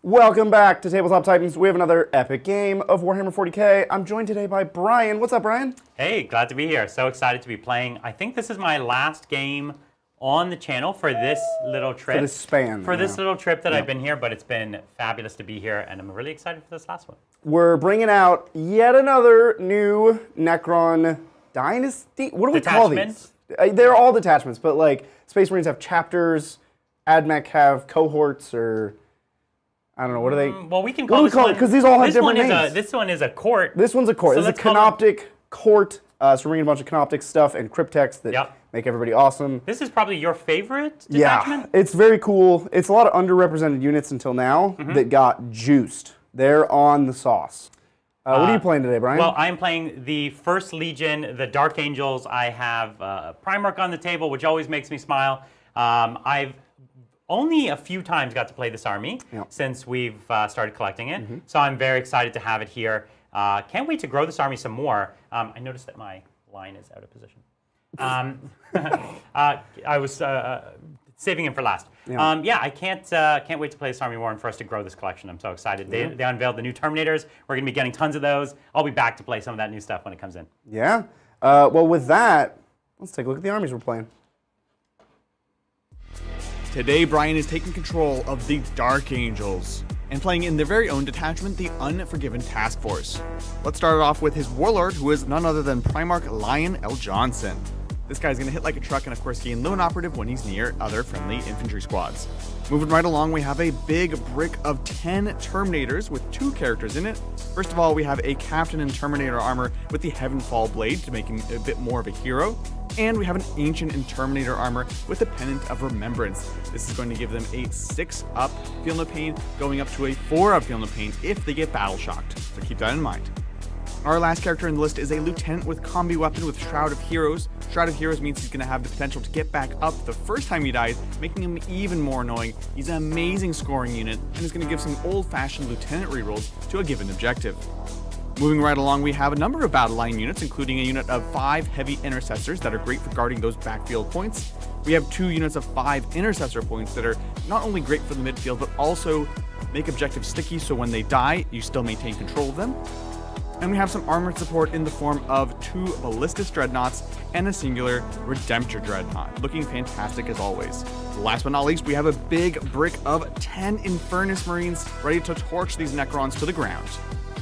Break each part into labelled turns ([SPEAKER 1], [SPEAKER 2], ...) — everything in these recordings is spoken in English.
[SPEAKER 1] Welcome back to Tabletop Titans. We have another epic game of Warhammer 40k. I'm joined today by Brian. What's up, Brian?
[SPEAKER 2] Hey, glad to be here. So excited to be playing. I think this is my last game on the channel for this little trip.
[SPEAKER 1] For this span.
[SPEAKER 2] For this little trip that I've been here, but it's been fabulous to be here, and I'm really excited for this last one.
[SPEAKER 1] We're bringing out yet another new Necron Dynasty. What do we call these? They're all detachments, but like Space Marines have chapters, AdMech have cohorts, or I don't know, what are they?
[SPEAKER 2] Well, we can call this
[SPEAKER 1] one, because these all have different names.
[SPEAKER 2] This one is a court.
[SPEAKER 1] This one's a court.
[SPEAKER 2] So
[SPEAKER 1] this is a Canoptek Court. So we're bringing a bunch of Canoptek stuff and cryptex that make everybody awesome.
[SPEAKER 2] This is probably your favorite detachment?
[SPEAKER 1] Yeah, it's very cool. It's a lot of underrepresented units until now that got juiced. They're on the sauce. What are you playing today, Brian?
[SPEAKER 2] Well, I'm playing the First Legion, the Dark Angels. I have Primarch on the table, which always makes me smile. I've only a few times got to play this army since we've started collecting it, so I'm very excited to have it here. Can't wait to grow this army some more. I noticed that my line is out of position. I was saving him for last. I can't wait to play this army more and for us to grow this collection. I'm so excited. They unveiled the new Terminators. We're going to be getting tons of those. I'll be back to play some of that new stuff when it comes in.
[SPEAKER 1] Yeah. Well, with that, let's take a look at the armies we're playing.
[SPEAKER 3] Today, Brian is taking control of the Dark Angels and playing in their very own detachment, the Unforgiven Task Force. Let's start off with his warlord, who is none other than Primarch Lion L. Johnson. This guy's going to hit like a truck and of course gain lone operative when he's near other friendly infantry squads. Moving right along, we have a big brick of 10 Terminators with 2 characters in it. First of all, we have a Captain in Terminator armor with the Heavenfall Blade to make him a bit more of a hero. And we have an Ancient in Terminator armor with a Pennant of Remembrance. This is going to give them a 6-up Feel No Pain, going up to a 4-up Feel No Pain if they get battle shocked. So keep that in mind. Our last character in the list is a Lieutenant with Combi Weapon with Shroud of Heroes. Shroud of Heroes means he's going to have the potential to get back up the first time he dies, making him even more annoying. He's an amazing scoring unit and is going to give some old-fashioned Lieutenant rerolls to a given objective. Moving right along, we have a number of battle line units, including a unit of 5 heavy intercessors that are great for guarding those backfield points. We have 2 units of 5 intercessor points that are not only great for the midfield, but also make objectives sticky, so when they die, you still maintain control of them. And we have some armored support in the form of 2 Ballistus Dreadnoughts and a singular Redemptor Dreadnought, looking fantastic as always. Last but not least, we have a big brick of 10 Infernus Marines ready to torch these Necrons to the ground.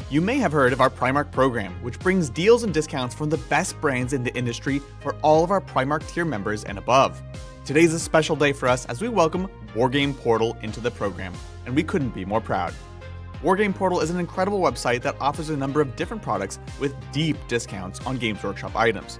[SPEAKER 3] You may have heard of our Primarch program, which brings deals and discounts from the best brands in the industry for all of our Primarch tier members and above. Today's a special day for us as we welcome Wargame Portal into the program, and we couldn't be more proud. Wargame Portal is an incredible website that offers a number of different products with deep discounts on Games Workshop items.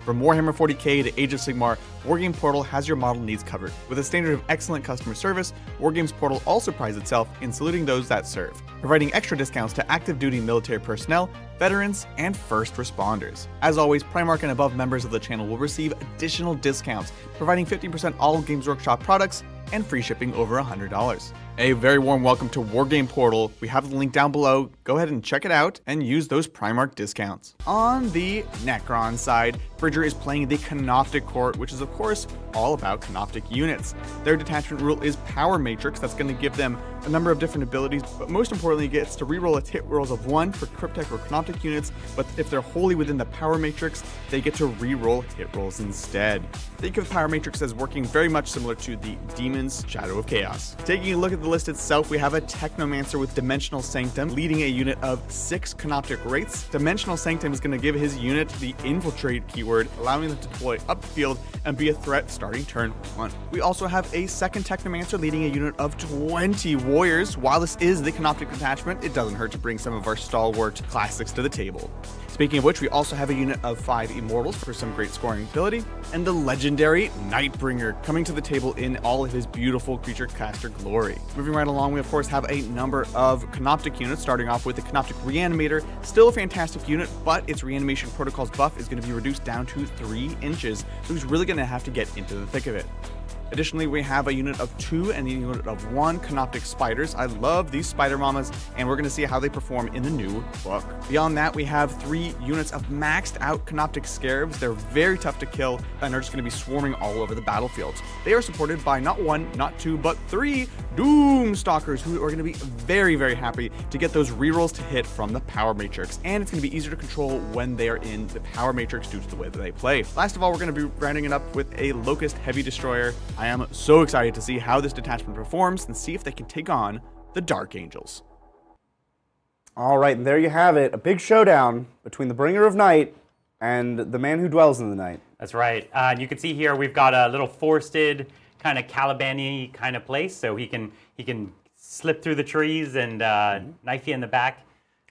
[SPEAKER 3] From Warhammer 40k to Age of Sigmar, Wargame Portal has your model needs covered. With a standard of excellent customer service, Wargames Portal also prides itself in saluting those that serve, providing extra discounts to active duty military personnel, veterans, and first responders. As always, Primarch and above members of the channel will receive additional discounts, providing 50% all Games Workshop products and free shipping over $100. A very warm welcome to Wargame Portal. We have the link down below. Go ahead and check it out and use those Primarch discounts. On the Necron side, Bridger is playing the Canoptek Court, which is of course all about Canoptek units. Their detachment rule is Power Matrix. That's going to give them a number of different abilities, but most importantly, it gets to reroll its hit rolls of 1 for Cryptek or Canoptek units, but if they're wholly within the Power Matrix, they get to reroll hit rolls instead. Think of Power Matrix as working very much similar to the Demon's Shadow of Chaos. Taking a look at the list itself, we have a Technomancer with Dimensional Sanctum, leading a unit of 6 Canoptek Wraiths. Dimensional Sanctum is going to give his unit the Infiltrate keyword, allowing them to deploy up the field and be a threat starting turn 1. We also have a second Technomancer leading a unit of 20 Warriors. While this is the Canoptek detachment, it doesn't hurt to bring some of our stalwart classics to the table. Speaking of which, we also have a unit of 5 Immortals for some great scoring ability, and the legendary Nightbringer coming to the table in all of his beautiful creature caster glory. Moving right along, we of course have a number of Canoptek units, starting off with the Canoptek Reanimator, still a fantastic unit, but its reanimation protocols buff is going to be reduced down to 3 inches, so he's really going to have to get into the thick of it. Additionally, we have a unit of 2 and a unit of 1 Canoptek Spiders. I love these Spider Mamas, and we're going to see how they perform in the new book. Beyond that, we have 3 units of maxed out Canoptek Scarabs. They're very tough to kill and are just going to be swarming all over the battlefield. They are supported by not 1, not 2, but 3 Doomstalkers, who are going to be very, very happy to get those rerolls to hit from the Power Matrix, and it's going to be easier to control when they are in the Power Matrix due to the way that they play. Last of all, we're going to be rounding it up with a Locust Heavy Destroyer. I am so excited to see how this detachment performs and see if they can take on the Dark Angels.
[SPEAKER 1] All right, and there you have it. A big showdown between the Bringer of Night and the man who dwells in the night.
[SPEAKER 2] That's right. And you can see here we've got a little forested kind of Caliban-y kind of place, so he can slip through the trees and knife you in the back.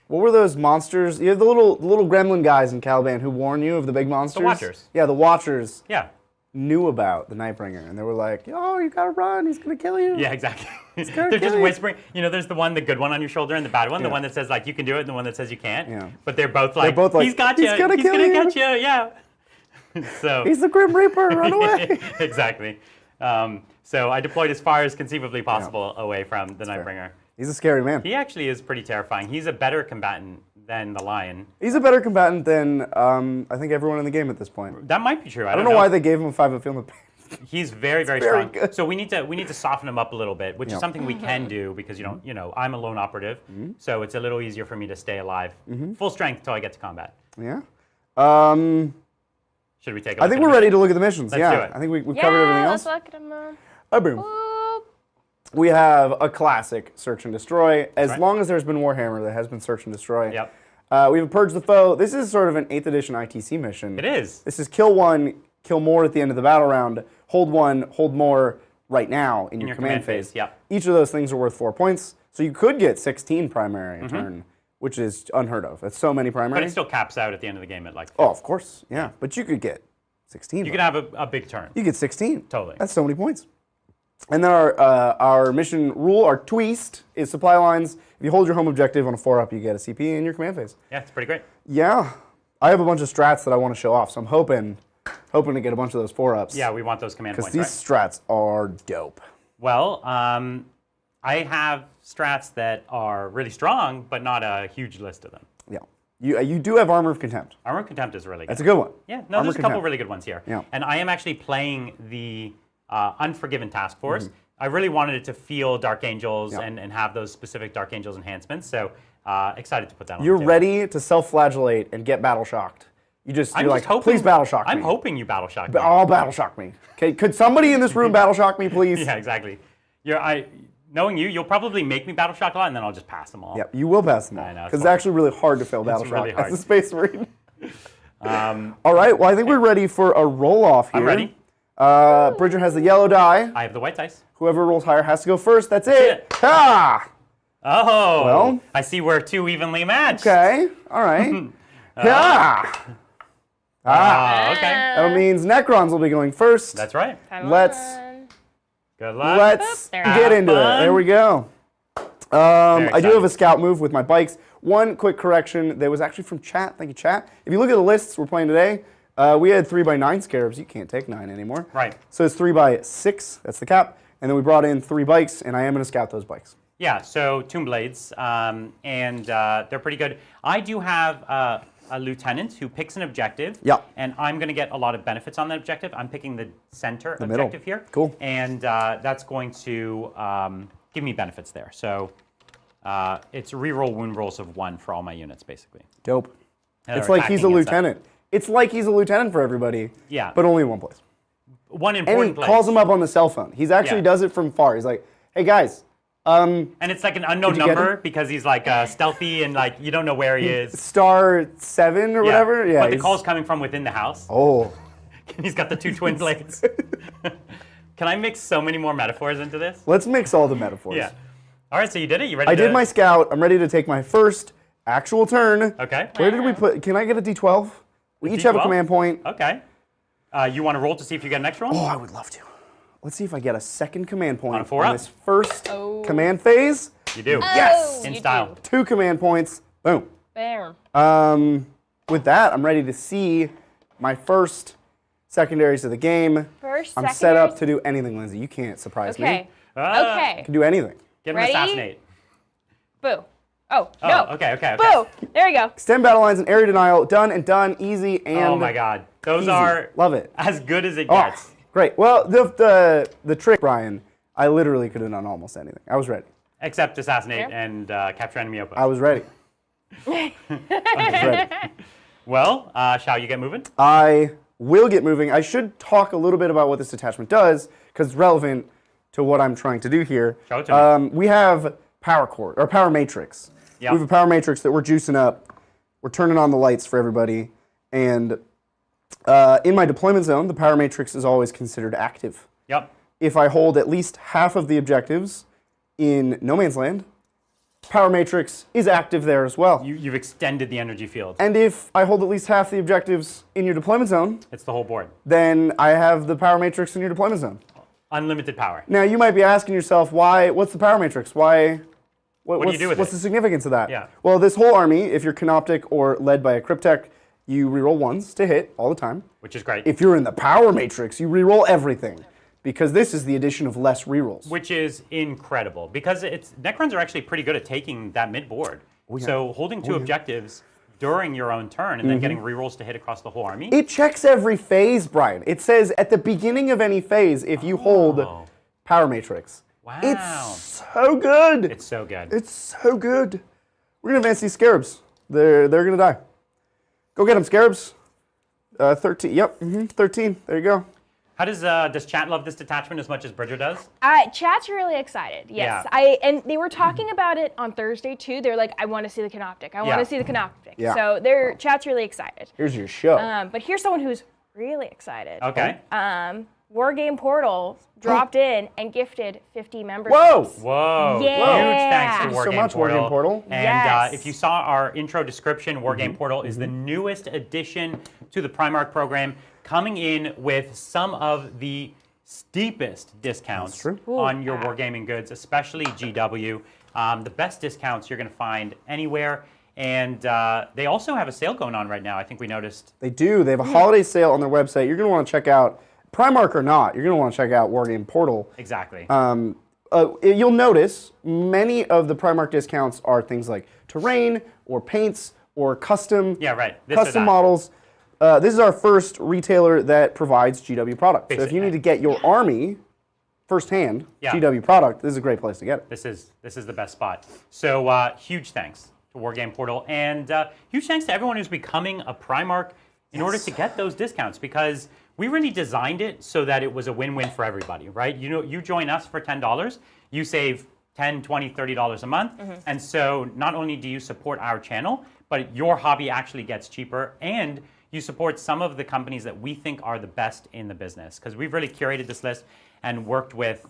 [SPEAKER 1] What were those monsters? You have the little gremlin guys in Caliban who warn you of the big monsters.
[SPEAKER 2] The Watchers.
[SPEAKER 1] Yeah, the Watchers.
[SPEAKER 2] Yeah.
[SPEAKER 1] Knew about the Nightbringer, and they were like, "Oh, you gotta run! He's gonna kill you."
[SPEAKER 2] Yeah, exactly. They're just whispering. You know, there's the good one on your shoulder, and the bad one, the one that says like you can do it, and the one that says you can't.
[SPEAKER 1] Yeah.
[SPEAKER 2] But they're both like, he's got you.
[SPEAKER 1] He's gonna
[SPEAKER 2] get you. Yeah. So
[SPEAKER 1] he's the Grim Reaper. Run away.
[SPEAKER 2] Exactly. So I deployed as far as conceivably possible away from the Nightbringer.
[SPEAKER 1] He's a scary man.
[SPEAKER 2] He actually is pretty terrifying. He's a better combatant than the Lion.
[SPEAKER 1] He's a better combatant than I think everyone in the game at this point.
[SPEAKER 2] That might be true. I
[SPEAKER 1] don't know why they gave him a 5-up field.
[SPEAKER 2] He's very, very
[SPEAKER 1] very
[SPEAKER 2] strong.
[SPEAKER 1] good.
[SPEAKER 2] So we need to soften him up a little bit, which is something we can do because I'm a lone operative, so it's a little easier for me to stay alive, full strength till I get to combat.
[SPEAKER 1] Yeah.
[SPEAKER 2] Should we take a look
[SPEAKER 1] I think
[SPEAKER 2] at
[SPEAKER 1] we're
[SPEAKER 2] the
[SPEAKER 1] ready to look at the missions.
[SPEAKER 2] Let's
[SPEAKER 1] yeah.
[SPEAKER 2] do it.
[SPEAKER 1] I think we've covered everything else.
[SPEAKER 4] Let's look at them.
[SPEAKER 1] Boom.
[SPEAKER 4] Boop.
[SPEAKER 1] We have a classic search and destroy. As
[SPEAKER 2] right.
[SPEAKER 1] long as there's been Warhammer, there has been search and destroy.
[SPEAKER 2] Yep.
[SPEAKER 1] We have Purge the Foe. This is sort of an 8th edition ITC mission.
[SPEAKER 2] It is.
[SPEAKER 1] This is kill one, kill more at the end of the battle round, hold one, hold more right now in your command phase.
[SPEAKER 2] Yep.
[SPEAKER 1] Each of those things are worth 4 points. So you could get 16 primary a turn, which is unheard of. That's so many primary.
[SPEAKER 2] But it still caps out at the end of the game at like.
[SPEAKER 1] Oh, of course. Yeah. But you could get 16.
[SPEAKER 2] You could have a big turn.
[SPEAKER 1] You get 16.
[SPEAKER 2] Totally.
[SPEAKER 1] That's so many points. And then our mission rule, our twist, is supply lines. If you hold your home objective on a 4-up, you get a CP in your command phase.
[SPEAKER 2] Yeah, it's pretty great.
[SPEAKER 1] Yeah. I have a bunch of strats that I want to show off, so I'm hoping to get a bunch of those 4-ups.
[SPEAKER 2] Yeah, we want those command points,
[SPEAKER 1] because these strats are dope.
[SPEAKER 2] Well, I have strats that are really strong, but not a huge list of them.
[SPEAKER 1] Yeah. You do have Armor of Contempt.
[SPEAKER 2] Armor of Contempt is really good.
[SPEAKER 1] That's a good one.
[SPEAKER 2] Yeah, no,
[SPEAKER 1] Armor
[SPEAKER 2] there's a couple
[SPEAKER 1] Contempt.
[SPEAKER 2] really good ones here.
[SPEAKER 1] Yeah.
[SPEAKER 2] And I am actually playing the Unforgiven Task Force. I really wanted it to feel Dark Angels and have those specific Dark Angels enhancements, so excited to put that on
[SPEAKER 1] You're
[SPEAKER 2] the table.
[SPEAKER 1] ready to self-flagellate and get battle shocked. You're like, please battle shock me.
[SPEAKER 2] I'm hoping you battle shock me.
[SPEAKER 1] All battle shock me. Okay, could somebody in this room battle shock me, please?
[SPEAKER 2] Yeah, exactly. Knowing you'll probably make me battle shock a lot, and then I'll just pass them all.
[SPEAKER 1] Yep, you will pass them all.
[SPEAKER 2] I know,
[SPEAKER 1] Because it's actually really hard to fail battle shock
[SPEAKER 2] really hard.
[SPEAKER 1] as a Space Marine. All right, well, I think we're ready for a roll-off here.
[SPEAKER 2] I'm ready.
[SPEAKER 1] Bridger has the yellow die.
[SPEAKER 2] I have the white dice.
[SPEAKER 1] Whoever rolls higher has to go first. That's it.
[SPEAKER 2] it.
[SPEAKER 1] Ah!
[SPEAKER 2] Oh,
[SPEAKER 1] Well.
[SPEAKER 2] I see we're too evenly matched.
[SPEAKER 1] Okay, all right. Ah!
[SPEAKER 2] Okay.
[SPEAKER 1] That means Necrons will be going first.
[SPEAKER 2] That's right.
[SPEAKER 1] Let's
[SPEAKER 2] Good luck.
[SPEAKER 1] let's
[SPEAKER 4] There.
[SPEAKER 1] get into it.
[SPEAKER 2] Fun.
[SPEAKER 1] There we go. I do
[SPEAKER 2] excited.
[SPEAKER 1] have a scout move with my bikes. One quick correction that was actually from chat. Thank you, chat. If you look at the lists we're playing today, we had 3x9 scarabs. You can't take 9 anymore.
[SPEAKER 2] Right.
[SPEAKER 1] So it's 3x6. That's the cap. And then we brought in 3 bikes, and I am going to scout those bikes.
[SPEAKER 2] Yeah, so Tomb Blades, and they're pretty good. I do have a lieutenant who picks an objective,
[SPEAKER 1] Yeah.
[SPEAKER 2] and I'm going to get a lot of benefits on that objective. I'm picking the center
[SPEAKER 1] middle.
[SPEAKER 2] objective here.
[SPEAKER 1] Cool.
[SPEAKER 2] And that's going to give me benefits there. So it's reroll wound rolls of 1 for all my units, basically.
[SPEAKER 1] Dope.
[SPEAKER 2] And
[SPEAKER 1] It's
[SPEAKER 2] they're
[SPEAKER 1] like he's a
[SPEAKER 2] attacking and stuff.
[SPEAKER 1] lieutenant. It's like he's a lieutenant for everybody.
[SPEAKER 2] Yeah.
[SPEAKER 1] But only in one place.
[SPEAKER 2] One
[SPEAKER 1] And he
[SPEAKER 2] important place.
[SPEAKER 1] calls them up on the cell phone. He's actually
[SPEAKER 2] Yeah.
[SPEAKER 1] does it from far. He's like, hey guys,
[SPEAKER 2] And it's like an unknown
[SPEAKER 1] Did you get
[SPEAKER 2] number because he's like stealthy and like you don't know where he is.
[SPEAKER 1] star 7 or whatever. Yeah.
[SPEAKER 2] But the
[SPEAKER 1] he's-
[SPEAKER 2] call's coming from within the house.
[SPEAKER 1] Oh.
[SPEAKER 2] He's got the 2 twin blades. Can I mix so many more metaphors into this?
[SPEAKER 1] Let's mix all the metaphors.
[SPEAKER 2] Yeah. All right, so you did it. You ready?
[SPEAKER 1] I did my scout. I'm ready to take my first actual turn.
[SPEAKER 2] Okay.
[SPEAKER 1] Where did we put? Can I get a D12? We each have a
[SPEAKER 2] D12?
[SPEAKER 1] command point.
[SPEAKER 2] Okay. You want to roll to see if you get an extra one?
[SPEAKER 1] Oh, I would love to. Let's see if I get a second command point
[SPEAKER 2] On a 4-up?
[SPEAKER 1] this first command phase.
[SPEAKER 2] You do.
[SPEAKER 1] Yes!
[SPEAKER 2] In
[SPEAKER 4] You
[SPEAKER 2] style.
[SPEAKER 1] 2 command points. Boom.
[SPEAKER 4] Bam.
[SPEAKER 1] With that, I'm ready to see my first secondaries of the game.
[SPEAKER 4] First,
[SPEAKER 1] I'm set up
[SPEAKER 4] secondaries?
[SPEAKER 1] to do anything, Lindsay. You can't surprise me.
[SPEAKER 4] Okay.
[SPEAKER 2] Ah.
[SPEAKER 1] I
[SPEAKER 4] Okay.
[SPEAKER 1] can do anything.
[SPEAKER 2] Get him
[SPEAKER 4] Ready?
[SPEAKER 2] assassinate.
[SPEAKER 4] Boo. Oh, no.
[SPEAKER 2] Okay.
[SPEAKER 4] Boo. There we go.
[SPEAKER 1] Extend battle lines and area denial. Done and done. Easy and
[SPEAKER 2] Oh my God. Those
[SPEAKER 1] easy.
[SPEAKER 2] are
[SPEAKER 1] Love it.
[SPEAKER 2] as good as it
[SPEAKER 1] Oh,
[SPEAKER 2] gets.
[SPEAKER 1] great. Well, the trick, Brian, I literally could have done almost anything. I was ready.
[SPEAKER 2] Except assassinate
[SPEAKER 4] Yeah.
[SPEAKER 2] and capture enemy outpost.
[SPEAKER 1] I was ready. I was ready.
[SPEAKER 2] Well, shall you get moving?
[SPEAKER 1] I will get moving. I should talk a little bit about what this detachment does, because it's relevant to what I'm trying to do here.
[SPEAKER 2] Show it to me.
[SPEAKER 1] We have Power Core, or Power Matrix.
[SPEAKER 2] Yep.
[SPEAKER 1] We have a Power Matrix that we're juicing up. We're turning on the lights for everybody. And in my deployment zone, the Power Matrix is always considered active.
[SPEAKER 2] Yep.
[SPEAKER 1] If I hold at least half of the objectives in No Man's Land, Power Matrix is active there as well.
[SPEAKER 2] You've extended the energy field.
[SPEAKER 1] And if I hold at least half the objectives in your deployment zone,
[SPEAKER 2] It's the whole board.
[SPEAKER 1] then I have the Power Matrix in your deployment zone.
[SPEAKER 2] Unlimited power.
[SPEAKER 1] Now, you might be asking yourself, what's the Power Matrix? What
[SPEAKER 2] do you do with
[SPEAKER 1] what's
[SPEAKER 2] it?
[SPEAKER 1] the significance of that?
[SPEAKER 2] Yeah.
[SPEAKER 1] Well, this whole army, if you're Canoptek or led by a Cryptek, you reroll ones to hit all the time.
[SPEAKER 2] Which is great.
[SPEAKER 1] If you're in the Power Matrix, you reroll everything, because this is the addition of less rerolls.
[SPEAKER 2] Which is incredible, because Necrons are actually pretty good at taking that mid board. So holding two objectives during your own turn and then getting rerolls to hit across the whole army.
[SPEAKER 1] It checks every phase, Brian. It says at the beginning of any phase, if you hold Power Matrix.
[SPEAKER 2] Wow.
[SPEAKER 1] It's so good.
[SPEAKER 2] It's so good.
[SPEAKER 1] It's so good. We're going to advance these Scarabs. They're going to die. Go get them, Scarabs. 13. Yep. 13. There you go.
[SPEAKER 2] How does chat love this detachment as much as Bridger does?
[SPEAKER 4] Chat's really excited. Yes,
[SPEAKER 2] Yeah.
[SPEAKER 4] and they were talking about it on Thursday too. They're like, I want to see the Canoptek. I want
[SPEAKER 2] Yeah.
[SPEAKER 4] to see the Canoptek.
[SPEAKER 1] Yeah.
[SPEAKER 4] So chat's really excited.
[SPEAKER 1] Here's your show.
[SPEAKER 4] But here's someone who's really excited.
[SPEAKER 2] Okay.
[SPEAKER 4] Wargame Portal dropped in and gifted 50 members.
[SPEAKER 1] Whoa!
[SPEAKER 2] Whoa.
[SPEAKER 4] Yeah.
[SPEAKER 2] Huge thanks to
[SPEAKER 1] Thank you
[SPEAKER 2] Wargame
[SPEAKER 1] so much,
[SPEAKER 2] Portal.
[SPEAKER 1] Wargame Portal.
[SPEAKER 2] And
[SPEAKER 4] Yes.
[SPEAKER 2] if you saw our intro description, Wargame Portal is the newest addition to the Primarch program, coming in with some of the steepest discounts
[SPEAKER 1] true.
[SPEAKER 2] on your wargaming goods, especially GW. The best discounts you're going to find anywhere. And they also have a sale going on right now. I think we noticed.
[SPEAKER 1] They do. They have a holiday sale on their website. You're going to want to check out, Primarch or not, you're going to want to check out Wargame Portal.
[SPEAKER 2] Exactly.
[SPEAKER 1] You'll notice many of the Primarch discounts are things like terrain or paints or custom,
[SPEAKER 2] Yeah, right. This or
[SPEAKER 1] custom
[SPEAKER 2] that.
[SPEAKER 1] models. This is our first retailer that provides GW product. So if
[SPEAKER 2] Basically.
[SPEAKER 1] you need to get your army firsthand,
[SPEAKER 2] Yeah.
[SPEAKER 1] GW product, this is a great place to get it.
[SPEAKER 2] This is the best spot. So huge thanks to Wargame Portal, and huge thanks to everyone who's becoming a Primarch in order to get those discounts, because we really designed it so that it was a win-win for everybody, right? You know, you join us for $10, you save $10, $20, $30 a month, and so not only do you support our channel, but your hobby actually gets cheaper, and you support some of the companies that we think are the best in the business, because we've really curated this list and worked with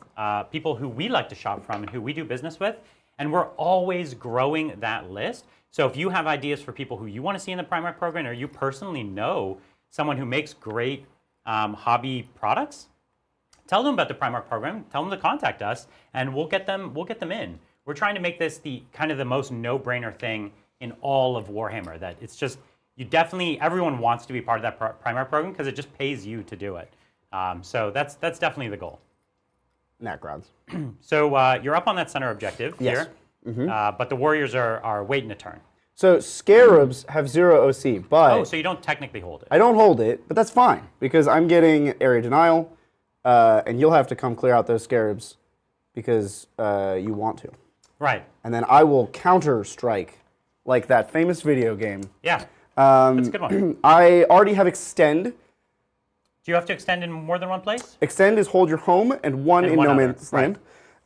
[SPEAKER 2] people who we like to shop from and who we do business with, and we're always growing that list. So if you have ideas for people who you want to see in the Primarch program, or you personally know someone who makes great hobby products, tell them about the Primarch program, tell them to contact us, and we'll get them in. We're trying to make this the kind of the most no-brainer thing in all of Warhammer, that it's just, everyone wants to be part of that Primarch program because it just pays you to do it. So that's definitely the goal.
[SPEAKER 1] Necrons.
[SPEAKER 2] So you're up on that center objective
[SPEAKER 1] Yes.
[SPEAKER 2] here, but the Warriors are waiting a turn.
[SPEAKER 1] So Scarabs have 0 OC, but
[SPEAKER 2] Oh, so you don't technically hold it.
[SPEAKER 1] I don't hold it, but that's fine, because I'm getting area denial, and you'll have to come clear out those Scarabs because you want to.
[SPEAKER 2] Right.
[SPEAKER 1] And then I will counter-strike, like that famous video game.
[SPEAKER 2] Yeah. That's a good one. Do
[SPEAKER 1] I already have Extend.
[SPEAKER 2] you have to extend in more than one place?
[SPEAKER 1] Extend is hold your home, and one
[SPEAKER 2] And
[SPEAKER 1] in
[SPEAKER 2] one
[SPEAKER 1] No
[SPEAKER 2] other,
[SPEAKER 1] Man's Land.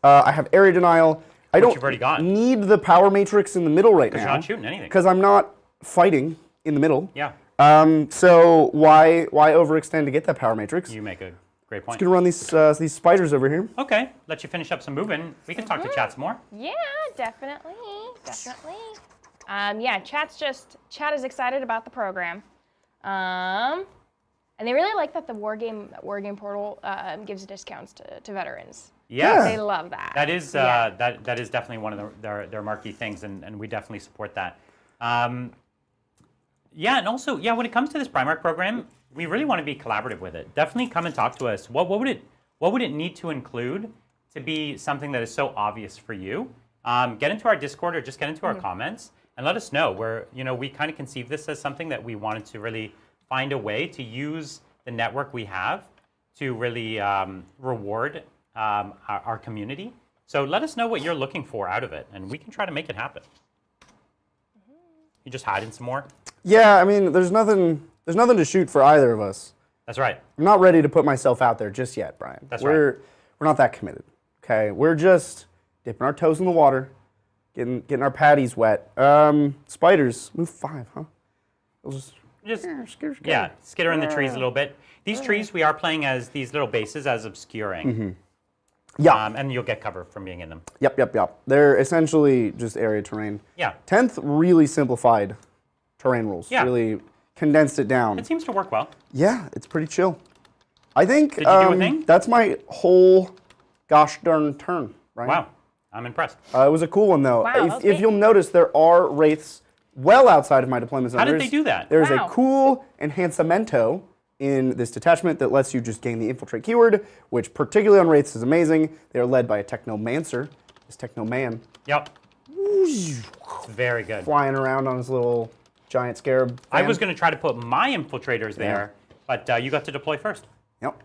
[SPEAKER 1] I have area denial. I don't
[SPEAKER 2] you've already got.
[SPEAKER 1] need the Power Matrix in the middle right now.
[SPEAKER 2] You're not shooting anything.
[SPEAKER 1] Because I'm not fighting in the middle.
[SPEAKER 2] Yeah.
[SPEAKER 1] So why overextend to get that Power Matrix?
[SPEAKER 2] You make a great point.
[SPEAKER 1] Gonna run these spiders over here.
[SPEAKER 2] Okay, let you finish up some moving. We can talk to chat some more.
[SPEAKER 4] Yeah, definitely. Yeah, chat is excited about the program. And they really like that the Wargame Portal gives discounts to veterans.
[SPEAKER 2] Yes.
[SPEAKER 4] They love that.
[SPEAKER 2] That is
[SPEAKER 4] Yeah.
[SPEAKER 2] that is definitely one of their marquee things, and we definitely support that. Yeah, and also, when it comes to this Primarch program, we really want to be collaborative with it. Definitely come and talk to us. What would it need to include to be something that is so obvious for you? Get into our Discord or just get into our comments and let us know. We kind of conceive this as something that we wanted to really find a way to use the network we have to really reward our community. So let us know what you're looking for out of it, and we can try to make it happen. You just hiding some more?
[SPEAKER 1] Yeah, I mean, there's nothing to shoot for either of us.
[SPEAKER 2] That's right.
[SPEAKER 1] I'm not ready to put myself out there just yet, Brian. We're not that committed. Okay, we're just dipping our toes in the water, getting our patties wet. Spiders, move 5, huh? We'll
[SPEAKER 2] just skitter in the trees a little bit. These trees we are playing as these little bases as obscuring.
[SPEAKER 1] Mm-hmm. Yeah.
[SPEAKER 2] And you'll get cover from being in them.
[SPEAKER 1] Yep. They're essentially just area terrain.
[SPEAKER 2] Yeah.
[SPEAKER 1] 10th really simplified terrain rules.
[SPEAKER 2] Yeah.
[SPEAKER 1] Really condensed it down.
[SPEAKER 2] It seems to work well.
[SPEAKER 1] Yeah, it's pretty chill. I think
[SPEAKER 2] Did you do a thing?
[SPEAKER 1] That's my whole gosh darn turn, right?
[SPEAKER 2] Wow. I'm impressed.
[SPEAKER 1] It was a cool one, though.
[SPEAKER 4] Wow,
[SPEAKER 1] If you'll notice, there are wraiths well outside of my deployment zone.
[SPEAKER 2] How did they do that?
[SPEAKER 1] There's
[SPEAKER 4] Wow.
[SPEAKER 1] a cool enhancemento in this detachment that lets you just gain the infiltrate keyword, which particularly on wraiths is amazing. They are led by a technomancer, this technoman.
[SPEAKER 2] Yep. It's very good.
[SPEAKER 1] Flying around on his little giant scarab.
[SPEAKER 2] I
[SPEAKER 1] fan.
[SPEAKER 2] was going to try to put my infiltrators there, but you got to deploy first.
[SPEAKER 1] Yep.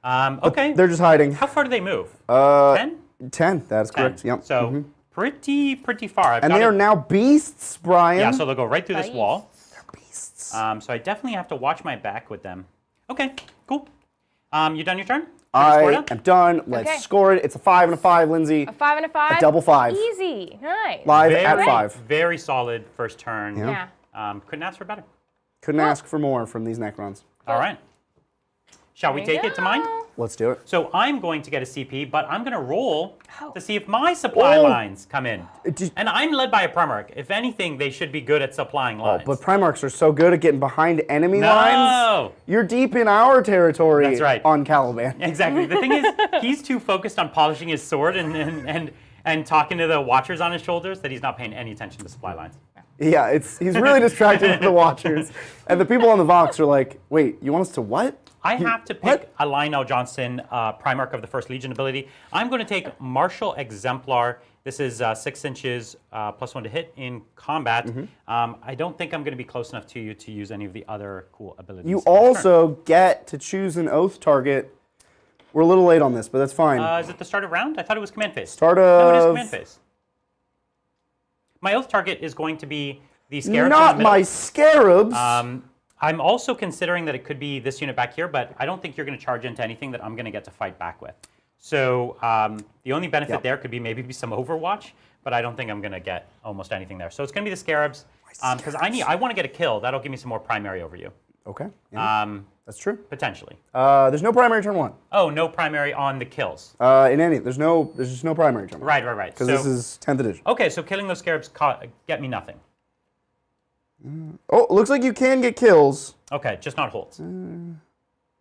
[SPEAKER 2] Okay.
[SPEAKER 1] They're just hiding.
[SPEAKER 2] How far do they move? 10?
[SPEAKER 1] 10, that's
[SPEAKER 2] 10.
[SPEAKER 1] correct. Yep.
[SPEAKER 2] So pretty far.
[SPEAKER 1] And they are now beasts, Brian.
[SPEAKER 2] Yeah, so they'll go right through this wall.
[SPEAKER 1] They're beasts.
[SPEAKER 2] So I definitely have to watch my back with them. Okay, cool. You done your turn?
[SPEAKER 1] I am done. Let's score it. It's a 5 and a 5, Lindsay.
[SPEAKER 4] A 5 and a 5.
[SPEAKER 1] A double 5.
[SPEAKER 4] Easy. Nice.
[SPEAKER 1] Live
[SPEAKER 2] Very,
[SPEAKER 1] at 5.
[SPEAKER 2] Very solid first turn.
[SPEAKER 4] Yeah.
[SPEAKER 2] Couldn't ask for better.
[SPEAKER 1] Couldn't ask for more from these Necrons.
[SPEAKER 2] All right. Shall we take it to mine?
[SPEAKER 1] Let's do it.
[SPEAKER 2] So I'm going to get a CP, but I'm going to roll to see if my supply lines come in. And I'm led by a Primarch. If anything, they should be good at supplying lines.
[SPEAKER 1] But Primarchs are so good at getting behind enemy lines. You're deep in our territory.
[SPEAKER 2] That's right.
[SPEAKER 1] On Caliban.
[SPEAKER 2] Exactly. The thing is, he's too focused on polishing his sword and talking to the watchers on his shoulders that he's not paying any attention to supply lines.
[SPEAKER 1] Yeah, he's really distracted with the Watchers. And the people on the Vox are like, wait, you want us to what?
[SPEAKER 2] I have to pick a Lionel Johnson Primarch of the First Legion ability. I'm going to take Martial Exemplar. This is 6 inches, +1 to hit in combat. I don't think I'm going to be close enough to you to use any of the other cool abilities.
[SPEAKER 1] You also get to choose an oath target. We're a little late on this, but that's fine.
[SPEAKER 2] Is it the start of round? I thought it was command phase.
[SPEAKER 1] No,
[SPEAKER 2] it is command phase. My oath target is going to be the Scarabs.
[SPEAKER 1] Not my Scarabs!
[SPEAKER 2] I'm also considering that it could be this unit back here, but I don't think you're going to charge into anything that I'm going to get to fight back with. So the only benefit there could be maybe some Overwatch, but I don't think I'm going to get almost anything there. So it's going to be the Scarabs, because I want to get a kill. That'll give me some more primary over you.
[SPEAKER 1] Okay. Yeah. That's true.
[SPEAKER 2] Potentially.
[SPEAKER 1] There's no primary turn 1.
[SPEAKER 2] Oh, no primary on the kills.
[SPEAKER 1] There's just no primary turn 1.
[SPEAKER 2] Right.
[SPEAKER 1] Because this is 10th edition.
[SPEAKER 2] Okay, so killing those Scarabs get me nothing.
[SPEAKER 1] Oh, looks like you can get kills.
[SPEAKER 2] Okay, just not holds.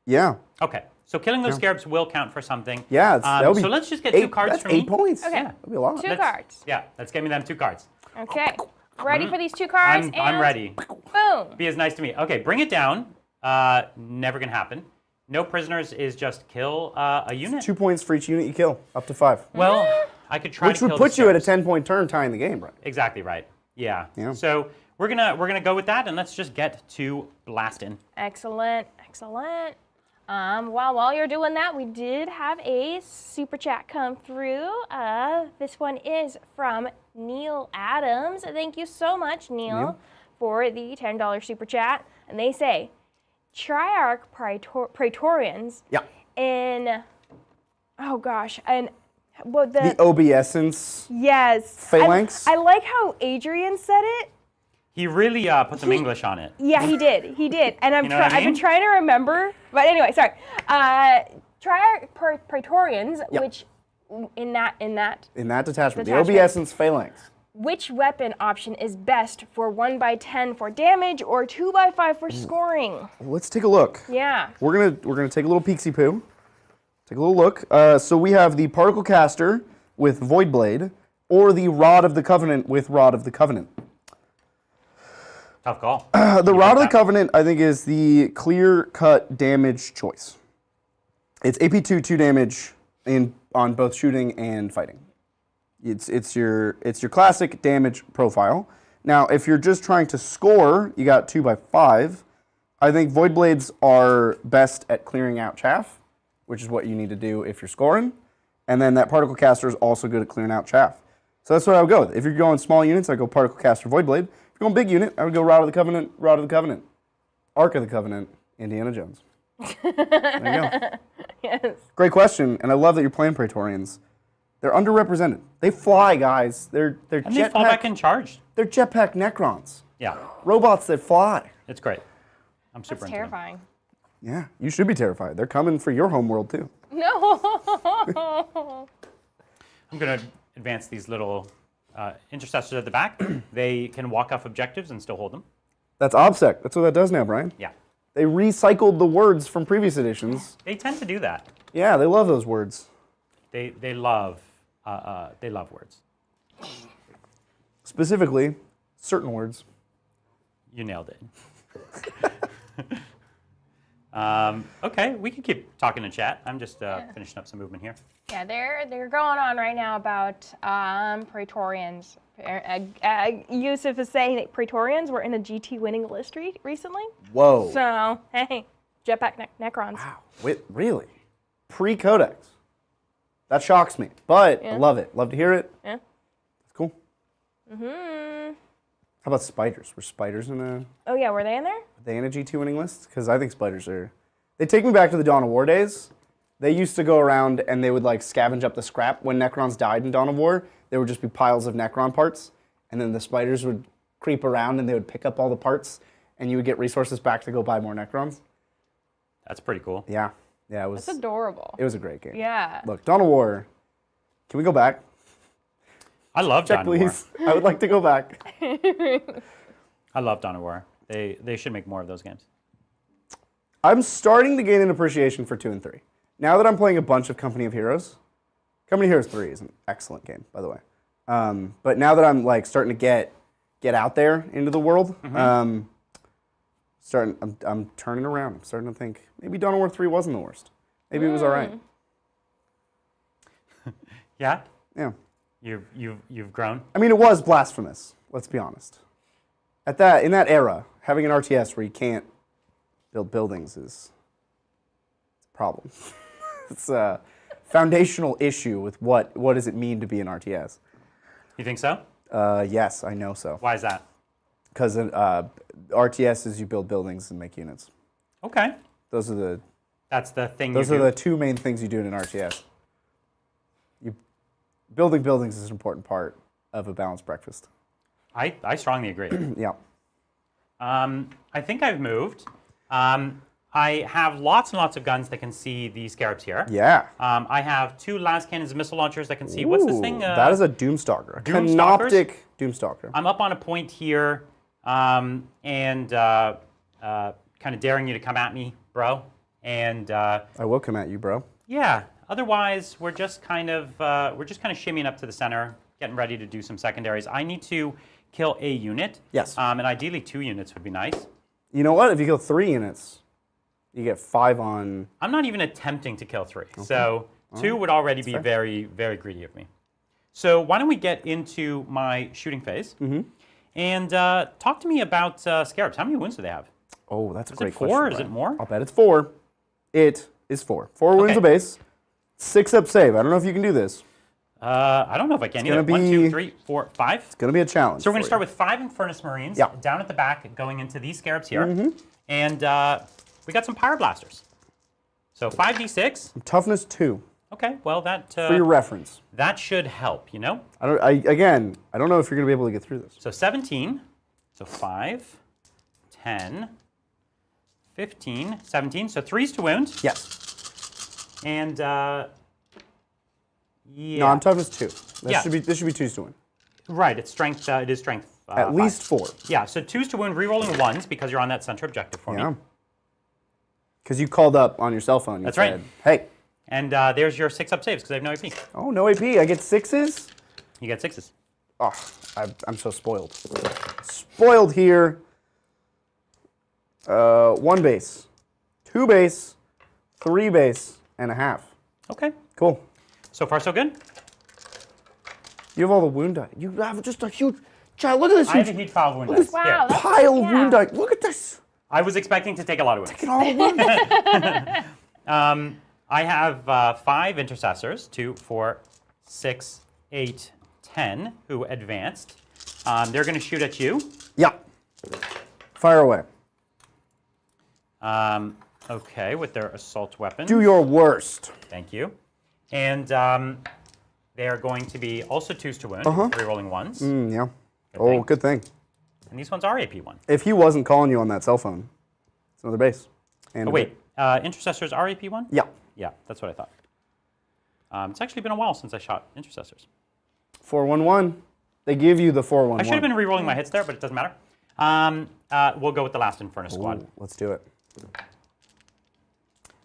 [SPEAKER 1] Yeah.
[SPEAKER 2] Okay, so killing those Scarabs will count for something.
[SPEAKER 1] Yeah, that'll be
[SPEAKER 2] so let's just get 2 cards
[SPEAKER 1] that's
[SPEAKER 2] for me.
[SPEAKER 1] 8 points.
[SPEAKER 4] Okay.
[SPEAKER 2] Yeah.
[SPEAKER 1] That'll be a lot.
[SPEAKER 4] 2 cards.
[SPEAKER 2] Yeah, let's get me them 2 cards.
[SPEAKER 4] Okay. Ready for these 2 cards?
[SPEAKER 2] I'm ready.
[SPEAKER 4] Boom.
[SPEAKER 2] Be as nice to me. Okay, bring it down. Never gonna happen. No prisoners is just kill a unit.
[SPEAKER 1] 2 points for each unit you kill, up to 5.
[SPEAKER 2] Well, I could try
[SPEAKER 1] Which
[SPEAKER 2] to
[SPEAKER 1] would
[SPEAKER 2] kill
[SPEAKER 1] put
[SPEAKER 2] the
[SPEAKER 1] you at a
[SPEAKER 2] Scarabs.
[SPEAKER 1] 10-point turn tying the game, right?
[SPEAKER 2] Exactly right. Yeah.
[SPEAKER 1] Yeah.
[SPEAKER 2] So we're gonna go with that, and let's just get to blasting.
[SPEAKER 4] Excellent. While you're doing that, we did have a super chat come through. This one is from Neil Adams. Thank you so much, Neil, for the $10 super chat. And they say, Triarch Praetorians in, oh gosh, and what
[SPEAKER 1] The obescence.
[SPEAKER 4] yes.
[SPEAKER 1] Phalanx?
[SPEAKER 4] I like how Adrian said it.
[SPEAKER 2] He really put some English on it.
[SPEAKER 4] Yeah, he did. And
[SPEAKER 2] You know what I
[SPEAKER 4] I've been
[SPEAKER 2] mean?
[SPEAKER 4] trying to remember. But anyway, sorry. Triarch Praetorians, which in that
[SPEAKER 1] detachment. The obesence phalanx.
[SPEAKER 4] which weapon option is best for 1x10 for damage or 2x5 for scoring?
[SPEAKER 1] Let's take a look.
[SPEAKER 4] Yeah.
[SPEAKER 1] We're gonna take a little peeksy poo. Take a little look. So we have the Particle Caster with Void Blade, or the Rod of the Covenant with Rod of the Covenant.
[SPEAKER 2] Tough call.
[SPEAKER 1] The Rod of the Covenant, I think, is the clear-cut damage choice. It's AP 2 damage on both shooting and fighting. It's your classic damage profile. Now, if you're just trying to score, you got 2x5. I think Void Blades are best at clearing out chaff, which is what you need to do if you're scoring. And then that Particle Caster is also good at clearing out chaff. So that's what I would go with. If you're going small units, I'd go Particle Caster, Voidblade. If you're going big unit, I would go Rod of the Covenant, Rod of the Covenant. Ark of the Covenant, Indiana Jones. There you go.
[SPEAKER 4] Yes.
[SPEAKER 1] Great question, and I love that you're playing Praetorians. They're underrepresented. They fly, guys. They're
[SPEAKER 2] And they fall back in charge.
[SPEAKER 1] They're jetpack Necrons.
[SPEAKER 2] Yeah,
[SPEAKER 1] Robots that fly.
[SPEAKER 2] it's great. I'm super
[SPEAKER 4] That's
[SPEAKER 2] into them.
[SPEAKER 4] terrifying.
[SPEAKER 1] Yeah, you should be terrified. They're coming for your homeworld too.
[SPEAKER 4] No.
[SPEAKER 2] I'm going to advance these little intercessors at the back. They can walk off objectives and still hold them.
[SPEAKER 1] That's OBSEC. That's what that does now, Brian.
[SPEAKER 2] Yeah.
[SPEAKER 1] They recycled the words from previous editions.
[SPEAKER 2] They tend to do that.
[SPEAKER 1] Yeah, they love those words.
[SPEAKER 2] They love words.
[SPEAKER 1] Specifically, certain words.
[SPEAKER 2] You nailed it. Okay, we can keep talking in chat. I'm just finishing up some movement here.
[SPEAKER 4] Yeah, they're going on right now about Praetorians. Yusuf is saying that Praetorians were in a GT winning list recently.
[SPEAKER 1] Whoa.
[SPEAKER 4] So, hey, jetpack Necrons.
[SPEAKER 1] Wow. Wait, really? Pre-Codex. That shocks me, but I love it. Love to hear it.
[SPEAKER 4] Yeah.
[SPEAKER 1] It's cool.
[SPEAKER 4] Mm-hmm.
[SPEAKER 1] How about spiders? Were spiders
[SPEAKER 4] Oh, yeah, were they in there?
[SPEAKER 1] are they in a G2 winning list? Because I think spiders are... They take me back to the Dawn of War days. They used to go around and they would like scavenge up the scrap. When Necrons died in Dawn of War, there would just be piles of Necron parts. And then the spiders would creep around and they would pick up all the parts. And you would get resources back to go buy more Necrons.
[SPEAKER 2] That's pretty cool.
[SPEAKER 1] Yeah. Yeah, it was...
[SPEAKER 4] That's adorable.
[SPEAKER 1] It was a great game.
[SPEAKER 4] Yeah.
[SPEAKER 1] Look, Dawn of War. Can we go back?
[SPEAKER 2] I love
[SPEAKER 1] Check,
[SPEAKER 2] Dawn of War.
[SPEAKER 1] please. I would like to go back.
[SPEAKER 2] I love Dawn of War. They should make more of those games.
[SPEAKER 1] I'm starting to gain an appreciation for 2 and 3. Now that I'm playing a bunch of Company of Heroes. Company of Heroes 3 is an excellent game, by the way. But now that I'm like starting to get out there into the world, I'm turning around. I'm starting to think maybe Dawn of War 3 wasn't the worst. Maybe it was all right.
[SPEAKER 2] Yeah?
[SPEAKER 1] Yeah.
[SPEAKER 2] You've grown?
[SPEAKER 1] I mean, it was blasphemous. Let's be honest. In that era, having an RTS where you can't build buildings is a problem. It's a foundational issue with what does it mean to be an RTS.
[SPEAKER 2] You think so?
[SPEAKER 1] Yes, I know so.
[SPEAKER 2] Why is that?
[SPEAKER 1] Because RTS is you build buildings and make units.
[SPEAKER 2] Okay.
[SPEAKER 1] Those are
[SPEAKER 2] the
[SPEAKER 1] 2 main things you do in an RTS. Building buildings is an important part of a balanced breakfast.
[SPEAKER 2] I strongly agree.
[SPEAKER 1] Yeah.
[SPEAKER 2] I think I've moved. I have lots and lots of guns that can see the scarabs here.
[SPEAKER 1] Yeah.
[SPEAKER 2] I have 2 last cannons and missile launchers that can see. What's this thing?
[SPEAKER 1] That is a Doomstalker. A
[SPEAKER 2] Doomstalkers?
[SPEAKER 1] Canoptek Doomstalker.
[SPEAKER 2] I'm up on a point here, and kind of daring you to come at me, bro. And
[SPEAKER 1] I will come at you, bro.
[SPEAKER 2] yeah. Otherwise, we're just kind of shimmying up to the center, getting ready to do some secondaries. I need to kill a unit.
[SPEAKER 1] Yes.
[SPEAKER 2] And ideally 2 units would be nice.
[SPEAKER 1] You know what? If you kill 3 units, you get 5 on...
[SPEAKER 2] I'm not even attempting to kill 3. Okay. So 2 would already be very, very greedy of me. So why don't we get into my shooting phase and talk to me about scarabs. How many wounds do they have?
[SPEAKER 1] Oh, that's a great
[SPEAKER 2] question. 4? Is it more?
[SPEAKER 1] I'll bet it's 4. It is 4. 4 wounds a base. 6 up save. I don't know if you can do this.
[SPEAKER 2] I don't know if I can either. 1, 2, 3, 4, 5.
[SPEAKER 1] It's going to be a challenge.
[SPEAKER 2] So we're going to start with 5 Infernus Marines down at the back, going into these scarabs here. And we got some Pyroblasters. So 5d6.
[SPEAKER 1] Toughness 2.
[SPEAKER 2] Okay, well that...
[SPEAKER 1] for your reference.
[SPEAKER 2] That should help, you know?
[SPEAKER 1] I don't know if you're going to be able to get through this.
[SPEAKER 2] So 17. So 5, 10, 15, 17. So 3s to wound.
[SPEAKER 1] Yes.
[SPEAKER 2] And yeah.
[SPEAKER 1] No, I'm toughness 2.
[SPEAKER 2] Yeah.
[SPEAKER 1] This should be 2s to win.
[SPEAKER 2] Right, it's strength. It is strength.
[SPEAKER 1] At least 4.
[SPEAKER 2] Yeah, so 2s to wound, rerolling 1s because you're on that center objective for me.
[SPEAKER 1] Because you called up on your cell phone.
[SPEAKER 2] That's right.
[SPEAKER 1] Hey.
[SPEAKER 2] And there's your 6 up saves because I have no AP.
[SPEAKER 1] Oh, no AP. I get 6s?
[SPEAKER 2] You get 6s.
[SPEAKER 1] Oh, I'm so spoiled. Spoiled here. 1 base, 2 base, 3 base, and a half.
[SPEAKER 2] Okay.
[SPEAKER 1] Cool.
[SPEAKER 2] So far, so good?
[SPEAKER 1] You have all the wound die. You have just a huge... Child, look at this
[SPEAKER 2] I have a
[SPEAKER 1] huge
[SPEAKER 2] huge pile of wound dice.
[SPEAKER 4] Wow,
[SPEAKER 2] Here.
[SPEAKER 4] that's-
[SPEAKER 1] pile of
[SPEAKER 4] yeah.
[SPEAKER 1] wound die. Look at this.
[SPEAKER 2] I was expecting to take a lot of wounds.
[SPEAKER 1] Look at all the wound.
[SPEAKER 2] I have 5 intercessors, 2, 4, 6, 8, 10, who advanced. They're going to shoot at you.
[SPEAKER 1] Yeah. Fire away.
[SPEAKER 2] Okay, with their assault weapons.
[SPEAKER 1] Do your worst.
[SPEAKER 2] Thank you. And they are going to be also 2s to wound, re-rolling 1s.
[SPEAKER 1] Yeah. Oh, good thing.
[SPEAKER 2] And these ones are AP1.
[SPEAKER 1] If he wasn't calling you on that cell phone, it's another base. And
[SPEAKER 2] Oh, wait. Intercessors are AP1?
[SPEAKER 1] Yeah.
[SPEAKER 2] Yeah, that's what I thought. It's actually been a while since I shot intercessors.
[SPEAKER 1] 4-1-1. They give you the 4-1-1.
[SPEAKER 2] I should have been re-rolling my hits there, but it doesn't matter. We'll go with the last Infernus squad.
[SPEAKER 1] Let's do it.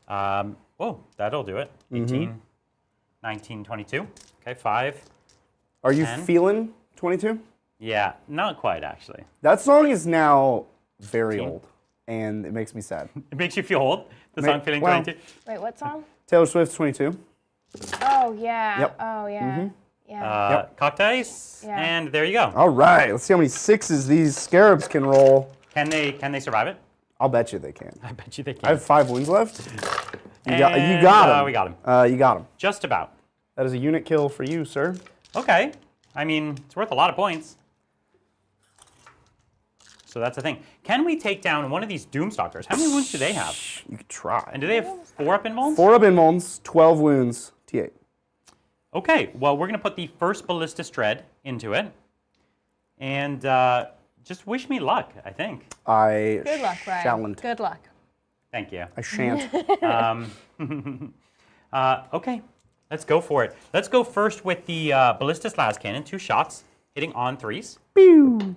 [SPEAKER 2] Whoa, that'll do it. 18, 19, 22. Okay, 5.
[SPEAKER 1] Are you
[SPEAKER 2] 10.
[SPEAKER 1] feeling 22?
[SPEAKER 2] Yeah, not quite, actually.
[SPEAKER 1] That song is now very
[SPEAKER 2] 18.
[SPEAKER 1] old, and it makes me sad.
[SPEAKER 2] It makes you feel old, the song feeling
[SPEAKER 1] well,
[SPEAKER 2] 22.
[SPEAKER 4] Wait, what song?
[SPEAKER 1] Taylor Swift's 22.
[SPEAKER 4] Oh, yeah.
[SPEAKER 1] Yep.
[SPEAKER 4] Oh, yeah. Yeah.
[SPEAKER 1] Yep.
[SPEAKER 2] Cock dice,
[SPEAKER 4] Yeah.
[SPEAKER 2] and there you go.
[SPEAKER 1] All right, let's see how many 6s these scarabs can roll.
[SPEAKER 2] Can they survive it?
[SPEAKER 1] I'll bet you they can.
[SPEAKER 2] I bet you they can.
[SPEAKER 1] I have 5 wounds left. You got
[SPEAKER 2] And,
[SPEAKER 1] him.
[SPEAKER 2] we got him.
[SPEAKER 1] You got him.
[SPEAKER 2] Just about.
[SPEAKER 1] That is a unit kill for you, sir.
[SPEAKER 2] Okay. I mean, it's worth a lot of points. So that's the thing. Can we take down one of these Doomstalkers? How many wounds do they have?
[SPEAKER 1] You could try.
[SPEAKER 2] And do they have 4 up in molds?
[SPEAKER 1] 4 up in molds, 12 wounds, T8.
[SPEAKER 2] Okay, well, we're going to put the first Ballista Dread into it. And just wish me luck, I think.
[SPEAKER 4] Good luck, Ryan.
[SPEAKER 1] Shallant.
[SPEAKER 4] Good luck.
[SPEAKER 2] Thank you.
[SPEAKER 1] I shan't.
[SPEAKER 2] Okay, let's go for it. Let's go first with the Ballistus Las Cannon. 2 shots, hitting on 3s.
[SPEAKER 1] Pew.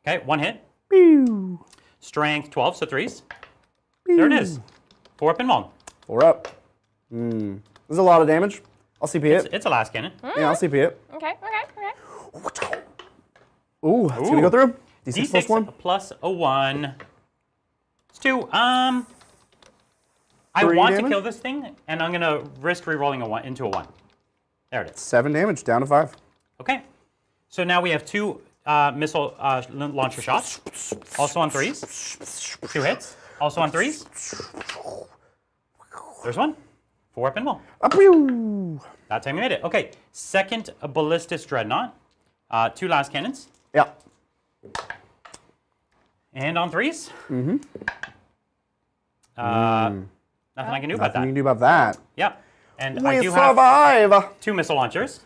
[SPEAKER 2] Okay, 1 hit.
[SPEAKER 1] Pew.
[SPEAKER 2] Strength 12, so 3s. There it is. 4 up in mold.
[SPEAKER 1] 4 up. This is a lot of damage. I'll CP it.
[SPEAKER 2] It's a Las Cannon.
[SPEAKER 1] Yeah, I'll CP it.
[SPEAKER 4] Okay, okay.
[SPEAKER 1] Ooh, it's going to go through. D6 plus 1.
[SPEAKER 2] plus a 1. It's 2. I
[SPEAKER 1] 3
[SPEAKER 2] want to
[SPEAKER 1] damage?
[SPEAKER 2] kill this thing, and I'm going to risk re-rolling a 1 into a 1. There it is.
[SPEAKER 1] 7 damage, down to 5.
[SPEAKER 2] Okay. So now we have 2 missile launcher shots. Also on 3s. 2 hits. Also on 3s. There's 1. 4 up in wall.
[SPEAKER 1] Pew.
[SPEAKER 2] That time you made it. Okay. Second Ballistus Dreadnought. 2 last cannons.
[SPEAKER 1] Yeah.
[SPEAKER 2] And on 3s. Nothing I can do about
[SPEAKER 1] Nothing you can
[SPEAKER 2] that.
[SPEAKER 1] do about that.
[SPEAKER 2] Yep. And I
[SPEAKER 1] We
[SPEAKER 2] do have
[SPEAKER 1] survive.
[SPEAKER 2] 2 missile launchers.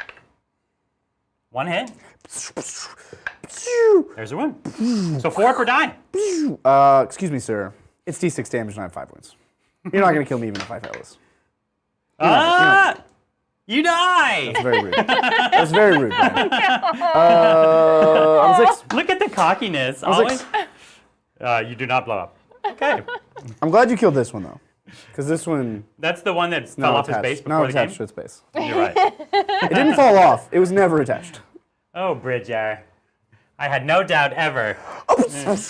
[SPEAKER 2] 1 hit. There's a wound. So 4 up or die.
[SPEAKER 1] Excuse me, sir. It's D6 damage and I have 5 wounds. You're not going to kill me even if I failless.
[SPEAKER 2] You die.
[SPEAKER 1] That's very rude. That's very rude, Brian. I'm 6.
[SPEAKER 2] Look at the cockiness. Always. You do not blow up. Okay.
[SPEAKER 1] I'm glad you killed this one, though. Because this one
[SPEAKER 2] That's the one that fell
[SPEAKER 1] not
[SPEAKER 2] off his
[SPEAKER 1] attached.
[SPEAKER 2] base
[SPEAKER 1] Not
[SPEAKER 2] before the game.
[SPEAKER 1] attached to its base.
[SPEAKER 2] You're right.
[SPEAKER 1] It didn't fall off. It was never attached.
[SPEAKER 2] Oh, Bridger. I had no doubt ever.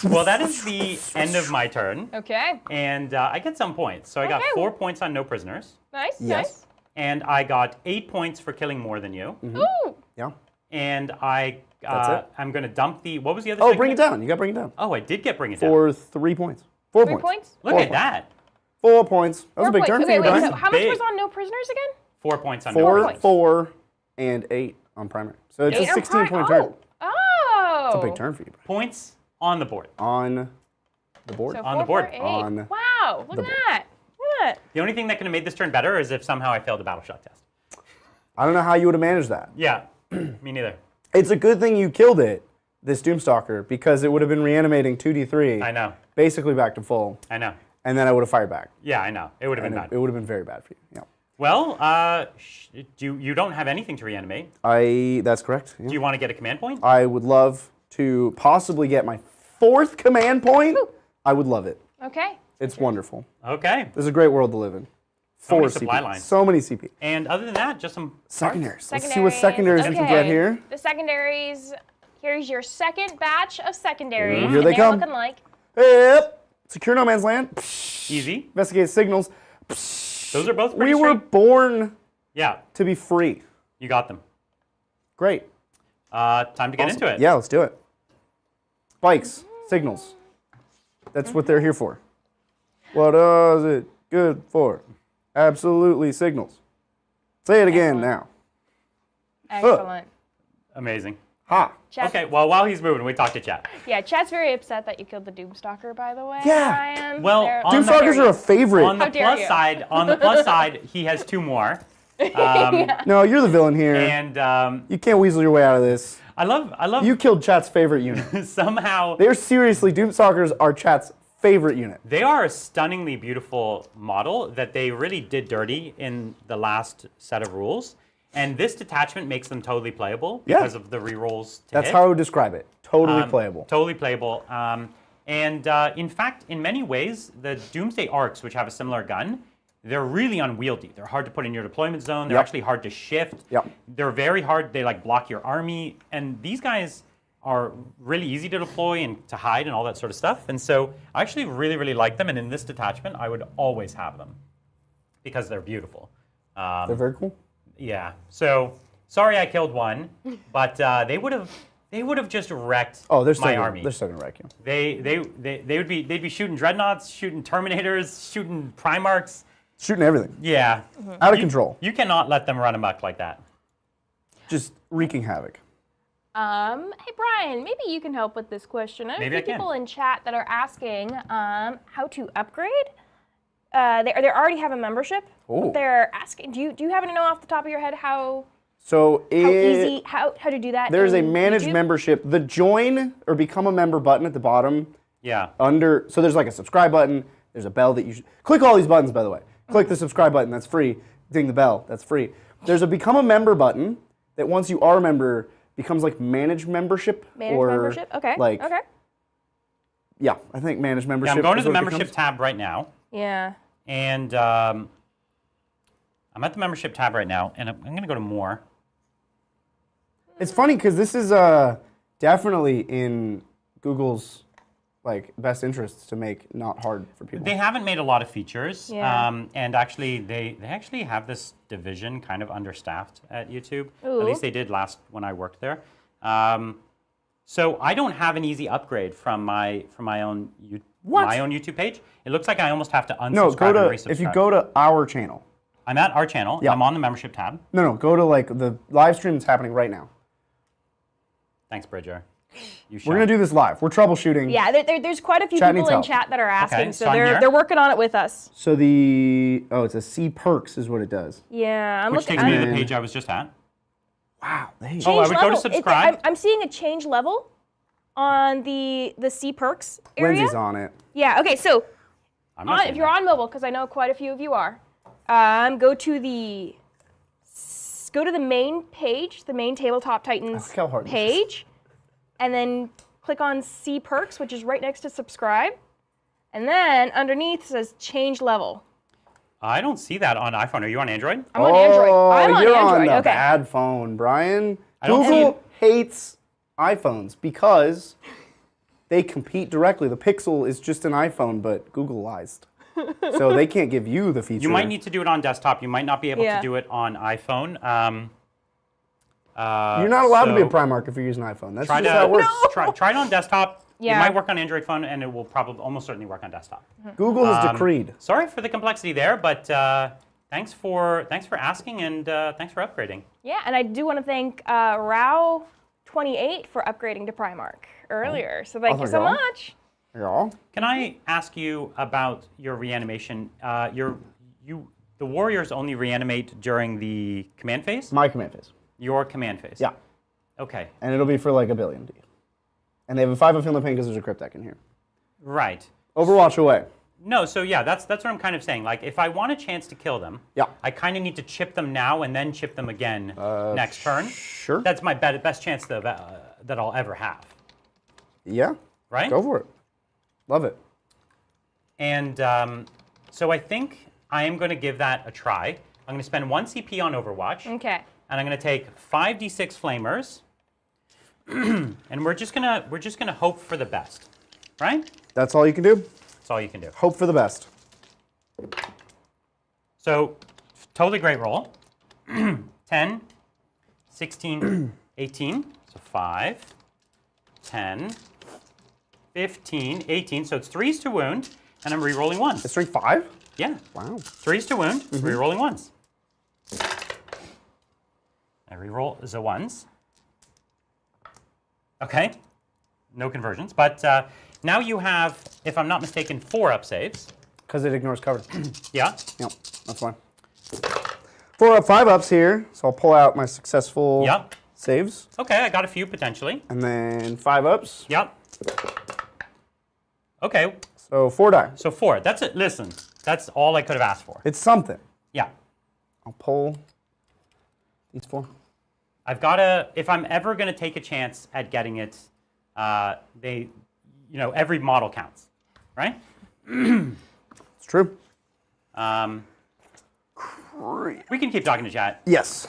[SPEAKER 2] Well, that is the end of my turn.
[SPEAKER 4] Okay.
[SPEAKER 2] And I get some points. So I got
[SPEAKER 4] Okay.
[SPEAKER 2] 4 points on no prisoners.
[SPEAKER 4] Nice,
[SPEAKER 1] Yes.
[SPEAKER 2] And I got 8 points for killing more than you.
[SPEAKER 4] nice. Ooh.
[SPEAKER 1] Yeah.
[SPEAKER 2] And
[SPEAKER 1] That's it?
[SPEAKER 2] I'm going to dump the, what was the other
[SPEAKER 1] Oh,
[SPEAKER 2] second
[SPEAKER 1] bring it
[SPEAKER 2] hit?
[SPEAKER 1] down. You got to bring it down.
[SPEAKER 2] Oh, I did get bring it down.
[SPEAKER 1] For 3 points. 4
[SPEAKER 4] 3
[SPEAKER 1] points.
[SPEAKER 4] points?
[SPEAKER 2] Look
[SPEAKER 1] 4
[SPEAKER 2] at that.
[SPEAKER 1] 4 points. That was
[SPEAKER 4] 4
[SPEAKER 1] a big
[SPEAKER 4] points.
[SPEAKER 1] turn for
[SPEAKER 4] Wait,
[SPEAKER 1] you,
[SPEAKER 4] wait,
[SPEAKER 1] Brian.
[SPEAKER 4] so how much
[SPEAKER 2] Big.
[SPEAKER 4] was on no prisoners again?
[SPEAKER 2] 4 points on no
[SPEAKER 1] 4,
[SPEAKER 2] prisoners.
[SPEAKER 1] 4, and 8 on primary. So it's a 16-point turn.
[SPEAKER 4] Oh.
[SPEAKER 1] It's a big turn for you, Brian.
[SPEAKER 2] Points on the board.
[SPEAKER 1] On the board.
[SPEAKER 4] So
[SPEAKER 2] On the
[SPEAKER 4] 4,
[SPEAKER 2] board.
[SPEAKER 4] 4, 8.
[SPEAKER 1] On
[SPEAKER 4] Wow, look
[SPEAKER 1] the
[SPEAKER 4] at
[SPEAKER 1] board.
[SPEAKER 4] that. Look at that.
[SPEAKER 2] The only thing that could have made this turn better is if somehow I failed a battle shock test.
[SPEAKER 1] I don't know how you would have managed that.
[SPEAKER 2] Yeah, me neither.
[SPEAKER 1] It's a good thing you killed it, this Doomstalker, because it would have been reanimating 2d3.
[SPEAKER 2] I know.
[SPEAKER 1] Basically back to full.
[SPEAKER 2] I know.
[SPEAKER 1] And then I would have fired back.
[SPEAKER 2] Yeah, I know. It would have been
[SPEAKER 1] And
[SPEAKER 2] bad.
[SPEAKER 1] it would have been very bad for you. Yeah.
[SPEAKER 2] Well, you don't have anything to reanimate.
[SPEAKER 1] That's correct. Yeah.
[SPEAKER 2] Do you want to get a command point?
[SPEAKER 1] I would love to possibly get my 4th command point. I would love it.
[SPEAKER 4] Okay.
[SPEAKER 1] It's wonderful.
[SPEAKER 2] Okay.
[SPEAKER 1] This is a great world to live in.
[SPEAKER 2] many
[SPEAKER 1] 4
[SPEAKER 2] supply
[SPEAKER 1] CP.
[SPEAKER 2] lines.
[SPEAKER 1] So many CP.
[SPEAKER 2] And other than that, just some
[SPEAKER 1] Secondaries. Let's see what secondaries we can
[SPEAKER 4] Okay.
[SPEAKER 1] get here.
[SPEAKER 4] The secondaries. Here's your second batch of secondaries.
[SPEAKER 1] Ooh, here they
[SPEAKER 4] and they're
[SPEAKER 1] come.
[SPEAKER 4] looking like.
[SPEAKER 1] Yep. Secure no man's land.
[SPEAKER 2] Easy.
[SPEAKER 1] Investigate signals.
[SPEAKER 2] Those are both pretty
[SPEAKER 1] We were
[SPEAKER 2] straight.
[SPEAKER 1] born
[SPEAKER 2] Yeah,
[SPEAKER 1] to be free.
[SPEAKER 2] you got them.
[SPEAKER 1] Great.
[SPEAKER 2] Time to get into it.
[SPEAKER 1] Yeah, let's do it. Spikes. Signals. That's what they're here for. What is it good for? Absolutely signals. Say it again now.
[SPEAKER 4] Excellent.
[SPEAKER 2] Amazing.
[SPEAKER 1] Ha.
[SPEAKER 4] Chat,
[SPEAKER 2] Okay, well, while he's moving, we talk to chat.
[SPEAKER 4] Yeah, chat's very upset that you killed the Doomstalker, by the way.
[SPEAKER 1] Yeah.
[SPEAKER 4] Ryan.
[SPEAKER 2] Well,
[SPEAKER 4] They're-
[SPEAKER 2] on the-
[SPEAKER 1] Doomstalkers are a favorite.
[SPEAKER 2] On the
[SPEAKER 4] How dare
[SPEAKER 2] plus
[SPEAKER 4] you.
[SPEAKER 2] side, he has 2 more.
[SPEAKER 1] No, you're the villain here.
[SPEAKER 2] And
[SPEAKER 1] You can't weasel your way out of this.
[SPEAKER 2] I love
[SPEAKER 1] You killed chat's favorite unit.
[SPEAKER 2] somehow
[SPEAKER 1] They're seriously, Doomstalkers are chat's favorite unit.
[SPEAKER 2] they are a stunningly beautiful model that they really did dirty in the last set of rules. And this detachment makes them totally playable
[SPEAKER 1] Yeah.
[SPEAKER 2] because of the rerolls to
[SPEAKER 1] That's
[SPEAKER 2] hit.
[SPEAKER 1] how I would describe it. Totally playable.
[SPEAKER 2] Totally playable. In fact, in many ways, the Doomsday Arcs, which have a similar gun, they're really unwieldy. They're hard to put in your deployment zone. They're
[SPEAKER 1] Yep.
[SPEAKER 2] actually hard to shift.
[SPEAKER 1] Yep.
[SPEAKER 2] They're very hard. They like block your army. And these guys are really easy to deploy and to hide and all that sort of stuff. And so I actually really, really like them. And in this detachment, I would always have them because they're beautiful.
[SPEAKER 1] They're very cool.
[SPEAKER 2] Yeah. So sorry I killed one, but they would have just wrecked
[SPEAKER 1] Oh, they're still
[SPEAKER 2] my
[SPEAKER 1] gonna,
[SPEAKER 2] army.
[SPEAKER 1] They're still gonna wreck you.
[SPEAKER 2] They'd be shooting dreadnoughts, shooting terminators, shooting primarchs.
[SPEAKER 1] Shooting everything.
[SPEAKER 2] Yeah.
[SPEAKER 1] Out of control.
[SPEAKER 2] You cannot let them run amok like that.
[SPEAKER 1] Just wreaking havoc.
[SPEAKER 4] Hey Brian, maybe you can help with this question. I have
[SPEAKER 2] Maybe
[SPEAKER 4] a
[SPEAKER 2] I
[SPEAKER 4] few
[SPEAKER 2] can.
[SPEAKER 4] people in chat that are asking how to upgrade. They already have a membership.
[SPEAKER 1] Oh.
[SPEAKER 4] They're asking. Do you happen to know off the top of your head how
[SPEAKER 1] So
[SPEAKER 4] easy how to do that?
[SPEAKER 1] There's a
[SPEAKER 4] in
[SPEAKER 1] manage
[SPEAKER 4] YouTube?
[SPEAKER 1] membership. The join or become a member button at the bottom.
[SPEAKER 2] Yeah.
[SPEAKER 1] So there's like a subscribe button. There's a bell that you should click. All these buttons, by the way. Click the subscribe button. That's free. Ding the bell. That's free. There's a become a member button that once you are a member becomes like manage membership.
[SPEAKER 4] Manage
[SPEAKER 1] or
[SPEAKER 4] membership. Okay.
[SPEAKER 1] Like
[SPEAKER 4] okay.
[SPEAKER 1] yeah, I think manage membership.
[SPEAKER 2] Yeah, I'm going to
[SPEAKER 1] is
[SPEAKER 2] the
[SPEAKER 1] what it
[SPEAKER 2] membership
[SPEAKER 1] becomes.
[SPEAKER 2] tab right now.
[SPEAKER 4] Yeah.
[SPEAKER 2] And I'm at the membership tab right now, and I'm going to go to more.
[SPEAKER 1] It's funny because this is definitely in Google's like best interests to make not hard for people.
[SPEAKER 2] They haven't made a lot of features,
[SPEAKER 4] Yeah.
[SPEAKER 2] and actually they actually have this division kind of understaffed at YouTube.
[SPEAKER 4] Ooh.
[SPEAKER 2] At least they did last when I worked there. So I don't have an easy upgrade from my own my own YouTube page. It looks like I almost have to unsubscribe
[SPEAKER 1] No, go
[SPEAKER 2] and
[SPEAKER 1] to
[SPEAKER 2] resubscribe.
[SPEAKER 1] if you go to our channel.
[SPEAKER 2] I'm at our channel.
[SPEAKER 1] Yeah.
[SPEAKER 2] I'm on the membership tab.
[SPEAKER 1] No, go to like the live stream that's happening right now.
[SPEAKER 2] Thanks, Bridger. You
[SPEAKER 1] We're gonna do this live. We're troubleshooting.
[SPEAKER 4] Yeah. There's quite a few
[SPEAKER 1] Chat
[SPEAKER 4] people
[SPEAKER 1] needs
[SPEAKER 4] in
[SPEAKER 1] help.
[SPEAKER 4] chat that are asking,
[SPEAKER 2] Okay,
[SPEAKER 4] so
[SPEAKER 2] so I'm here.
[SPEAKER 4] they're working on it with us.
[SPEAKER 1] So it's a C perks is what it does.
[SPEAKER 4] Yeah. I'm
[SPEAKER 2] Which
[SPEAKER 4] looking.
[SPEAKER 2] takes me to
[SPEAKER 1] I'm-
[SPEAKER 2] the page I was just at.
[SPEAKER 1] Wow. They,
[SPEAKER 2] Oh, I
[SPEAKER 4] Change
[SPEAKER 2] would go to
[SPEAKER 4] level.
[SPEAKER 2] subscribe.
[SPEAKER 4] I'm seeing a change level on the C perks area.
[SPEAKER 1] Lindsay's on it.
[SPEAKER 4] Yeah. Okay. So
[SPEAKER 2] I'm not seeing
[SPEAKER 4] if you're
[SPEAKER 2] that.
[SPEAKER 4] on mobile, because I know quite a few of you are, go to the main page, the main Tabletop Titans
[SPEAKER 1] Look how hard this is.
[SPEAKER 4] page, and then click on See Perks, which is right next to subscribe, and then underneath says Change Level.
[SPEAKER 2] I don't see that on iPhone. Are you on Android?
[SPEAKER 4] I'm on Android. I'm on
[SPEAKER 1] you're
[SPEAKER 4] Android.
[SPEAKER 1] on the
[SPEAKER 4] Okay.
[SPEAKER 1] bad phone, Brian.
[SPEAKER 2] I don't see
[SPEAKER 1] Google hates iPhones because they compete directly. The Pixel is just an iPhone, but Googleized. So they can't give you the feature.
[SPEAKER 2] You might need to do it on desktop. You might not be able
[SPEAKER 4] Yeah.
[SPEAKER 2] to do it on iPhone.
[SPEAKER 1] You're not allowed to be a
[SPEAKER 2] so
[SPEAKER 1] Primarch if you're using an iPhone. That's
[SPEAKER 2] Try
[SPEAKER 1] just how it works.
[SPEAKER 2] try it on desktop.
[SPEAKER 4] Yeah.
[SPEAKER 2] It might work on Android phone, and it will probably almost certainly work on desktop.
[SPEAKER 1] Google has decreed.
[SPEAKER 2] Sorry for the complexity there, but thanks for asking and thanks for upgrading.
[SPEAKER 4] Yeah, and I do want to thank Rao28 for upgrading to Primarch earlier. So thank you
[SPEAKER 1] thank
[SPEAKER 4] so
[SPEAKER 1] Rao.
[SPEAKER 4] much.
[SPEAKER 1] Yeah.
[SPEAKER 2] Can I ask you about your reanimation? The warriors only reanimate during the command phase?
[SPEAKER 1] My command phase.
[SPEAKER 2] Your command phase?
[SPEAKER 1] Yeah.
[SPEAKER 2] Okay.
[SPEAKER 1] And it'll be for like 1 billion. And they have a 5 of Feeling Pain because there's a crypt deck in here.
[SPEAKER 2] Right.
[SPEAKER 1] Overwatch away.
[SPEAKER 2] No, so yeah, that's what I'm kind of saying. Like, if I want a chance to kill them,
[SPEAKER 1] Yeah.
[SPEAKER 2] I kind of need to chip them now and then chip them again next turn.
[SPEAKER 1] Sure.
[SPEAKER 2] That's my best chance that I'll ever have.
[SPEAKER 1] Yeah.
[SPEAKER 2] Right?
[SPEAKER 1] Go for it. Love it.
[SPEAKER 2] And so I think I am going to give that a try. I'm going to spend 1 CP on Overwatch.
[SPEAKER 4] Okay.
[SPEAKER 2] And I'm going to take 5d6 flamers. And we're just gonna hope for the best. Right?
[SPEAKER 1] That's all you can do.
[SPEAKER 2] That's all you can do.
[SPEAKER 1] Hope for the best.
[SPEAKER 2] So, totally great roll. 10, 16, 18. So 5, 10, 15, 18. So it's 3s to wound, and I'm re-rolling 1s.
[SPEAKER 1] It's strength 5?
[SPEAKER 2] Yeah.
[SPEAKER 1] Wow.
[SPEAKER 2] 3s to wound. Rerolling 1s. I reroll the 1s. Okay. No conversions. But now you have, if I'm not mistaken, 4 up saves.
[SPEAKER 1] Because it ignores cover.
[SPEAKER 2] Yeah.
[SPEAKER 1] Yep, that's fine. 4 up, 5 ups here. So I'll pull out my successful
[SPEAKER 2] Yep.
[SPEAKER 1] saves.
[SPEAKER 2] Okay, I got a few potentially.
[SPEAKER 1] And then 5 ups.
[SPEAKER 2] Yep. Okay.
[SPEAKER 1] So 4 die.
[SPEAKER 2] So 4. That's it. Listen, that's all I could have asked for.
[SPEAKER 1] It's something.
[SPEAKER 2] Yeah.
[SPEAKER 1] I'll pull these 4.
[SPEAKER 2] I've got to, if I'm ever going to take a chance at getting it, every model counts, right?
[SPEAKER 1] It's true.
[SPEAKER 2] We can keep talking to chat.
[SPEAKER 1] Yes.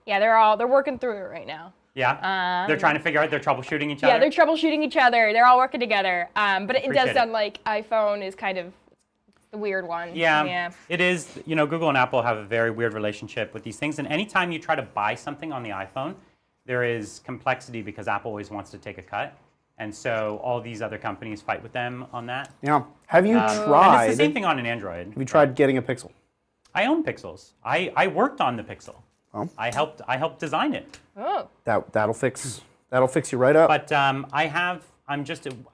[SPEAKER 4] Yeah, they're working through it right now.
[SPEAKER 2] Yeah. They're trying to figure out, they're troubleshooting each other.
[SPEAKER 4] Yeah, they're troubleshooting each other. They're all working together. But it does
[SPEAKER 2] Appreciate
[SPEAKER 4] sound
[SPEAKER 2] it.
[SPEAKER 4] like iPhone is kind of the weird one.
[SPEAKER 2] Yeah, it is. Google and Apple have a very weird relationship with these things. And anytime you try to buy something on the iPhone, there is complexity because Apple always wants to take a cut. And so all these other companies fight with them on that.
[SPEAKER 1] Yeah. Have you
[SPEAKER 2] And
[SPEAKER 1] tried?
[SPEAKER 2] it's the same thing on an Android.
[SPEAKER 1] Have you tried getting a Pixel?
[SPEAKER 2] I own Pixels. I worked on the Pixel.
[SPEAKER 1] Oh.
[SPEAKER 2] I helped design it.
[SPEAKER 4] Oh.
[SPEAKER 1] That'll fix you right up.
[SPEAKER 2] But I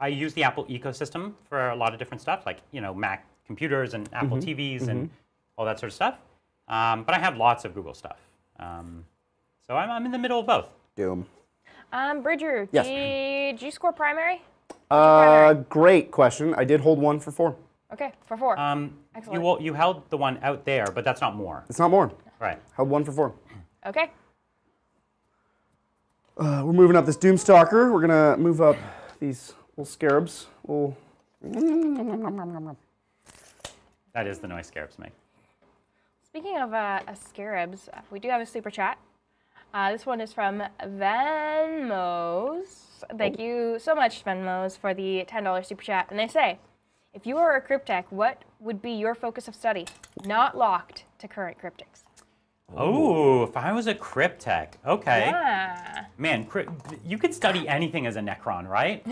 [SPEAKER 2] use the Apple ecosystem for a lot of different stuff, like Mac computers and Apple TVs and all that sort of stuff. But I have lots of Google stuff. So I'm in the middle of both.
[SPEAKER 1] Doom.
[SPEAKER 4] Bridger,
[SPEAKER 1] Yes.
[SPEAKER 4] did you score primary?
[SPEAKER 1] Great question. I did hold 1 for 4.
[SPEAKER 4] Okay, for 4. Excellent.
[SPEAKER 2] You held the one out there, but that's not more.
[SPEAKER 1] It's not more.
[SPEAKER 2] Right.
[SPEAKER 1] Held 1 for 4.
[SPEAKER 4] Okay.
[SPEAKER 1] We're moving up this Doomstalker. We're gonna move up these little scarabs.
[SPEAKER 2] That is the noise scarabs make.
[SPEAKER 4] Speaking of scarabs, we do have a super chat. This one is from Venmos. Thank you so much, Venmos, for the $10 super chat. And they say, if you were a cryptech, what would be your focus of study? Not locked to current cryptics.
[SPEAKER 2] Oh, if I was a cryptech, okay.
[SPEAKER 4] Yeah.
[SPEAKER 2] Man, you could study anything as a Necron, right?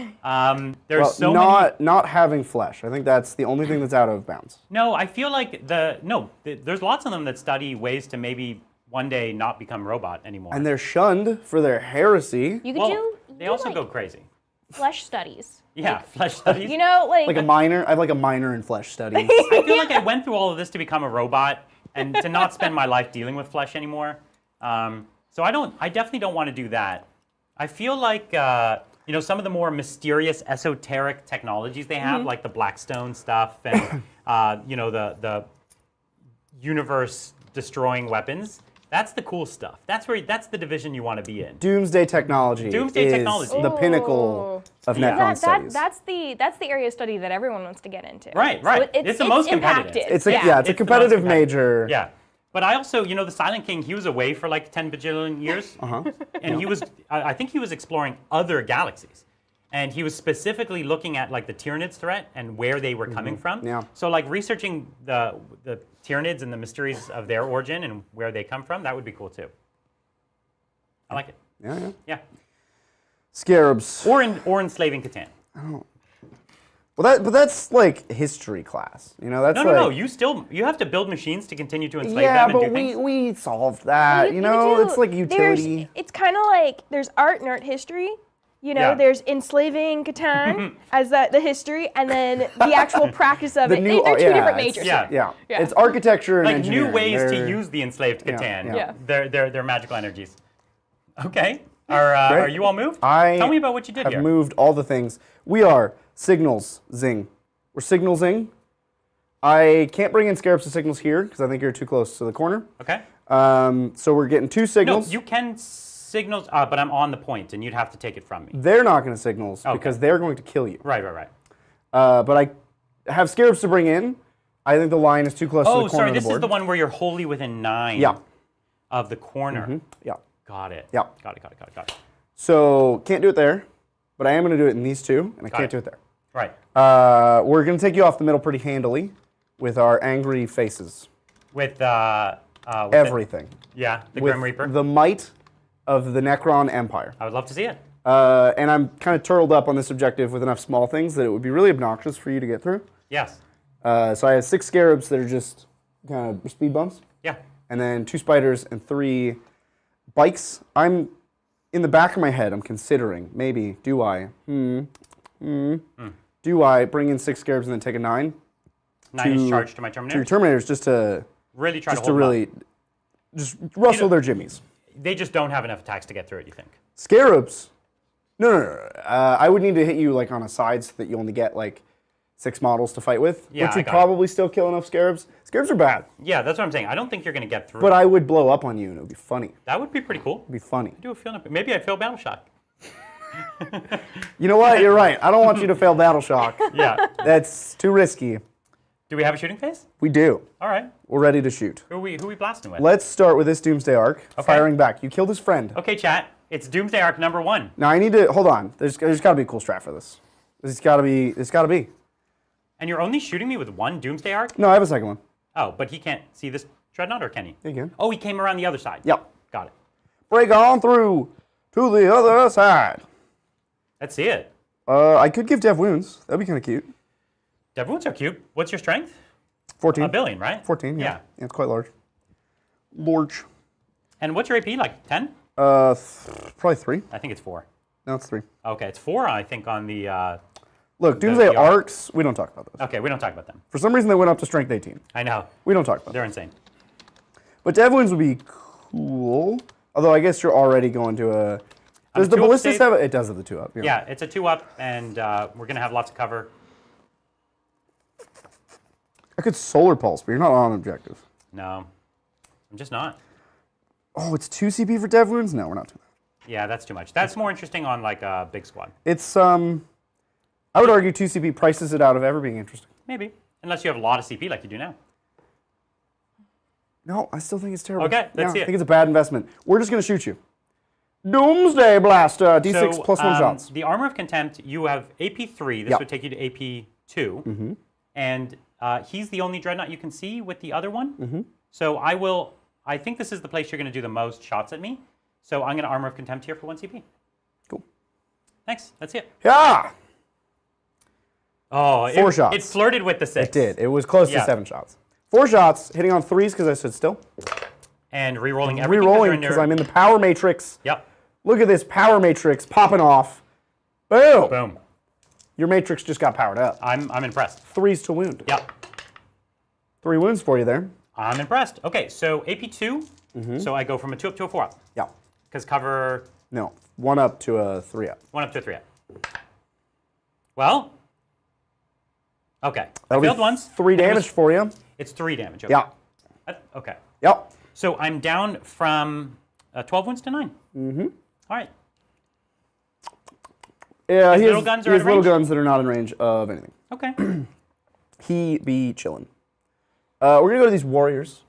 [SPEAKER 2] There's so
[SPEAKER 1] not
[SPEAKER 2] many.
[SPEAKER 1] not having flesh. I think that's the only thing that's out of bounds.
[SPEAKER 2] No, I feel like there's lots of them that study ways to maybe one day not become robot anymore.
[SPEAKER 1] And they're shunned for their heresy.
[SPEAKER 4] You could
[SPEAKER 2] they also go crazy.
[SPEAKER 4] flesh studies.
[SPEAKER 2] Yeah, flesh studies.
[SPEAKER 1] Like a minor. I have like a minor in flesh studies.
[SPEAKER 2] I feel like I went through all of this to become a robot and to not spend my life dealing with flesh anymore. So I definitely don't want to do that. I feel like some of the more mysterious, esoteric technologies they have, like the Blackstone stuff and the universe-destroying weapons. That's the cool stuff. That's the division you want to be in.
[SPEAKER 1] Doomsday technology.
[SPEAKER 2] Doomsday
[SPEAKER 1] is
[SPEAKER 2] technology.
[SPEAKER 1] the pinnacle of Necron studies.
[SPEAKER 4] That's the area of study that everyone wants to get into.
[SPEAKER 2] Right.
[SPEAKER 4] So
[SPEAKER 2] it's the most competitive.
[SPEAKER 1] It's a
[SPEAKER 2] the most
[SPEAKER 1] competitive major.
[SPEAKER 2] Yeah. But I also, the Silent King, he was away for like 10 bajillion years. And he was, I think he was exploring other galaxies. And he was specifically looking at like the Tyranids threat and where they were coming from.
[SPEAKER 1] Yeah.
[SPEAKER 2] So like researching the Tyranids and the mysteries of their origin and where they come from, that would be cool too. I like it.
[SPEAKER 1] Yeah.
[SPEAKER 2] Yeah.
[SPEAKER 1] Scarabs.
[SPEAKER 2] Or enslaving Catan.
[SPEAKER 1] Well, that's like history class. That's
[SPEAKER 2] No. You have to build machines to continue to enslave
[SPEAKER 1] yeah,
[SPEAKER 2] them and do
[SPEAKER 1] but
[SPEAKER 2] things.
[SPEAKER 1] we solved that. It's like utility.
[SPEAKER 4] It's kind of like there's art and art history.
[SPEAKER 2] Yeah.
[SPEAKER 4] There's enslaving Catan as the history, and then the actual practice of it. They're two different majors.
[SPEAKER 2] Yeah.
[SPEAKER 1] It's architecture and
[SPEAKER 2] Like
[SPEAKER 1] engineering.
[SPEAKER 2] new ways to use the enslaved Catan.
[SPEAKER 1] yeah.
[SPEAKER 2] Their magical energies. Okay. Are you all moved? Tell me about what you did
[SPEAKER 1] have
[SPEAKER 2] here.
[SPEAKER 1] moved all the things. We are signals zing. We're signal zing. I can't bring in scarabs to signals here because I think you're too close to the corner.
[SPEAKER 2] Okay.
[SPEAKER 1] So we're getting 2 signals.
[SPEAKER 2] No, you can signals, but I'm on the point, and you'd have to take it from me.
[SPEAKER 1] They're not going to signals because they're going to kill you.
[SPEAKER 2] Right.
[SPEAKER 1] But I have scarabs to bring in. I think the line is too close to the corner of the board.
[SPEAKER 2] This is the one where you're wholly within 9 of the corner.
[SPEAKER 1] Yeah.
[SPEAKER 2] Got it.
[SPEAKER 1] Yeah.
[SPEAKER 2] Got it.
[SPEAKER 1] So can't do it there, but I am going to do it in these 2, and I can't do it there.
[SPEAKER 2] Right.
[SPEAKER 1] We're going to take you off the middle pretty handily with our angry faces.
[SPEAKER 2] With
[SPEAKER 1] everything.
[SPEAKER 2] The
[SPEAKER 1] with
[SPEAKER 2] Grim Reaper.
[SPEAKER 1] The might of the Necron Empire.
[SPEAKER 2] I would love to see it.
[SPEAKER 1] And I'm kind of turtled up on this objective with enough small things that it would be really obnoxious for you to get through.
[SPEAKER 2] Yes.
[SPEAKER 1] So I have 6 scarabs that are just kind of speed bumps.
[SPEAKER 2] Yeah.
[SPEAKER 1] And then 2 spiders and 3 bikes. I'm in the back of my head. I'm considering maybe do I do I bring in 6 scarabs and then take a 9?
[SPEAKER 2] 9 is charged to my Terminator.
[SPEAKER 1] To your Terminators just to
[SPEAKER 2] really try
[SPEAKER 1] just
[SPEAKER 2] to
[SPEAKER 1] to
[SPEAKER 2] hold
[SPEAKER 1] really just rustle their jimmies.
[SPEAKER 2] They just don't have enough attacks to get through it. You think?
[SPEAKER 1] Scarabs. No. I would need to hit you like on a side so that you only get like 6 models to fight with,
[SPEAKER 2] Yeah,
[SPEAKER 1] which
[SPEAKER 2] I
[SPEAKER 1] would
[SPEAKER 2] got
[SPEAKER 1] probably still kill enough scarabs. Scarabs are bad,
[SPEAKER 2] Yeah, that's what I'm saying. I don't think you're going to get through.
[SPEAKER 1] but I would blow up on you and it would be funny.
[SPEAKER 2] That would be pretty cool.
[SPEAKER 1] It'd be funny.
[SPEAKER 2] I do feel maybe I'd fail Battle Shock.
[SPEAKER 1] You know what? You're right. I don't want you to fail Battle Shock.
[SPEAKER 2] Yeah.
[SPEAKER 1] That's too risky.
[SPEAKER 2] Do we have a shooting phase?
[SPEAKER 1] We do.
[SPEAKER 2] All right.
[SPEAKER 1] We're ready to shoot.
[SPEAKER 2] Who are we blasting with?
[SPEAKER 1] Let's start with this Doomsday Arc.
[SPEAKER 2] Okay.
[SPEAKER 1] Firing back. You killed his friend.
[SPEAKER 2] Okay, chat. It's Doomsday Arc number 1.
[SPEAKER 1] Now I need to hold on. There's got to be a cool strat for this. There's got to be.
[SPEAKER 2] And you're only shooting me with 1 Doomsday Arc?
[SPEAKER 1] No, I have a second one.
[SPEAKER 2] Oh, but he can't see this Dreadnought, or can he?
[SPEAKER 1] You can.
[SPEAKER 2] Oh, he came around the other side.
[SPEAKER 1] Yep.
[SPEAKER 2] Got it.
[SPEAKER 1] Break on through to the other side.
[SPEAKER 2] Let's see it.
[SPEAKER 1] I could give Dev wounds. That'd be kind of cute.
[SPEAKER 2] Dev wounds are cute. What's your strength?
[SPEAKER 1] 14.
[SPEAKER 2] A billion, right?
[SPEAKER 1] 14. Yeah. Yeah, it's quite large. Large.
[SPEAKER 2] And what's your AP like? 10?
[SPEAKER 1] Probably 3.
[SPEAKER 2] I think it's 4.
[SPEAKER 1] No, it's 3.
[SPEAKER 2] Okay, it's 4. I think on the.
[SPEAKER 1] Look, Doomsday
[SPEAKER 2] the arc.
[SPEAKER 1] Arcs. We don't talk about those.
[SPEAKER 2] Okay, we don't talk about them.
[SPEAKER 1] For some reason, they went up to strength 18.
[SPEAKER 2] I know.
[SPEAKER 1] We don't talk about them.
[SPEAKER 2] They're insane.
[SPEAKER 1] But Dev wounds would be cool. Although I guess you're already going to a. Does the ballistas have it? It does have the 2-up.
[SPEAKER 2] Yeah, it's a 2-up, and we're gonna have lots of cover.
[SPEAKER 1] I could solar pulse, but you're not on objective.
[SPEAKER 2] No, I'm just not.
[SPEAKER 1] Oh, it's 2 CP for Dev wounds? No, we're not doing that.
[SPEAKER 2] Yeah, that's too much. That's more interesting on like a big squad.
[SPEAKER 1] It's I would argue 2 CP prices it out of ever being interesting.
[SPEAKER 2] Maybe, unless you have a lot of CP like you do now.
[SPEAKER 1] No, I still think it's terrible.
[SPEAKER 2] Okay, let's see it.
[SPEAKER 1] I think it's a bad investment. We're just gonna shoot you. Doomsday Blaster, D6
[SPEAKER 2] So,
[SPEAKER 1] plus 1 shots.
[SPEAKER 2] The Armor of Contempt, you have AP3. This
[SPEAKER 1] Yep.
[SPEAKER 2] would take you to AP2. And he's the only Dreadnought you can see with the other one. So I think this is the place you're going to do the most shots at me. So I'm going to Armor of Contempt here for 1 CP.
[SPEAKER 1] Cool.
[SPEAKER 2] Thanks. That's it.
[SPEAKER 1] Yeah!
[SPEAKER 2] Oh,
[SPEAKER 1] 4 shots.
[SPEAKER 2] It flirted with the 6.
[SPEAKER 1] It did. It was close to 7 shots. 4 shots, hitting on 3s because I stood still.
[SPEAKER 2] And re-rolling everything.
[SPEAKER 1] Re-rolling because I'm in the power matrix.
[SPEAKER 2] Yep.
[SPEAKER 1] Look at this power matrix popping off. Boom!
[SPEAKER 2] Boom.
[SPEAKER 1] Your matrix just got powered up.
[SPEAKER 2] I'm impressed.
[SPEAKER 1] 3s to wound.
[SPEAKER 2] Yep.
[SPEAKER 1] 3 wounds for you there.
[SPEAKER 2] I'm impressed. Okay, so AP2. So I go from a 2-up to a 4-up.
[SPEAKER 1] Yeah.
[SPEAKER 2] Because cover...
[SPEAKER 1] No, 1 up to a 3 up.
[SPEAKER 2] 1 up to a 3 up. Well... Okay.
[SPEAKER 1] That'll
[SPEAKER 2] I failed
[SPEAKER 1] be
[SPEAKER 2] once.
[SPEAKER 1] 3 damage for you.
[SPEAKER 2] It's 3 damage. Okay.
[SPEAKER 1] Yeah.
[SPEAKER 2] Okay.
[SPEAKER 1] Yep.
[SPEAKER 2] So I'm down from 12 wounds to 9. All right.
[SPEAKER 1] Yeah, he
[SPEAKER 2] little
[SPEAKER 1] has,
[SPEAKER 2] guns
[SPEAKER 1] he
[SPEAKER 2] are
[SPEAKER 1] has
[SPEAKER 2] out of
[SPEAKER 1] little
[SPEAKER 2] range?
[SPEAKER 1] guns that are not in range of anything.
[SPEAKER 2] Okay.
[SPEAKER 1] He be chillin'. We're gonna go to these warriors,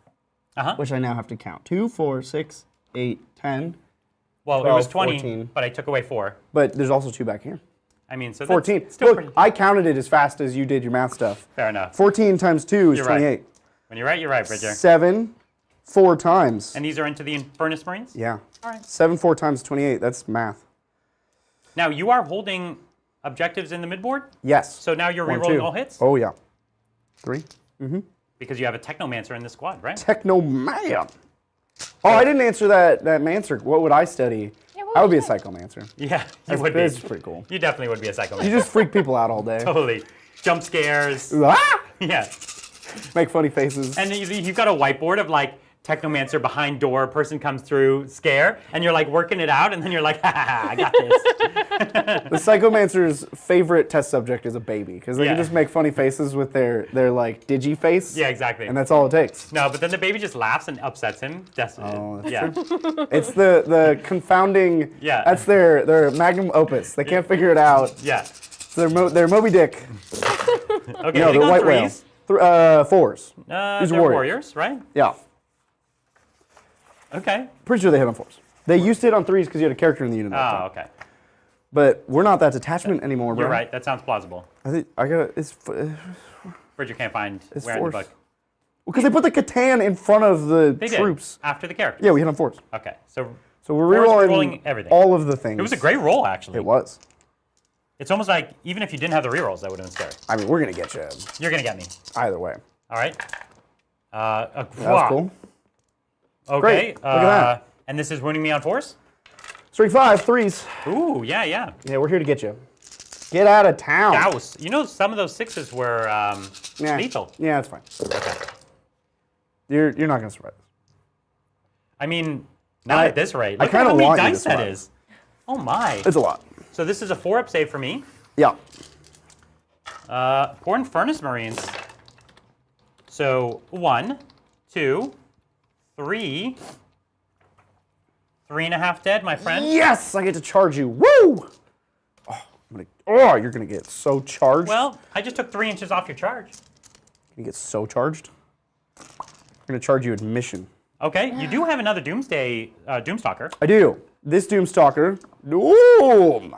[SPEAKER 2] Uh-huh.
[SPEAKER 1] which I now have to count. 2, 4, 6, 8, 10.
[SPEAKER 2] Well, it
[SPEAKER 1] 12,
[SPEAKER 2] was 20,
[SPEAKER 1] 14.
[SPEAKER 2] but I took away 4.
[SPEAKER 1] But there's also 2 back here.
[SPEAKER 2] I mean, so
[SPEAKER 1] 14.
[SPEAKER 2] that's still
[SPEAKER 1] Look,
[SPEAKER 2] pretty...
[SPEAKER 1] I counted it as fast as you did your math stuff.
[SPEAKER 2] Fair enough.
[SPEAKER 1] 14 times 2 is
[SPEAKER 2] You're right.
[SPEAKER 1] 28.
[SPEAKER 2] When you're right, Bridger.
[SPEAKER 1] 7, 4 times.
[SPEAKER 2] And these are into the Infernus Marines?
[SPEAKER 1] Yeah.
[SPEAKER 2] All right.
[SPEAKER 1] 7, 4 times 28. That's math.
[SPEAKER 2] Now, you are holding objectives in the midboard?
[SPEAKER 1] Yes.
[SPEAKER 2] So now you're
[SPEAKER 1] 1,
[SPEAKER 2] rerolling
[SPEAKER 1] 2.
[SPEAKER 2] all hits?
[SPEAKER 1] Oh, yeah. 3.
[SPEAKER 2] Because you have a Technomancer in the squad, right?
[SPEAKER 1] Technoman. Oh, I didn't answer that Mancer. What would I study?
[SPEAKER 4] Yeah, what
[SPEAKER 1] I would
[SPEAKER 4] would
[SPEAKER 1] be a
[SPEAKER 4] you
[SPEAKER 1] Psychomancer.
[SPEAKER 2] Yeah, you would be.
[SPEAKER 1] It's pretty cool.
[SPEAKER 2] You definitely would be a Psychomancer.
[SPEAKER 1] You just freak people out all day.
[SPEAKER 2] Totally. Jump scares.
[SPEAKER 1] Ah!
[SPEAKER 2] Yeah.
[SPEAKER 1] Make funny faces.
[SPEAKER 2] And you've got a whiteboard of like Technomancer behind door, person comes through, scare, and you're like working it out, and then you're like, ha ha ha, I got this.
[SPEAKER 1] The Psychomancer's favorite test subject is a baby, because they
[SPEAKER 2] Yeah.
[SPEAKER 1] can just make funny faces with their like digi face.
[SPEAKER 2] Yeah, exactly.
[SPEAKER 1] And that's all it takes.
[SPEAKER 2] No, but then the baby just laughs and upsets him. That's
[SPEAKER 1] Oh, that's
[SPEAKER 2] yeah.
[SPEAKER 1] true. It's the confounding.
[SPEAKER 2] Yeah.
[SPEAKER 1] That's their magnum opus. They can't figure it out.
[SPEAKER 2] Yeah.
[SPEAKER 1] It's their Moby Dick.
[SPEAKER 2] Okay,
[SPEAKER 1] No,
[SPEAKER 2] hitting
[SPEAKER 1] they're
[SPEAKER 2] on
[SPEAKER 1] white whale.
[SPEAKER 2] 3s.
[SPEAKER 1] 4s.
[SPEAKER 2] They're
[SPEAKER 1] These are warriors.
[SPEAKER 2] warriors, right?
[SPEAKER 1] Yeah.
[SPEAKER 2] Okay.
[SPEAKER 1] Pretty sure they hit on 4s. They used to hit on 3s because you had a character in the unit.
[SPEAKER 2] Oh, okay.
[SPEAKER 1] But we're not that detachment anymore, bro.
[SPEAKER 2] You're right. That sounds plausible.
[SPEAKER 1] I think I got it's
[SPEAKER 2] Bridger can't find
[SPEAKER 1] It's
[SPEAKER 2] where in the
[SPEAKER 1] force.
[SPEAKER 2] book.
[SPEAKER 1] because they put the Catan in front of the
[SPEAKER 2] They
[SPEAKER 1] troops.
[SPEAKER 2] did after the characters.
[SPEAKER 1] Yeah, we hit on 4s.
[SPEAKER 2] Okay, so
[SPEAKER 1] So we're
[SPEAKER 2] Fours,
[SPEAKER 1] rerolling
[SPEAKER 2] rerolling everything.
[SPEAKER 1] all of the things.
[SPEAKER 2] it was a great roll actually.
[SPEAKER 1] It was.
[SPEAKER 2] It's almost like even if you didn't have the rerolls, that would have been scary.
[SPEAKER 1] I mean, we're gonna get you
[SPEAKER 2] You're gonna get me.
[SPEAKER 1] either way.
[SPEAKER 2] All right.
[SPEAKER 1] That's cool.
[SPEAKER 2] Okay.
[SPEAKER 1] Great. Look at that.
[SPEAKER 2] And this is wounding me on 4s?
[SPEAKER 1] Strength 5, 3s.
[SPEAKER 2] Ooh, yeah, yeah.
[SPEAKER 1] Yeah, we're here to get you. Get out of town.
[SPEAKER 2] Douse. You know, some of those 6s were lethal.
[SPEAKER 1] Yeah, that's fine.
[SPEAKER 2] Okay.
[SPEAKER 1] You're not gonna survive this.
[SPEAKER 2] I mean, not at this rate.
[SPEAKER 1] I
[SPEAKER 2] Look at
[SPEAKER 1] kinda
[SPEAKER 2] how many
[SPEAKER 1] want you to
[SPEAKER 2] dice that
[SPEAKER 1] survive.
[SPEAKER 2] is. Oh my.
[SPEAKER 1] It's a lot.
[SPEAKER 2] So this is a 4-up save for me.
[SPEAKER 1] Yeah.
[SPEAKER 2] Born Furnace Marines. So 1, 2, 3. 3.5 dead, my friend.
[SPEAKER 1] Yes, I get to charge you. Woo! Oh, you're gonna get so charged.
[SPEAKER 2] Well, I just took 3 inches off your charge.
[SPEAKER 1] You get so charged. I'm gonna charge you admission.
[SPEAKER 2] Okay, you do have another Doomstalker.
[SPEAKER 1] I do. This Doomstalker, Doom,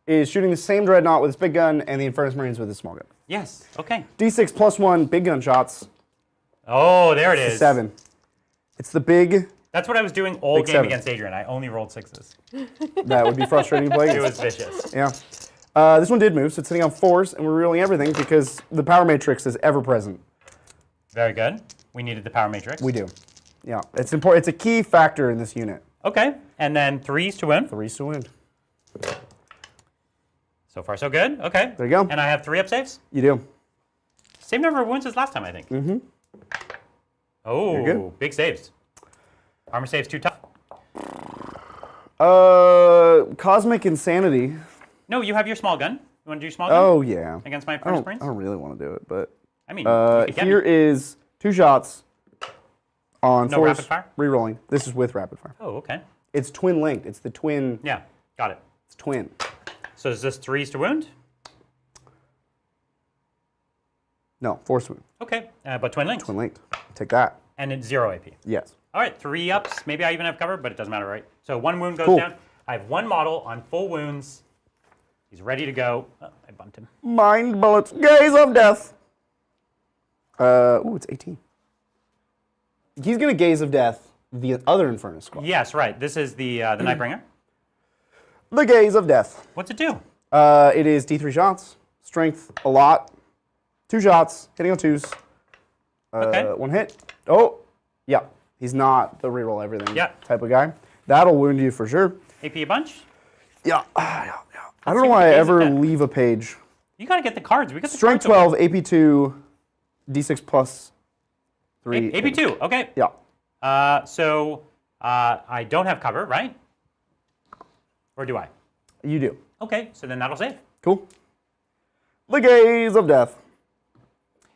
[SPEAKER 1] is shooting the same Dreadnought with his big gun and the Infernus Marines with his small gun.
[SPEAKER 2] Yes, okay.
[SPEAKER 1] D6 +1 big gun shots.
[SPEAKER 2] Oh, there it is.
[SPEAKER 1] 7. It's the big.
[SPEAKER 2] That's what I was doing all
[SPEAKER 1] Big
[SPEAKER 2] game
[SPEAKER 1] 7.
[SPEAKER 2] against Adrian. I only rolled 6s.
[SPEAKER 1] That would be frustrating to play
[SPEAKER 2] It
[SPEAKER 1] against.
[SPEAKER 2] was vicious.
[SPEAKER 1] Yeah. This one did move, so it's sitting on 4s, and we're rolling everything because the power matrix is ever present.
[SPEAKER 2] Very good. We needed the power matrix.
[SPEAKER 1] We do. Yeah, it's important. It's a key factor in this unit.
[SPEAKER 2] Okay, and then 3s to win.
[SPEAKER 1] 3s to wound.
[SPEAKER 2] So far, so good. Okay.
[SPEAKER 1] There you go.
[SPEAKER 2] And I have 3 up saves.
[SPEAKER 1] You do.
[SPEAKER 2] Same number of wounds as last time, I think.
[SPEAKER 1] Mm-hmm.
[SPEAKER 2] Oh,
[SPEAKER 1] You're good.
[SPEAKER 2] big saves. Armor saves too tough.
[SPEAKER 1] Cosmic Insanity.
[SPEAKER 2] No, you have your small gun. You want to do small gun
[SPEAKER 1] Oh yeah.
[SPEAKER 2] against my
[SPEAKER 1] I
[SPEAKER 2] Furnace
[SPEAKER 1] don't,
[SPEAKER 2] Marines?
[SPEAKER 1] I don't really want to do it, but
[SPEAKER 2] I mean, you could get
[SPEAKER 1] here
[SPEAKER 2] me.
[SPEAKER 1] is 2 shots on
[SPEAKER 2] No
[SPEAKER 1] 4s.
[SPEAKER 2] rapid fire?
[SPEAKER 1] Rerolling. This is with rapid fire.
[SPEAKER 2] Oh, okay.
[SPEAKER 1] It's twin linked. It's the twin.
[SPEAKER 2] Yeah, got it.
[SPEAKER 1] It's twin.
[SPEAKER 2] So is this 3s to wound?
[SPEAKER 1] No, 4s to wound.
[SPEAKER 2] Okay, but twin links.
[SPEAKER 1] Twin linked. Take that.
[SPEAKER 2] And it's 0 AP.
[SPEAKER 1] Yes.
[SPEAKER 2] All right, 3 ups. Maybe I even have cover, but it doesn't matter, right? So 1 wound goes
[SPEAKER 1] Cool.
[SPEAKER 2] down. I have 1 model on full wounds. He's ready to go. Oh, I bumped him.
[SPEAKER 1] Mind bullets. Gaze of death. Ooh, it's 18. He's gonna gaze of death the other Infernus squad.
[SPEAKER 2] Yes, right. This is the Nightbringer.
[SPEAKER 1] The gaze of death.
[SPEAKER 2] What's it do?
[SPEAKER 1] It is D3 shots. Strength a lot. 2 shots. Hitting on 2s.
[SPEAKER 2] Okay.
[SPEAKER 1] 1 hit. Oh, yeah. He's not the reroll everything
[SPEAKER 2] Yeah.
[SPEAKER 1] type of guy. That'll wound you for sure.
[SPEAKER 2] AP a bunch?
[SPEAKER 1] Yeah. I don't
[SPEAKER 2] see
[SPEAKER 1] know
[SPEAKER 2] what
[SPEAKER 1] why I
[SPEAKER 2] the gaze of
[SPEAKER 1] ever
[SPEAKER 2] death.
[SPEAKER 1] leave a page.
[SPEAKER 2] You gotta get the cards. We got the
[SPEAKER 1] Strength
[SPEAKER 2] cards.
[SPEAKER 1] 12, AP2, D6 plus 3.
[SPEAKER 2] AP2. Okay.
[SPEAKER 1] Yeah.
[SPEAKER 2] So I don't have cover, right? Or do I?
[SPEAKER 1] You do.
[SPEAKER 2] Okay. So then that'll save.
[SPEAKER 1] Cool. The gaze of death.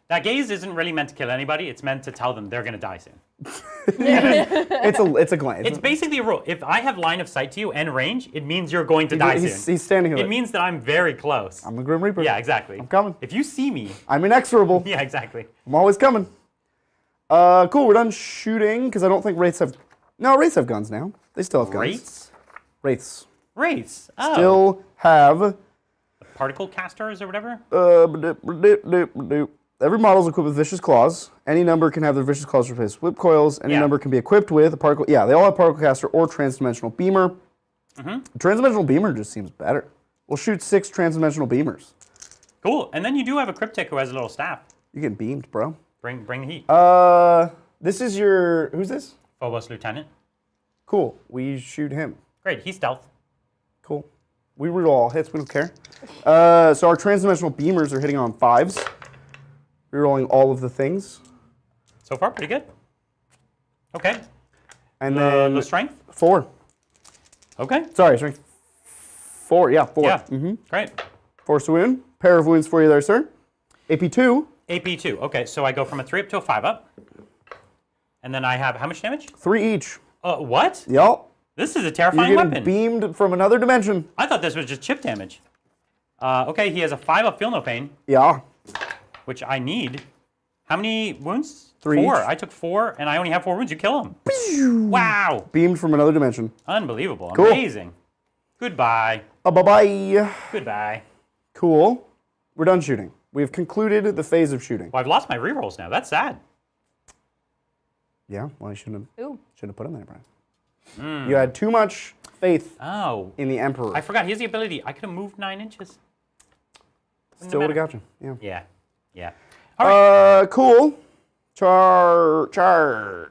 [SPEAKER 2] That gaze isn't really meant to kill anybody. It's meant to tell them they're gonna die soon.
[SPEAKER 1] It's a glance.
[SPEAKER 2] It's basically a rule. If I have line of sight to you and range, it means you're going to die soon.
[SPEAKER 1] He's standing here.
[SPEAKER 2] It means that I'm very close.
[SPEAKER 1] I'm the Grim Reaper.
[SPEAKER 2] Yeah, exactly.
[SPEAKER 1] I'm coming.
[SPEAKER 2] If you see me,
[SPEAKER 1] I'm inexorable.
[SPEAKER 2] yeah, exactly.
[SPEAKER 1] I'm always coming. Cool. We're done shooting because I don't think Wraiths have. No, Wraiths have guns now. They still have guns.
[SPEAKER 2] Wraiths?
[SPEAKER 1] Wraiths.
[SPEAKER 2] Wraiths. Oh.
[SPEAKER 1] Still have.
[SPEAKER 2] Particle casters or whatever?
[SPEAKER 1] Every model is equipped with Vicious Claws. Any number can have their Vicious Claws replaced with Whip Coils. Any
[SPEAKER 2] Yeah.
[SPEAKER 1] number can be equipped with a particle. Yeah, they all have Particle Caster or Transdimensional Beamer. Transdimensional Beamer just seems better. We'll shoot 6 Transdimensional Beamers.
[SPEAKER 2] Cool. And then you do have a Cryptic who has a little staff.
[SPEAKER 1] You get beamed, bro.
[SPEAKER 2] Bring the heat.
[SPEAKER 1] This is your. Who's this?
[SPEAKER 2] Phobos Lieutenant.
[SPEAKER 1] Cool. We shoot him.
[SPEAKER 2] Great. He's stealth.
[SPEAKER 1] Cool. We reroll all hits. We don't care. So our Transdimensional Beamers are hitting on 5s. Rerolling all of the things.
[SPEAKER 2] So far, pretty good. Okay.
[SPEAKER 1] And then
[SPEAKER 2] The strength?
[SPEAKER 1] 4.
[SPEAKER 2] Okay.
[SPEAKER 1] Sorry, strength 4. Yeah, 4.
[SPEAKER 2] Yeah. Great.
[SPEAKER 1] Force to wound. Pair of wounds for you there, sir. AP2.
[SPEAKER 2] AP2. Okay, so I go from a 3 up to a 5 up. And then I have how much damage?
[SPEAKER 1] 3 each.
[SPEAKER 2] What?
[SPEAKER 1] Yup.
[SPEAKER 2] This is a
[SPEAKER 1] You're
[SPEAKER 2] terrifying
[SPEAKER 1] getting
[SPEAKER 2] weapon.
[SPEAKER 1] beamed from another dimension.
[SPEAKER 2] I thought this was just chip damage. Okay, he has a 5 up, feel no pain,
[SPEAKER 1] Yeah.
[SPEAKER 2] which I need. How many wounds?
[SPEAKER 1] 3
[SPEAKER 2] 4.
[SPEAKER 1] each.
[SPEAKER 2] I took 4, and I only have 4 wounds. You kill him. Wow.
[SPEAKER 1] Beamed from another dimension.
[SPEAKER 2] Unbelievable.
[SPEAKER 1] Cool.
[SPEAKER 2] Amazing. Goodbye.
[SPEAKER 1] Bye-bye.
[SPEAKER 2] Goodbye.
[SPEAKER 1] Cool. We're done shooting. We've concluded the phase of shooting.
[SPEAKER 2] Well, I've lost my rerolls now. That's sad.
[SPEAKER 1] Yeah, well, you shouldn't have put him there, Brian.
[SPEAKER 2] Hmm.
[SPEAKER 1] You had too much faith
[SPEAKER 2] Oh.
[SPEAKER 1] in the Emperor.
[SPEAKER 2] I forgot. He has the ability. I could have moved 9 inches.
[SPEAKER 1] Still would have got you. Yeah.
[SPEAKER 2] Yeah. Yeah. All right.
[SPEAKER 1] Cool. Yar.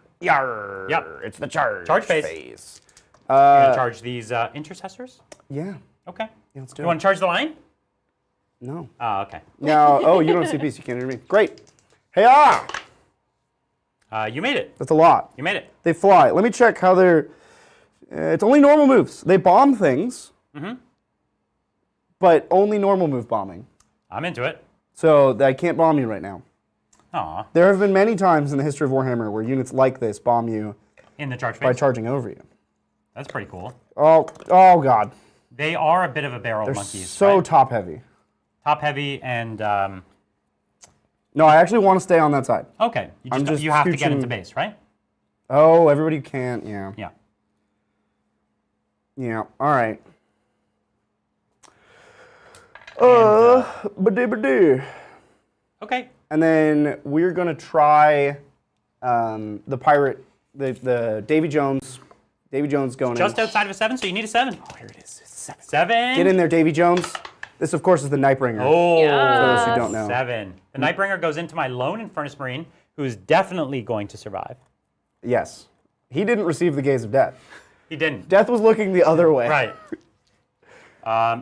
[SPEAKER 2] Yep.
[SPEAKER 1] It's the charge.
[SPEAKER 2] Charge phase.
[SPEAKER 1] Uh,
[SPEAKER 2] You're gonna charge these intercessors?
[SPEAKER 1] Yeah.
[SPEAKER 2] Okay.
[SPEAKER 1] Yeah, let's do
[SPEAKER 2] You
[SPEAKER 1] it.
[SPEAKER 2] want to charge the line?
[SPEAKER 1] No.
[SPEAKER 2] Oh, okay.
[SPEAKER 1] Now, you don't have CPs, you can't hear me. Great. Hey,
[SPEAKER 2] You made it.
[SPEAKER 1] That's a lot.
[SPEAKER 2] You made it.
[SPEAKER 1] They fly. Let me check how they're. It's only normal moves. They bomb things, but only normal move bombing.
[SPEAKER 2] I'm into it.
[SPEAKER 1] So I can't bomb you right now.
[SPEAKER 2] Aw.
[SPEAKER 1] There have been many times in the history of Warhammer where units like this bomb you
[SPEAKER 2] In the charge
[SPEAKER 1] by
[SPEAKER 2] phase.
[SPEAKER 1] charging over you.
[SPEAKER 2] That's pretty cool.
[SPEAKER 1] Oh God.
[SPEAKER 2] They are a bit of a barrel
[SPEAKER 1] They're
[SPEAKER 2] monkeys.
[SPEAKER 1] so
[SPEAKER 2] right?
[SPEAKER 1] top heavy.
[SPEAKER 2] Top heavy and
[SPEAKER 1] No, I actually want to stay on that side.
[SPEAKER 2] okay. You
[SPEAKER 1] I'm
[SPEAKER 2] just
[SPEAKER 1] just
[SPEAKER 2] you have to get
[SPEAKER 1] scooching-
[SPEAKER 2] into base, right?
[SPEAKER 1] Oh, everybody can't. Yeah.
[SPEAKER 2] Yeah.
[SPEAKER 1] Yeah. All right. Ba-dee-ba-dee.
[SPEAKER 2] Okay.
[SPEAKER 1] And then we're gonna try the pirate, the Davy Jones. Davy Jones going
[SPEAKER 2] Just
[SPEAKER 1] in.
[SPEAKER 2] outside of a 7, so you need a 7.
[SPEAKER 1] Oh, here it is. It's 7.
[SPEAKER 2] 7.
[SPEAKER 1] Get in there, Davy Jones. This, of course, is the Nightbringer.
[SPEAKER 2] Oh,
[SPEAKER 1] For those who don't know.
[SPEAKER 2] 7. The Nightbringer goes into my lone Infernus Marine, who is definitely going to survive.
[SPEAKER 1] Yes. He didn't receive the gaze of death.
[SPEAKER 2] He didn't.
[SPEAKER 1] Death was looking the other way.
[SPEAKER 2] Right.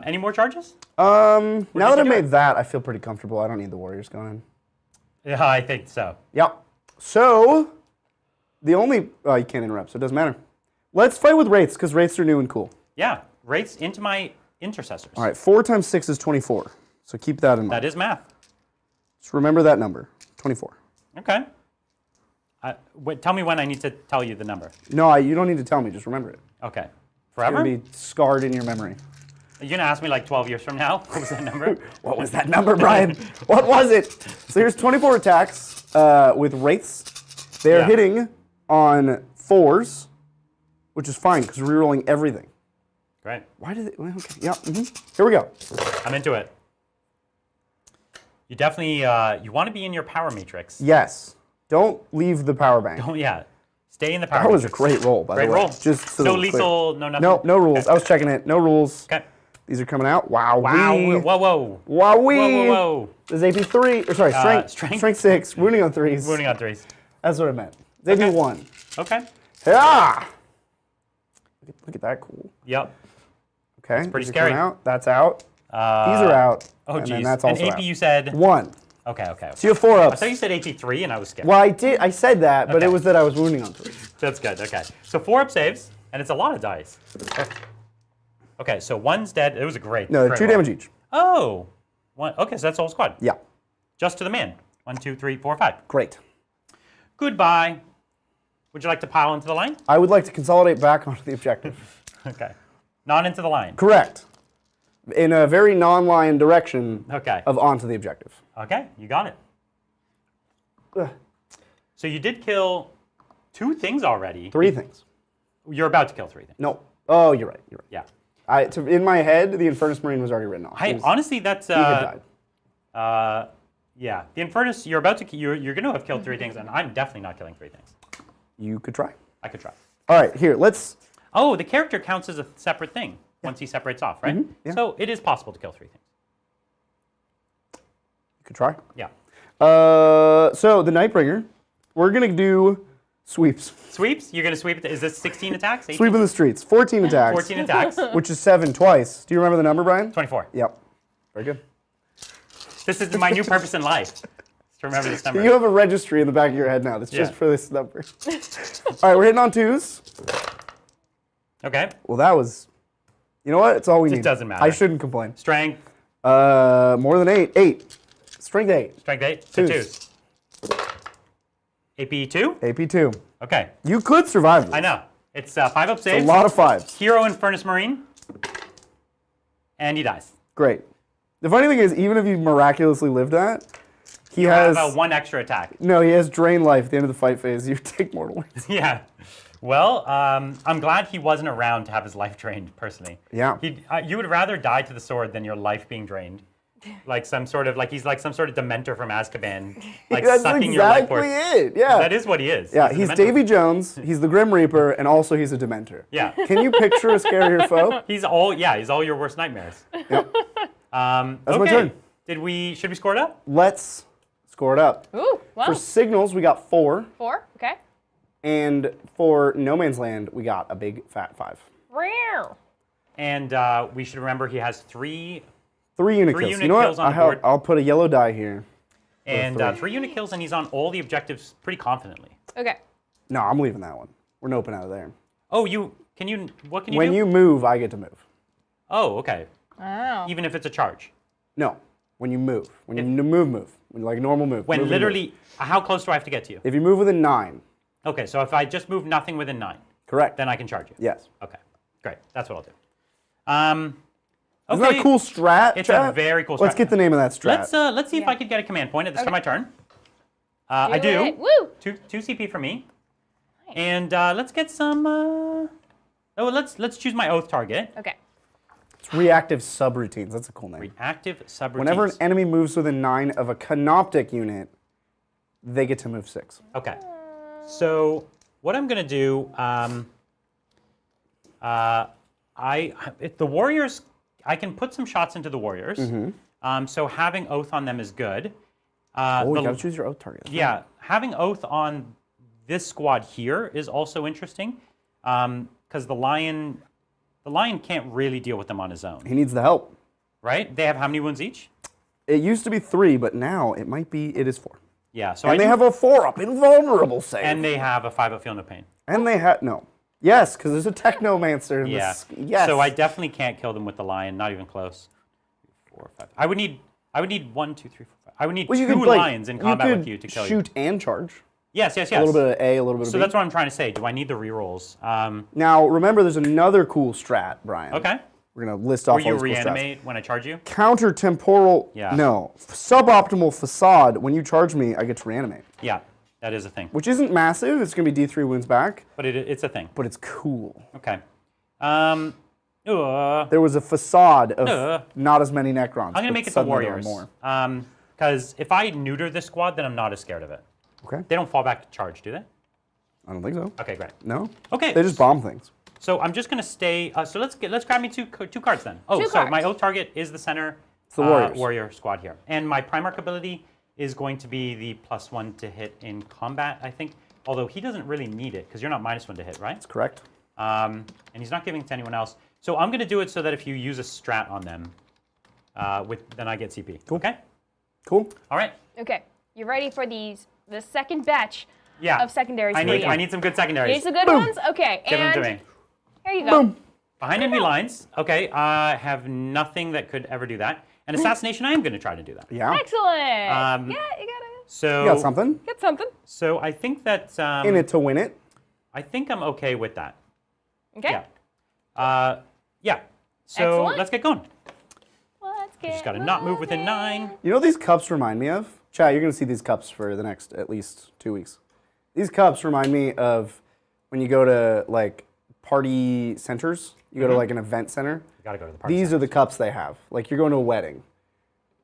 [SPEAKER 2] Any more charges?
[SPEAKER 1] Now that I
[SPEAKER 2] you
[SPEAKER 1] made
[SPEAKER 2] do?
[SPEAKER 1] that, I feel pretty comfortable. I don't need the Warriors going in.
[SPEAKER 2] Yeah, I think so.
[SPEAKER 1] Yep. So, the only... Oh, you can't interrupt, so it doesn't matter. Let's fight with Wraiths, because Wraiths are new and cool.
[SPEAKER 2] Yeah, Wraiths into my intercessors.
[SPEAKER 1] All right, 4 times 6 is 24. So keep that in mind.
[SPEAKER 2] That is math.
[SPEAKER 1] Just remember that number, 24.
[SPEAKER 2] Okay. Wait, tell me when I need to tell you the number.
[SPEAKER 1] No, you don't need to tell me. Just remember it.
[SPEAKER 2] Okay.
[SPEAKER 1] It's
[SPEAKER 2] Forever?
[SPEAKER 1] going to be scarred in your memory.
[SPEAKER 2] Are you going to ask me like 12 years from now? What was that number?
[SPEAKER 1] What was that number, Brian? What was it? So here's 24 attacks with Wraiths. They're
[SPEAKER 2] Yeah.
[SPEAKER 1] hitting on 4s, which is fine because we're rerolling everything.
[SPEAKER 2] Great.
[SPEAKER 1] Why did it? Well, okay. Yeah. Here we go.
[SPEAKER 2] I'm into it. You definitely, you want to be in your power matrix.
[SPEAKER 1] Yes. Don't leave the power bank.
[SPEAKER 2] Oh, yeah. Stay in the power
[SPEAKER 1] That was a
[SPEAKER 2] matrix.
[SPEAKER 1] great roll, by
[SPEAKER 2] Great
[SPEAKER 1] the way.
[SPEAKER 2] roll.
[SPEAKER 1] Just so
[SPEAKER 2] no
[SPEAKER 1] that we're clear.
[SPEAKER 2] lethal, no nothing?
[SPEAKER 1] No rules.
[SPEAKER 2] Okay.
[SPEAKER 1] I was checking it. No rules.
[SPEAKER 2] Okay.
[SPEAKER 1] These are coming out. Wow.
[SPEAKER 2] Wow. Whoa, whoa.
[SPEAKER 1] Wowee.
[SPEAKER 2] Whoa, whoa, whoa.
[SPEAKER 1] This is AP 3, or sorry, strength
[SPEAKER 2] strength.
[SPEAKER 1] 6, wounding on 3s.
[SPEAKER 2] Wounding on 3s.
[SPEAKER 1] That's what I meant. It's AP
[SPEAKER 2] Okay.
[SPEAKER 1] 1.
[SPEAKER 2] Okay.
[SPEAKER 1] Yeah. Look at that cool.
[SPEAKER 2] Yep.
[SPEAKER 1] Okay.
[SPEAKER 2] pretty
[SPEAKER 1] these are
[SPEAKER 2] scary.
[SPEAKER 1] coming Out. That's out. These are out.
[SPEAKER 2] Oh,
[SPEAKER 1] and
[SPEAKER 2] geez.
[SPEAKER 1] then that's also
[SPEAKER 2] AP
[SPEAKER 1] out.
[SPEAKER 2] you said?
[SPEAKER 1] 1.
[SPEAKER 2] Okay, okay.
[SPEAKER 1] So you have 4
[SPEAKER 2] I
[SPEAKER 1] ups.
[SPEAKER 2] thought you said AP 3 and I was scared.
[SPEAKER 1] Well, I said that, but
[SPEAKER 2] Okay.
[SPEAKER 1] it was that I was wounding on 3.
[SPEAKER 2] That's good, okay. So 4 up saves, and it's a lot of dice. Okay, so 1's dead. It was a great
[SPEAKER 1] No,
[SPEAKER 2] great
[SPEAKER 1] 2
[SPEAKER 2] roll.
[SPEAKER 1] damage each.
[SPEAKER 2] Oh. Okay, so that's the whole squad.
[SPEAKER 1] Yeah.
[SPEAKER 2] Just to the man. 1, 2, 3, 4, 5.
[SPEAKER 1] Great.
[SPEAKER 2] Goodbye. Would you like to pile into the line?
[SPEAKER 1] I would like to consolidate back onto the objective.
[SPEAKER 2] Okay. Not into the line.
[SPEAKER 1] Correct. In a very non-line direction
[SPEAKER 2] Okay.
[SPEAKER 1] of onto the objective.
[SPEAKER 2] Okay, you got it.
[SPEAKER 1] Ugh.
[SPEAKER 2] So you did kill 2 things already.
[SPEAKER 1] 3 things.
[SPEAKER 2] You're about to kill 3 things.
[SPEAKER 1] No. Oh, you're right. You're right.
[SPEAKER 2] Yeah.
[SPEAKER 1] In my head, the Infernus Marine was already written off.
[SPEAKER 2] Honestly, that's
[SPEAKER 1] He had died.
[SPEAKER 2] yeah. The Infernus, you're going to have killed 3 things, and I'm definitely not killing 3 things.
[SPEAKER 1] You could try.
[SPEAKER 2] I could try.
[SPEAKER 1] All right, here, let's...
[SPEAKER 2] Oh, the character counts as a separate thing once he separates off, right?
[SPEAKER 1] yeah.
[SPEAKER 2] So it is possible to kill 3 things.
[SPEAKER 1] You could try.
[SPEAKER 2] Yeah.
[SPEAKER 1] So, the Nightbringer, we're going to do sweeps.
[SPEAKER 2] Sweeps? You're going to sweep it. Is this 16 attacks? 18?
[SPEAKER 1] Sweep in the streets. 14 attacks.
[SPEAKER 2] 14 attacks.
[SPEAKER 1] Which is 7 twice. Do you remember the number, Brian?
[SPEAKER 2] 24.
[SPEAKER 1] Yep. Very good.
[SPEAKER 2] This is my new purpose in life. Is to remember this number.
[SPEAKER 1] You have a registry in the back of your head now that's just
[SPEAKER 2] Yeah.
[SPEAKER 1] for this number. All right, we're hitting on 2s.
[SPEAKER 2] Okay.
[SPEAKER 1] Well, that was... You know what? It's all we need.
[SPEAKER 2] doesn't matter.
[SPEAKER 1] I shouldn't complain.
[SPEAKER 2] Strength.
[SPEAKER 1] More than 8. 8. Strength 8.
[SPEAKER 2] Strength 8. So
[SPEAKER 1] Twos.
[SPEAKER 2] 2s. AP 2?
[SPEAKER 1] AP 2.
[SPEAKER 2] Okay.
[SPEAKER 1] You could survive this.
[SPEAKER 2] I know. It's 5 up
[SPEAKER 1] A
[SPEAKER 2] saves.
[SPEAKER 1] lot of 5s.
[SPEAKER 2] Hero Infernus Marine. And he dies.
[SPEAKER 1] Great. The funny thing is, even if you miraculously lived that, he has...
[SPEAKER 2] Have 1 extra attack.
[SPEAKER 1] No, he has drain life at the end of the fight phase. You take mortal wounds.
[SPEAKER 2] Yeah. Well, I'm glad he wasn't around to have his life drained, personally.
[SPEAKER 1] Yeah.
[SPEAKER 2] You would rather die to the sword than your life being drained. Like some sort of, like he's like some sort of Dementor from Azkaban. Like
[SPEAKER 1] That's
[SPEAKER 2] sucking your life
[SPEAKER 1] exactly
[SPEAKER 2] force.
[SPEAKER 1] it. Yeah.
[SPEAKER 2] That is what he is.
[SPEAKER 1] Yeah,
[SPEAKER 2] a
[SPEAKER 1] he's
[SPEAKER 2] Dementor.
[SPEAKER 1] Davy Jones, he's the Grim Reaper, and also he's a Dementor.
[SPEAKER 2] Yeah.
[SPEAKER 1] Can you picture a scarier foe?
[SPEAKER 2] He's all your worst nightmares.
[SPEAKER 1] Yep.
[SPEAKER 2] That's
[SPEAKER 1] my turn.
[SPEAKER 2] Should we score it up?
[SPEAKER 1] Let's score it up.
[SPEAKER 4] Ooh, wow.
[SPEAKER 1] For signals, we got 4.
[SPEAKER 4] 4, okay.
[SPEAKER 1] And for No Man's Land, we got a big fat 5.
[SPEAKER 4] Rare.
[SPEAKER 2] And we should remember he has 3
[SPEAKER 1] unit
[SPEAKER 2] Three
[SPEAKER 1] kills.
[SPEAKER 2] unit
[SPEAKER 1] You know what?
[SPEAKER 2] kills on the board.
[SPEAKER 1] I'll put a yellow die here.
[SPEAKER 2] and 3 unit kills, and he's on all the objectives pretty confidently.
[SPEAKER 4] Okay.
[SPEAKER 1] No, I'm leaving that one. We're noping out of there.
[SPEAKER 2] Oh, what can you
[SPEAKER 1] When
[SPEAKER 2] do?
[SPEAKER 1] you move, I get to move.
[SPEAKER 2] Oh, okay.
[SPEAKER 4] Wow.
[SPEAKER 2] Even if it's a charge.
[SPEAKER 1] No, when you move. When you move. When like normal move.
[SPEAKER 2] When
[SPEAKER 1] Move,
[SPEAKER 2] literally, how close do I have to get to you?
[SPEAKER 1] If you move within 9.
[SPEAKER 2] Okay, so if I just move nothing within 9,
[SPEAKER 1] Correct.
[SPEAKER 2] then I can charge you.
[SPEAKER 1] Yes.
[SPEAKER 2] Okay, great. That's what I'll do.
[SPEAKER 1] Isn't that a cool strat?
[SPEAKER 2] It's
[SPEAKER 1] chat?
[SPEAKER 2] a very cool strat.
[SPEAKER 1] Let's get the name of that strat.
[SPEAKER 2] Let's see if I could get a command point at this time my turn. I
[SPEAKER 4] Do
[SPEAKER 2] do.
[SPEAKER 4] it. Woo!
[SPEAKER 2] 2 CP for me. Nice. And let's get some. Let's choose my oath target.
[SPEAKER 4] Okay.
[SPEAKER 1] It's reactive subroutines. That's a cool name.
[SPEAKER 2] Reactive subroutines.
[SPEAKER 1] Whenever an enemy moves within 9 of a Canoptek unit, they get to move 6.
[SPEAKER 2] Okay. So what I'm gonna do, if the warriors, I can put some shots into the warriors. So having oath on them is good.
[SPEAKER 1] You gotta choose your oath target.
[SPEAKER 2] Yeah, having oath on this squad here is also interesting, because the lion can't really deal with them on his own,
[SPEAKER 1] He needs the help.
[SPEAKER 2] right? They have how many wounds each?
[SPEAKER 1] It used to be 3, but now it is 4.
[SPEAKER 2] Yeah. So
[SPEAKER 1] And they have a 4-up invulnerable save.
[SPEAKER 2] and they have a 5-up feel no pain.
[SPEAKER 1] And they have no. Yes, because there's a technomancer in
[SPEAKER 2] Yeah.
[SPEAKER 1] this. Yes.
[SPEAKER 2] So I definitely can't kill them with the lion. Not even close. 4, 5. I would need 1, 2, 3, 4, 5. I would need 2 lions in combat with you to kill you.
[SPEAKER 1] Shoot and charge.
[SPEAKER 2] Yes.
[SPEAKER 1] A little bit of A, a little bit of
[SPEAKER 2] So
[SPEAKER 1] B.
[SPEAKER 2] that's what I'm trying to say. Do I need the rerolls?
[SPEAKER 1] Now remember, there's another cool strat, Brian.
[SPEAKER 2] Okay.
[SPEAKER 1] We're gonna list off
[SPEAKER 2] Will you
[SPEAKER 1] all these cool strats.
[SPEAKER 2] reanimate when I charge you?
[SPEAKER 1] Counter temporal.
[SPEAKER 2] Yeah.
[SPEAKER 1] No. Suboptimal facade. When you charge me, I get to reanimate,
[SPEAKER 2] Yeah, that is a thing.
[SPEAKER 1] which isn't massive. It's gonna be D3 wounds back,
[SPEAKER 2] But it's a thing.
[SPEAKER 1] but it's cool.
[SPEAKER 2] Okay.
[SPEAKER 1] There was a facade of not as many Necrons.
[SPEAKER 2] I'm gonna make it the
[SPEAKER 1] suddenly there are
[SPEAKER 2] warriors.
[SPEAKER 1] more.
[SPEAKER 2] Because if I neuter this squad, then I'm not as scared of it.
[SPEAKER 1] Okay.
[SPEAKER 2] They don't fall back to charge, do they?
[SPEAKER 1] I don't think so.
[SPEAKER 2] Okay, great.
[SPEAKER 1] No.
[SPEAKER 2] Okay.
[SPEAKER 1] They just bomb things.
[SPEAKER 2] So I'm just gonna stay. So let's grab me two cards then. Oh,
[SPEAKER 4] Two
[SPEAKER 2] so
[SPEAKER 4] cards.
[SPEAKER 2] my oath target is the center.
[SPEAKER 1] It's the warriors.
[SPEAKER 2] Warrior squad here, and my Primarch ability is going to be the +1 to hit in combat. I think, although he doesn't really need it because you're not -1 to hit, right?
[SPEAKER 1] That's correct.
[SPEAKER 2] And he's not giving it to anyone else. So I'm gonna do it so that if you use a strat on them, then I get CP.
[SPEAKER 1] Cool.
[SPEAKER 2] Okay.
[SPEAKER 1] Cool.
[SPEAKER 2] All right.
[SPEAKER 4] Okay. You ready for the second batch
[SPEAKER 2] Yeah.
[SPEAKER 4] of secondaries?
[SPEAKER 2] I
[SPEAKER 4] for
[SPEAKER 2] need
[SPEAKER 4] you?
[SPEAKER 2] I need some good secondaries.
[SPEAKER 4] Need some good ones? Okay.
[SPEAKER 2] Give them
[SPEAKER 4] and
[SPEAKER 2] to me.
[SPEAKER 4] here you go.
[SPEAKER 1] Boom.
[SPEAKER 2] Behind enemy lines. Okay. I have nothing that could ever do that. And assassination, I am going to try to do that.
[SPEAKER 1] Yeah.
[SPEAKER 4] Excellent. Yeah, you
[SPEAKER 2] So
[SPEAKER 1] You got something
[SPEAKER 4] got something.
[SPEAKER 2] So I think that
[SPEAKER 1] in it to win it.
[SPEAKER 2] I think I'm okay with that.
[SPEAKER 4] Okay.
[SPEAKER 2] Yeah. Yeah. So
[SPEAKER 4] Excellent.
[SPEAKER 2] let's get going.
[SPEAKER 4] Let's get
[SPEAKER 2] Just got to not move within 9.
[SPEAKER 1] You know what these cups remind me of? Chat, you're going to see these cups for the next at least 2 weeks. These cups remind me of when you go to like party centers. You go to like an event center.
[SPEAKER 2] You got to go to the party.
[SPEAKER 1] These are the cups they have. Like you're going to a wedding.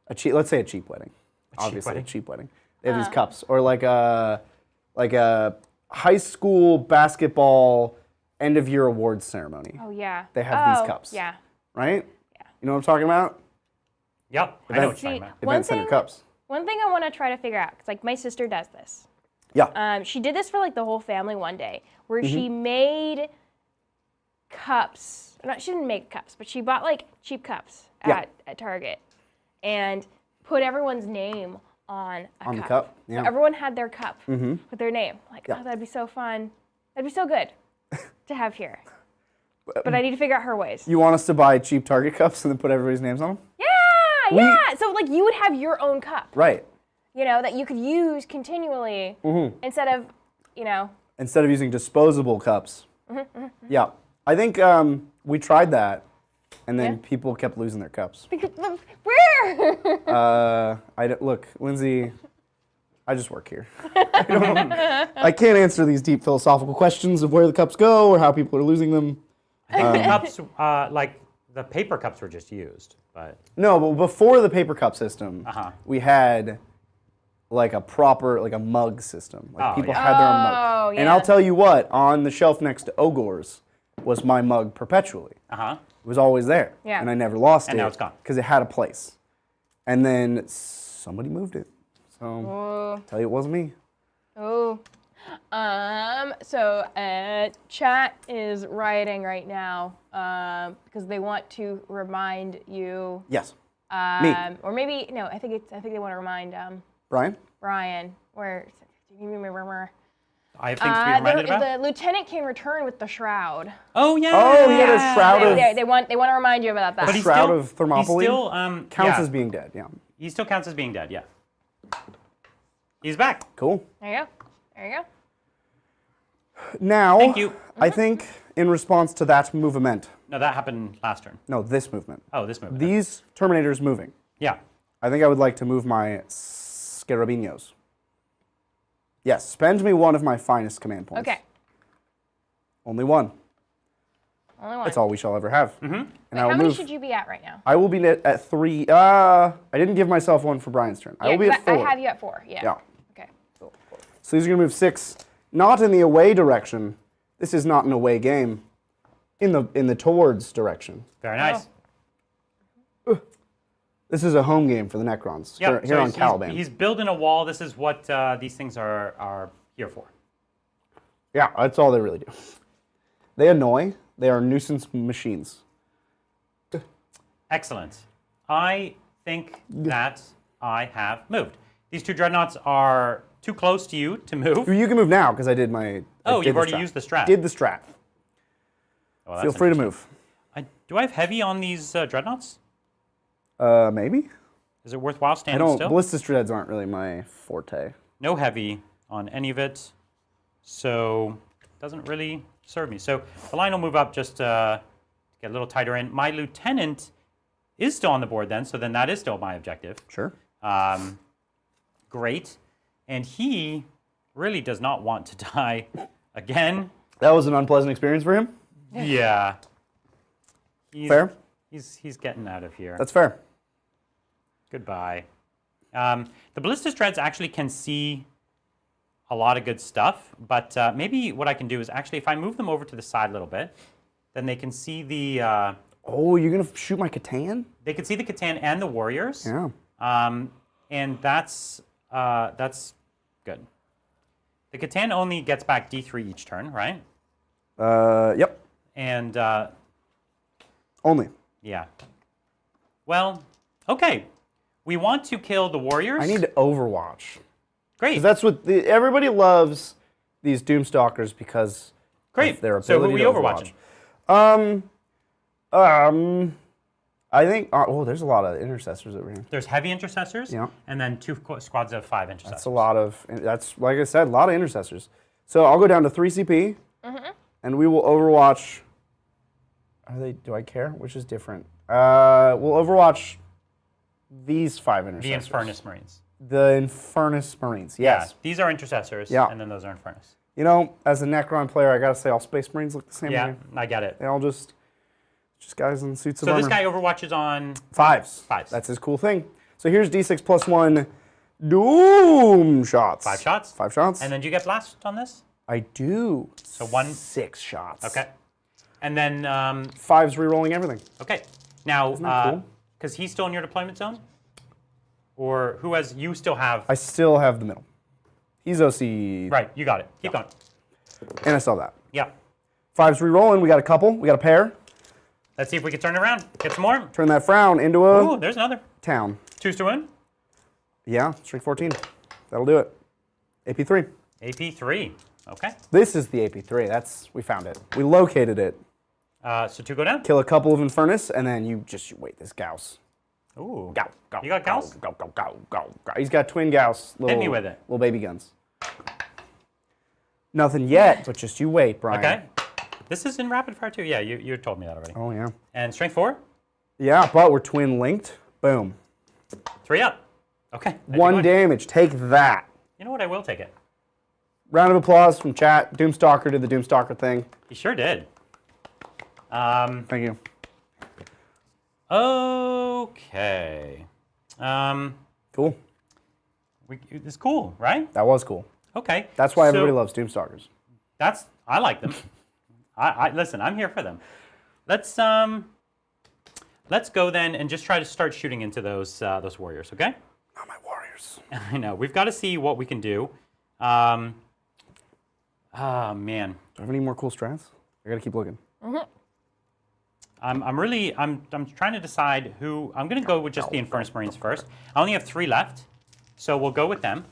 [SPEAKER 1] Let's say a cheap wedding. Obviously,
[SPEAKER 2] wedding.
[SPEAKER 1] a cheap wedding. They have these cups. Or like a high school basketball end of year awards ceremony.
[SPEAKER 4] Oh yeah.
[SPEAKER 1] They have these cups.
[SPEAKER 4] Yeah.
[SPEAKER 1] Right? Yeah. You know what I'm talking about?
[SPEAKER 2] Yep. I know what you're talking about.
[SPEAKER 4] One
[SPEAKER 1] Event center
[SPEAKER 4] thing-
[SPEAKER 1] cups.
[SPEAKER 4] One thing I want to try to figure out, because like my sister does this.
[SPEAKER 1] Yeah.
[SPEAKER 4] She did this for like the whole family one day, where
[SPEAKER 1] Mm-hmm.
[SPEAKER 4] she made cups. She didn't make cups, but she bought like cheap cups
[SPEAKER 1] Yeah.
[SPEAKER 4] at Target, and put everyone's name on a
[SPEAKER 1] On the
[SPEAKER 4] cup.
[SPEAKER 1] cup,
[SPEAKER 4] So
[SPEAKER 1] yeah.
[SPEAKER 4] everyone had their cup with their name. Like,
[SPEAKER 1] Yeah.
[SPEAKER 4] oh, that'd be so fun. That'd be so good to have here. But I need to figure out her ways.
[SPEAKER 1] You want us to buy cheap Target cups and then put everybody's names on them?
[SPEAKER 4] Yeah. So like you would have your own cup,
[SPEAKER 1] Right.
[SPEAKER 4] you know, that you could use continually instead of, you know.
[SPEAKER 1] Instead of using disposable cups. Yeah. I think we tried that, and then people kept losing their cups.
[SPEAKER 4] Where?
[SPEAKER 1] Look, Lindsay, I just work here. I can't answer these deep philosophical questions of where the cups go or how people are losing them.
[SPEAKER 2] I think the cups, like the paper cups, were just used, but
[SPEAKER 1] No, but before the paper cup system, we had like a proper, like a mug system. Like people
[SPEAKER 2] yeah.
[SPEAKER 1] had their own mug.
[SPEAKER 4] Oh,
[SPEAKER 1] And
[SPEAKER 4] yeah.
[SPEAKER 1] I'll tell you what, on the shelf next to Ogor's was my mug perpetually. It was always there.
[SPEAKER 4] Yeah.
[SPEAKER 1] And I never lost it.
[SPEAKER 2] And now it's gone.
[SPEAKER 1] Because it had a place. And then somebody moved it. So,
[SPEAKER 4] Oh.
[SPEAKER 1] tell you it wasn't me.
[SPEAKER 4] Oh. So chat is rioting right now because they want to remind you.
[SPEAKER 1] Yes. Me.
[SPEAKER 4] Or maybe no. I think they want to remind
[SPEAKER 1] Brian?
[SPEAKER 4] Brian.
[SPEAKER 2] I have things to be reminded about.
[SPEAKER 4] The lieutenant can return with the shroud.
[SPEAKER 2] Oh yeah.
[SPEAKER 1] Oh, he had a shroud of...
[SPEAKER 4] They want to remind you about that.
[SPEAKER 2] But he's
[SPEAKER 1] Shroud
[SPEAKER 2] still,
[SPEAKER 1] of Thermopylae?
[SPEAKER 2] He still
[SPEAKER 1] Counts
[SPEAKER 2] yeah.
[SPEAKER 1] as being dead, yeah.
[SPEAKER 2] He still counts as being dead. Yeah. He's back.
[SPEAKER 1] Cool.
[SPEAKER 4] There you go. There you go.
[SPEAKER 1] Now,
[SPEAKER 2] Thank you.
[SPEAKER 1] I think in response to that movement,
[SPEAKER 2] No, that happened last turn.
[SPEAKER 1] no, this movement,
[SPEAKER 2] Oh, this movement.
[SPEAKER 1] these Terminators moving,
[SPEAKER 2] Yeah.
[SPEAKER 1] I think I would like to move my Scarabinos. Yes, spend me one of my finest command points.
[SPEAKER 4] Okay.
[SPEAKER 1] Only one.
[SPEAKER 4] Only one.
[SPEAKER 1] That's all we shall ever have. And
[SPEAKER 4] Wait,
[SPEAKER 1] I will
[SPEAKER 4] how many
[SPEAKER 1] move.
[SPEAKER 4] should you be at right now?
[SPEAKER 1] I will be at 3. I didn't give myself one for Brian's turn. I will be
[SPEAKER 4] Yeah,
[SPEAKER 1] at 4.
[SPEAKER 4] I have you at 4. Yeah.
[SPEAKER 1] Yeah.
[SPEAKER 4] Okay. Cool.
[SPEAKER 1] So these are going to move 6, not in the away direction. This is not an away game. In the towards direction.
[SPEAKER 2] Very nice.
[SPEAKER 1] This is a home game for the Necrons
[SPEAKER 2] Yep.
[SPEAKER 1] here on
[SPEAKER 2] he's,
[SPEAKER 1] Caliban.
[SPEAKER 2] he's building a wall. This is what these things are here for.
[SPEAKER 1] Yeah, that's all they really do. They annoy. They are nuisance machines.
[SPEAKER 2] Excellent. I think that I have moved. These 2 dreadnoughts are too close to you to move.
[SPEAKER 1] You can move now because I did my.
[SPEAKER 2] Oh,
[SPEAKER 1] I did
[SPEAKER 2] you've
[SPEAKER 1] the
[SPEAKER 2] already
[SPEAKER 1] strat.
[SPEAKER 2] used the strat.
[SPEAKER 1] Did the strat.
[SPEAKER 2] Oh, well,
[SPEAKER 1] Feel
[SPEAKER 2] that's
[SPEAKER 1] free to
[SPEAKER 2] interesting.
[SPEAKER 1] move.
[SPEAKER 2] Do I have heavy on these dreadnoughts?
[SPEAKER 1] Maybe.
[SPEAKER 2] Is it worthwhile
[SPEAKER 1] I
[SPEAKER 2] standing
[SPEAKER 1] don't.
[SPEAKER 2] still?
[SPEAKER 1] Ballista dreads aren't really my forte.
[SPEAKER 2] No heavy on any of it, so it doesn't really serve me. So the line will move up just to get a little tighter in. My lieutenant is still on the board then, so then that is still my objective.
[SPEAKER 1] Sure.
[SPEAKER 2] Great. And he really does not want to die again.
[SPEAKER 1] That was an unpleasant experience for him.
[SPEAKER 2] Yeah.
[SPEAKER 1] Fair.
[SPEAKER 2] He's getting out of here.
[SPEAKER 1] That's fair.
[SPEAKER 2] Goodbye. The Ballista Dreads actually can see a lot of good stuff, but maybe what I can do is actually, if I move them over to the side a little bit, then they can see the...
[SPEAKER 1] Oh, you're going to shoot my Catan?
[SPEAKER 2] they can see the Catan and the Warriors.
[SPEAKER 1] Yeah.
[SPEAKER 2] And that's good. The Catan only gets back D3 each turn, right?
[SPEAKER 1] Yep.
[SPEAKER 2] And
[SPEAKER 1] Only.
[SPEAKER 2] yeah. Well, okay. We want to kill the Warriors.
[SPEAKER 1] I need to Overwatch.
[SPEAKER 2] Great.
[SPEAKER 1] Because that's what everybody loves these Doomstalkers because
[SPEAKER 2] Great.
[SPEAKER 1] of their
[SPEAKER 2] So who
[SPEAKER 1] ability
[SPEAKER 2] are we
[SPEAKER 1] to
[SPEAKER 2] overwatching?
[SPEAKER 1] I think. Oh, there's a lot of intercessors over here.
[SPEAKER 2] There's heavy intercessors,
[SPEAKER 1] Yeah.
[SPEAKER 2] and then 2 squads of 5 intercessors.
[SPEAKER 1] That's a lot of. That's like I said, a lot of intercessors. So I'll go down to 3 CP, and we will Overwatch. Are they? Do I care? Which is different? We'll Overwatch these 5 intercessors.
[SPEAKER 2] The Infernus Marines.
[SPEAKER 1] The Infernus Marines. Yes.
[SPEAKER 2] Yeah, these are intercessors,
[SPEAKER 1] Yeah.
[SPEAKER 2] and then those are Infernus.
[SPEAKER 1] You know, as a Necron player, I gotta say all Space Marines look the same
[SPEAKER 2] Yeah,
[SPEAKER 1] way.
[SPEAKER 2] I get it.
[SPEAKER 1] They all just guys in suits of
[SPEAKER 2] So
[SPEAKER 1] armor.
[SPEAKER 2] this guy overwatches on
[SPEAKER 1] 5s.
[SPEAKER 2] 5s.
[SPEAKER 1] That's his cool thing. So here's D6 plus 1 Doom shots.
[SPEAKER 2] 5 shots.
[SPEAKER 1] 5 shots.
[SPEAKER 2] And then do you get blast on this?
[SPEAKER 1] I do.
[SPEAKER 2] So 1.
[SPEAKER 1] 6 shots.
[SPEAKER 2] Okay. And then,
[SPEAKER 1] 5's re-rolling everything.
[SPEAKER 2] okay. Now,
[SPEAKER 1] that cool?
[SPEAKER 2] because he's still in your deployment zone? Or who has, you still have,
[SPEAKER 1] I still have the middle. He's OC.
[SPEAKER 2] right, you got it. Keep going.
[SPEAKER 1] And I still have that.
[SPEAKER 2] Yeah.
[SPEAKER 1] 5's re-rolling. We got a couple. We got a pair.
[SPEAKER 2] Let's see if we can turn it around. Get some more.
[SPEAKER 1] Turn that frown into a
[SPEAKER 2] Ooh, there's another.
[SPEAKER 1] town.
[SPEAKER 2] Choose to win.
[SPEAKER 1] Yeah, strength 14. That'll do it. AP3.
[SPEAKER 2] AP3. Okay.
[SPEAKER 1] This is the AP3. We found it. We located it.
[SPEAKER 2] So 2 go down.
[SPEAKER 1] Kill a couple of Infernus, and then you wait this Gauss.
[SPEAKER 2] Ooh.
[SPEAKER 1] Go, go,
[SPEAKER 2] You got
[SPEAKER 1] go,
[SPEAKER 2] Gauss?
[SPEAKER 1] Go, go, go, go, go. He's got twin Gauss. Little,
[SPEAKER 2] me with it.
[SPEAKER 1] Little baby guns. Nothing yet, but just you wait, Brian.
[SPEAKER 2] Okay. This is in rapid fire too. Yeah, you told me that already.
[SPEAKER 1] Oh, yeah.
[SPEAKER 2] And strength 4.
[SPEAKER 1] Yeah, but we're twin linked. Boom.
[SPEAKER 2] 3 up. Okay. I keep
[SPEAKER 1] 1
[SPEAKER 2] going.
[SPEAKER 1] damage. Take that.
[SPEAKER 2] You know what? I will take it.
[SPEAKER 1] Round of applause from chat. Doomstalker did the Doomstalker thing.
[SPEAKER 2] He sure did.
[SPEAKER 1] Thank you.
[SPEAKER 2] Okay.
[SPEAKER 1] Cool.
[SPEAKER 2] It's cool, right?
[SPEAKER 1] That was cool.
[SPEAKER 2] Okay.
[SPEAKER 1] That's why
[SPEAKER 2] So
[SPEAKER 1] everybody loves Doomstalkers.
[SPEAKER 2] I like them. Listen. I'm here for them. Let's let's go then and just try to start shooting into those warriors, okay?
[SPEAKER 1] Not my warriors.
[SPEAKER 2] I know. We've got to see what we can do. Oh, man.
[SPEAKER 1] Do I have any more cool strats? I gotta keep looking.
[SPEAKER 2] I'm trying to decide who. I'm going to go with just the Infernus Marines first. I only have 3 left, so we'll go with them.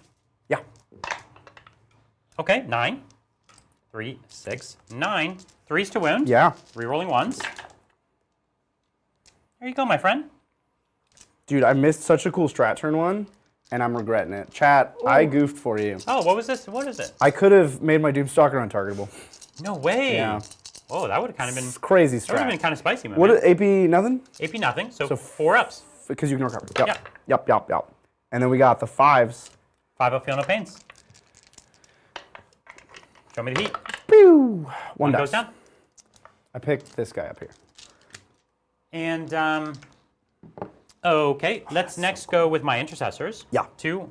[SPEAKER 1] Yeah.
[SPEAKER 2] Okay, 9. 3, 6, 9. 3s to wound.
[SPEAKER 1] Yeah.
[SPEAKER 2] Rerolling 1s. There you go, my friend.
[SPEAKER 1] Dude, I missed such a cool strat turn 1, and I'm regretting it. Chat, I goofed for you.
[SPEAKER 2] Oh, what was this? What is it?
[SPEAKER 1] I could have made my Doomstalker untargetable.
[SPEAKER 2] No way.
[SPEAKER 1] Yeah.
[SPEAKER 2] Oh, that would have kind of been
[SPEAKER 1] Crazy
[SPEAKER 2] That would have
[SPEAKER 1] strat.
[SPEAKER 2] been kind of spicy.
[SPEAKER 1] What AP nothing?
[SPEAKER 2] AP nothing. So 4 ups.
[SPEAKER 1] Because you ignore cover.
[SPEAKER 2] Yep.
[SPEAKER 1] Yep. And then we got the 5s.
[SPEAKER 2] 5 up, feel no pains. Show me the heat.
[SPEAKER 1] Pew! 1
[SPEAKER 2] goes
[SPEAKER 1] dice.
[SPEAKER 2] down.
[SPEAKER 1] I picked this guy up here.
[SPEAKER 2] And okay, let's next go with my intercessors.
[SPEAKER 1] Yeah.
[SPEAKER 2] 2,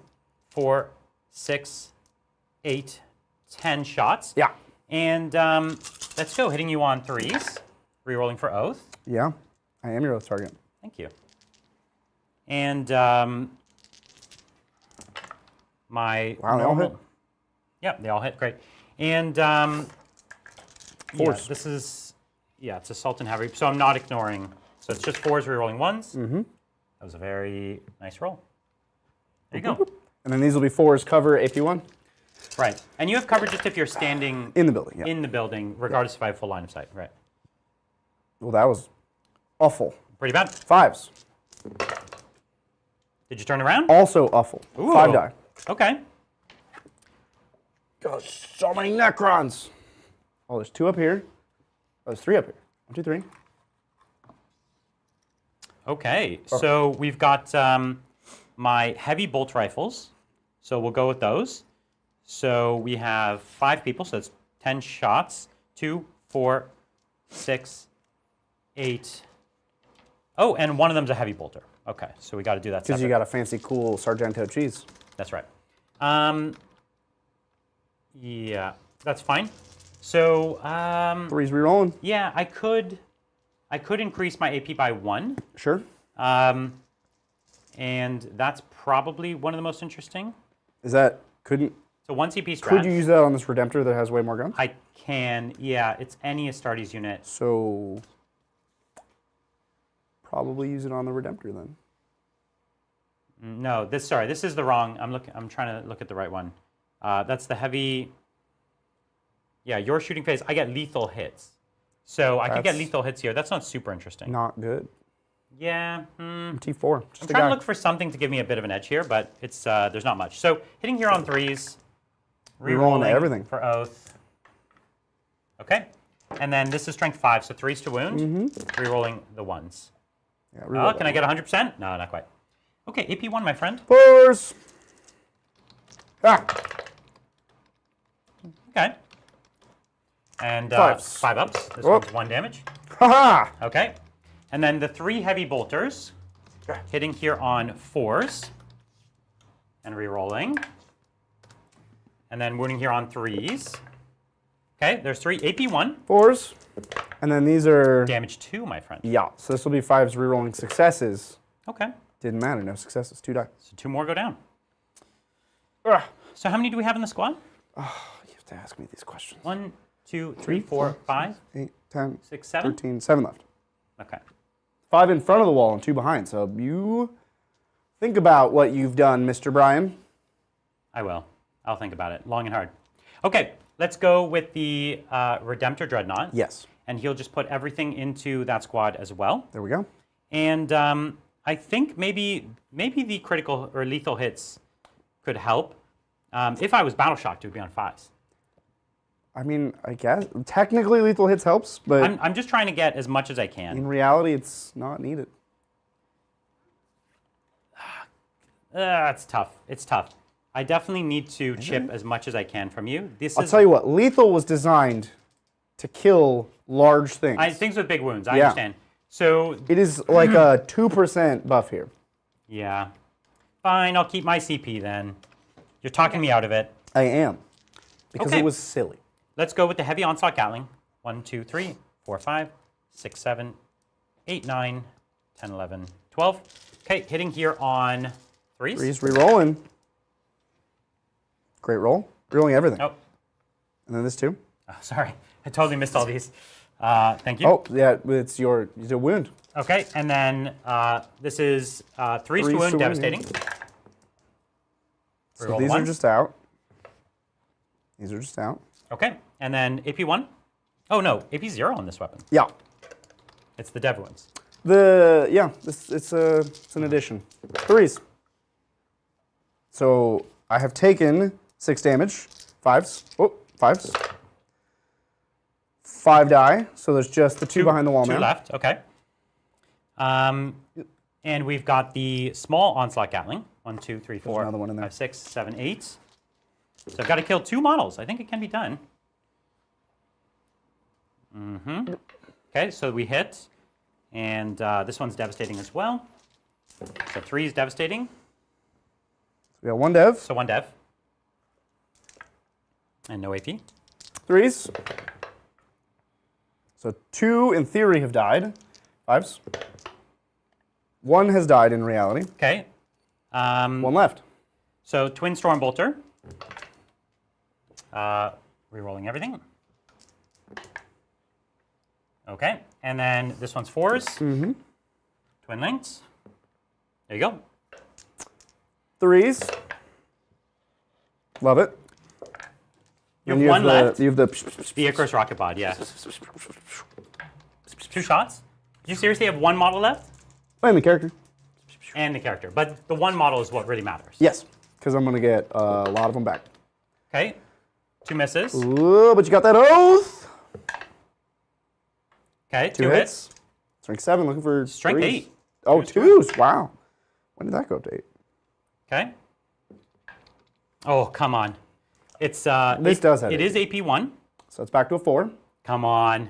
[SPEAKER 2] 4, 6, 8, 10 shots.
[SPEAKER 1] Yeah.
[SPEAKER 2] And let's go, hitting you on 3s. Rerolling for oath.
[SPEAKER 1] Yeah. I am your oath target.
[SPEAKER 2] Thank you. And my
[SPEAKER 1] Wow, they all hit.
[SPEAKER 2] Yep, they all hit. Great. And yeah,
[SPEAKER 1] Force.
[SPEAKER 2] this is it's assault and heavy. So I'm not ignoring. So it's just 4s rerolling 1s.
[SPEAKER 1] Mm-hmm.
[SPEAKER 2] That was a very nice roll. There you go.
[SPEAKER 1] And then these will be 4s cover AP1
[SPEAKER 2] Right. And you have cover just if you're standing
[SPEAKER 1] in the building. Yeah.
[SPEAKER 2] in the building, regardless if I have full line of sight. Right.
[SPEAKER 1] Well, that was awful.
[SPEAKER 2] Pretty bad.
[SPEAKER 1] 5s.
[SPEAKER 2] Did you turn around?
[SPEAKER 1] Also awful.
[SPEAKER 2] Ooh.
[SPEAKER 1] 5 die.
[SPEAKER 2] Okay.
[SPEAKER 1] God, so many Necrons. Oh, there's 2 up here. Oh, there's 3 up here. 1, 2, 3.
[SPEAKER 2] Okay. So we've got my heavy bolt rifles. So we'll go with those. So we have 5 people, so that's 10 shots. 2, 4, 6, 8. Oh, and one of them's a heavy bolter. Okay, so we got to do that
[SPEAKER 1] Because
[SPEAKER 2] separate.
[SPEAKER 1] you got a fancy, cool Sargento cheese.
[SPEAKER 2] That's right. Yeah, that's fine. So
[SPEAKER 1] 3s rerolling.
[SPEAKER 2] yeah, I could increase my AP by 1.
[SPEAKER 1] Sure.
[SPEAKER 2] And that's probably one of the most interesting.
[SPEAKER 1] Is that, couldn't,
[SPEAKER 2] So 1 CP strat.
[SPEAKER 1] could you use that on this Redemptor that has way more guns?
[SPEAKER 2] I can, yeah, it's any Astartes unit.
[SPEAKER 1] So, probably use it on the Redemptor then.
[SPEAKER 2] No, this is the wrong, I'm trying to look at the right one. That's the heavy, yeah, your shooting phase, I get lethal hits. So I could get
[SPEAKER 1] That's
[SPEAKER 2] lethal hits here. That's not super interesting.
[SPEAKER 1] Not good.
[SPEAKER 2] Yeah,
[SPEAKER 1] T4. Just
[SPEAKER 2] I'm
[SPEAKER 1] a
[SPEAKER 2] trying
[SPEAKER 1] guy.
[SPEAKER 2] to look for something to give me a bit of an edge here, but it's there's not much. So hitting here on 3s,
[SPEAKER 1] Rerolling everything.
[SPEAKER 2] for oath. Okay, and then this is strength 5, so 3s to wound. Rerolling the 1s.
[SPEAKER 1] Yeah,
[SPEAKER 2] Oh,
[SPEAKER 1] reroll
[SPEAKER 2] can I
[SPEAKER 1] that.
[SPEAKER 2] get 100%? No, not quite. Okay, AP1, my friend.
[SPEAKER 1] 4s. Ah.
[SPEAKER 2] Okay. And
[SPEAKER 1] 5s.
[SPEAKER 2] 5 ups. This
[SPEAKER 1] Oh.
[SPEAKER 2] one's 1 damage.
[SPEAKER 1] Haha.
[SPEAKER 2] Okay. And then the 3 heavy bolters, hitting here on 4s, and re-rolling. And then wounding here on 3s. Okay, there's 3 AP1.
[SPEAKER 1] 4s. And then these are,
[SPEAKER 2] Damage 2, my friend.
[SPEAKER 1] yeah, so this will be 5s rerolling successes.
[SPEAKER 2] Okay,
[SPEAKER 1] Didn't matter, no successes, 2 die.
[SPEAKER 2] so 2 more go down.
[SPEAKER 1] Ugh.
[SPEAKER 2] So how many do we have in the squad?
[SPEAKER 1] You have to ask me these questions.
[SPEAKER 2] 1, 2, 3, 4, 5,
[SPEAKER 1] 8, 10,
[SPEAKER 2] 6, 7?
[SPEAKER 1] 13, 7 left.
[SPEAKER 2] Okay.
[SPEAKER 1] 5 in front of the wall and 2 behind. So you think about what you've done, Mr. Brian.
[SPEAKER 2] I will. I'll think about it long and hard. Okay, let's go with the Redemptor Dreadnought.
[SPEAKER 1] Yes.
[SPEAKER 2] And he'll just put everything into that squad as well.
[SPEAKER 1] There we go.
[SPEAKER 2] And I think maybe the critical or lethal hits could help. If I was battle shocked, it would be on 5s.
[SPEAKER 1] I mean, I guess technically lethal hits helps, but
[SPEAKER 2] I'm just trying to get as much as I
[SPEAKER 1] in
[SPEAKER 2] can.
[SPEAKER 1] reality, it's not needed.
[SPEAKER 2] It's tough. It's tough. I definitely need to chip as much as I can from you.
[SPEAKER 1] I'll tell you what, lethal was designed to kill large things.
[SPEAKER 2] Things with big wounds. I
[SPEAKER 1] Yeah.
[SPEAKER 2] understand. So
[SPEAKER 1] It is like a 2% buff here.
[SPEAKER 2] yeah, fine. I'll keep my CP then. You're talking me out of it.
[SPEAKER 1] I am. Because
[SPEAKER 2] Okay.
[SPEAKER 1] it was silly.
[SPEAKER 2] Let's go with the heavy onslaught Gatling. 1, 2, 3, 4, 5, 6, 7, 8, 9, 10, 11, 12. Okay, hitting here on 3s.
[SPEAKER 1] 3s, re-rolling. Great roll. Re-rolling everything.
[SPEAKER 2] Oh,
[SPEAKER 1] And then this too.
[SPEAKER 2] oh, sorry. I totally missed all these. Thank you.
[SPEAKER 1] Oh, yeah, it's a wound.
[SPEAKER 2] Okay, and then this is 3s to wound, devastating.
[SPEAKER 1] So
[SPEAKER 2] Reroll
[SPEAKER 1] these
[SPEAKER 2] one.
[SPEAKER 1] are just out. These are just out.
[SPEAKER 2] Okay, and then AP 1. Oh no, AP 0 on this weapon.
[SPEAKER 1] Yeah.
[SPEAKER 2] It's the dev wounds.
[SPEAKER 1] It's an addition. 3s. So I have taken 6 damage. 5s. Oh, 5s. 5 die. So there's just the 2 behind the wall
[SPEAKER 2] 2
[SPEAKER 1] now.
[SPEAKER 2] left. Okay. And we've got the small onslaught gatling. 1, 2, 3, 4,
[SPEAKER 1] another one in there.
[SPEAKER 2] 5, 6, 7, 8. So I've got to kill 2 models. I think it can be done. Okay, so we hit. And this one's devastating as well. So 3 is devastating.
[SPEAKER 1] We got 1 dev.
[SPEAKER 2] So 1 dev. And no AP.
[SPEAKER 1] 3s. So 2 in theory have died. 5s. 1 has died in reality.
[SPEAKER 2] Okay.
[SPEAKER 1] 1 left.
[SPEAKER 2] So Twin Storm Bolter. Rerolling everything. Okay, and then this one's 4s. Twin Links. There you go.
[SPEAKER 1] 3s. Love it.
[SPEAKER 2] You have 1 left.
[SPEAKER 1] You have the
[SPEAKER 2] The Icarus Rocket Pod, yeah. 2 shots? Do you seriously have 1 model left?
[SPEAKER 1] and the character.
[SPEAKER 2] And the character. But the 1 model is what really matters.
[SPEAKER 1] Yes, because I'm going to get a lot of them back.
[SPEAKER 2] Okay, 2 misses.
[SPEAKER 1] Ooh, but you got that oath.
[SPEAKER 2] Okay,
[SPEAKER 1] 2 hits. Strength 7, looking for
[SPEAKER 2] Strength
[SPEAKER 1] 3s.
[SPEAKER 2] 8.
[SPEAKER 1] Oh, 2s. Wow. When did that go up to 8?
[SPEAKER 2] Okay. Oh, come on. It's
[SPEAKER 1] This does have
[SPEAKER 2] it is AP1.
[SPEAKER 1] So it's back to a 4.
[SPEAKER 2] Come on.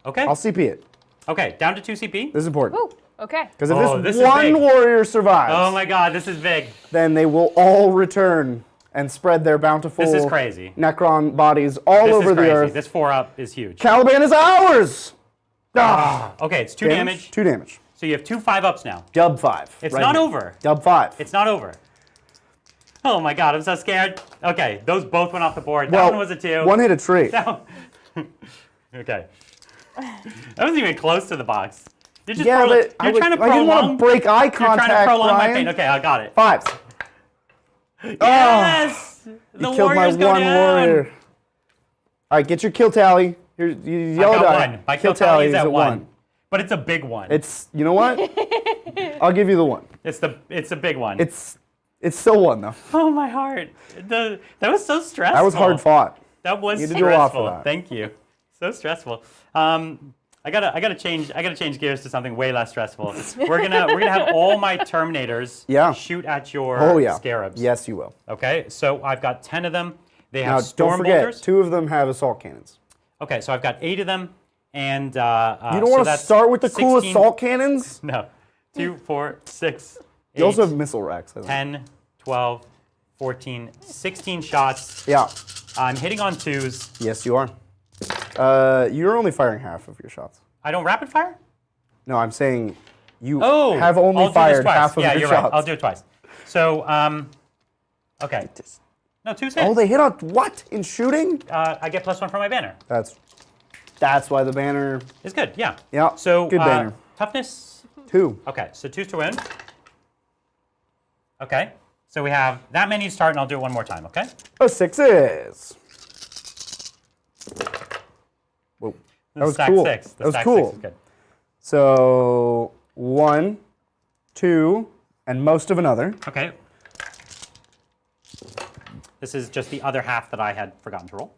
[SPEAKER 2] Okay.
[SPEAKER 1] I'll CP it.
[SPEAKER 2] Okay, down to 2 CP.
[SPEAKER 1] This is important.
[SPEAKER 4] Ooh, okay.
[SPEAKER 1] Because if
[SPEAKER 2] Oh,
[SPEAKER 1] this
[SPEAKER 2] this is big.
[SPEAKER 1] one warrior survives,
[SPEAKER 2] Oh my god, this is big.
[SPEAKER 1] then they will all return and spread their bountiful
[SPEAKER 2] This is crazy.
[SPEAKER 1] Necron bodies all
[SPEAKER 2] This
[SPEAKER 1] over
[SPEAKER 2] is
[SPEAKER 1] the
[SPEAKER 2] crazy.
[SPEAKER 1] earth.
[SPEAKER 2] This 4-up is huge.
[SPEAKER 1] Caliban is ours! Ah.
[SPEAKER 2] Okay, it's 2 damage.
[SPEAKER 1] 2 damage.
[SPEAKER 2] So you have 2 5-ups now.
[SPEAKER 1] Dub 5.
[SPEAKER 2] It's
[SPEAKER 1] right
[SPEAKER 2] not
[SPEAKER 1] here.
[SPEAKER 2] over.
[SPEAKER 1] Dub 5.
[SPEAKER 2] It's not over. Oh my god, I'm so scared. Okay, those both went off the board. That
[SPEAKER 1] well,
[SPEAKER 2] one was a 2.
[SPEAKER 1] One hit a tree.
[SPEAKER 2] Okay. That wasn't even close to the box. You're just
[SPEAKER 1] Yeah, but
[SPEAKER 2] you're trying to
[SPEAKER 1] I didn't want
[SPEAKER 2] prolong.
[SPEAKER 1] to break eye
[SPEAKER 2] You're
[SPEAKER 1] contact,
[SPEAKER 2] trying to prolong my
[SPEAKER 1] Brian.
[SPEAKER 2] pain. Okay, I got it.
[SPEAKER 1] 5s.
[SPEAKER 2] Yes! The
[SPEAKER 1] You killed my
[SPEAKER 2] warriors go
[SPEAKER 1] one
[SPEAKER 2] down.
[SPEAKER 1] warrior. All right, get your kill tally. Here, you
[SPEAKER 2] I
[SPEAKER 1] yellow
[SPEAKER 2] got
[SPEAKER 1] die.
[SPEAKER 2] 1. My kill tally is at 1. But it's a big one.
[SPEAKER 1] It's, you know what? I'll give you the 1.
[SPEAKER 2] It's a big one.
[SPEAKER 1] It's still 1 though.
[SPEAKER 2] Oh my heart. That was so stressful.
[SPEAKER 1] That was hard fought.
[SPEAKER 2] That was
[SPEAKER 1] You had to do a lot for
[SPEAKER 2] stressful.
[SPEAKER 1] that.
[SPEAKER 2] Thank you. So stressful. I gotta change gears to something way less stressful. We're gonna have all my Terminators shoot at your scarabs.
[SPEAKER 1] Yes, you will.
[SPEAKER 2] Okay, so I've got 10 of them. They have
[SPEAKER 1] Now,
[SPEAKER 2] storm
[SPEAKER 1] don't forget,
[SPEAKER 2] bolters.
[SPEAKER 1] 2 of them have assault cannons.
[SPEAKER 2] Okay, so I've got 8 of them, and
[SPEAKER 1] You don't want to start with the cool assault cannons?
[SPEAKER 2] No, 2, 4, 6, 8,
[SPEAKER 1] You also have missile racks. I think.
[SPEAKER 2] 10, 12, 14, 16 shots.
[SPEAKER 1] Yeah.
[SPEAKER 2] I'm hitting on 2s.
[SPEAKER 1] Yes, you are. You're only firing half of your shots.
[SPEAKER 2] I don't rapid fire?
[SPEAKER 1] No, I'm saying you
[SPEAKER 2] Oh,
[SPEAKER 1] have
[SPEAKER 2] I'll
[SPEAKER 1] only
[SPEAKER 2] do this
[SPEAKER 1] fired
[SPEAKER 2] twice.
[SPEAKER 1] half of
[SPEAKER 2] yeah,
[SPEAKER 1] your
[SPEAKER 2] you're
[SPEAKER 1] shots.
[SPEAKER 2] right. I'll do it twice. So, okay. No, 2's hit.
[SPEAKER 1] Oh, they hit on what? In shooting?
[SPEAKER 2] I get +1 for my banner.
[SPEAKER 1] That's why the banner.
[SPEAKER 2] It's good, yeah.
[SPEAKER 1] Yeah,
[SPEAKER 2] So,
[SPEAKER 1] good banner.
[SPEAKER 2] toughness.
[SPEAKER 1] 2.
[SPEAKER 2] Okay, so 2's to win. Okay, so we have that many to start, and I'll do it one more time, okay?
[SPEAKER 1] Oh, 6s. Whoa. That was
[SPEAKER 2] Stack
[SPEAKER 1] cool.
[SPEAKER 2] 6. The
[SPEAKER 1] That was
[SPEAKER 2] stack
[SPEAKER 1] cool.
[SPEAKER 2] 6 is good.
[SPEAKER 1] So 1, 2, and most of another.
[SPEAKER 2] Okay. This is just the other half that I had forgotten to roll.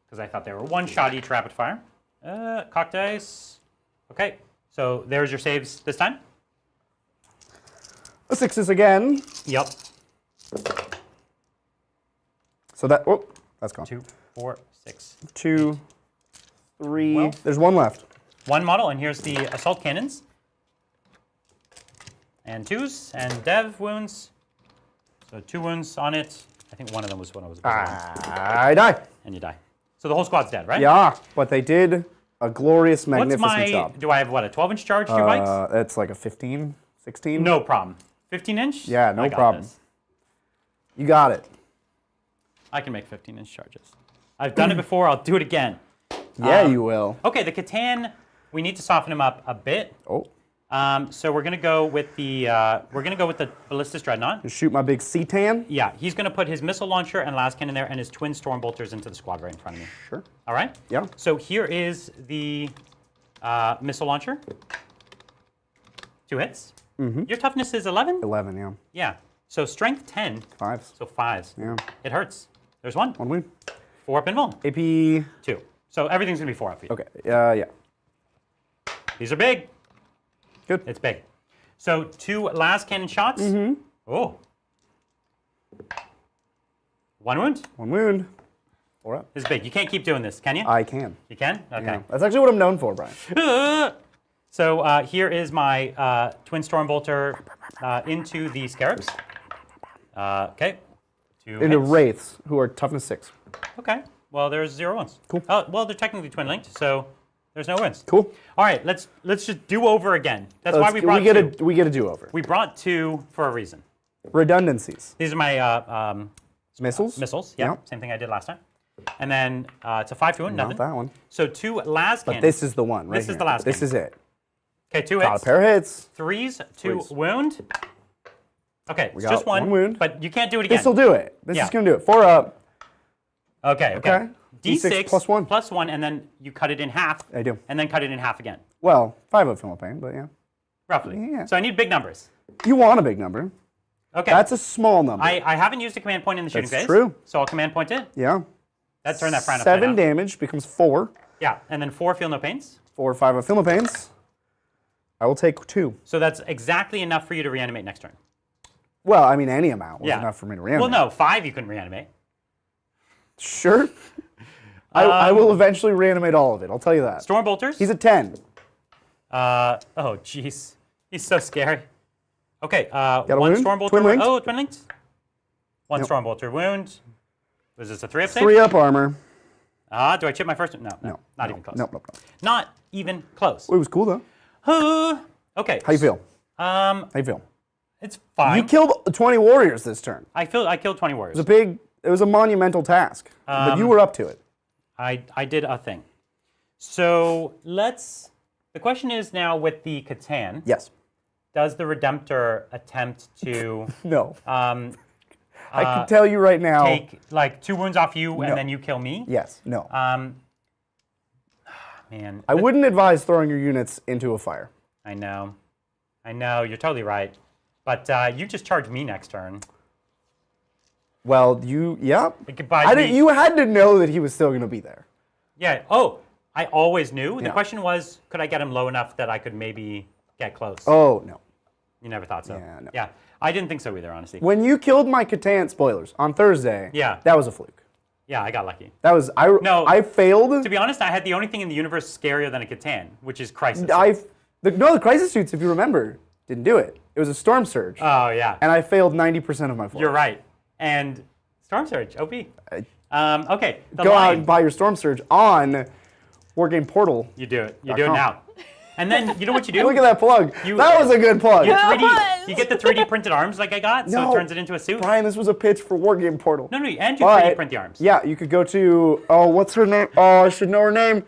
[SPEAKER 2] Because I thought they were 1 shot each rapid fire. Cock dice. Okay, so there's your saves this time.
[SPEAKER 1] A 6s again.
[SPEAKER 2] Yep.
[SPEAKER 1] So that, oh, that's gone.
[SPEAKER 2] 2, 4, 6.
[SPEAKER 1] 2, 3.
[SPEAKER 2] Well.
[SPEAKER 1] There's 1 left.
[SPEAKER 2] 1 model, and here's the assault cannons. And 2s, and dev wounds. So 2 wounds on it. I think one of them was when I was
[SPEAKER 1] I die.
[SPEAKER 2] and you die. So the whole squad's dead, right?
[SPEAKER 1] Yeah, but they did A glorious,
[SPEAKER 2] What's
[SPEAKER 1] magnificent
[SPEAKER 2] my?
[SPEAKER 1] job.
[SPEAKER 2] Do I have what? A 12-inch charge? 2 bikes?
[SPEAKER 1] That's like a 15, 16.
[SPEAKER 2] No problem. 15-inch?
[SPEAKER 1] Yeah, no
[SPEAKER 2] I got
[SPEAKER 1] problem.
[SPEAKER 2] this.
[SPEAKER 1] You got it.
[SPEAKER 2] I can make 15-inch charges. I've done it before. I'll do it again.
[SPEAKER 1] Yeah, you will.
[SPEAKER 2] Okay, the Catan. We need to soften him up a bit.
[SPEAKER 1] Oh.
[SPEAKER 2] So we're gonna go with the Ballistus Dreadnought.
[SPEAKER 1] Just shoot my big C-tan.
[SPEAKER 2] Yeah, he's gonna put his missile launcher and las cannon there, and his twin storm bolters into the squad right in front of me.
[SPEAKER 1] Sure.
[SPEAKER 2] All right.
[SPEAKER 1] Yeah.
[SPEAKER 2] So here is the missile launcher. 2 hits. Mm-hmm. Your toughness is 11.
[SPEAKER 1] 11, yeah.
[SPEAKER 2] Yeah. So strength 10.
[SPEAKER 1] 5s.
[SPEAKER 2] So 5s.
[SPEAKER 1] Yeah.
[SPEAKER 2] It hurts. There's 1.
[SPEAKER 1] 1 wound.
[SPEAKER 2] 4 up invul.
[SPEAKER 1] AP.
[SPEAKER 2] 2. So everything's gonna be 4 up for you.
[SPEAKER 1] Okay. Yeah.
[SPEAKER 2] These are big.
[SPEAKER 1] Good.
[SPEAKER 2] It's big. So 2 las cannon shots. Mm-hmm. Oh. 1 wound.
[SPEAKER 1] 1 wound. 4 up.
[SPEAKER 2] This is big. You can't keep doing this, can you?
[SPEAKER 1] I can.
[SPEAKER 2] You can? Okay.
[SPEAKER 1] Yeah. That's actually what I'm known for, Brian.
[SPEAKER 2] So here is my twin storm bolter into the scarabs. Okay. 2
[SPEAKER 1] Into
[SPEAKER 2] hits.
[SPEAKER 1] wraiths, who are toughness 6.
[SPEAKER 2] Okay. Well, there's 0 wounds.
[SPEAKER 1] Cool.
[SPEAKER 2] Well, they're technically twin linked, so there's no wins.
[SPEAKER 1] Cool.
[SPEAKER 2] All right. Let's just do over again. That's why we brought
[SPEAKER 1] we get
[SPEAKER 2] 2.
[SPEAKER 1] we get a do-over.
[SPEAKER 2] We brought 2 for a reason.
[SPEAKER 1] Redundancies.
[SPEAKER 2] These are my
[SPEAKER 1] Missiles.
[SPEAKER 2] missiles. Yeah.
[SPEAKER 1] Yep.
[SPEAKER 2] Same thing I did last time. And then it's a 5 to wound.
[SPEAKER 1] Not
[SPEAKER 2] Nothing.
[SPEAKER 1] that one.
[SPEAKER 2] So 2 las cannons.
[SPEAKER 1] This is the one, right
[SPEAKER 2] This is
[SPEAKER 1] here.
[SPEAKER 2] the last
[SPEAKER 1] This
[SPEAKER 2] cannon.
[SPEAKER 1] is it.
[SPEAKER 2] Okay, 2
[SPEAKER 1] Got
[SPEAKER 2] hits.
[SPEAKER 1] a pair of hits.
[SPEAKER 2] 3s to
[SPEAKER 1] Threes.
[SPEAKER 2] wound. Okay, it's
[SPEAKER 1] got
[SPEAKER 2] just 1
[SPEAKER 1] one wound.
[SPEAKER 2] but you can't do it again.
[SPEAKER 1] This will do it. This
[SPEAKER 2] Yeah.
[SPEAKER 1] is going to do it. 4 up.
[SPEAKER 2] Okay.
[SPEAKER 1] Okay.
[SPEAKER 2] D6
[SPEAKER 1] plus 1.
[SPEAKER 2] plus 1, and then you cut it in half.
[SPEAKER 1] I do.
[SPEAKER 2] And then cut it in half again,
[SPEAKER 1] Well, 5 up Philip Payne, but yeah.
[SPEAKER 2] roughly.
[SPEAKER 1] Yeah.
[SPEAKER 2] So I need big numbers.
[SPEAKER 1] You want a big number.
[SPEAKER 2] Okay.
[SPEAKER 1] That's a small number.
[SPEAKER 2] I haven't used a command point in the shooting
[SPEAKER 1] That's
[SPEAKER 2] phase.
[SPEAKER 1] true.
[SPEAKER 2] So I'll command point it.
[SPEAKER 1] Yeah.
[SPEAKER 2] That turned that frown upside
[SPEAKER 1] 7
[SPEAKER 2] down.
[SPEAKER 1] damage becomes 4.
[SPEAKER 2] Yeah, and then 4 feel no pains.
[SPEAKER 1] 4 or 5 of Philip Payne's. I will take 2.
[SPEAKER 2] So that's exactly enough for you to reanimate next turn.
[SPEAKER 1] Well, I mean, any amount was
[SPEAKER 2] Yeah.
[SPEAKER 1] enough for me to reanimate.
[SPEAKER 2] Well, no, 5 you couldn't reanimate.
[SPEAKER 1] Sure. I will eventually reanimate all of it. I'll tell you that.
[SPEAKER 2] Storm bolters.
[SPEAKER 1] He's a 10.
[SPEAKER 2] Oh, jeez. He's so scary. Okay,
[SPEAKER 1] a
[SPEAKER 2] 1
[SPEAKER 1] wound?
[SPEAKER 2] storm bolter.
[SPEAKER 1] Twin linked?
[SPEAKER 2] Oh, twin linked. 1
[SPEAKER 1] Yep.
[SPEAKER 2] storm bolter wound. Was this a 3 up save?
[SPEAKER 1] 3 up armor.
[SPEAKER 2] Do I chip my first? No,
[SPEAKER 1] No.
[SPEAKER 2] not
[SPEAKER 1] no,
[SPEAKER 2] even close.
[SPEAKER 1] Nope.
[SPEAKER 2] Not even close.
[SPEAKER 1] It was cool, though.
[SPEAKER 2] Okay.
[SPEAKER 1] How you feel?
[SPEAKER 2] Um,
[SPEAKER 1] How you feel?
[SPEAKER 2] it's fine.
[SPEAKER 1] You killed 20 warriors this turn.
[SPEAKER 2] I killed 20 warriors.
[SPEAKER 1] It was a monumental task. But you were up to it.
[SPEAKER 2] I did a thing. So the question is now with the Catan,
[SPEAKER 1] Yes.
[SPEAKER 2] does the Redemptor attempt to
[SPEAKER 1] No. I can tell you right now.
[SPEAKER 2] take like 2 wounds off you
[SPEAKER 1] No.
[SPEAKER 2] and then you kill me?
[SPEAKER 1] Yes. No.
[SPEAKER 2] Man.
[SPEAKER 1] I wouldn't advise throwing your units into a fire.
[SPEAKER 2] I know. You're totally right. But you just charge me next turn.
[SPEAKER 1] Well, yeah.
[SPEAKER 2] It could buy me.
[SPEAKER 1] You had to know that he was still going to be there.
[SPEAKER 2] Yeah. Oh, I always knew. The
[SPEAKER 1] Yeah.
[SPEAKER 2] question was, could I get him low enough that I could maybe get close?
[SPEAKER 1] Oh, no.
[SPEAKER 2] You never thought so.
[SPEAKER 1] Yeah, no.
[SPEAKER 2] Yeah. I didn't think so either, honestly.
[SPEAKER 1] When you killed my Catan, spoilers, on Thursday,
[SPEAKER 2] Yeah.
[SPEAKER 1] that was a fluke.
[SPEAKER 2] Yeah, I got lucky.
[SPEAKER 1] That was,
[SPEAKER 2] No.
[SPEAKER 1] I failed.
[SPEAKER 2] To be honest, I had the only thing in the universe scarier than a Catan, which is Crisis.
[SPEAKER 1] The crisis suits, if you remember, didn't do it. It was a storm surge.
[SPEAKER 2] Oh, yeah.
[SPEAKER 1] And I failed 90% of my force.
[SPEAKER 2] You're right. And Storm Surge, OP. Okay. The
[SPEAKER 1] Go out
[SPEAKER 2] line.
[SPEAKER 1] and buy your storm surge on Wargame Portal.
[SPEAKER 2] You do it. You do it now. And then, you know what you do?
[SPEAKER 1] Look at that plug. That was a good plug.
[SPEAKER 2] You get the 3D printed arms like I got, so
[SPEAKER 1] No.
[SPEAKER 2] it turns it into a suit.
[SPEAKER 1] Brian, this was a pitch for Wargame Portal.
[SPEAKER 2] No, and you 3D print the arms.
[SPEAKER 1] Yeah, you could go to, what's her name? Oh, I should know her name.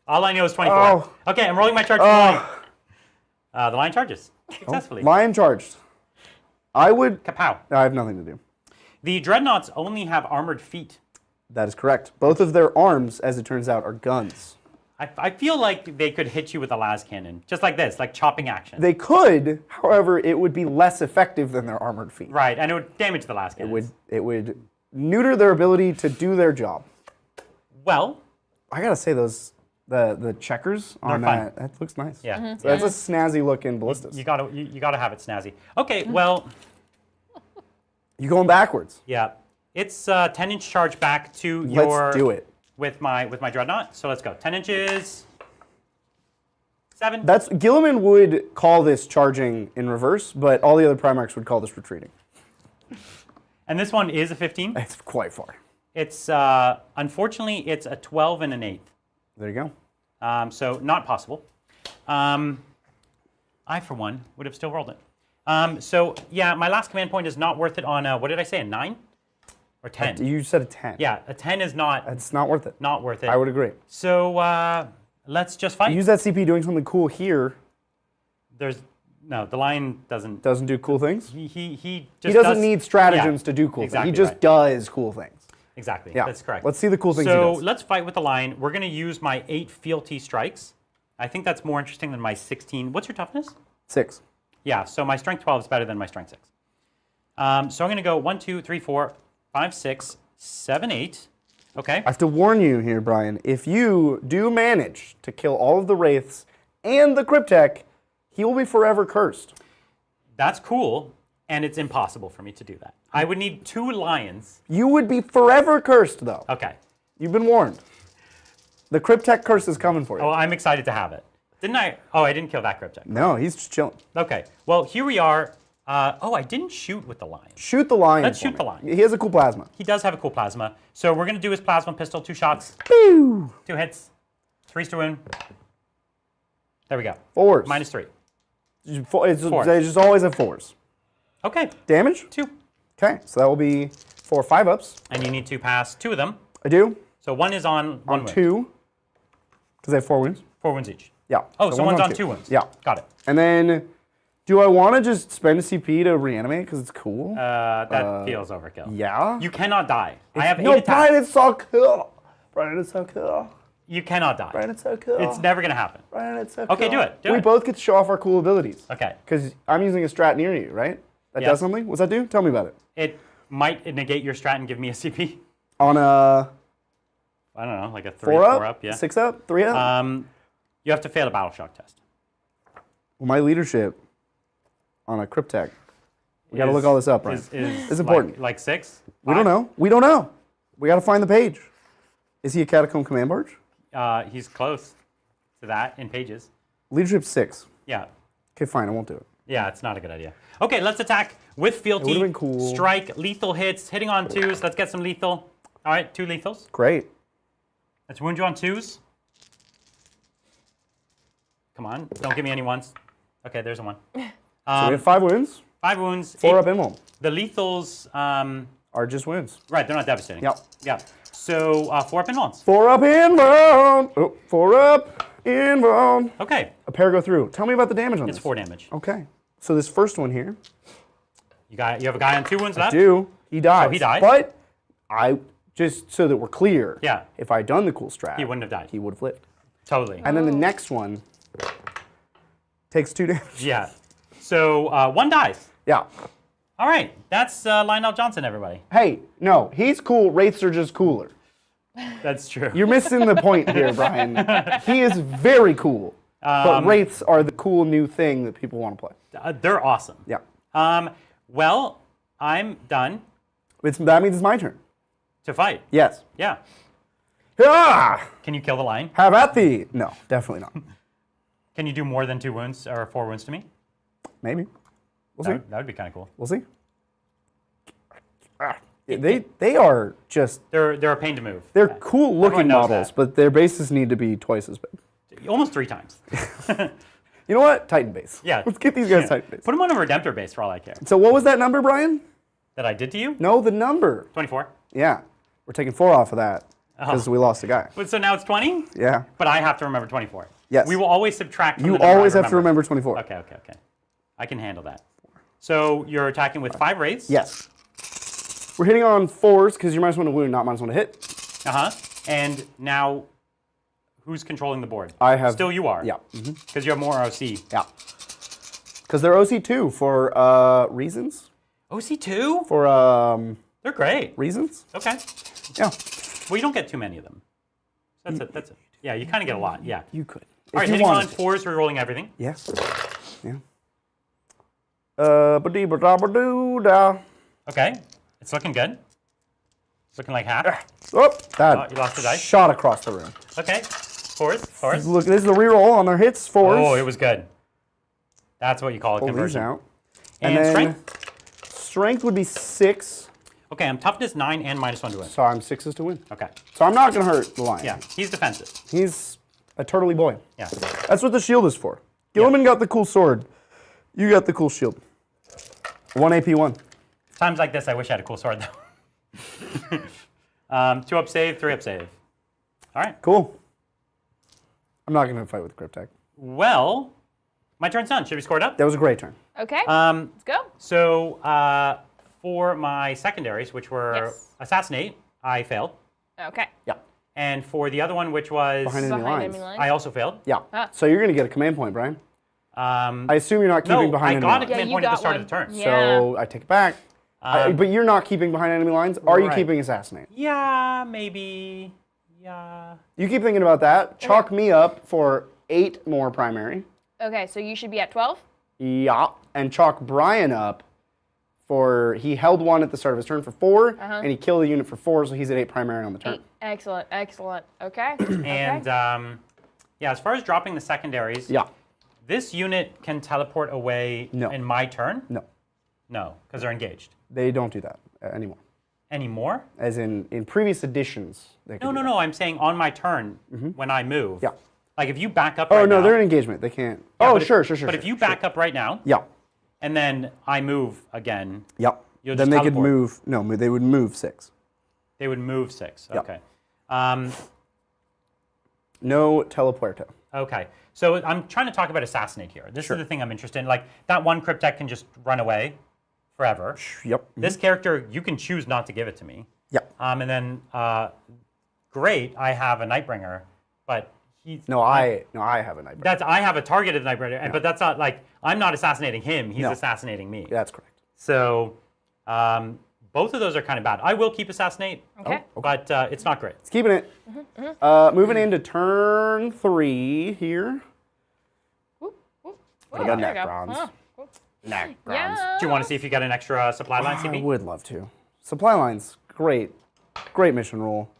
[SPEAKER 2] All I know is 24.
[SPEAKER 1] Oh.
[SPEAKER 2] Okay, I'm rolling my charge for the line. The line charges successfully.
[SPEAKER 1] Lion charged. I would.
[SPEAKER 2] Kapow.
[SPEAKER 1] I have nothing to do.
[SPEAKER 2] The Dreadnoughts only have armored feet.
[SPEAKER 1] That is correct. Both of their arms, as it turns out, are guns.
[SPEAKER 2] I feel like they could hit you with a las cannon, just like this, like chopping action.
[SPEAKER 1] They could, however, it would be less effective than their armored feet.
[SPEAKER 2] Right, and it would damage the las cannon.
[SPEAKER 1] It would neuter their ability to do their job.
[SPEAKER 2] Well,
[SPEAKER 1] I gotta say the checkers on
[SPEAKER 2] They're
[SPEAKER 1] that looks nice.
[SPEAKER 2] yeah.
[SPEAKER 1] So that's a snazzy looking ballistas.
[SPEAKER 2] You gotta have it snazzy. Okay, well,
[SPEAKER 1] You going backwards?
[SPEAKER 2] yeah, it's 10-inch charge back to your.
[SPEAKER 1] Let's do it.
[SPEAKER 2] With my Dreadnought. So let's go. 10 inches. 7.
[SPEAKER 1] That's Gilliman would call this charging in reverse, but all the other Primarchs would call this retreating.
[SPEAKER 2] And this one is a 15.
[SPEAKER 1] It's quite far.
[SPEAKER 2] It's unfortunately it's a 12 and an 8.
[SPEAKER 1] There you go.
[SPEAKER 2] So not possible. I, for one, would have still rolled it. So yeah, my last command point is not worth it on, what did I say, a 9? Or 10?
[SPEAKER 1] You said a 10.
[SPEAKER 2] Yeah, a 10 is not...
[SPEAKER 1] It's not worth it.
[SPEAKER 2] Not worth it.
[SPEAKER 1] I would agree.
[SPEAKER 2] So let's just fight.
[SPEAKER 1] Use that CP doing something cool here.
[SPEAKER 2] No, the lion doesn't...
[SPEAKER 1] Doesn't do cool things?
[SPEAKER 2] He
[SPEAKER 1] doesn't need stratagems to do cool
[SPEAKER 2] exactly
[SPEAKER 1] things. He just does cool things.
[SPEAKER 2] Exactly,
[SPEAKER 1] Yeah.
[SPEAKER 2] that's correct.
[SPEAKER 1] Let's see the cool things he
[SPEAKER 2] So
[SPEAKER 1] does.
[SPEAKER 2] let's fight with the lion. We're going to use my 8 fealty strikes. I think that's more interesting than my 16. What's your toughness?
[SPEAKER 1] 6.
[SPEAKER 2] Yeah, so my strength 12 is better than my strength 6. So I'm going to go 1, 2, 3, 4, 5, 6, 7, 8. Okay.
[SPEAKER 1] I have to warn you here, Brian. If you do manage to kill all of the Wraiths and the Cryptek, he will be forever cursed.
[SPEAKER 2] That's cool, and it's impossible for me to do that. I would need 2 lions.
[SPEAKER 1] You would be forever cursed, though.
[SPEAKER 2] Okay.
[SPEAKER 1] You've been warned. The Cryptek curse is coming for you.
[SPEAKER 2] Oh, I'm excited to have it. Didn't I? Oh, I didn't kill that Cryptek.
[SPEAKER 1] No, he's just chilling.
[SPEAKER 2] Okay. Well, here we are. I didn't shoot with the lion.
[SPEAKER 1] Shoot the lion.
[SPEAKER 2] Let's
[SPEAKER 1] for
[SPEAKER 2] shoot
[SPEAKER 1] me.
[SPEAKER 2] the lion.
[SPEAKER 1] He has a cool plasma.
[SPEAKER 2] He does have a cool plasma. So we're going to do his plasma pistol. 2 shots.
[SPEAKER 1] Pew!
[SPEAKER 2] 2 hits. 3 to wound. There we go.
[SPEAKER 1] 4s.
[SPEAKER 2] -3.
[SPEAKER 1] They just always have 4s.
[SPEAKER 2] Okay.
[SPEAKER 1] Damage?
[SPEAKER 2] 2.
[SPEAKER 1] Okay, so that will be 4 5-ups.
[SPEAKER 2] And you need to pass 2 of them.
[SPEAKER 1] I do.
[SPEAKER 2] So 1 is on 1 wound.
[SPEAKER 1] 2. Because they have 4 wounds.
[SPEAKER 2] 4 wounds each.
[SPEAKER 1] Yeah.
[SPEAKER 2] Oh, so one's on 2 wounds.
[SPEAKER 1] Yeah.
[SPEAKER 2] Got it.
[SPEAKER 1] And then, do I want to just spend a CP to reanimate because it's cool?
[SPEAKER 2] That feels overkill.
[SPEAKER 1] Yeah.
[SPEAKER 2] You cannot die. I have 8
[SPEAKER 1] No,
[SPEAKER 2] attacks.
[SPEAKER 1] Brian, it's so cool. Brian, it's so cool.
[SPEAKER 2] You cannot die.
[SPEAKER 1] Brian, it's so cool.
[SPEAKER 2] It's never going to happen.
[SPEAKER 1] Brian, it's so cool.
[SPEAKER 2] Okay, do it. Do
[SPEAKER 1] we
[SPEAKER 2] it.
[SPEAKER 1] both get to show off our cool abilities.
[SPEAKER 2] Okay.
[SPEAKER 1] Because I'm using a strat near you, right? That
[SPEAKER 2] Yes.
[SPEAKER 1] does something? What's that do? Tell me about it.
[SPEAKER 2] It might negate your strat and give me a CP.
[SPEAKER 1] On a
[SPEAKER 2] I don't know, like a 3,
[SPEAKER 1] 4
[SPEAKER 2] 4
[SPEAKER 1] up,
[SPEAKER 2] yeah.
[SPEAKER 1] 6 up, 3 up?
[SPEAKER 2] You have to fail a battle shock test.
[SPEAKER 1] Well, my leadership on a Cryptek. We got to look all this up, Brian. It's important.
[SPEAKER 2] Like 6?
[SPEAKER 1] We don't know. We don't know. We got to find the page. Is he a Catacomb Command Barge?
[SPEAKER 2] He's close to that in pages.
[SPEAKER 1] Leadership 6.
[SPEAKER 2] Yeah.
[SPEAKER 1] Okay, fine. I won't do it.
[SPEAKER 2] Yeah, it's not a good idea. Okay, let's attack with fealty.
[SPEAKER 1] would've been cool.
[SPEAKER 2] Strike, lethal hits, hitting on 2s. Let's get some lethal. All right, 2 lethals.
[SPEAKER 1] Great.
[SPEAKER 2] Let's wound you on 2s. Come on, don't give me any 1s. Okay, there's a 1.
[SPEAKER 1] So we have 5 wounds.
[SPEAKER 2] 5 wounds.
[SPEAKER 1] 4
[SPEAKER 2] 8
[SPEAKER 1] up in one.
[SPEAKER 2] The lethals,
[SPEAKER 1] Are just wounds.
[SPEAKER 2] right, they're not devastating.
[SPEAKER 1] Yep.
[SPEAKER 2] Yeah. So 4 up in ones.
[SPEAKER 1] 4 up in one. Oh, 4 up in one.
[SPEAKER 2] Okay,
[SPEAKER 1] A pair go through. Tell me about the damage on
[SPEAKER 2] it's
[SPEAKER 1] this.
[SPEAKER 2] 4 damage.
[SPEAKER 1] Okay. So this first one here.
[SPEAKER 2] You have a guy on 2 wounds left?
[SPEAKER 1] He dies.
[SPEAKER 2] So he dies?
[SPEAKER 1] But just so that we're clear.
[SPEAKER 2] Yeah.
[SPEAKER 1] If I had done the cool strat.
[SPEAKER 2] He wouldn't have died.
[SPEAKER 1] He would have lived.
[SPEAKER 2] Totally.
[SPEAKER 1] And then the next one takes 2 damage.
[SPEAKER 2] Yeah. So 1 dies.
[SPEAKER 1] Yeah.
[SPEAKER 2] All right, that's Lionel Johnson, everybody.
[SPEAKER 1] Hey, no, he's cool. Wraiths are just cooler.
[SPEAKER 2] That's true.
[SPEAKER 1] You're missing the point here, Brian. He is very cool. But Wraiths are the cool new thing that people want to play.
[SPEAKER 2] They're awesome.
[SPEAKER 1] Yeah.
[SPEAKER 2] Well, I'm done
[SPEAKER 1] That means it's my turn.
[SPEAKER 2] to fight.
[SPEAKER 1] Yes.
[SPEAKER 2] Yeah.
[SPEAKER 1] Ah!
[SPEAKER 2] Can you kill the lion?
[SPEAKER 1] Have at thee. No, definitely not.
[SPEAKER 2] Can you do more than 2 wounds or 4 wounds to me?
[SPEAKER 1] Maybe. We'll see.
[SPEAKER 2] That would be kind of cool.
[SPEAKER 1] We'll see. Ah. They are just,
[SPEAKER 2] They're a pain to move.
[SPEAKER 1] they're cool looking
[SPEAKER 2] Everyone knows
[SPEAKER 1] models,
[SPEAKER 2] that.
[SPEAKER 1] but their bases need to be twice as big.
[SPEAKER 2] Almost 3 times.
[SPEAKER 1] You know what? Titan base.
[SPEAKER 2] Yeah.
[SPEAKER 1] Let's get these guys Titan base.
[SPEAKER 2] Put them on a Redemptor base for all I care.
[SPEAKER 1] So what was that number, Brian?
[SPEAKER 2] That I did to you?
[SPEAKER 1] No, the number.
[SPEAKER 2] 24.
[SPEAKER 1] Yeah. We're taking 4 off of that because we lost a guy.
[SPEAKER 2] But so now it's 20?
[SPEAKER 1] Yeah.
[SPEAKER 2] But I have to remember 24.
[SPEAKER 1] Yes.
[SPEAKER 2] We will always subtract from
[SPEAKER 1] You
[SPEAKER 2] the number
[SPEAKER 1] always
[SPEAKER 2] I
[SPEAKER 1] have to remember 24.
[SPEAKER 2] Okay. I can handle that. So you're attacking with 5 wraiths?
[SPEAKER 1] Yes. We're hitting on 4s because you're -1 to wound, not -1 to hit.
[SPEAKER 2] Uh-huh. And now, who's controlling the board?
[SPEAKER 1] I have.
[SPEAKER 2] Still you are?
[SPEAKER 1] Yeah.
[SPEAKER 2] Because you have more OC.
[SPEAKER 1] Yeah. Because they're OC2 for reasons.
[SPEAKER 2] OC2?
[SPEAKER 1] For
[SPEAKER 2] They're great.
[SPEAKER 1] reasons.
[SPEAKER 2] Okay.
[SPEAKER 1] Yeah.
[SPEAKER 2] Well, you don't get too many of them. That's it. Yeah, you kind of get a lot. Yeah.
[SPEAKER 1] You could.
[SPEAKER 2] All right,
[SPEAKER 1] you
[SPEAKER 2] hitting on
[SPEAKER 1] wanted to.
[SPEAKER 2] 4s, re-rolling everything.
[SPEAKER 1] Yes. Yeah. Ba-dee-ba-da-ba-doo-da.
[SPEAKER 2] Okay. It's looking good. It's looking like half.
[SPEAKER 1] Oh, that
[SPEAKER 2] you lost the dice?
[SPEAKER 1] shot across the room.
[SPEAKER 2] Okay. 4s.
[SPEAKER 1] Look, this is the reroll on their hits. 4s.
[SPEAKER 2] Oh, it was good. That's what you call a
[SPEAKER 1] Pull these
[SPEAKER 2] conversion.
[SPEAKER 1] out.
[SPEAKER 2] And
[SPEAKER 1] then
[SPEAKER 2] strength?
[SPEAKER 1] Strength would be 6.
[SPEAKER 2] Okay, I'm toughness 9 and -1 to win.
[SPEAKER 1] So I'm 6s to win.
[SPEAKER 2] Okay.
[SPEAKER 1] So I'm not going to hurt the lion.
[SPEAKER 2] Yeah, he's defensive.
[SPEAKER 1] He's A turtley boy.
[SPEAKER 2] Yeah.
[SPEAKER 1] That's what the shield is for. Gilliman got the cool sword. You got the cool shield. 1 AP1.
[SPEAKER 2] Times like this, I wish I had a cool sword, though. 2 up save, 3 up save. All right.
[SPEAKER 1] Cool. I'm not going to fight with Cryptek.
[SPEAKER 2] Well, my turn's done. Should we score it up?
[SPEAKER 1] That was a great turn.
[SPEAKER 4] Okay. Let's go.
[SPEAKER 2] So for my secondaries, which were Assassinate, I failed.
[SPEAKER 4] Okay.
[SPEAKER 1] Yeah.
[SPEAKER 2] And for the other one, which was
[SPEAKER 1] Behind enemy lines.
[SPEAKER 2] I also failed.
[SPEAKER 1] Yeah.
[SPEAKER 4] Ah.
[SPEAKER 1] So you're going to get a command point, Brian. I assume you're not keeping behind enemy
[SPEAKER 2] I got a
[SPEAKER 1] lines.
[SPEAKER 2] command point at the start of the turn.
[SPEAKER 4] Yeah.
[SPEAKER 1] So I take it back. But you're not keeping behind enemy lines. Are you keeping Assassinate?
[SPEAKER 2] Yeah, maybe. Yeah.
[SPEAKER 1] You keep thinking about that. Chalk me up for 8 more primary.
[SPEAKER 4] Okay, so you should be at 12?
[SPEAKER 1] Yeah. And chalk Brian up for, he held 1 at the start of his turn for 4, and he killed a unit for 4, so he's at 8 primary on the turn.
[SPEAKER 4] 8. Excellent, excellent. Okay.
[SPEAKER 2] And yeah, as far as dropping the secondaries, this unit can teleport away in my turn?
[SPEAKER 1] No.
[SPEAKER 2] No, because they're engaged.
[SPEAKER 1] They don't do that anymore.
[SPEAKER 2] Anymore?
[SPEAKER 1] As in previous editions, they could do that.
[SPEAKER 2] No, I'm saying on my turn when I move.
[SPEAKER 1] Yeah.
[SPEAKER 2] Like if you back up
[SPEAKER 1] Oh,
[SPEAKER 2] right
[SPEAKER 1] no,
[SPEAKER 2] now.
[SPEAKER 1] they're in engagement. They can't.
[SPEAKER 2] Yeah,
[SPEAKER 1] oh,
[SPEAKER 2] but
[SPEAKER 1] sure.
[SPEAKER 2] But if you back up right now, and then I move again,
[SPEAKER 1] you'll
[SPEAKER 2] just
[SPEAKER 1] then they could
[SPEAKER 2] teleport.
[SPEAKER 1] move. No, they would move 6.
[SPEAKER 2] They would move 6.
[SPEAKER 1] Yep.
[SPEAKER 2] Okay.
[SPEAKER 1] No telepuerto.
[SPEAKER 2] Okay. So I'm trying to talk about Assassinate here. This is the thing I'm interested in. Like that one Cryptek can just run away forever.
[SPEAKER 1] Yep.
[SPEAKER 2] This character, you can choose not to give it to me.
[SPEAKER 1] Yep.
[SPEAKER 2] And then, great, I have a Nightbringer, but he's...
[SPEAKER 1] I have a Nightbringer.
[SPEAKER 2] I have a targeted Nightbringer, but that's not like, I'm not assassinating him, he's assassinating me.
[SPEAKER 1] That's correct.
[SPEAKER 2] So, both of those are kind of bad. I will keep Assassinate, but it's not great.
[SPEAKER 1] It's keeping it. Moving into turn 3 here. I got Necrons. Necrons.
[SPEAKER 4] Yeah.
[SPEAKER 2] Do you want to see if you got an extra supply line CP?
[SPEAKER 1] I would love to. Supply lines, great. Great mission roll.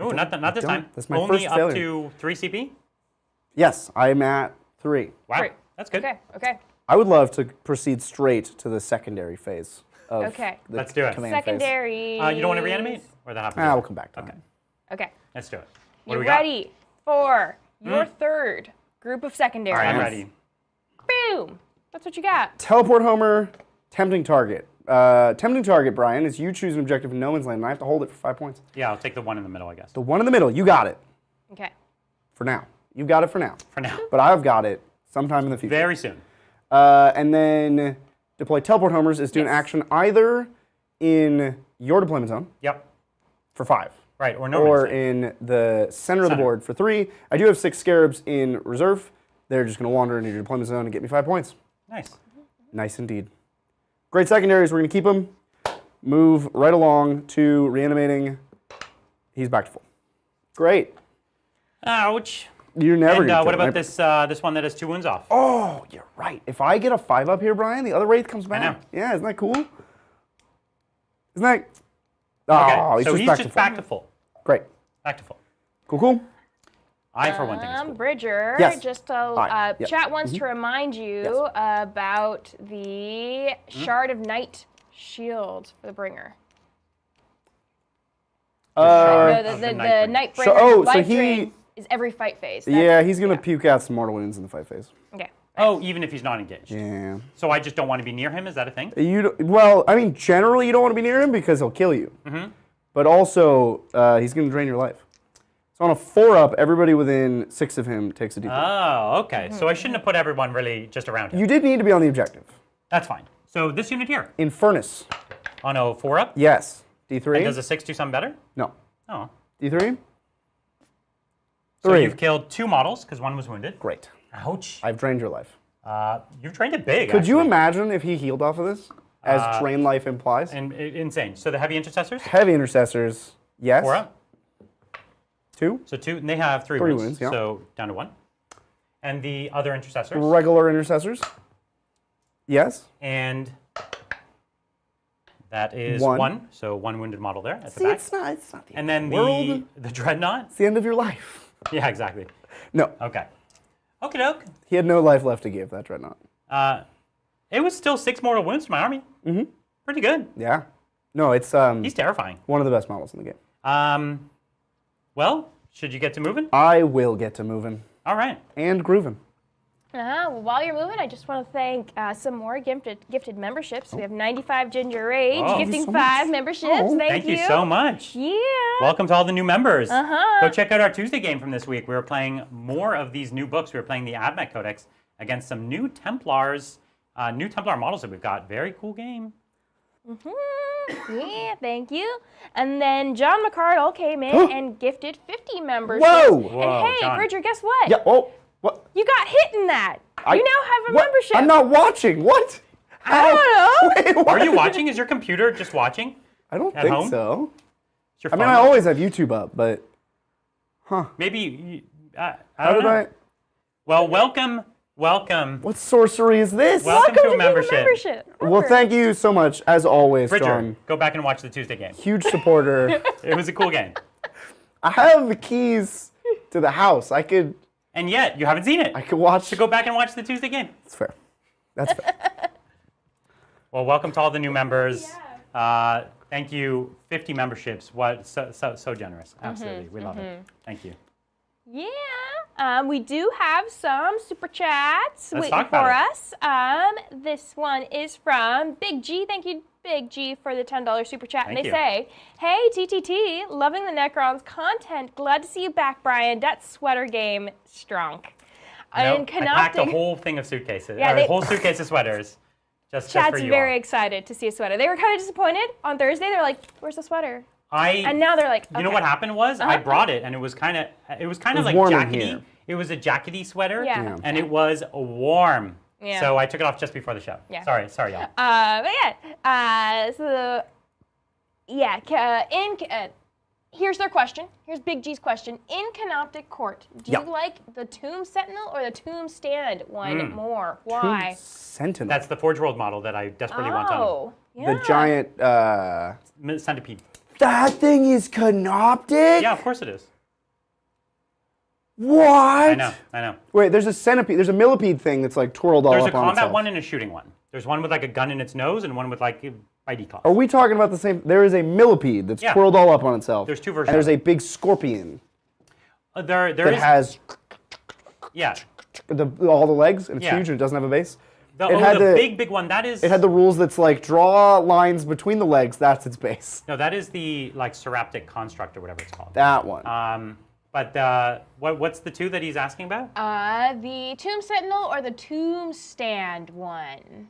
[SPEAKER 2] Oh, not this time.
[SPEAKER 1] That's my
[SPEAKER 2] Only
[SPEAKER 1] first
[SPEAKER 2] up
[SPEAKER 1] failure.
[SPEAKER 2] to 3 CP?
[SPEAKER 1] Yes, I'm at 3.
[SPEAKER 2] Wow,
[SPEAKER 4] Great.
[SPEAKER 2] that's good.
[SPEAKER 4] Okay.
[SPEAKER 1] I would love to proceed straight to the secondary phase of
[SPEAKER 4] Okay.
[SPEAKER 1] the
[SPEAKER 2] Let's do it.
[SPEAKER 1] command phase.
[SPEAKER 4] Secondary.
[SPEAKER 2] You don't want to reanimate? Or that happens?
[SPEAKER 1] We'll come back to that.
[SPEAKER 4] Okay.
[SPEAKER 2] Let's do it. What
[SPEAKER 4] You
[SPEAKER 2] do we got?
[SPEAKER 4] ready for your third group of secondaries?
[SPEAKER 2] I'm ready.
[SPEAKER 4] Boom. That's what you got.
[SPEAKER 1] Teleport Homer, tempting target. Tempting target, Brian, is you choose an objective in no man's land, and I have to hold it for 5 points.
[SPEAKER 2] Yeah, I'll take the one in the middle, I guess.
[SPEAKER 1] The one in the middle, you got it.
[SPEAKER 4] Okay.
[SPEAKER 1] For now. You've got it for now.
[SPEAKER 2] For now.
[SPEAKER 1] But I've got it sometime in the future.
[SPEAKER 2] Very soon.
[SPEAKER 1] And then deploy Teleport Homers is do an action either in your deployment zone
[SPEAKER 2] Yep.
[SPEAKER 1] for 5.
[SPEAKER 2] Right, or no
[SPEAKER 1] Or
[SPEAKER 2] man's land.
[SPEAKER 1] in the center of the board for 3. I do have 6 Scarabs in reserve. They're just going to wander into your deployment zone and get me 5 points.
[SPEAKER 2] Nice.
[SPEAKER 1] Nice indeed. Great secondaries. We're going to keep them. Move right along to reanimating. He's back to full. Great.
[SPEAKER 2] Ouch.
[SPEAKER 1] You're never going to
[SPEAKER 2] what about this one that has 2 wounds off?
[SPEAKER 1] Oh, you're right. If I get a 5 up here, Brian, the other Wraith comes back.
[SPEAKER 2] know.
[SPEAKER 1] Yeah, isn't that cool? Isn't that...
[SPEAKER 2] Okay,
[SPEAKER 1] Oh,
[SPEAKER 2] so he's
[SPEAKER 1] back
[SPEAKER 2] just
[SPEAKER 1] to full.
[SPEAKER 2] back to full.
[SPEAKER 1] Great.
[SPEAKER 2] Back to full.
[SPEAKER 1] Cool.
[SPEAKER 2] I, for one, think it's cool.
[SPEAKER 4] Bridger,
[SPEAKER 1] Yes.
[SPEAKER 4] just to,
[SPEAKER 1] Hi. Yep.
[SPEAKER 4] chat wants to remind you about the Shard of Night shield for the Bringer.
[SPEAKER 2] Shard
[SPEAKER 4] No,
[SPEAKER 2] of
[SPEAKER 4] the
[SPEAKER 2] Nightbringer.
[SPEAKER 4] Nightbringer
[SPEAKER 1] So
[SPEAKER 4] life
[SPEAKER 1] he-
[SPEAKER 4] drain is every fight phase.
[SPEAKER 1] Yeah, he's going to puke out some mortal wounds in the fight phase.
[SPEAKER 4] Okay.
[SPEAKER 2] Oh, even if he's not engaged.
[SPEAKER 1] Yeah.
[SPEAKER 2] So I just don't want to be near him? Is that a thing?
[SPEAKER 1] Well, I mean, generally you don't want to be near him because he'll kill you. But also, he's going to drain your life. So on a 4-up, everybody within 6 of him takes a d4.
[SPEAKER 2] Oh, okay. So I shouldn't have put everyone really just around him.
[SPEAKER 1] You did need to be on the objective.
[SPEAKER 2] That's fine. So this unit here,
[SPEAKER 1] Infernus.
[SPEAKER 2] on a 4-up,
[SPEAKER 1] Yes. D3?
[SPEAKER 2] and does a 6 do something better?
[SPEAKER 1] No.
[SPEAKER 2] Oh.
[SPEAKER 1] D3?
[SPEAKER 2] So
[SPEAKER 1] 3.
[SPEAKER 2] you've killed 2 models because 1 was wounded.
[SPEAKER 1] Great.
[SPEAKER 2] Ouch.
[SPEAKER 1] I've drained your life.
[SPEAKER 2] You've drained it big,
[SPEAKER 1] Could you
[SPEAKER 2] actually.
[SPEAKER 1] imagine if he healed off of this? As drain life implies?
[SPEAKER 2] And insane. So the heavy intercessors,
[SPEAKER 1] Heavy intercessors, yes.
[SPEAKER 2] 4-up.
[SPEAKER 1] 2.
[SPEAKER 2] So 2, and they have 3
[SPEAKER 1] 3
[SPEAKER 2] wounds.
[SPEAKER 1] wounds, yeah.
[SPEAKER 2] So down to 1. And the other intercessors,
[SPEAKER 1] Regular intercessors, yes.
[SPEAKER 2] and that is
[SPEAKER 1] 1.
[SPEAKER 2] 1. So 1 wounded model there at the
[SPEAKER 1] See,
[SPEAKER 2] back.
[SPEAKER 1] it's not the
[SPEAKER 2] And then
[SPEAKER 1] world.
[SPEAKER 2] the dreadnought.
[SPEAKER 1] It's the end of your life.
[SPEAKER 2] Yeah, exactly.
[SPEAKER 1] No,
[SPEAKER 2] Okay. Okie doke.
[SPEAKER 1] he had no life left to give, that dreadnought.
[SPEAKER 2] It was still 6 mortal wounds to my army. Mm-hmm. Pretty good.
[SPEAKER 1] Yeah. No, it's
[SPEAKER 2] He's terrifying.
[SPEAKER 1] one of the best models in the game.
[SPEAKER 2] Well, Should you get to moving?
[SPEAKER 1] I will get to moving.
[SPEAKER 2] All right.
[SPEAKER 1] And grooving.
[SPEAKER 4] Well, while you're moving, I just want to thank some more gifted memberships. We have 95 Ginger Rage,
[SPEAKER 2] Oh.
[SPEAKER 4] gifting
[SPEAKER 1] so
[SPEAKER 4] 5
[SPEAKER 1] much.
[SPEAKER 4] memberships.
[SPEAKER 1] Oh.
[SPEAKER 4] Thank
[SPEAKER 2] Thank you so much.
[SPEAKER 4] Yeah.
[SPEAKER 2] Welcome to all the new members.
[SPEAKER 4] Uh-huh.
[SPEAKER 2] Go check out our Tuesday game from this week. We were playing more of these new books. We were playing the Admech Codex against some new Templars, new Templar models that we've got. Very cool game.
[SPEAKER 4] Yeah, thank you. And then John McCardle came in and gifted 50 memberships.
[SPEAKER 1] Whoa!
[SPEAKER 2] Whoa,
[SPEAKER 4] And hey,
[SPEAKER 2] John.
[SPEAKER 4] Bridger, guess what?
[SPEAKER 1] Yeah. Oh. What?
[SPEAKER 4] You got hit in that. You now have a
[SPEAKER 1] What?
[SPEAKER 4] membership.
[SPEAKER 1] I'm not watching. What?
[SPEAKER 4] I don't know.
[SPEAKER 1] Wait, what?
[SPEAKER 2] Are you watching? Is your computer just watching?
[SPEAKER 1] I don't
[SPEAKER 2] at
[SPEAKER 1] think
[SPEAKER 2] home?
[SPEAKER 1] so.
[SPEAKER 2] Is your
[SPEAKER 1] I mean,
[SPEAKER 2] phone
[SPEAKER 1] I
[SPEAKER 2] watching?
[SPEAKER 1] always have YouTube up, but
[SPEAKER 2] Maybe. I
[SPEAKER 1] how
[SPEAKER 2] don't
[SPEAKER 1] did
[SPEAKER 2] know.
[SPEAKER 1] I?
[SPEAKER 2] Well, welcome.
[SPEAKER 1] What sorcery is this?
[SPEAKER 2] Welcome to a
[SPEAKER 4] being
[SPEAKER 2] membership.
[SPEAKER 1] Well, thank you so much, as always,
[SPEAKER 2] Bridger,
[SPEAKER 1] John.
[SPEAKER 2] go back and watch the Tuesday game.
[SPEAKER 1] Huge supporter.
[SPEAKER 2] It was a cool game.
[SPEAKER 1] I have the keys to the house. I could
[SPEAKER 2] And yet, you haven't seen it.
[SPEAKER 1] watch.
[SPEAKER 2] So go back and watch the Tuesday game.
[SPEAKER 1] That's fair. That's fair.
[SPEAKER 2] Well, welcome to all the new members. Thank you. 50 memberships. What? So generous. Absolutely. We love it. Thank you.
[SPEAKER 4] Yeah, we do have some super chats
[SPEAKER 2] Let's
[SPEAKER 4] waiting
[SPEAKER 2] talk about
[SPEAKER 4] for
[SPEAKER 2] it.
[SPEAKER 4] us. This one is from Big G. Thank you, Big G, for the $10 super chat.
[SPEAKER 2] Thank
[SPEAKER 4] And they
[SPEAKER 2] you.
[SPEAKER 4] say, "Hey TTT, loving the Necrons content. Glad to see you back, Brian. That sweater game strong."
[SPEAKER 2] No,
[SPEAKER 4] And
[SPEAKER 2] I packed a
[SPEAKER 4] Canoptek
[SPEAKER 2] whole thing of suitcases.
[SPEAKER 4] Yeah,
[SPEAKER 2] a
[SPEAKER 4] they-
[SPEAKER 2] whole suitcase of sweaters. Just for
[SPEAKER 4] Chat's
[SPEAKER 2] you
[SPEAKER 4] very
[SPEAKER 2] all.
[SPEAKER 4] excited to see a sweater. They were kind of disappointed on Thursday. They're like, "Where's the sweater?" And
[SPEAKER 2] And
[SPEAKER 4] now they're like,
[SPEAKER 2] you know
[SPEAKER 4] "Okay."
[SPEAKER 2] what happened was I brought it and it was kind of like
[SPEAKER 1] warm in
[SPEAKER 2] jackety.
[SPEAKER 1] here.
[SPEAKER 2] It was a jackety sweater.
[SPEAKER 4] Yeah.
[SPEAKER 2] And it was warm.
[SPEAKER 4] Yeah.
[SPEAKER 2] So I took it off just before the show.
[SPEAKER 4] Yeah.
[SPEAKER 2] Sorry, y'all.
[SPEAKER 4] But here's their question. Here's Big G's question. In Canoptek Court, do you like the Tomb Sentinel or the Tomb Stand one more? Why?
[SPEAKER 1] Sentinel.
[SPEAKER 2] That's the Forge World model that I desperately want on.
[SPEAKER 4] Oh, yeah.
[SPEAKER 1] the giant.
[SPEAKER 2] Centipede.
[SPEAKER 1] That thing is Canoptek?
[SPEAKER 2] Yeah, of course it is.
[SPEAKER 1] What?
[SPEAKER 2] I know.
[SPEAKER 1] Wait, there's a centipede. There's a millipede thing that's like twirled all
[SPEAKER 2] There's
[SPEAKER 1] up
[SPEAKER 2] a
[SPEAKER 1] on
[SPEAKER 2] combat
[SPEAKER 1] itself.
[SPEAKER 2] one and a shooting one. There's one with like a gun in its nose and one with like bitey claws.
[SPEAKER 1] Are we talking about the same? There is a millipede that's
[SPEAKER 2] Yeah.
[SPEAKER 1] twirled all up on itself.
[SPEAKER 2] There's two versions
[SPEAKER 1] And there's
[SPEAKER 2] of
[SPEAKER 1] a big scorpion
[SPEAKER 2] There
[SPEAKER 1] that
[SPEAKER 2] is.
[SPEAKER 1] has
[SPEAKER 2] Yeah.
[SPEAKER 1] all the legs and it's
[SPEAKER 2] Yeah.
[SPEAKER 1] huge and it doesn't have a base.
[SPEAKER 2] The,
[SPEAKER 1] It had
[SPEAKER 2] the
[SPEAKER 1] the-
[SPEAKER 2] big one. That is.
[SPEAKER 1] It had the rules that's like draw lines between the legs. That's its base.
[SPEAKER 2] No, that is the like Seraptic Construct or whatever it's called.
[SPEAKER 1] That one.
[SPEAKER 2] But what's the two that he's asking about?
[SPEAKER 4] The Tomb Sentinel or the Tomb Stand one?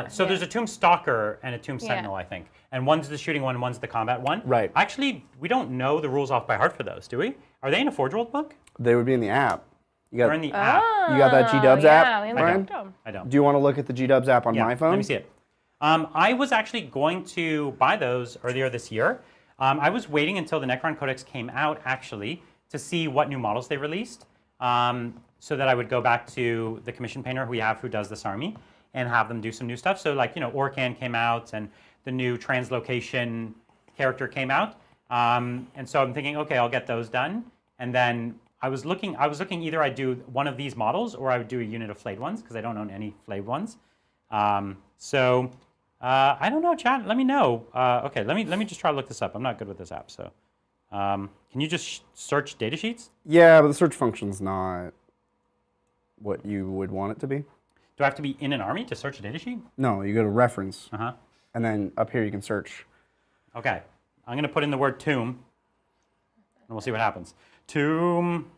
[SPEAKER 2] So there's a Tomb Stalker and a Tomb Sentinel, I think. And one's the shooting one, and one's the combat one.
[SPEAKER 1] Right.
[SPEAKER 2] Actually, we don't know the rules off by heart for those, do we? Are they in a Forge World book?
[SPEAKER 1] They would be in the app. You
[SPEAKER 2] They're
[SPEAKER 1] got.
[SPEAKER 2] in the app.
[SPEAKER 1] You got that G-Dubs app,
[SPEAKER 4] we
[SPEAKER 1] Brian?
[SPEAKER 4] looked them.
[SPEAKER 2] I don't.
[SPEAKER 1] Do you want to look at the G-Dubs app on
[SPEAKER 2] Yeah,
[SPEAKER 1] my phone?
[SPEAKER 2] let me see it. I was actually going to buy those earlier this year. I was waiting until the Necron Codex came out, actually, to see what new models they released, so that I would go back to the commission painter who does this army and have them do some new stuff. So, like, Orcan came out, and the new translocation character came out. And so I'm thinking, okay, I'll get those done. And then I was looking either I'd do one of these models or I would do a unit of flayed ones, because I don't own any flayed ones. I don't know, chat. Let me know. Okay, let me just try to look this up. I'm not good with this app, so can you just search datasheets?
[SPEAKER 1] Yeah, but the search function's not what you would want it to be.
[SPEAKER 2] Do I have to be in an army to search a datasheet?
[SPEAKER 1] No, you go to reference,
[SPEAKER 2] Uh-huh.
[SPEAKER 1] and then up here you can search.
[SPEAKER 2] Okay, I'm gonna put in the word tomb, and we'll see what happens. Tomb,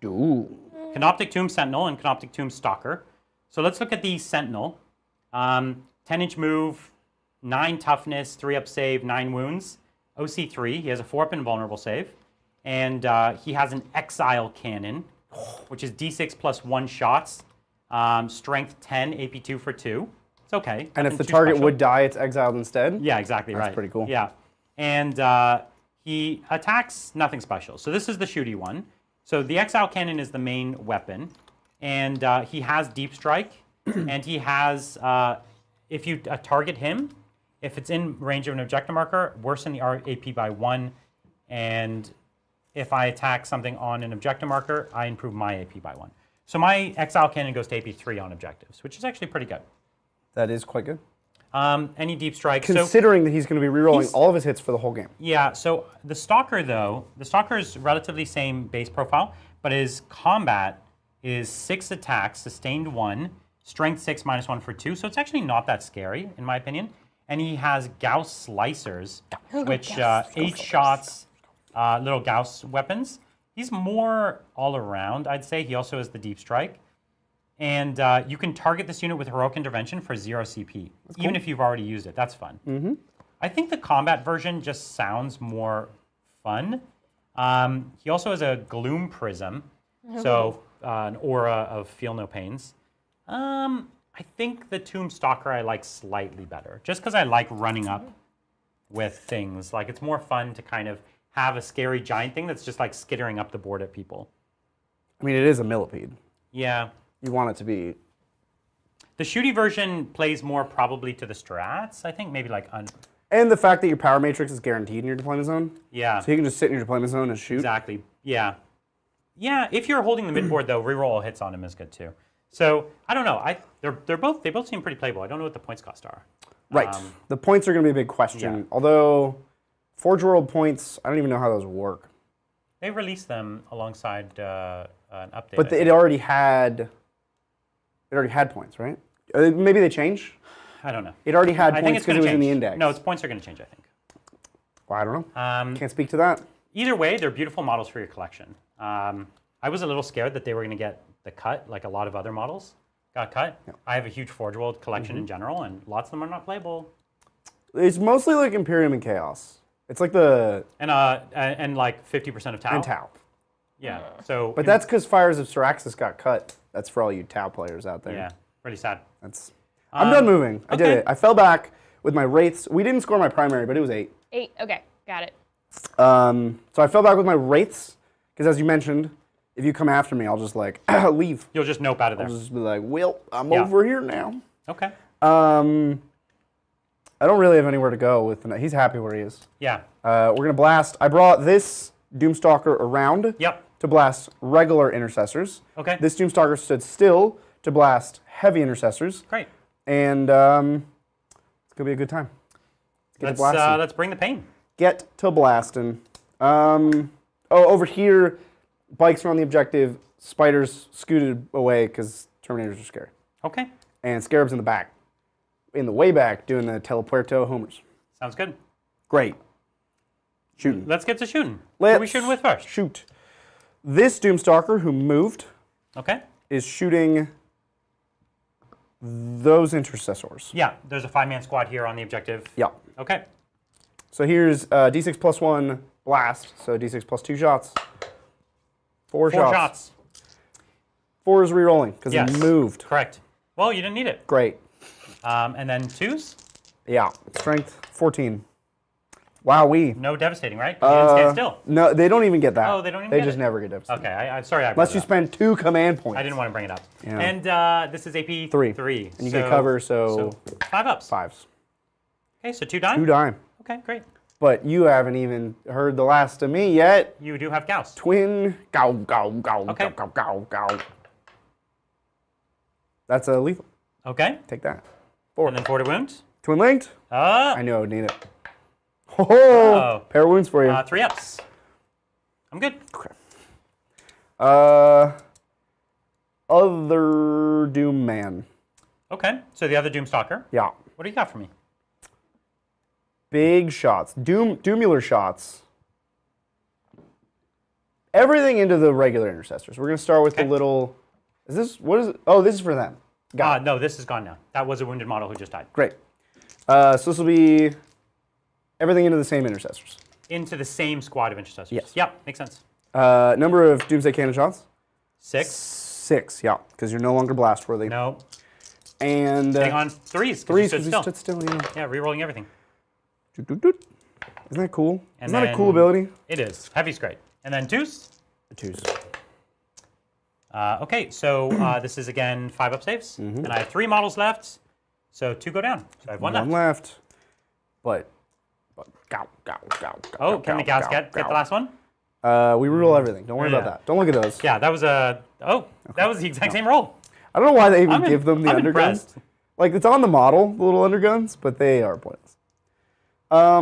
[SPEAKER 1] Ooh.
[SPEAKER 2] Canoptek Tomb Sentinel and Canoptek Tomb Stalker. So let's look at the Sentinel. 10-inch move, 9 toughness, 3-up save, 9 wounds. OC3, he has a 4-up invulnerable save. And he has an Exile Cannon, which is D6 plus 1 shots. Strength 10, AP 2 for 2. It's okay.
[SPEAKER 1] And if
[SPEAKER 2] Nothing
[SPEAKER 1] the
[SPEAKER 2] too
[SPEAKER 1] target
[SPEAKER 2] special.
[SPEAKER 1] would die, it's exiled instead?
[SPEAKER 2] Yeah, exactly right.
[SPEAKER 1] That's pretty cool.
[SPEAKER 2] Yeah. And he attacks nothing special. So this is the shooty one. So the Exile Cannon is the main weapon. And he has Deep Strike. And he has, if you target him, if it's in range of an objective marker, worsen the AP by 1. And if I attack something on an objective marker, I improve my AP by 1. So my Exile Cannon goes to AP 3 on objectives, which is actually pretty good.
[SPEAKER 1] That is quite good.
[SPEAKER 2] Any deep strike.
[SPEAKER 1] Considering that he's going to be rerolling all of his hits for the whole game.
[SPEAKER 2] Yeah, so the Stalker, though, the Stalker is relatively same base profile, but his combat is 6 attacks, sustained 1, strength 6, -1 for 2, so it's actually not that scary, in my opinion. And he has Gauss Slicers, which 8 shots, little Gauss weapons. He's more all around, I'd say. He also has the deep strike. And you can target this unit with Heroic Intervention for 0 CP, even if you've already used it. That's fun. I think the combat version just sounds more fun. He also has a Gloom Prism, so an aura of Feel No Pains. I think the Tomb Stalker I like slightly better, just because I like running up with things. Like, it's more fun to kind of have a scary giant thing that's just like skittering up the board at people.
[SPEAKER 1] I mean, it is a millipede.
[SPEAKER 2] Yeah.
[SPEAKER 1] You want it to be.
[SPEAKER 2] The shooty version plays more probably to the strats, I think, maybe like...
[SPEAKER 1] And the fact that your power matrix is guaranteed in your deployment zone.
[SPEAKER 2] Yeah.
[SPEAKER 1] So you can just sit in your deployment zone and shoot.
[SPEAKER 2] Exactly, yeah. Yeah, if you're holding the midboard, though, reroll all hits on him is good, too. So, I don't know. They both seem pretty playable. I don't know what the points cost are.
[SPEAKER 1] Right. The points are going to be a big question.
[SPEAKER 2] Yeah.
[SPEAKER 1] Although, Forge World points, I don't even know how those work.
[SPEAKER 2] They released them alongside an update.
[SPEAKER 1] But it already had points, right? Maybe they changed?
[SPEAKER 2] I don't know.
[SPEAKER 1] It already had
[SPEAKER 2] I think
[SPEAKER 1] points
[SPEAKER 2] it's
[SPEAKER 1] because
[SPEAKER 2] going
[SPEAKER 1] it
[SPEAKER 2] to
[SPEAKER 1] was in
[SPEAKER 2] change.
[SPEAKER 1] the index.
[SPEAKER 2] No, its points are going to change, I think.
[SPEAKER 1] Well, I don't know. Can't speak to that.
[SPEAKER 2] Either way, they're beautiful models for your collection. I was a little scared that they were going to get the cut, like a lot of other models got cut. Yeah. I have a huge Forge World collection in general, and lots of them are not playable.
[SPEAKER 1] It's mostly like Imperium and Chaos. It's like the...
[SPEAKER 2] And like 50% of Tau.
[SPEAKER 1] And Tau.
[SPEAKER 2] Yeah, so...
[SPEAKER 1] But that's because Fires of Syraxis got cut. That's for all you Tau players out there.
[SPEAKER 2] Yeah, pretty sad.
[SPEAKER 1] I'm done moving. I did it. I fell back with my Wraiths. We didn't score my primary, but it was 8.
[SPEAKER 4] 8, okay, got it.
[SPEAKER 1] So I fell back with my Wraiths, because as you mentioned, if you come after me, I'll just like, leave.
[SPEAKER 2] You'll just nope out of there.
[SPEAKER 1] I'll just be like, well, I'm over here now.
[SPEAKER 2] Okay.
[SPEAKER 1] I don't really have anywhere to go with the... He's happy where he is.
[SPEAKER 2] Yeah.
[SPEAKER 1] We're going to blast. I brought this Doomstalker around to blast regular intercessors.
[SPEAKER 2] Okay.
[SPEAKER 1] This Doomstalker stood still to blast heavy intercessors.
[SPEAKER 2] Great.
[SPEAKER 1] And it's going to be a good time.
[SPEAKER 2] Let's bring the pain.
[SPEAKER 1] Get to blasting. Over here, bikes are on the objective. Spiders scooted away because Terminators are scary.
[SPEAKER 2] Okay.
[SPEAKER 1] And Scarabs in the back. In the way back, doing the Telepuerto homers.
[SPEAKER 2] Sounds good.
[SPEAKER 1] Great. Shooting.
[SPEAKER 2] Let's get to shooting. Who are we shooting with first?
[SPEAKER 1] Shoot. This Doomstalker who moved is shooting those intercessors.
[SPEAKER 2] Yeah, there's a 5-man squad here on the objective.
[SPEAKER 1] Yeah.
[SPEAKER 2] Okay.
[SPEAKER 1] So here's D6 plus 1 blast. So D6 plus 2 shots. 4 shots. 4 is re-rolling because he moved.
[SPEAKER 2] Correct. Well, you didn't need it.
[SPEAKER 1] Great.
[SPEAKER 2] And then 2s?
[SPEAKER 1] Yeah. Strength 14. Wowee.
[SPEAKER 2] No devastating, right? You didn't stand still.
[SPEAKER 1] No, they don't even get that.
[SPEAKER 2] Oh, they don't even
[SPEAKER 1] They
[SPEAKER 2] get
[SPEAKER 1] just
[SPEAKER 2] it?
[SPEAKER 1] never get devastated.
[SPEAKER 2] Okay, I'm sorry I brought
[SPEAKER 1] Unless
[SPEAKER 2] it
[SPEAKER 1] you
[SPEAKER 2] up.
[SPEAKER 1] spend 2 command points.
[SPEAKER 2] I didn't want to bring it up.
[SPEAKER 1] Yeah.
[SPEAKER 2] And this is AP 3.
[SPEAKER 1] And you get cover, so
[SPEAKER 2] 5 ups.
[SPEAKER 1] 5s.
[SPEAKER 2] Okay, so 2 dime?
[SPEAKER 1] 2 dime.
[SPEAKER 2] Okay, great.
[SPEAKER 1] But you haven't even heard the last of me yet.
[SPEAKER 2] You do have Gauss.
[SPEAKER 1] Twin gow gow gow
[SPEAKER 2] Okay.
[SPEAKER 1] gow gow gow. That's a lethal.
[SPEAKER 2] Okay.
[SPEAKER 1] Take that. 4.
[SPEAKER 2] And then 4 to wound.
[SPEAKER 1] Twin linked.
[SPEAKER 2] I
[SPEAKER 1] I know I would need it. Oh, pair of wounds for you.
[SPEAKER 2] 3 ups. I'm good.
[SPEAKER 1] Okay. Other Doom Man.
[SPEAKER 2] Okay, so the other Doomstalker.
[SPEAKER 1] Yeah.
[SPEAKER 2] What do you got for me?
[SPEAKER 1] Big shots. Doomular shots. Everything into the regular intercessors. We're going to start with the little... Is this... What is it? Oh, this is for them. Got it.
[SPEAKER 2] No, this is gone now. That was a wounded model who just died.
[SPEAKER 1] Great. So this will be everything into the same intercessors.
[SPEAKER 2] Into the same squad of intercessors.
[SPEAKER 1] Yes.
[SPEAKER 2] Yep, makes sense.
[SPEAKER 1] Number of Doomsday Cannon shots?
[SPEAKER 2] 6.
[SPEAKER 1] 6, yeah, because you're no longer blast worthy.
[SPEAKER 2] No.
[SPEAKER 1] And...
[SPEAKER 2] Hang on, 3s.
[SPEAKER 1] 3s because you stood still.
[SPEAKER 2] Yeah, re-rolling everything.
[SPEAKER 1] Isn't that cool?
[SPEAKER 2] And
[SPEAKER 1] Isn't that a cool ability?
[SPEAKER 2] It is. Heavy's great. And then 2s?
[SPEAKER 1] 2s.
[SPEAKER 2] Okay, so this is again 5 up saves. And I have 3 models left. So 2 go down. So I have 1 left.
[SPEAKER 1] 1 left. But gow.
[SPEAKER 2] Oh, can the Gauss get the last one?
[SPEAKER 1] We reroll everything. Don't worry about that. Don't look at those.
[SPEAKER 2] Yeah, that was a... Oh, that was the exact same roll.
[SPEAKER 1] I don't know why they even give them the
[SPEAKER 2] I'm
[SPEAKER 1] underground.
[SPEAKER 2] impressed.
[SPEAKER 1] Like, it's on the model, the little underguns, but they are pointless.
[SPEAKER 2] I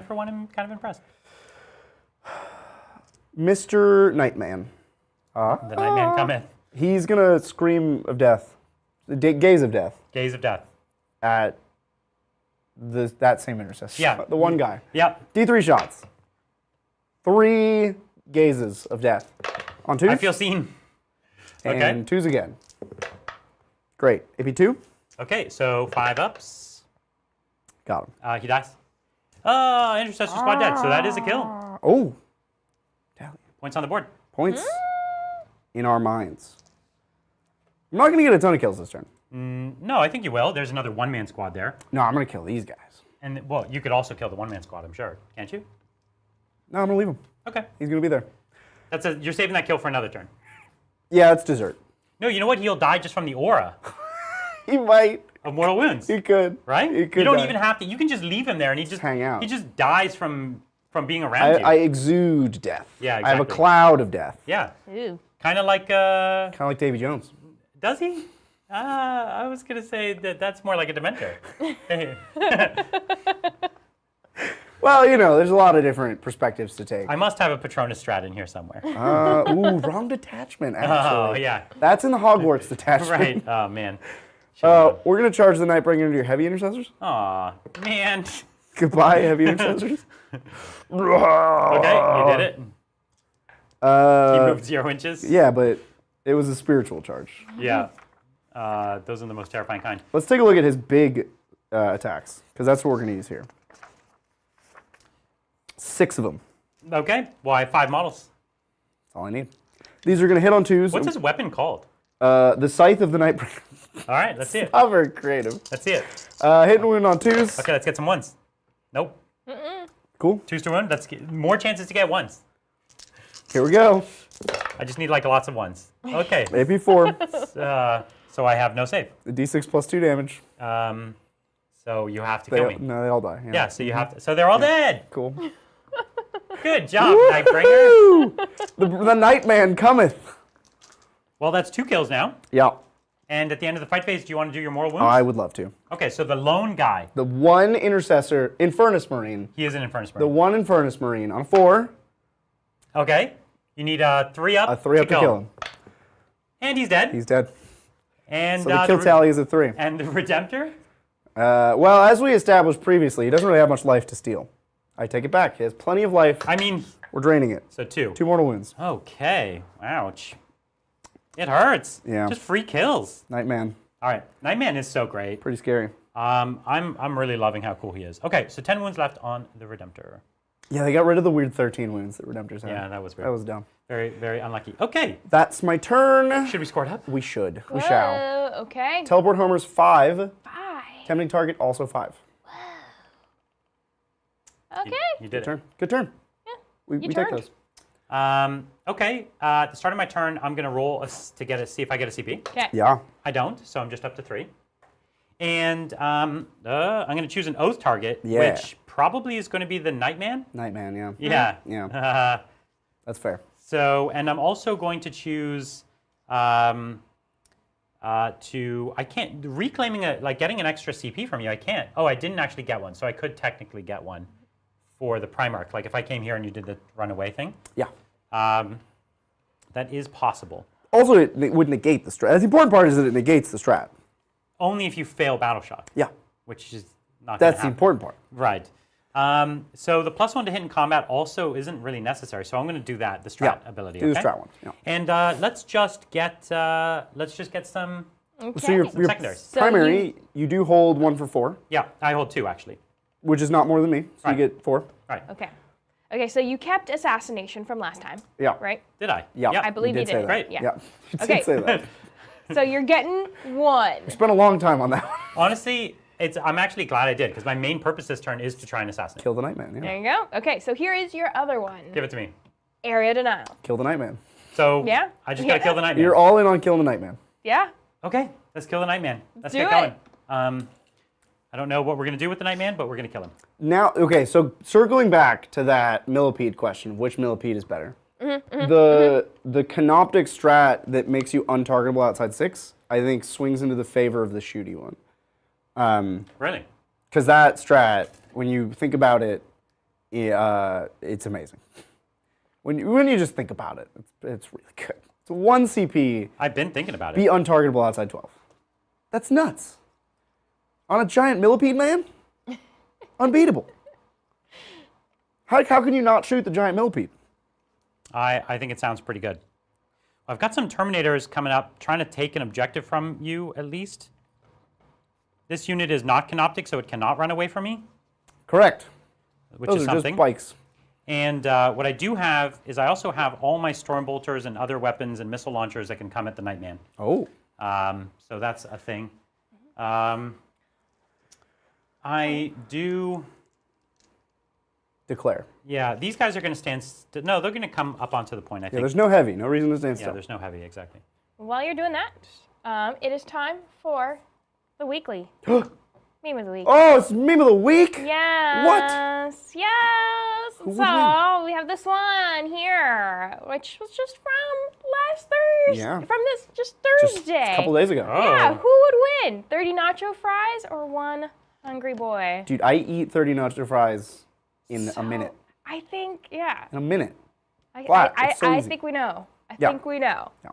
[SPEAKER 2] for one, am kind of impressed.
[SPEAKER 1] Mr. Nightman.
[SPEAKER 2] The Nightman cometh.
[SPEAKER 1] He's going to scream of death. Gaze of death.
[SPEAKER 2] Gaze of death.
[SPEAKER 1] At that same intercessor.
[SPEAKER 2] Yeah.
[SPEAKER 1] The one guy.
[SPEAKER 2] Yep.
[SPEAKER 1] D3 shots. 3 gazes of death. On 2s.
[SPEAKER 2] I feel seen. Okay.
[SPEAKER 1] And 2s again. Great. AP2.
[SPEAKER 2] Okay, so 5 ups.
[SPEAKER 1] Got him.
[SPEAKER 2] He dies. Intercessor squad dead, so that is a kill.
[SPEAKER 1] Oh. Tally.
[SPEAKER 2] Points on the board.
[SPEAKER 1] Points in our minds. I'm not going to get a ton of kills this turn.
[SPEAKER 2] No, I think you will. There's another one-man squad there.
[SPEAKER 1] No, I'm going to kill these guys.
[SPEAKER 2] And, well, you could also kill the one-man squad, I'm sure. Can't you?
[SPEAKER 1] No, I'm going to leave him.
[SPEAKER 2] Okay.
[SPEAKER 1] He's going to be there.
[SPEAKER 2] You're saving that kill for another turn.
[SPEAKER 1] Yeah, it's dessert.
[SPEAKER 2] No, you know what? He'll die just from the aura
[SPEAKER 1] He might.
[SPEAKER 2] of mortal wounds.
[SPEAKER 1] He could.
[SPEAKER 2] Right?
[SPEAKER 1] He could
[SPEAKER 2] You don't
[SPEAKER 1] die.
[SPEAKER 2] even have to. You can just leave him there, and he just
[SPEAKER 1] hang out.
[SPEAKER 2] He just dies from being around you.
[SPEAKER 1] I exude death.
[SPEAKER 2] Yeah,
[SPEAKER 1] I have a
[SPEAKER 2] exactly.
[SPEAKER 1] cloud of death.
[SPEAKER 2] Yeah.
[SPEAKER 4] Ooh.
[SPEAKER 2] Kind of like.
[SPEAKER 1] Kind of like Davy Jones.
[SPEAKER 2] Does he? I was gonna say that's more like a Dementor.
[SPEAKER 1] Well, you know, there's a lot of different perspectives to take.
[SPEAKER 2] I must have a Patronus strat in here somewhere.
[SPEAKER 1] Wrong detachment, actually.
[SPEAKER 2] Oh yeah.
[SPEAKER 1] That's in the Hogwarts detachment.
[SPEAKER 2] Right. Oh man.
[SPEAKER 1] We're going to charge the Nightbringer into your heavy intercessors.
[SPEAKER 2] Aw, man.
[SPEAKER 1] Goodbye, heavy intercessors.
[SPEAKER 2] Okay, you did it. He moved 0 inches.
[SPEAKER 1] Yeah, but it was a spiritual charge.
[SPEAKER 2] Yeah. Those are the most terrifying kind.
[SPEAKER 1] Let's take a look at his big attacks, because that's what we're going to use here. 6 of them.
[SPEAKER 2] Okay. Well, I have 5 models.
[SPEAKER 1] That's all I need. These are going to hit on 2s.
[SPEAKER 2] What's his weapon called?
[SPEAKER 1] The Scythe of the Nightbringer.
[SPEAKER 2] All right, let's see it.
[SPEAKER 1] Not very creative.
[SPEAKER 2] Let's see it.
[SPEAKER 1] Hit and wound on 2s.
[SPEAKER 2] Okay, let's get some ones. Nope.
[SPEAKER 1] Cool.
[SPEAKER 2] 2s to wound. Let's get more chances to get ones.
[SPEAKER 1] Here we go.
[SPEAKER 2] I just need like lots of ones. Okay.
[SPEAKER 1] AP4.
[SPEAKER 2] So I have no save.
[SPEAKER 1] The D6 plus 2 damage.
[SPEAKER 2] So you have to kill me.
[SPEAKER 1] No, they all die.
[SPEAKER 2] Yeah, so you have to. So they're all dead.
[SPEAKER 1] Cool.
[SPEAKER 2] Good job, Nightbringer.
[SPEAKER 1] The Nightman cometh.
[SPEAKER 2] Well, that's 2 kills now.
[SPEAKER 1] Yeah.
[SPEAKER 2] And at the end of the fight phase, do you want to do your mortal wounds?
[SPEAKER 1] I would love to.
[SPEAKER 2] Okay, so the lone guy.
[SPEAKER 1] The one intercessor, Infernus Marine.
[SPEAKER 2] He is an Infernus
[SPEAKER 1] The
[SPEAKER 2] Marine.
[SPEAKER 1] one Infernus Marine on a 4.
[SPEAKER 2] Okay. You need a 3 up.
[SPEAKER 1] A 3 up to kill him.
[SPEAKER 2] And he's dead.
[SPEAKER 1] He's dead.
[SPEAKER 2] And
[SPEAKER 1] So the kill tally is a 3.
[SPEAKER 2] And the Redemptor?
[SPEAKER 1] Well, as we established previously, he doesn't really have much life to steal. I take it back. He has plenty of life.
[SPEAKER 2] I mean,
[SPEAKER 1] We're draining it.
[SPEAKER 2] so 2.
[SPEAKER 1] 2 mortal wounds.
[SPEAKER 2] Okay. Ouch. It hurts.
[SPEAKER 1] Yeah.
[SPEAKER 2] Just free kills.
[SPEAKER 1] Nightman.
[SPEAKER 2] All right. Nightman is so great.
[SPEAKER 1] Pretty scary.
[SPEAKER 2] I'm really loving how cool he is. Okay, so 10 wounds left on the Redemptor.
[SPEAKER 1] Yeah, they got rid of the weird 13 wounds that Redemptors had.
[SPEAKER 2] Yeah, that was weird.
[SPEAKER 1] That was dumb.
[SPEAKER 2] Very, very unlucky. Okay.
[SPEAKER 1] That's my turn.
[SPEAKER 2] Should we score it up?
[SPEAKER 1] We should. We shall.
[SPEAKER 4] Okay.
[SPEAKER 1] Teleport homers 5.
[SPEAKER 4] 5.
[SPEAKER 1] Tempting target also 5.
[SPEAKER 4] Okay.
[SPEAKER 2] You did
[SPEAKER 1] Turn. Good turn.
[SPEAKER 4] Yeah.
[SPEAKER 1] We
[SPEAKER 4] You
[SPEAKER 1] take
[SPEAKER 4] turned.
[SPEAKER 1] those.
[SPEAKER 2] Okay. At the start of my turn, I'm going to roll to see if I get a CP.
[SPEAKER 4] Okay.
[SPEAKER 1] Yeah.
[SPEAKER 2] I don't, so I'm just up to 3. And I'm going to choose an oath target,
[SPEAKER 1] Yeah.
[SPEAKER 2] which probably is going to be the Nightman.
[SPEAKER 1] Nightman, yeah.
[SPEAKER 2] Yeah.
[SPEAKER 1] Yeah. That's fair.
[SPEAKER 2] So, and I'm also going to choose I can't, getting an extra CP from you, I can't. Oh, I didn't actually get one, so I could technically get one for the Primarch. Like if I came here and you did the runaway thing.
[SPEAKER 1] Yeah.
[SPEAKER 2] That is possible.
[SPEAKER 1] Also, it would negate the strat. The important part is that it negates the strat.
[SPEAKER 2] Only if you fail Battle Shock.
[SPEAKER 1] Yeah.
[SPEAKER 2] Which is not
[SPEAKER 1] That's the
[SPEAKER 2] happen.
[SPEAKER 1] important part.
[SPEAKER 2] Right. So the +1 to hit in combat also isn't really necessary. So I'm going to do that, the strat ability.
[SPEAKER 1] Do the
[SPEAKER 2] okay?
[SPEAKER 1] strat one. Yeah.
[SPEAKER 2] And let's just get some.
[SPEAKER 4] Okay.
[SPEAKER 1] So your
[SPEAKER 2] secondaries.
[SPEAKER 4] So
[SPEAKER 1] primary, you do hold 1 for 4,
[SPEAKER 2] Yeah, I hold 2 actually.
[SPEAKER 1] which is not more than me. So
[SPEAKER 2] Right.
[SPEAKER 1] you get 4.
[SPEAKER 2] Right.
[SPEAKER 4] Okay. Okay, so you kept assassination from last time,
[SPEAKER 1] Yeah.
[SPEAKER 4] right?
[SPEAKER 2] Did I?
[SPEAKER 1] Yeah.
[SPEAKER 2] Yep.
[SPEAKER 4] I believe you
[SPEAKER 1] say
[SPEAKER 4] did.
[SPEAKER 1] that.
[SPEAKER 2] Great.
[SPEAKER 4] Yeah.
[SPEAKER 1] Yeah. You did
[SPEAKER 4] Okay.
[SPEAKER 1] say that.
[SPEAKER 4] So you're getting 1.
[SPEAKER 1] Spent a long time on that one.
[SPEAKER 2] Honestly, I'm actually glad I did because my main purpose this turn is to try and assassinate.
[SPEAKER 1] Kill the Nightman, yeah.
[SPEAKER 4] There you go. Okay, so here is your other one.
[SPEAKER 2] Give it to me.
[SPEAKER 4] Area denial.
[SPEAKER 1] Kill the Nightman.
[SPEAKER 2] So
[SPEAKER 4] Yeah?
[SPEAKER 2] I just gotta
[SPEAKER 4] Yeah.
[SPEAKER 2] kill the Nightman.
[SPEAKER 1] You're all in on killing the Nightman.
[SPEAKER 4] Yeah?
[SPEAKER 2] Okay, let's kill the Nightman. Let's
[SPEAKER 4] Do
[SPEAKER 2] get
[SPEAKER 4] it.
[SPEAKER 2] going. I don't know what we're gonna do with the Nightman, but we're gonna kill him.
[SPEAKER 1] Now, okay, so circling back to that millipede question, which millipede is better? The Canoptek strat that makes you untargetable outside 6 I think, swings into the favor of the shooty one.
[SPEAKER 2] Really?
[SPEAKER 1] Because that strat, when you think about it, it's amazing. When you just think about it, it's really good. It's 1 CP.
[SPEAKER 2] I've been thinking about it.
[SPEAKER 1] Be untargetable outside 12. That's nuts. On a giant millipede, man? Unbeatable. How can you not shoot the giant millipede?
[SPEAKER 2] I think it sounds pretty good. I've got some Terminators coming up, trying to take an objective from you, at least. This unit is not Canoptek, so it cannot run away from me.
[SPEAKER 1] Correct.
[SPEAKER 2] Which
[SPEAKER 1] Those
[SPEAKER 2] is
[SPEAKER 1] are
[SPEAKER 2] something.
[SPEAKER 1] just spikes.
[SPEAKER 2] And what I do have is I also have all my Stormbolters and other weapons and missile launchers that can come at the Nightman.
[SPEAKER 1] Oh.
[SPEAKER 2] So that's a thing. I do...
[SPEAKER 1] Declare.
[SPEAKER 2] Yeah, these guys are going to stand... No, they're going to come up onto the point, I
[SPEAKER 1] Yeah,
[SPEAKER 2] think.
[SPEAKER 1] there's no heavy. No reason to stand
[SPEAKER 2] Yeah,
[SPEAKER 1] still.
[SPEAKER 2] there's no heavy, exactly.
[SPEAKER 4] While you're doing that, it is time for the weekly meme of the week.
[SPEAKER 1] Oh, it's meme of the week?
[SPEAKER 4] Yes.
[SPEAKER 1] What?
[SPEAKER 4] Yes.
[SPEAKER 1] Who would
[SPEAKER 4] So we have this one here, which was just from last Thursday.
[SPEAKER 1] Yeah.
[SPEAKER 4] From this just
[SPEAKER 1] Just
[SPEAKER 4] Thursday.
[SPEAKER 1] a couple days ago.
[SPEAKER 2] Oh.
[SPEAKER 4] Yeah. Who would win? 30 nacho fries or 1 hungry boy?
[SPEAKER 1] Dude, I eat 30 nacho fries in a minute.
[SPEAKER 4] I think, yeah.
[SPEAKER 1] In a minute.
[SPEAKER 4] I,
[SPEAKER 1] Flat.
[SPEAKER 4] I,
[SPEAKER 1] It's so
[SPEAKER 4] I
[SPEAKER 1] easy.
[SPEAKER 4] think we know. I
[SPEAKER 1] Yeah.
[SPEAKER 4] think we know.
[SPEAKER 1] Yeah.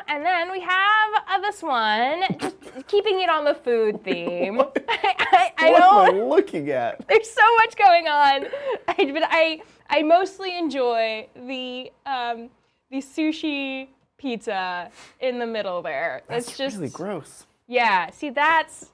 [SPEAKER 4] And then we have this one, just keeping it on the food theme. I
[SPEAKER 1] What am I
[SPEAKER 4] know
[SPEAKER 1] looking at?
[SPEAKER 4] there's so much going on, but I mostly enjoy the sushi pizza in the middle there.
[SPEAKER 1] That's
[SPEAKER 4] It's just
[SPEAKER 1] really gross.
[SPEAKER 4] yeah. See, that's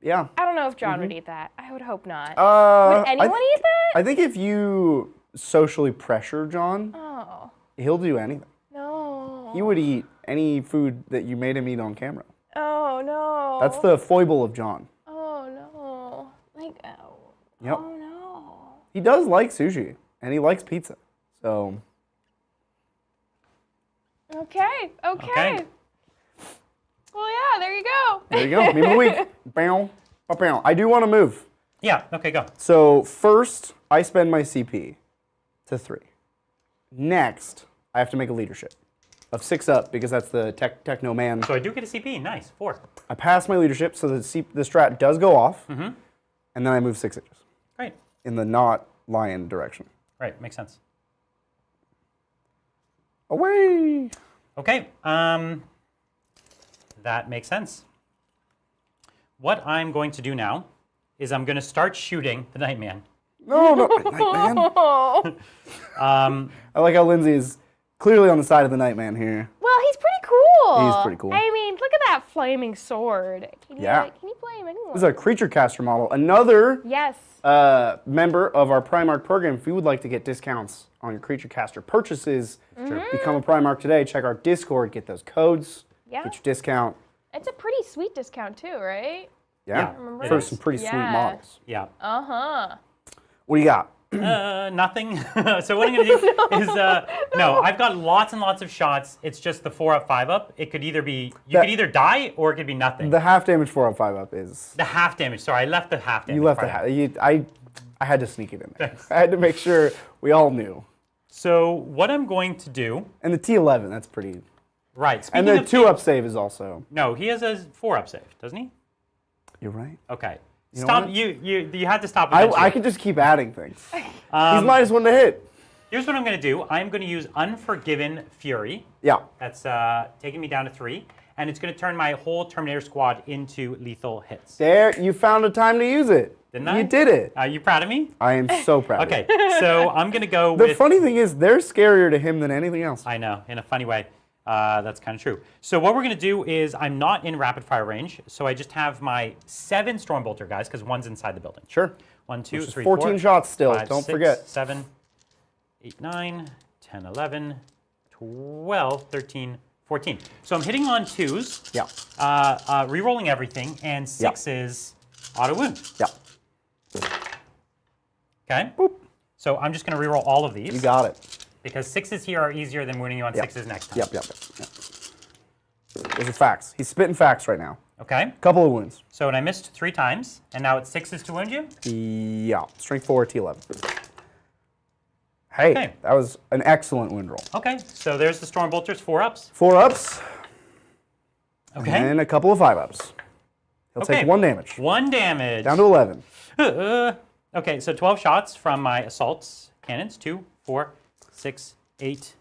[SPEAKER 1] Yeah.
[SPEAKER 4] I don't know if John would eat that. I would hope not.
[SPEAKER 1] Would
[SPEAKER 4] Would anyone eat that?
[SPEAKER 1] I think if you socially pressure John,
[SPEAKER 4] Oh
[SPEAKER 1] he'll do anything.
[SPEAKER 4] no.
[SPEAKER 1] He would eat any food that you made him eat on camera.
[SPEAKER 4] Oh no.
[SPEAKER 1] That's the foible of John.
[SPEAKER 4] Oh no. Like oh.
[SPEAKER 1] Yep.
[SPEAKER 4] Oh no.
[SPEAKER 1] He does like sushi, and he likes pizza. So,
[SPEAKER 4] Okay.
[SPEAKER 2] Okay.
[SPEAKER 4] Well, yeah. There you go.
[SPEAKER 1] there you go. Meme of the week. Bow, bow, bow. I do want to move.
[SPEAKER 2] Yeah, okay, go.
[SPEAKER 1] So, first, I spend my CP to 3. Next, I have to make a leadership of 6 up because that's the techno man.
[SPEAKER 2] So I do get a CP, nice, 4.
[SPEAKER 1] I pass my leadership, so the strat does go off, and then I move 6 inches
[SPEAKER 2] Great,
[SPEAKER 1] in the not lion direction.
[SPEAKER 2] right, makes sense.
[SPEAKER 1] Away!
[SPEAKER 2] Okay, that makes sense. What I'm going to do now is I'm going to start shooting the Nightman.
[SPEAKER 1] No, Nightman.
[SPEAKER 4] Oh.
[SPEAKER 1] I like how Lindsay is clearly on the side of the Nightman here.
[SPEAKER 4] Well, he's pretty cool.
[SPEAKER 1] He's pretty cool.
[SPEAKER 4] I mean, look at that flaming sword. Can you,
[SPEAKER 1] Yeah.
[SPEAKER 4] Can you flame anyone?
[SPEAKER 1] This is a creature caster model. Another
[SPEAKER 4] Yes.
[SPEAKER 1] member of our Primarch program. If you would like to get discounts on your creature caster purchases, become a Primarch today. Check our Discord. Get those codes.
[SPEAKER 4] Yeah.
[SPEAKER 1] Get your discount.
[SPEAKER 4] It's a pretty sweet discount too, right?
[SPEAKER 1] Yeah,
[SPEAKER 2] Remember
[SPEAKER 1] for
[SPEAKER 2] this?
[SPEAKER 1] some pretty sweet
[SPEAKER 4] Yeah.
[SPEAKER 1] models.
[SPEAKER 2] Yeah.
[SPEAKER 4] Uh-huh.
[SPEAKER 1] What do you got?
[SPEAKER 2] Nothing. So what I'm going to do is, no, I've got lots and lots of shots. It's just the 4 up, 5 up. It could either be, you could either die or it could be nothing.
[SPEAKER 1] The half damage 4 up 5 up is.
[SPEAKER 2] The half damage, sorry, I left the half damage.
[SPEAKER 1] You left the
[SPEAKER 2] part
[SPEAKER 1] half.
[SPEAKER 2] out.
[SPEAKER 1] I had to sneak it in there.
[SPEAKER 2] Thanks.
[SPEAKER 1] I had to make sure we all knew.
[SPEAKER 2] So what I'm going to do,
[SPEAKER 1] And the T11, that's pretty.
[SPEAKER 2] right,
[SPEAKER 1] And
[SPEAKER 2] speaking
[SPEAKER 1] the
[SPEAKER 2] of
[SPEAKER 1] 2 up save is also.
[SPEAKER 2] No, he has a 4 up save, doesn't he?
[SPEAKER 1] You're right.
[SPEAKER 2] Okay.
[SPEAKER 1] You know
[SPEAKER 2] Stop,
[SPEAKER 1] what?
[SPEAKER 2] you had to stop
[SPEAKER 1] I
[SPEAKER 2] eventually.
[SPEAKER 1] could just keep adding things. He's -1 to hit.
[SPEAKER 2] Here's what I'm going to do. I'm going to use Unforgiven Fury.
[SPEAKER 1] Yeah.
[SPEAKER 2] That's taking me down to 3. And it's going to turn my whole Terminator squad into lethal hits.
[SPEAKER 1] There, you found a time to use it.
[SPEAKER 2] Didn't I?
[SPEAKER 1] You did it.
[SPEAKER 2] Are you proud of me?
[SPEAKER 1] I am so proud.
[SPEAKER 2] Okay, so I'm going to go
[SPEAKER 1] The
[SPEAKER 2] with...
[SPEAKER 1] funny thing is, they're scarier to him than anything else.
[SPEAKER 2] I know, in a funny way. That's kind of true. So what we're going to do is I'm not in rapid fire range, so I just have my 7 Stormbolter guys, because one's inside the building.
[SPEAKER 1] Sure.
[SPEAKER 2] 1, 2,
[SPEAKER 1] Which is
[SPEAKER 2] 3,
[SPEAKER 1] 14
[SPEAKER 2] 4,
[SPEAKER 1] shots still.
[SPEAKER 2] 5,
[SPEAKER 1] Don't
[SPEAKER 2] 6,
[SPEAKER 1] forget.
[SPEAKER 2] 7, 8, 9, 10, 11, 12, 13, 14. So I'm hitting on 2s,
[SPEAKER 1] Yeah.
[SPEAKER 2] re-rolling everything, and 6s auto wound.
[SPEAKER 1] Yeah.
[SPEAKER 2] Okay?
[SPEAKER 1] Boop.
[SPEAKER 2] So I'm just going to re-roll all of these.
[SPEAKER 1] You got it.
[SPEAKER 2] Because 6s here are easier than wounding you on 6s next time.
[SPEAKER 1] Yep. Those are facts. He's spitting facts right now.
[SPEAKER 2] Okay?
[SPEAKER 1] Couple of wounds.
[SPEAKER 2] So and I missed 3 times, and now it's 6s to wound you?
[SPEAKER 1] Yeah. Strength 4, T11. Hey,
[SPEAKER 2] Okay.
[SPEAKER 1] that was an excellent wound roll.
[SPEAKER 2] Okay, so there's the Storm Bolters, 4 ups.
[SPEAKER 1] 4 ups.
[SPEAKER 2] Okay.
[SPEAKER 1] And a couple of 5 ups. He'll take 1 damage.
[SPEAKER 2] 1 damage.
[SPEAKER 1] Down to 11.
[SPEAKER 2] Okay, so 12 shots from my assaults cannons. 2, 4, 6, 8,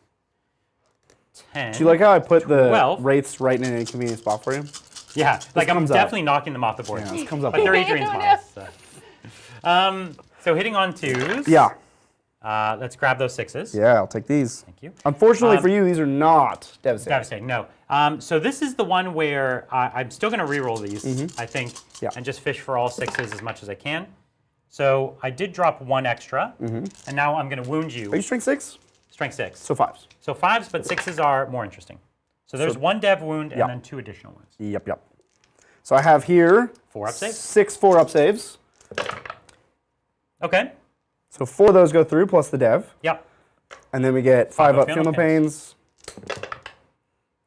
[SPEAKER 2] 10.
[SPEAKER 1] Do you like how I put
[SPEAKER 2] 12.
[SPEAKER 1] the wraiths right in an inconvenient spot for you?
[SPEAKER 2] Yeah, like I'm
[SPEAKER 1] comes up.
[SPEAKER 2] definitely knocking them off the board.
[SPEAKER 1] Yeah, this comes up.
[SPEAKER 2] But they're
[SPEAKER 1] a lot.
[SPEAKER 2] Adrian's models. So hitting on 2s.
[SPEAKER 1] Yeah.
[SPEAKER 2] Let's grab those 6s.
[SPEAKER 1] Yeah, I'll take these.
[SPEAKER 2] Thank you.
[SPEAKER 1] Unfortunately for you, these are not devastating.
[SPEAKER 2] Devastating, no. So this is the one where I'm still going to reroll these, I think, and just fish for all 6s as much as I can. So I did drop 1 extra, and now I'm going to wound you.
[SPEAKER 1] Are you strength 6?
[SPEAKER 2] Strength 6.
[SPEAKER 1] So 5s.
[SPEAKER 2] So 5s, but 6s are more interesting. So there's 1 dev wound and then 2 additional wounds.
[SPEAKER 1] Yep. So I have here
[SPEAKER 2] 4 up saves.
[SPEAKER 1] 6 4-up saves.
[SPEAKER 2] Okay.
[SPEAKER 1] So 4 of those go through plus the dev.
[SPEAKER 2] Yep.
[SPEAKER 1] And then we get 5 up feel no pains.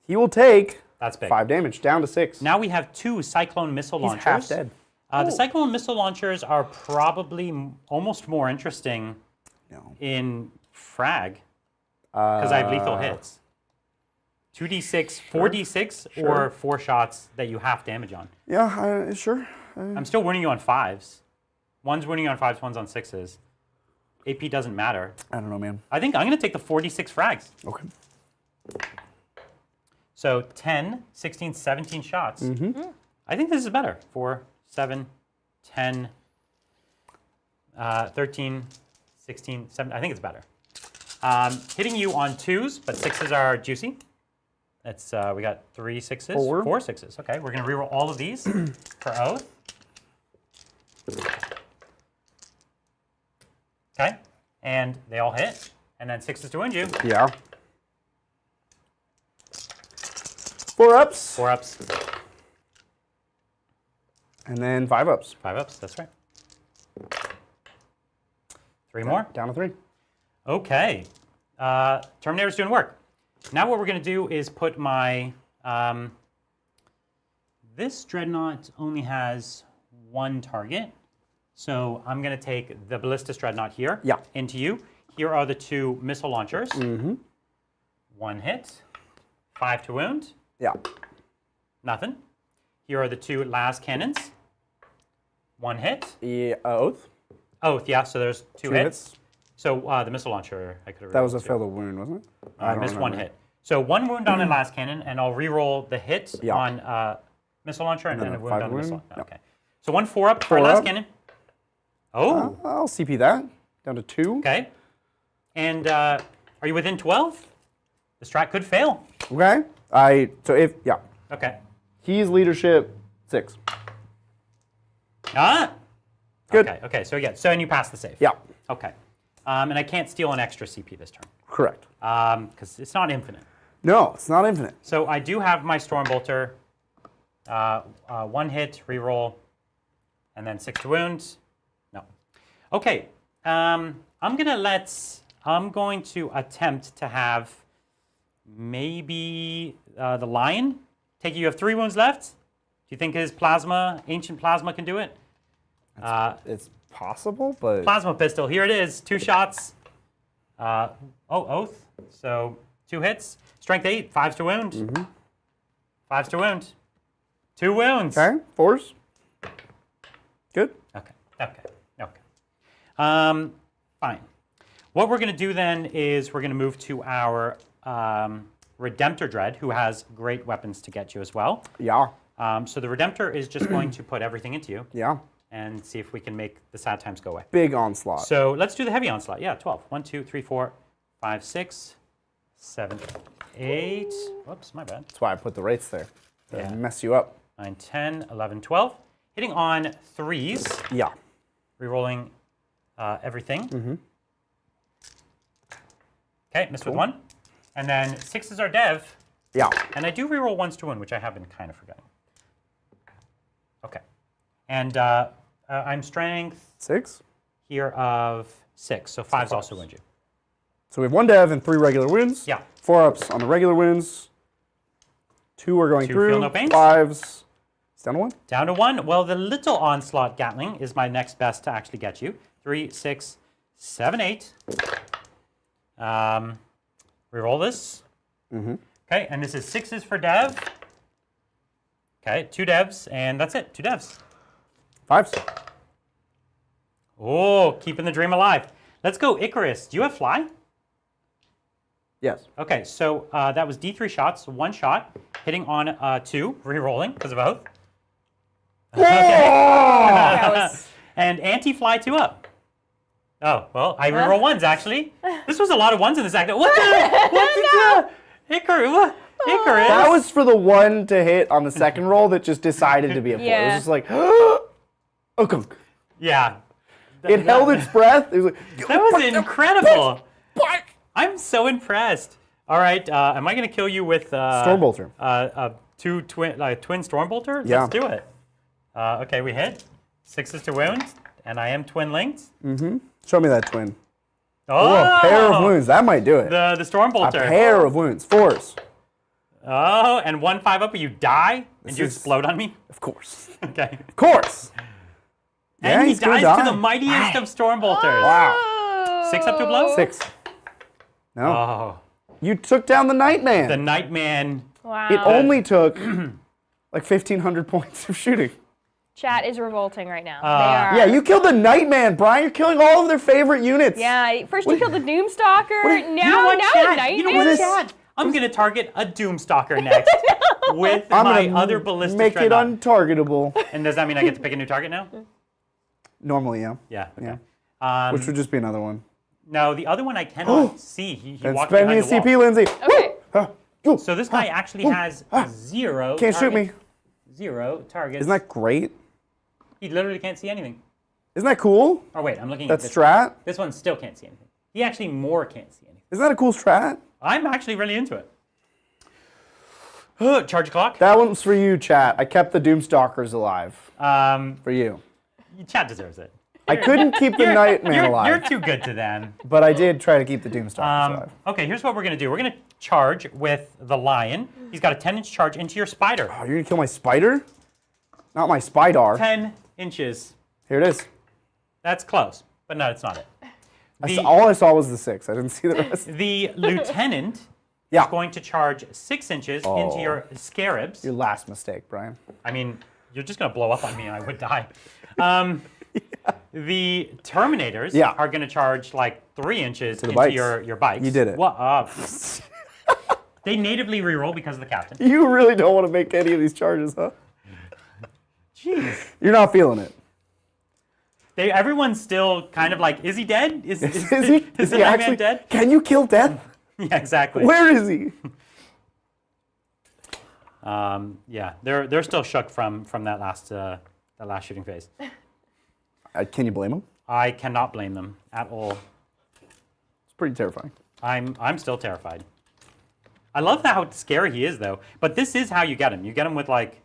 [SPEAKER 1] He will take
[SPEAKER 2] That's big.
[SPEAKER 1] 5 damage, down to 6.
[SPEAKER 2] Now we have 2 Cyclone Missile
[SPEAKER 1] He's
[SPEAKER 2] Launchers.
[SPEAKER 1] half dead.
[SPEAKER 2] The Cyclone Missile Launchers are probably almost more interesting in frag because I have lethal hits. 2d6, 4d6, or 4 shots that you half damage on.
[SPEAKER 1] Yeah, sure.
[SPEAKER 2] I'm still winning you on 5s. One's winning you on 5s, one's on 6s. AP doesn't matter.
[SPEAKER 1] I don't know, man.
[SPEAKER 2] I think I'm going to take the 4d6 frags.
[SPEAKER 1] Okay.
[SPEAKER 2] So 10, 16, 17 shots. I think this is better. 4, 7, 10, 13, 16, 17. I think it's better. Hitting you on 2s, but 6s are juicy. That's we got 3 6s, 4 6s. Okay, we're going to reroll all of these for oath. Okay, and they all hit, and then 6s to wound you.
[SPEAKER 1] Yeah. 4 ups.
[SPEAKER 2] 4 ups.
[SPEAKER 1] And then 5 ups.
[SPEAKER 2] 5 ups, that's right. 3 more.
[SPEAKER 1] Down to 3.
[SPEAKER 2] Okay. Terminator's doing work. Now what we're going to do is put my... this Dreadnought only has 1 target. So I'm going to take the Ballistus Dreadnought here into you. Here are the 2 missile launchers. 1 hit. 5 to wound.
[SPEAKER 1] Yeah.
[SPEAKER 2] Nothing. Here are the 2 las cannons. 1 hit.
[SPEAKER 1] Yeah, oath.
[SPEAKER 2] Oath, yeah, so there's 2 hits. So the missile launcher, I could have.
[SPEAKER 1] That was a fatal wound, wasn't it?
[SPEAKER 2] I missed 1 hit. So 1 wound on a las cannon, and I'll re-roll the hit on missile launcher and then a wound on the missile. Okay. So 1 4-up for a las cannon. Oh.
[SPEAKER 1] I'll CP that. Down to 2.
[SPEAKER 2] Okay. And are you within 12? The strat could fail.
[SPEAKER 1] Okay.
[SPEAKER 2] Okay.
[SPEAKER 1] He's leadership 6.
[SPEAKER 2] Ah.
[SPEAKER 1] Good.
[SPEAKER 2] Okay. So yeah. So and you pass the save.
[SPEAKER 1] Yeah.
[SPEAKER 2] Okay. And I can't steal an extra CP this turn.
[SPEAKER 1] Correct.
[SPEAKER 2] Because it's not infinite.
[SPEAKER 1] No, it's not infinite.
[SPEAKER 2] So I do have my Stormbolter. 1 hit, reroll, and then 6 to wound. No. Okay. I'm going to attempt to have maybe the Lion. Take you have 3 wounds left. Do you think his ancient plasma can do it?
[SPEAKER 1] It's possible, but...
[SPEAKER 2] Plasma pistol, here it is. 2 shots. Oath. So 2 hits. Strength 8, 5s to wound. 5s to wound. 2 wounds.
[SPEAKER 1] Okay, 4s. Good.
[SPEAKER 2] Okay. Fine. What we're going to do then is we're going to move to our Redemptor Dread, who has great weapons to get you as well.
[SPEAKER 1] Yeah.
[SPEAKER 2] So the Redemptor is just going to put everything into you.
[SPEAKER 1] Yeah.
[SPEAKER 2] And see if we can make the sad times go away.
[SPEAKER 1] Big onslaught.
[SPEAKER 2] So let's do the heavy onslaught. Yeah, 12. 1, 2, 3, 4, 5, 6, 7, 8. Whoops, my bad.
[SPEAKER 1] That's why I put the rates there. To mess you up.
[SPEAKER 2] 9, 10, 11, 12. Hitting on 3s.
[SPEAKER 1] Yeah.
[SPEAKER 2] Rerolling everything. Okay, missed with 1. And then 6s are dev.
[SPEAKER 1] Yeah.
[SPEAKER 2] And I do reroll 1s to 1, which I have been kind of forgetting. Okay. And I'm strength
[SPEAKER 1] 6.
[SPEAKER 2] here of 6, so 5s also wound you.
[SPEAKER 1] So we have 1 dev and 3 regular wounds.
[SPEAKER 2] Yeah.
[SPEAKER 1] 4 ups on the regular wounds. 2 are going
[SPEAKER 2] 2
[SPEAKER 1] through.
[SPEAKER 2] feel no pains.
[SPEAKER 1] 5s. It's down to 1.
[SPEAKER 2] Down to 1. Well, the little onslaught Gatling is my next best to actually get you. 3, 6, 7, 8. Reroll this. Okay, and this is 6s for Dev. Okay, 2 devs, and that's it. 2 devs.
[SPEAKER 1] 5s.
[SPEAKER 2] Oh, keeping the dream alive. Let's go Icarus. Do you have fly?
[SPEAKER 1] Yes.
[SPEAKER 2] Okay, so that was D3 shots, 1 shot, hitting on 2, re-rolling because of oath. Okay. And anti-fly 2 up. Oh, well, I re-roll 1s actually. This was a lot of 1s in this act. What the? Icarus? Icarus?
[SPEAKER 1] That was for the 1 to hit on the second roll that just decided to be a 4. It was just like, oh, gunk.
[SPEAKER 2] Yeah.
[SPEAKER 1] It held its breath. It was like,
[SPEAKER 2] That was incredible. I'm so impressed. All right, am I going to kill you with
[SPEAKER 1] Stormbolter.
[SPEAKER 2] Twin Stormbolter?
[SPEAKER 1] Yeah.
[SPEAKER 2] Let's do it. Okay, we hit. 6s to wound, and I am twin linked.
[SPEAKER 1] Show me that twin.
[SPEAKER 2] Oh,
[SPEAKER 1] a pair of wounds. That might do it.
[SPEAKER 2] The Stormbolter.
[SPEAKER 1] A pair of wounds. 4s.
[SPEAKER 2] Oh, and 1 5 up, and you die, and you explode on me.
[SPEAKER 1] Of course.
[SPEAKER 2] Okay.
[SPEAKER 1] Of course.
[SPEAKER 2] And he
[SPEAKER 1] he's gonna
[SPEAKER 2] dies to
[SPEAKER 1] die.
[SPEAKER 2] the mightiest of Stormbolters.
[SPEAKER 1] Wow.
[SPEAKER 2] 6 up to a blow.
[SPEAKER 1] 6. No.
[SPEAKER 2] Oh,
[SPEAKER 1] You took down the Nightman.
[SPEAKER 2] the Nightman.
[SPEAKER 4] Wow.
[SPEAKER 1] It only took like 1,500 points of shooting.
[SPEAKER 4] Chat is revolting right now. They are.
[SPEAKER 1] Yeah, you killed the Nightman, Brian. You're killing all of their favorite units.
[SPEAKER 4] Yeah, first you killed the Doomstalker, now
[SPEAKER 2] You know what, Chad?
[SPEAKER 4] Nightmare.
[SPEAKER 2] You know what, Chad? I'm going to target a Doomstalker next with my other Ballistic
[SPEAKER 1] make it
[SPEAKER 2] Dreadnought.
[SPEAKER 1] untargetable.
[SPEAKER 2] And does that mean I get to pick a new target now?
[SPEAKER 1] Normally, yeah.
[SPEAKER 2] Yeah. Okay.
[SPEAKER 1] Which would just be another one.
[SPEAKER 2] No, the other one I cannot see. He
[SPEAKER 1] And
[SPEAKER 2] walked
[SPEAKER 1] spend me
[SPEAKER 2] behind
[SPEAKER 1] a
[SPEAKER 2] the wall.
[SPEAKER 1] CP, Lindsay.
[SPEAKER 4] Okay.
[SPEAKER 1] Go.
[SPEAKER 2] So this guy actually has 0
[SPEAKER 1] Can't shoot me.
[SPEAKER 2] 0 targets.
[SPEAKER 1] Isn't that great?
[SPEAKER 2] He literally can't see anything.
[SPEAKER 1] Isn't that cool?
[SPEAKER 2] Oh, wait, I'm looking
[SPEAKER 1] That
[SPEAKER 2] at this.
[SPEAKER 1] strat?
[SPEAKER 2] This one still can't see anything. He actually more can't see anything.
[SPEAKER 1] Isn't that a cool strat?
[SPEAKER 2] I'm actually really into it. Charge clock.
[SPEAKER 1] That one's for you, chat. I kept the Doomstalkers alive. For you.
[SPEAKER 2] Chad deserves it.
[SPEAKER 1] I couldn't keep the Nightman alive,
[SPEAKER 2] You're too good to them.
[SPEAKER 1] but I did try to keep the Doomstalkers alive.
[SPEAKER 2] Okay, here's what we're going to do. We're going to charge with the lion. He's got a 10-inch charge into your spider.
[SPEAKER 1] Oh, you're going to kill my spider? Not my Spydar.
[SPEAKER 2] 10 inches.
[SPEAKER 1] Here it is.
[SPEAKER 2] That's close, but no, it's not it.
[SPEAKER 1] All I saw was the 6. I didn't see the rest.
[SPEAKER 2] The lieutenant
[SPEAKER 1] Yeah.
[SPEAKER 2] is going to charge 6 inches into your scarabs.
[SPEAKER 1] Your last mistake, Brian.
[SPEAKER 2] I mean, you're just going to blow up on me and I would die. The Terminators are going to charge like 3 inches into
[SPEAKER 1] bikes.
[SPEAKER 2] your bikes.
[SPEAKER 1] You did it.
[SPEAKER 2] What up? They natively reroll because of the captain.
[SPEAKER 1] You really don't want to make any of these charges, huh?
[SPEAKER 2] Jeez.
[SPEAKER 1] You're not feeling it.
[SPEAKER 2] Everyone's still kind of like, is he dead? Is
[SPEAKER 1] Is he?
[SPEAKER 2] Is the
[SPEAKER 1] he
[SPEAKER 2] Nightman
[SPEAKER 1] actually
[SPEAKER 2] dead?
[SPEAKER 1] Can you kill Death?
[SPEAKER 2] Yeah, exactly.
[SPEAKER 1] Where is he?
[SPEAKER 2] Yeah, they're still shook from that last shooting phase.
[SPEAKER 1] Can you blame him?
[SPEAKER 2] I cannot blame them at all.
[SPEAKER 1] It's pretty terrifying.
[SPEAKER 2] I'm still terrified. I love how scary he is though. But this is how you get him. You get him with like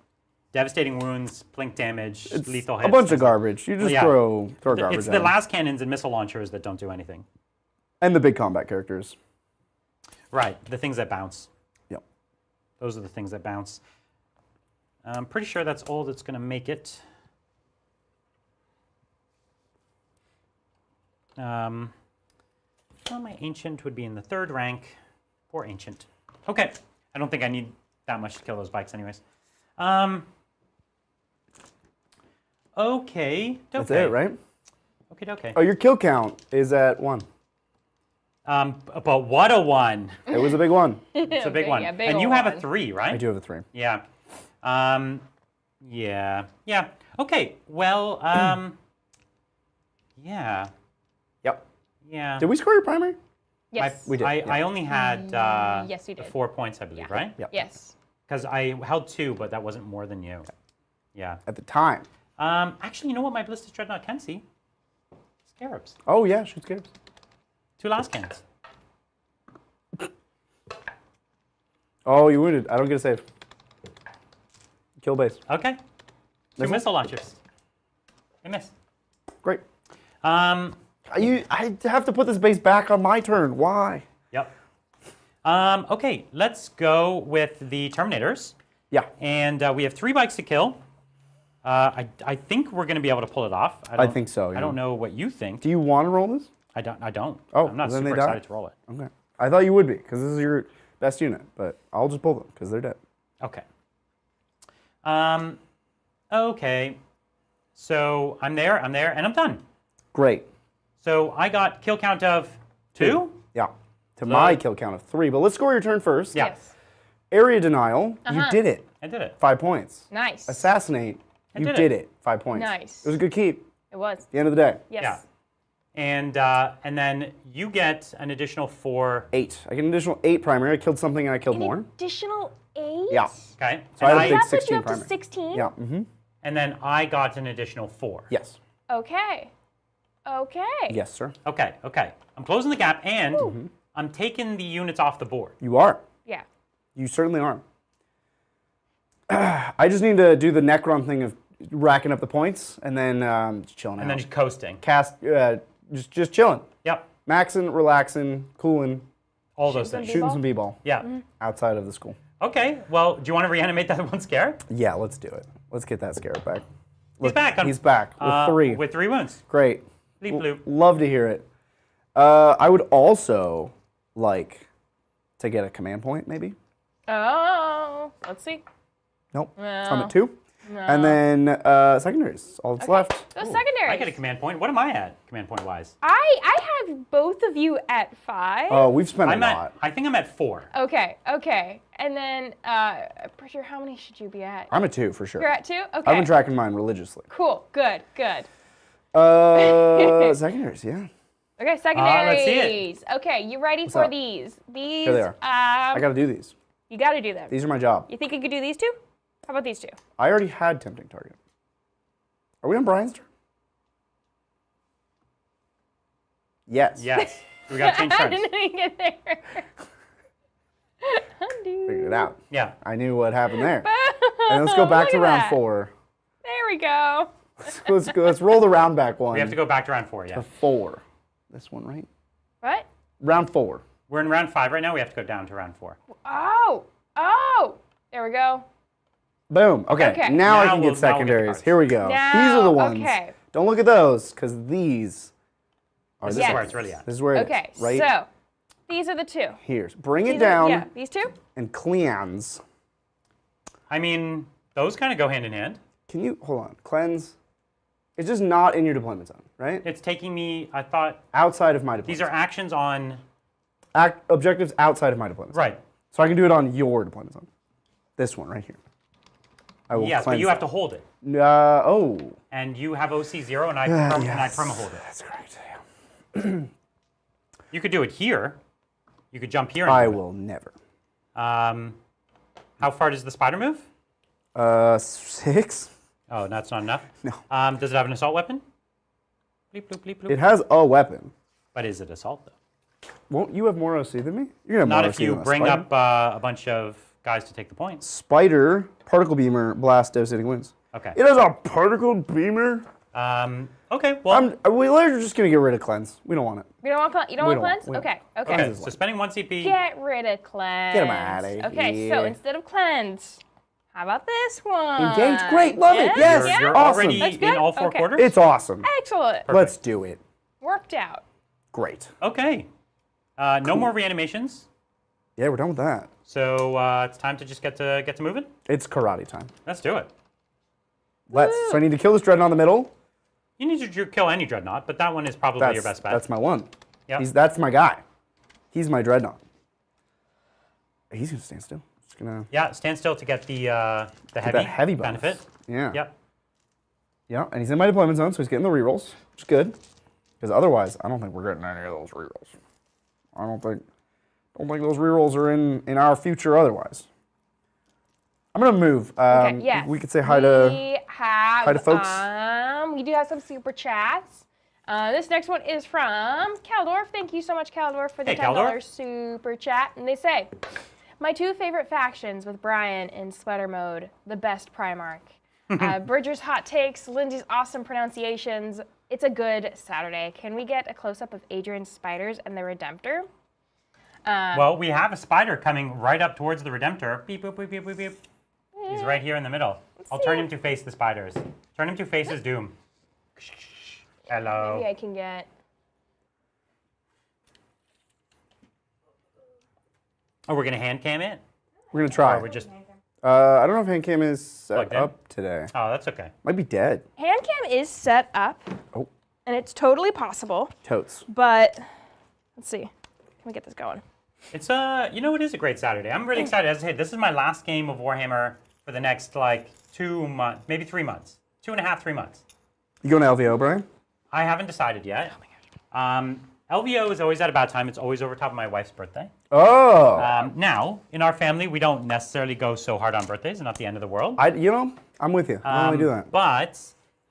[SPEAKER 2] devastating wounds, blink damage, lethal hits.
[SPEAKER 1] A bunch of garbage. You just throw garbage
[SPEAKER 2] It's
[SPEAKER 1] at
[SPEAKER 2] the
[SPEAKER 1] him.
[SPEAKER 2] last cannons and missile launchers that don't do anything.
[SPEAKER 1] And the big combat characters.
[SPEAKER 2] Right, the things that bounce.
[SPEAKER 1] Yep.
[SPEAKER 2] Those are the things that bounce. I'm pretty sure that's all that's going to make it. Well, my ancient would be in the 3rd rank. Poor ancient. Okay, I don't think I need that much to kill those bikes anyways. Okay.
[SPEAKER 1] That's it, right?
[SPEAKER 2] Okay.
[SPEAKER 1] Oh, your kill count is at 1.
[SPEAKER 2] But what a 1.
[SPEAKER 1] It was a big one.
[SPEAKER 2] It's a big one.
[SPEAKER 4] Yeah, big
[SPEAKER 2] And you
[SPEAKER 4] ol'
[SPEAKER 2] have a
[SPEAKER 4] one.
[SPEAKER 2] 3, right?
[SPEAKER 1] I do have a 3.
[SPEAKER 2] Yeah. Yeah. Okay. Well, yeah.
[SPEAKER 1] Yep.
[SPEAKER 2] Yeah.
[SPEAKER 1] Did we score your primary?
[SPEAKER 4] Yes.
[SPEAKER 1] We did.
[SPEAKER 2] I only had
[SPEAKER 4] Yes, you did.
[SPEAKER 2] 4 points, I believe, right?
[SPEAKER 1] Yep.
[SPEAKER 4] Yes.
[SPEAKER 2] Because I held 2, but that wasn't more than you. Yeah.
[SPEAKER 1] At the time.
[SPEAKER 2] Actually, you know what my Ballistic Dreadnought can see? Scarabs.
[SPEAKER 1] Oh, yeah, shoot scarabs.
[SPEAKER 2] 2 last cannons.
[SPEAKER 1] Oh, you wounded. I don't get a save. Kill base.
[SPEAKER 2] Okay. 2
[SPEAKER 1] Missile?
[SPEAKER 2] missile launchers. They miss.
[SPEAKER 1] Great. I have to put this base back on my turn. Why?
[SPEAKER 2] Yep. Okay, let's go with the Terminators.
[SPEAKER 1] Yeah.
[SPEAKER 2] And we have 3 bikes to kill. I think we're going to be able to pull it off.
[SPEAKER 1] I think so,
[SPEAKER 2] I
[SPEAKER 1] yeah.
[SPEAKER 2] don't know what you think.
[SPEAKER 1] Do you want to roll this?
[SPEAKER 2] I don't.
[SPEAKER 1] Oh,
[SPEAKER 2] I'm not
[SPEAKER 1] then
[SPEAKER 2] super
[SPEAKER 1] they die?
[SPEAKER 2] excited to roll it.
[SPEAKER 1] Okay. I thought you would be, because this is your best unit, but I'll just pull them, because they're dead.
[SPEAKER 2] Okay. Okay. So I'm there, and I'm done.
[SPEAKER 1] Great.
[SPEAKER 2] So I got kill count of 2?
[SPEAKER 1] Yeah. To my kill count of 3, but let's score your turn first.
[SPEAKER 2] Yeah.
[SPEAKER 4] Yes.
[SPEAKER 1] Area denial, you did it.
[SPEAKER 2] I did it.
[SPEAKER 1] 5 points.
[SPEAKER 4] Nice.
[SPEAKER 1] Assassinate, you
[SPEAKER 2] did
[SPEAKER 1] did
[SPEAKER 2] it.
[SPEAKER 1] it. 5 points.
[SPEAKER 4] Nice.
[SPEAKER 1] It was a good keep
[SPEAKER 4] It was.
[SPEAKER 1] at the end of the day.
[SPEAKER 4] Yes.
[SPEAKER 2] Yeah. And then you get an additional 4.
[SPEAKER 1] 8. I get an additional 8 primary. I killed something and I killed more.
[SPEAKER 4] Additional 8?
[SPEAKER 1] Yeah.
[SPEAKER 2] Okay.
[SPEAKER 1] So I
[SPEAKER 2] And,
[SPEAKER 1] had a big
[SPEAKER 4] That puts
[SPEAKER 1] 16
[SPEAKER 4] you up to
[SPEAKER 1] primary.
[SPEAKER 4] 16?
[SPEAKER 1] Yeah. Mm-hmm.
[SPEAKER 2] and then I got an additional 4.
[SPEAKER 1] Yes.
[SPEAKER 4] Okay. Okay.
[SPEAKER 1] Yes, sir.
[SPEAKER 2] Okay. I'm closing the gap, and I'm taking the units off the board.
[SPEAKER 1] You are.
[SPEAKER 4] Yeah.
[SPEAKER 1] You certainly are. I just need to do the Necron thing of racking up the points and then just chilling out.
[SPEAKER 2] And then just coasting.
[SPEAKER 1] Cast, just chilling.
[SPEAKER 2] Yep.
[SPEAKER 1] Maxing, relaxing, cooling,
[SPEAKER 2] All those
[SPEAKER 4] some
[SPEAKER 2] things.
[SPEAKER 1] shooting some b-ball
[SPEAKER 2] Yeah.
[SPEAKER 1] outside of the school.
[SPEAKER 2] Okay. Well, do you want to reanimate that one scare?
[SPEAKER 1] Yeah, let's do it. Let's get that scarab back.
[SPEAKER 2] He's back.
[SPEAKER 1] He's back with 3.
[SPEAKER 2] With 3 wounds.
[SPEAKER 1] Great.
[SPEAKER 2] Bleep bloop.
[SPEAKER 1] Love to hear it. I would also like to get a command point, maybe.
[SPEAKER 4] Oh. Let's see.
[SPEAKER 1] Nope.
[SPEAKER 4] No.
[SPEAKER 1] I'm at 2. No. And then secondaries. All that's left.
[SPEAKER 4] Go secondaries.
[SPEAKER 2] I get a command point. What am I at, command point wise?
[SPEAKER 4] I have both of you at 5.
[SPEAKER 1] Oh, we've spent
[SPEAKER 2] I'm
[SPEAKER 1] a
[SPEAKER 2] at.
[SPEAKER 1] lot.
[SPEAKER 2] I think I'm at 4.
[SPEAKER 4] Okay. And then, Bridger, how many should you be at?
[SPEAKER 1] I'm at 2 for sure.
[SPEAKER 4] You're at 2? Okay.
[SPEAKER 1] I've been tracking mine religiously.
[SPEAKER 4] Cool. Good.
[SPEAKER 1] Secondaries, yeah.
[SPEAKER 4] Okay, secondaries.
[SPEAKER 2] Let's see it.
[SPEAKER 4] Okay, you ready for
[SPEAKER 1] up?
[SPEAKER 4] these? These.
[SPEAKER 1] Here they are. I got to do these.
[SPEAKER 4] You got to do them.
[SPEAKER 1] These are my job.
[SPEAKER 4] You think you could do these 2? How about these 2?
[SPEAKER 1] I already had tempting target. Are we on Brian's turn? Yes.
[SPEAKER 2] Yes. We got to change
[SPEAKER 4] How
[SPEAKER 2] turns.
[SPEAKER 4] did we get there? Undo.
[SPEAKER 1] Figured it out.
[SPEAKER 2] Yeah.
[SPEAKER 1] I knew what happened there. And let's go back
[SPEAKER 4] Look
[SPEAKER 1] to
[SPEAKER 4] at
[SPEAKER 1] round
[SPEAKER 4] that.
[SPEAKER 1] 4.
[SPEAKER 4] There we go.
[SPEAKER 1] Let's roll the round back one.
[SPEAKER 2] We have to go back to round 4, yeah.
[SPEAKER 1] to 4. This one, right?
[SPEAKER 4] What?
[SPEAKER 1] Round 4.
[SPEAKER 2] We're in round 5 right now. We have to go down to round 4.
[SPEAKER 4] Oh. There we go.
[SPEAKER 1] Boom. Okay.
[SPEAKER 4] Okay.
[SPEAKER 1] Now I
[SPEAKER 2] Now
[SPEAKER 1] can
[SPEAKER 2] we'll-
[SPEAKER 1] get
[SPEAKER 2] now we'll get the
[SPEAKER 1] secondaries.
[SPEAKER 2] cards.
[SPEAKER 1] Here we go.
[SPEAKER 4] Now,
[SPEAKER 1] These are the ones.
[SPEAKER 4] okay.
[SPEAKER 1] Don't look at those, because these are
[SPEAKER 2] This
[SPEAKER 1] the
[SPEAKER 2] is
[SPEAKER 4] Yes.
[SPEAKER 2] where it's really at.
[SPEAKER 1] This is where it
[SPEAKER 4] Okay,
[SPEAKER 1] is, right?
[SPEAKER 4] so these are the 2.
[SPEAKER 1] Here. Bring it
[SPEAKER 4] These
[SPEAKER 1] down
[SPEAKER 4] yeah, these 2?
[SPEAKER 1] and cleanse.
[SPEAKER 2] I mean, those kind of go hand in hand.
[SPEAKER 1] Can you, hold on, cleanse? It's just not in your deployment zone, right?
[SPEAKER 2] It's taking me, I thought,
[SPEAKER 1] Outside of my deployment
[SPEAKER 2] these are actions on,
[SPEAKER 1] objectives outside of my deployment zone.
[SPEAKER 2] right.
[SPEAKER 1] So I can do it on your deployment zone. This one right here. I will
[SPEAKER 2] Yes, but
[SPEAKER 1] cleanse
[SPEAKER 2] you have
[SPEAKER 1] that.
[SPEAKER 2] to hold it.
[SPEAKER 1] Oh.
[SPEAKER 2] And you have OC0 and I perma hold it.
[SPEAKER 1] That's correct. Yeah.
[SPEAKER 2] You could do it here. You could jump here. And
[SPEAKER 1] I
[SPEAKER 2] do it.
[SPEAKER 1] will never.
[SPEAKER 2] How far does the spider move?
[SPEAKER 1] 6.
[SPEAKER 2] Oh, that's not enough?
[SPEAKER 1] No.
[SPEAKER 2] Does it have an assault weapon? Bleep, bloop, bleep, bloop.
[SPEAKER 1] It has a weapon.
[SPEAKER 2] But is it assault, though?
[SPEAKER 1] Won't you have more OC than me? You're gonna have
[SPEAKER 2] Not
[SPEAKER 1] more
[SPEAKER 2] if
[SPEAKER 1] OC
[SPEAKER 2] you
[SPEAKER 1] than a
[SPEAKER 2] bring
[SPEAKER 1] spider.
[SPEAKER 2] up a bunch of guys to take the points.
[SPEAKER 1] Spider, particle beamer, blast, devastating winds.
[SPEAKER 2] Okay.
[SPEAKER 1] It has a particle beamer.
[SPEAKER 2] Okay, well,
[SPEAKER 1] We're just gonna get rid of cleanse. We don't want it.
[SPEAKER 4] You don't want, you don't
[SPEAKER 1] We
[SPEAKER 4] want
[SPEAKER 1] don't
[SPEAKER 4] cleanse?
[SPEAKER 1] want-
[SPEAKER 4] Okay.
[SPEAKER 2] okay,
[SPEAKER 1] Cleanse is
[SPEAKER 2] so
[SPEAKER 1] like-
[SPEAKER 2] spending 1 CP.
[SPEAKER 4] Get rid of cleanse.
[SPEAKER 1] Get 'em outta
[SPEAKER 4] Okay,
[SPEAKER 1] here.
[SPEAKER 4] so instead of cleanse, how about this one?
[SPEAKER 1] Engage. Great. Love it. Yes.
[SPEAKER 2] You're,
[SPEAKER 4] Yeah?
[SPEAKER 2] you're
[SPEAKER 1] Awesome.
[SPEAKER 2] already
[SPEAKER 4] That's
[SPEAKER 2] in
[SPEAKER 4] good?
[SPEAKER 2] all 4
[SPEAKER 4] Okay.
[SPEAKER 2] quarters?
[SPEAKER 1] It's awesome.
[SPEAKER 4] Excellent.
[SPEAKER 1] Let's do it.
[SPEAKER 4] Worked out.
[SPEAKER 1] Great.
[SPEAKER 2] Okay. No more reanimations.
[SPEAKER 1] Yeah, we're done with that.
[SPEAKER 2] So it's time to just get to moving.
[SPEAKER 1] It's karate time.
[SPEAKER 2] Let's do it.
[SPEAKER 1] Let's. So I need to kill this dreadnought in the middle.
[SPEAKER 2] You need to kill any dreadnought, but that one is probably your best bet.
[SPEAKER 1] That's my one.
[SPEAKER 2] Yep.
[SPEAKER 1] That's my guy. He's my dreadnought. He's gonna stand still. Just gonna.
[SPEAKER 2] Yeah, stand still to get the
[SPEAKER 1] Get
[SPEAKER 2] heavy,
[SPEAKER 1] that heavy bonus.
[SPEAKER 2] benefit.
[SPEAKER 1] Yeah.
[SPEAKER 2] Yep.
[SPEAKER 1] Yeah, and he's in my deployment zone, so he's getting the rerolls, which is good. Because otherwise, I don't think we're getting any of those rerolls. I don't think those rerolls are in our future otherwise. I'm gonna move.
[SPEAKER 4] Okay, yes.
[SPEAKER 1] We could say hi to.
[SPEAKER 4] We have,
[SPEAKER 1] hi to folks.
[SPEAKER 4] We do have some super chats. This next one is from Caldorf. Thank you so much, Caldorf, for the
[SPEAKER 2] Hey,
[SPEAKER 4] $10
[SPEAKER 2] Caldorf.
[SPEAKER 4] super chat. And they say, my 2 favorite factions with Brian in sweater mode, the best Primarch. Bridger's hot takes, Lindsay's awesome pronunciations. It's a good Saturday. Can we get a close-up of Adrian's spiders and the Redemptor?
[SPEAKER 2] Well, we have a spider coming right up towards the Redemptor. Beep, boop, beep, beep, beep, beep. He's right here in the middle. I'll turn him to face the spiders. Turn him to face his doom. Hello.
[SPEAKER 4] Maybe I can get...
[SPEAKER 2] Oh, we're gonna hand cam it?
[SPEAKER 1] We're gonna try.
[SPEAKER 2] Or we're just.
[SPEAKER 1] I don't know if hand cam is set
[SPEAKER 2] Plugged in?
[SPEAKER 1] up today.
[SPEAKER 2] Oh, that's okay.
[SPEAKER 1] Might be dead.
[SPEAKER 4] Hand cam is set up,
[SPEAKER 1] Oh,
[SPEAKER 4] and it's totally possible.
[SPEAKER 1] totes.
[SPEAKER 4] But let's see. Can we get this going?
[SPEAKER 2] It's it is a great Saturday. I'm really excited. As I say, this is my last game of Warhammer for the next 2 months, maybe 3 months, 2.5, 3 months.
[SPEAKER 1] You going to LVO, Brian?
[SPEAKER 2] I haven't decided yet. Oh my gosh. LVO is always at a bad time. It's always over top of my wife's birthday.
[SPEAKER 1] Oh.
[SPEAKER 2] Now, in our family, we don't necessarily go so hard on birthdays. It's not the end of the world.
[SPEAKER 1] I'm with you. I only do that.
[SPEAKER 2] But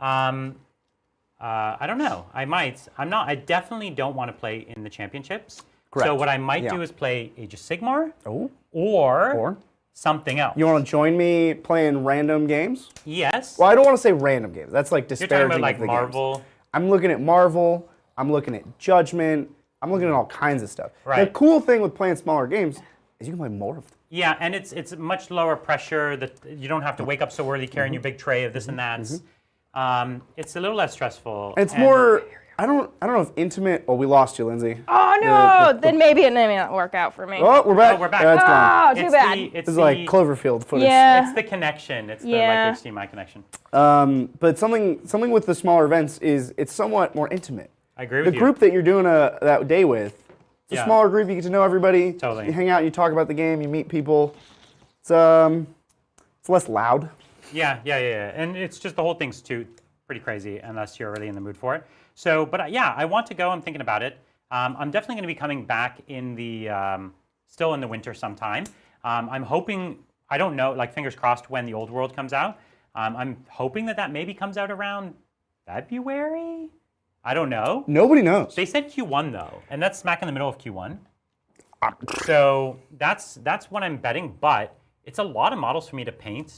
[SPEAKER 2] I don't know. I might. I'm not. I definitely don't want to play in the championships.
[SPEAKER 1] Correct.
[SPEAKER 2] So what I might
[SPEAKER 1] Yeah.
[SPEAKER 2] do is play Age of Sigmar
[SPEAKER 1] Oh.
[SPEAKER 2] or something else.
[SPEAKER 1] You want to join me playing random games?
[SPEAKER 2] Yes.
[SPEAKER 1] Well, I don't want to say random games. That's like
[SPEAKER 2] You're
[SPEAKER 1] disparaging
[SPEAKER 2] talking about
[SPEAKER 1] of the
[SPEAKER 2] Marvel.
[SPEAKER 1] games. I'm looking at Marvel. I'm looking at Judgment. I'm looking at all kinds of stuff.
[SPEAKER 2] Right.
[SPEAKER 1] The cool thing with playing smaller games is you can play more of them.
[SPEAKER 2] Yeah, and it's much lower pressure. That you don't have to wake up so early carrying your big tray of this and that. It's a little less stressful.
[SPEAKER 1] And it's more. I don't know if intimate. Oh, we lost you, Lindsay.
[SPEAKER 4] Oh no! Then maybe it may not work out for me.
[SPEAKER 1] Oh, we're back.
[SPEAKER 2] Oh, we're back.
[SPEAKER 1] It's gone.
[SPEAKER 4] Oh, too bad.
[SPEAKER 1] This is like Cloverfield footage.
[SPEAKER 4] Yeah.
[SPEAKER 2] It's the connection. It's
[SPEAKER 4] Yeah.
[SPEAKER 2] the HDMI connection.
[SPEAKER 1] But something with the smaller events is it's somewhat more intimate.
[SPEAKER 2] I agree with
[SPEAKER 1] The
[SPEAKER 2] you.
[SPEAKER 1] group that you're doing that day with, it's a
[SPEAKER 2] Yeah.
[SPEAKER 1] smaller group. You get to know everybody.
[SPEAKER 2] Totally.
[SPEAKER 1] You hang out. You talk about the game. You meet people. It's less loud.
[SPEAKER 2] Yeah. And it's just the whole thing's too pretty crazy unless you're really in the mood for it. So, but yeah, I want to go. I'm thinking about it. I'm definitely going to be coming back in the still in the winter sometime. I'm hoping. I don't know. Like fingers crossed when the Old World comes out. I'm hoping that maybe comes out around February. I don't know.
[SPEAKER 1] Nobody knows.
[SPEAKER 2] They said Q1 though, and that's smack in the middle of Q1. So that's what I'm betting. But it's a lot of models for me to paint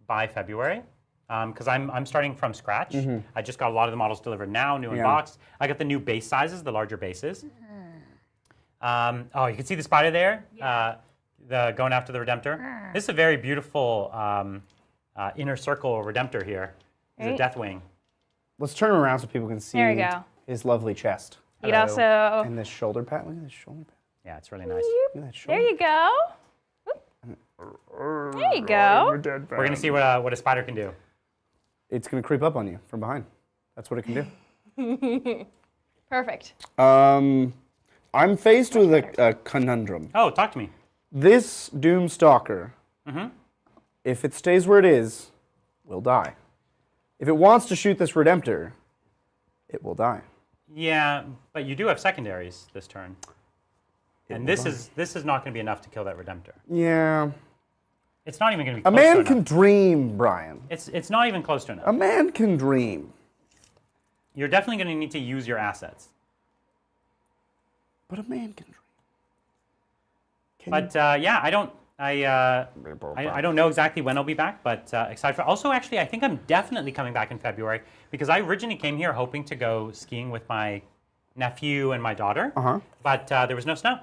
[SPEAKER 2] by February. Because I'm starting from scratch. I just got a lot of the models delivered now, new in box. I got the new base sizes, the larger bases. Oh, you can see the spider there, the going after the Redemptor. This is a very beautiful inner circle Redemptor here. It's a Deathwing.
[SPEAKER 1] Let's turn him around so people can see
[SPEAKER 4] There we go.
[SPEAKER 1] his lovely chest.
[SPEAKER 4] You'd also.
[SPEAKER 1] And this shoulder pad. Look at this shoulder pad.
[SPEAKER 2] Yeah, it's really nice.
[SPEAKER 1] Look at that shoulder.
[SPEAKER 4] There you go. There you go.
[SPEAKER 2] We're gonna see what a spider can do.
[SPEAKER 1] It's going to creep up on you from behind. That's what it can do.
[SPEAKER 4] Perfect.
[SPEAKER 1] I'm faced with a conundrum.
[SPEAKER 2] Oh, talk to me.
[SPEAKER 1] This Doomstalker, if it stays where it is, will die. If it wants to shoot this Redemptor, it will die.
[SPEAKER 2] Yeah, but you do have secondaries this turn, and this is not going to be enough to kill that Redemptor.
[SPEAKER 1] Yeah.
[SPEAKER 2] It's not even going to be
[SPEAKER 1] A
[SPEAKER 2] close to
[SPEAKER 1] man
[SPEAKER 2] enough.
[SPEAKER 1] can dream, Brian.
[SPEAKER 2] It's not even close to enough.
[SPEAKER 1] A man can dream.
[SPEAKER 2] You're definitely going to need to use your assets.
[SPEAKER 1] But a man can dream.
[SPEAKER 2] But yeah, I don't know exactly when I'll be back, but excited for. Also, actually, I think I'm definitely coming back in February because I originally came here hoping to go skiing with my nephew and my daughter. But there was no snow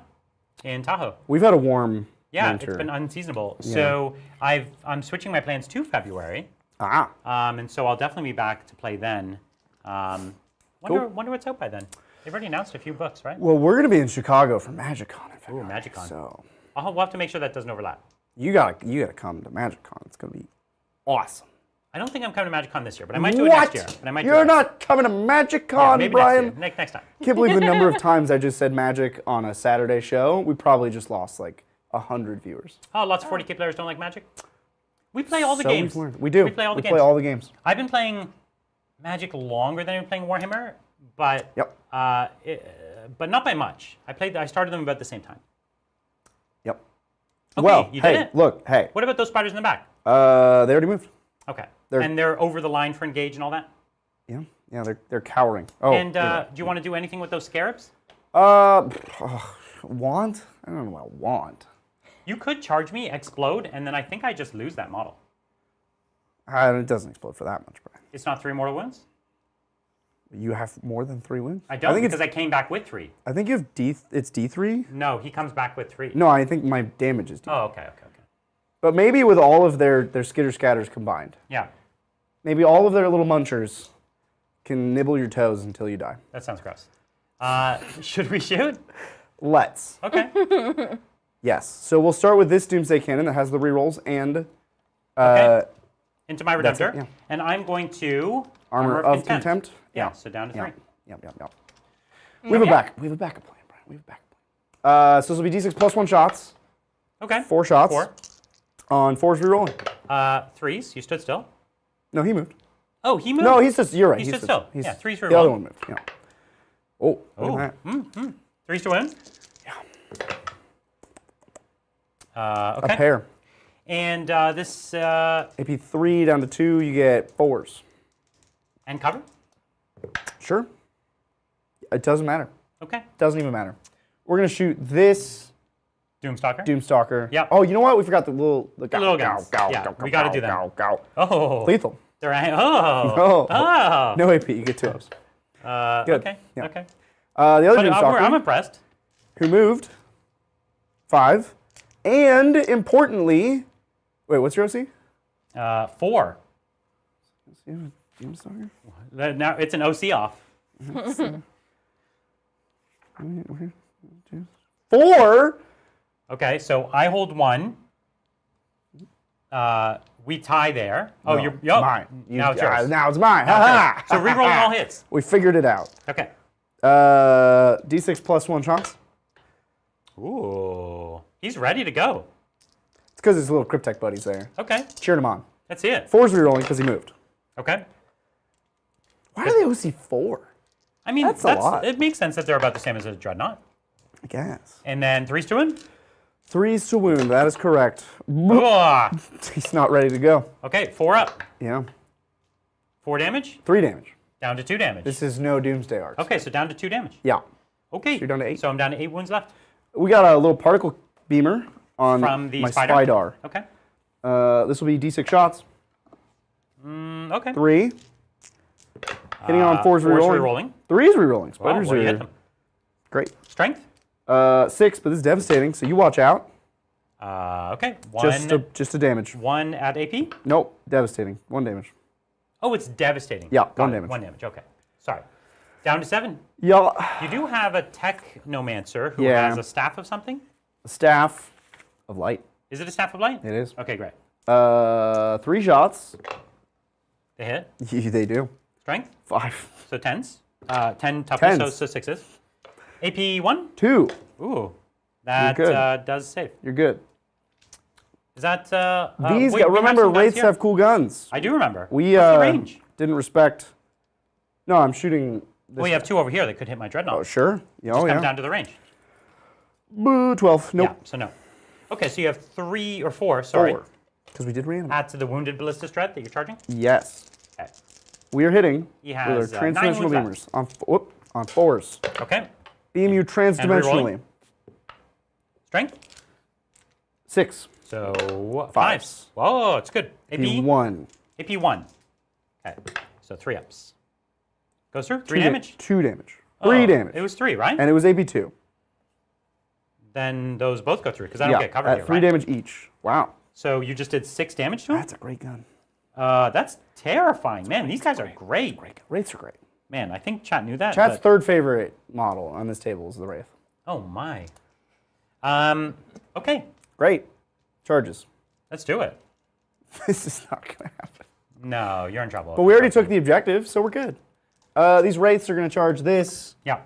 [SPEAKER 2] in Tahoe.
[SPEAKER 1] We've had a warm winter.
[SPEAKER 2] It's been unseasonable. So I'm switching my plans to February. And so I'll definitely be back to play then. Wonder what's out by then. They've already announced a few books, right?
[SPEAKER 1] Well, we're going to be in Chicago for MagicCon in February.
[SPEAKER 2] Ooh, MagicCon.
[SPEAKER 1] So
[SPEAKER 2] We'll have to make sure that doesn't overlap.
[SPEAKER 1] you gotta come to MagicCon. It's going to be awesome.
[SPEAKER 2] I don't think I'm coming to MagicCon this year, but I might do it next year. But I might do
[SPEAKER 1] You're
[SPEAKER 2] it
[SPEAKER 1] not coming to MagicCon,
[SPEAKER 2] yeah, maybe
[SPEAKER 1] Brian?
[SPEAKER 2] next year. Next time.
[SPEAKER 1] Can't believe the number of times I just said Magic on a Saturday show. We probably just lost like 100 viewers.
[SPEAKER 2] Oh, lots of 40k players don't like Magic? We play all the
[SPEAKER 1] So
[SPEAKER 2] games.
[SPEAKER 1] we've learned. We do.
[SPEAKER 2] We play all the
[SPEAKER 1] we
[SPEAKER 2] games.
[SPEAKER 1] play all the games.
[SPEAKER 2] I've been playing Magic longer than I've been playing Warhammer, but
[SPEAKER 1] Yep.
[SPEAKER 2] But not by much. I started them about the same time.
[SPEAKER 1] Yep.
[SPEAKER 2] Okay,
[SPEAKER 1] Well,
[SPEAKER 2] you
[SPEAKER 1] hey,
[SPEAKER 2] did it.
[SPEAKER 1] look, hey.
[SPEAKER 2] What about those spiders in the back?
[SPEAKER 1] They already moved.
[SPEAKER 2] Okay.
[SPEAKER 1] They're-
[SPEAKER 2] And they're over the line for engage and all that?
[SPEAKER 1] Yeah, they're cowering. Oh.
[SPEAKER 2] And
[SPEAKER 1] here
[SPEAKER 2] do you want to do anything with those scarabs?
[SPEAKER 1] we go. Want? I don't know what I want.
[SPEAKER 2] You could charge me, explode, and then I think I just lose that model.
[SPEAKER 1] It doesn't explode for that much, Brian.
[SPEAKER 2] It's not 3 mortal wounds?
[SPEAKER 1] You have more than 3 wins?
[SPEAKER 2] I don't
[SPEAKER 1] think
[SPEAKER 2] because I came back with 3.
[SPEAKER 1] I think you have it's D3?
[SPEAKER 2] No, he comes back with 3.
[SPEAKER 1] No, I think my damage is D3.
[SPEAKER 2] Oh, okay.
[SPEAKER 1] But maybe with all of their skitter scatters combined,
[SPEAKER 2] Yeah,
[SPEAKER 1] maybe all of their little munchers can nibble your toes until you die.
[SPEAKER 2] that sounds gross. Should we shoot?
[SPEAKER 1] Let's.
[SPEAKER 2] Okay.
[SPEAKER 1] Yes. So we'll start with this Doomsday Cannon that has the rerolls and
[SPEAKER 2] Okay. Into my
[SPEAKER 1] that's it,
[SPEAKER 2] Redemptor.
[SPEAKER 1] yeah.
[SPEAKER 2] And I'm going to
[SPEAKER 1] Armor of Contempt.
[SPEAKER 2] Yeah, so down to 3.
[SPEAKER 1] Yep. We have a backup plan, Brian. We have a backup plan. So this will be D6 plus 1 shots.
[SPEAKER 2] Okay.
[SPEAKER 1] 4 shots.
[SPEAKER 2] 4.
[SPEAKER 1] On 4s rerolling.
[SPEAKER 2] 3s. You stood still.
[SPEAKER 1] No, he moved.
[SPEAKER 2] Oh, he moved?
[SPEAKER 1] No, he's just, you're right.
[SPEAKER 2] He stood still. Yeah, 3s rerolling.
[SPEAKER 1] The other one moved, yeah. Oh,
[SPEAKER 2] Oh.
[SPEAKER 1] look at that.
[SPEAKER 2] 3s to win?
[SPEAKER 1] Yeah.
[SPEAKER 2] Okay.
[SPEAKER 1] A pair.
[SPEAKER 2] And this...
[SPEAKER 1] AP 3 down to 2, you get 4s.
[SPEAKER 2] and cover?
[SPEAKER 1] Sure. It doesn't matter.
[SPEAKER 2] Okay.
[SPEAKER 1] Doesn't even matter. We're going to shoot this
[SPEAKER 2] Doomstalker?
[SPEAKER 1] Doomstalker.
[SPEAKER 2] Yep.
[SPEAKER 1] Oh, you know what? We forgot the little...
[SPEAKER 2] The little guns. Yeah, we got to do that. Oh.
[SPEAKER 1] Lethal.
[SPEAKER 2] Oh. Oh.
[SPEAKER 1] No AP, you get 2 ups. Good.
[SPEAKER 2] Okay.
[SPEAKER 1] Yeah.
[SPEAKER 2] Okay.
[SPEAKER 1] The other
[SPEAKER 2] But
[SPEAKER 1] Doomstalker,
[SPEAKER 2] I'm impressed.
[SPEAKER 1] who moved 5, and importantly, wait, what's your OC?
[SPEAKER 2] 4.
[SPEAKER 1] Doomstalker?
[SPEAKER 2] Now it's an OC off.
[SPEAKER 1] 4?
[SPEAKER 2] Okay, so I hold 1. We tie there. Oh,
[SPEAKER 1] No,
[SPEAKER 2] you're
[SPEAKER 1] it's mine.
[SPEAKER 2] Now it's yours.
[SPEAKER 1] Now it's mine.
[SPEAKER 2] Okay.
[SPEAKER 1] Ha
[SPEAKER 2] So rerolling all hits.
[SPEAKER 1] We figured it out.
[SPEAKER 2] Okay.
[SPEAKER 1] D6 plus 1 shots.
[SPEAKER 2] Ooh. He's ready to go.
[SPEAKER 1] It's because his little Cryptek buddies there.
[SPEAKER 2] Okay.
[SPEAKER 1] Cheered him on.
[SPEAKER 2] Let's see it.
[SPEAKER 1] 4's rerolling because he moved.
[SPEAKER 2] Okay.
[SPEAKER 1] Why are they OC 4?
[SPEAKER 2] I mean,
[SPEAKER 1] That's a lot.
[SPEAKER 2] It makes sense that they're about the same as a Dreadnought.
[SPEAKER 1] I guess.
[SPEAKER 2] And then 3s to win?
[SPEAKER 1] 3's to wound. That is correct.
[SPEAKER 2] Ah.
[SPEAKER 1] He's not ready to go.
[SPEAKER 2] Okay, 4 up.
[SPEAKER 1] Yeah.
[SPEAKER 2] 4 damage,
[SPEAKER 1] 3 damage.
[SPEAKER 2] down to 2 damage.
[SPEAKER 1] This is no Doomsday Arts.
[SPEAKER 2] Okay, so down to 2 damage.
[SPEAKER 1] Yeah.
[SPEAKER 2] Okay.
[SPEAKER 1] you're down to 8.
[SPEAKER 2] So I'm down to 8 wounds left.
[SPEAKER 1] We got a little particle beamer on
[SPEAKER 2] From the
[SPEAKER 1] my
[SPEAKER 2] Spider?
[SPEAKER 1] Spydar.
[SPEAKER 2] Okay.
[SPEAKER 1] This will be D6 shots.
[SPEAKER 2] Okay.
[SPEAKER 1] 3. Hitting on 4's rerolling.
[SPEAKER 2] Rerolling.
[SPEAKER 1] 3's rerolling.
[SPEAKER 2] Wow,
[SPEAKER 1] Spiders
[SPEAKER 2] what do you
[SPEAKER 1] are
[SPEAKER 2] hit them?
[SPEAKER 1] great.
[SPEAKER 2] Strength?
[SPEAKER 1] 6, but this is devastating, so you watch out.
[SPEAKER 2] Okay. 1,
[SPEAKER 1] Just a damage.
[SPEAKER 2] 1 at AP?
[SPEAKER 1] Nope, devastating. 1 damage.
[SPEAKER 2] Oh, it's devastating.
[SPEAKER 1] Yeah,
[SPEAKER 2] Got
[SPEAKER 1] 1
[SPEAKER 2] it.
[SPEAKER 1] damage.
[SPEAKER 2] 1 damage, okay. Sorry. Down to 7.
[SPEAKER 1] Yeah.
[SPEAKER 2] You do have a Technomancer who
[SPEAKER 1] Yeah.
[SPEAKER 2] has a staff of something?
[SPEAKER 1] Staff of light.
[SPEAKER 2] Is it a staff of light?
[SPEAKER 1] It is.
[SPEAKER 2] Okay, great.
[SPEAKER 1] 3 shots.
[SPEAKER 2] They hit.
[SPEAKER 1] They do.
[SPEAKER 2] Strength?
[SPEAKER 1] 5.
[SPEAKER 2] So 10s. 10 toughness,
[SPEAKER 1] Tens.
[SPEAKER 2] so 6s. AP 1?
[SPEAKER 1] 2.
[SPEAKER 2] Ooh. That
[SPEAKER 1] good.
[SPEAKER 2] does save.
[SPEAKER 1] You're good.
[SPEAKER 2] Is that...
[SPEAKER 1] These,
[SPEAKER 2] wait, we have
[SPEAKER 1] remember,
[SPEAKER 2] some guys
[SPEAKER 1] Wraiths
[SPEAKER 2] here?
[SPEAKER 1] have cool guns.
[SPEAKER 2] I do remember.
[SPEAKER 1] We
[SPEAKER 2] What's the range?
[SPEAKER 1] didn't respect. No, I'm shooting. This
[SPEAKER 2] Well, you have 2 over here that could hit my Dreadnought.
[SPEAKER 1] Oh, sure. Yeah,
[SPEAKER 2] Just
[SPEAKER 1] oh,
[SPEAKER 2] come
[SPEAKER 1] yeah.
[SPEAKER 2] down to the range.
[SPEAKER 1] Boo, 12. Nope.
[SPEAKER 2] Yeah, so no. Okay, so you have 3 or 4, sorry.
[SPEAKER 1] 4. Because we did reanimate.
[SPEAKER 2] Add to the wounded Ballistic Dread that you're charging?
[SPEAKER 1] Yes.
[SPEAKER 2] Okay.
[SPEAKER 1] We are hitting
[SPEAKER 2] He has,
[SPEAKER 1] with our
[SPEAKER 2] 9
[SPEAKER 1] transdimensional
[SPEAKER 2] wounds
[SPEAKER 1] beamers on 4s.
[SPEAKER 2] Okay.
[SPEAKER 1] Beam you transdimensionally.
[SPEAKER 2] Strength?
[SPEAKER 1] 6.
[SPEAKER 2] So
[SPEAKER 1] 5s.
[SPEAKER 2] 5s. Whoa, it's good. AP?
[SPEAKER 1] 1.
[SPEAKER 2] AP 1. Okay, so 3 ups. Goes through? 3 damage?
[SPEAKER 1] 2 damage. 3 damage.
[SPEAKER 2] It was 3, right?
[SPEAKER 1] And it was AP 2.
[SPEAKER 2] Then those both go through because I don't get covered
[SPEAKER 1] at
[SPEAKER 2] here,
[SPEAKER 1] 3
[SPEAKER 2] right?
[SPEAKER 1] damage each. Wow.
[SPEAKER 2] So you just did 6 damage to him?
[SPEAKER 1] That's a great gun.
[SPEAKER 2] That's terrifying. Man, these guys are great.
[SPEAKER 1] Wraiths are great.
[SPEAKER 2] Man, I think Chat knew that.
[SPEAKER 1] Chat's
[SPEAKER 2] but-
[SPEAKER 1] third favorite model on this table is the Wraith.
[SPEAKER 2] Oh, my. Okay,
[SPEAKER 1] Great. Charges.
[SPEAKER 2] let's do it.
[SPEAKER 1] This is not going to happen.
[SPEAKER 2] No, you're in trouble.
[SPEAKER 1] But we already took the objective, so we're good. These Wraiths are going to charge this
[SPEAKER 2] Yeah,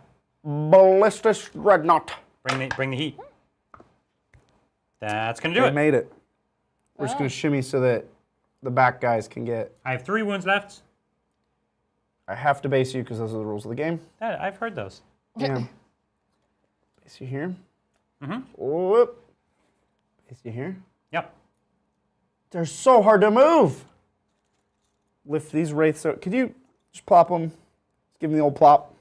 [SPEAKER 1] Ballistic Dreadnought.
[SPEAKER 2] bring the heat. That's going to do
[SPEAKER 1] They
[SPEAKER 2] it.
[SPEAKER 1] made it. We're just going to shimmy so that the back guys can get...
[SPEAKER 2] I have 3 wounds left.
[SPEAKER 1] I have to base you because those are the rules of the game.
[SPEAKER 2] I've heard those.
[SPEAKER 1] Yeah. Base you here. Whoop. Base you here.
[SPEAKER 2] Yep.
[SPEAKER 1] They're so hard to move. Lift these Wraiths out. Could you just plop them? Just give them the old plop.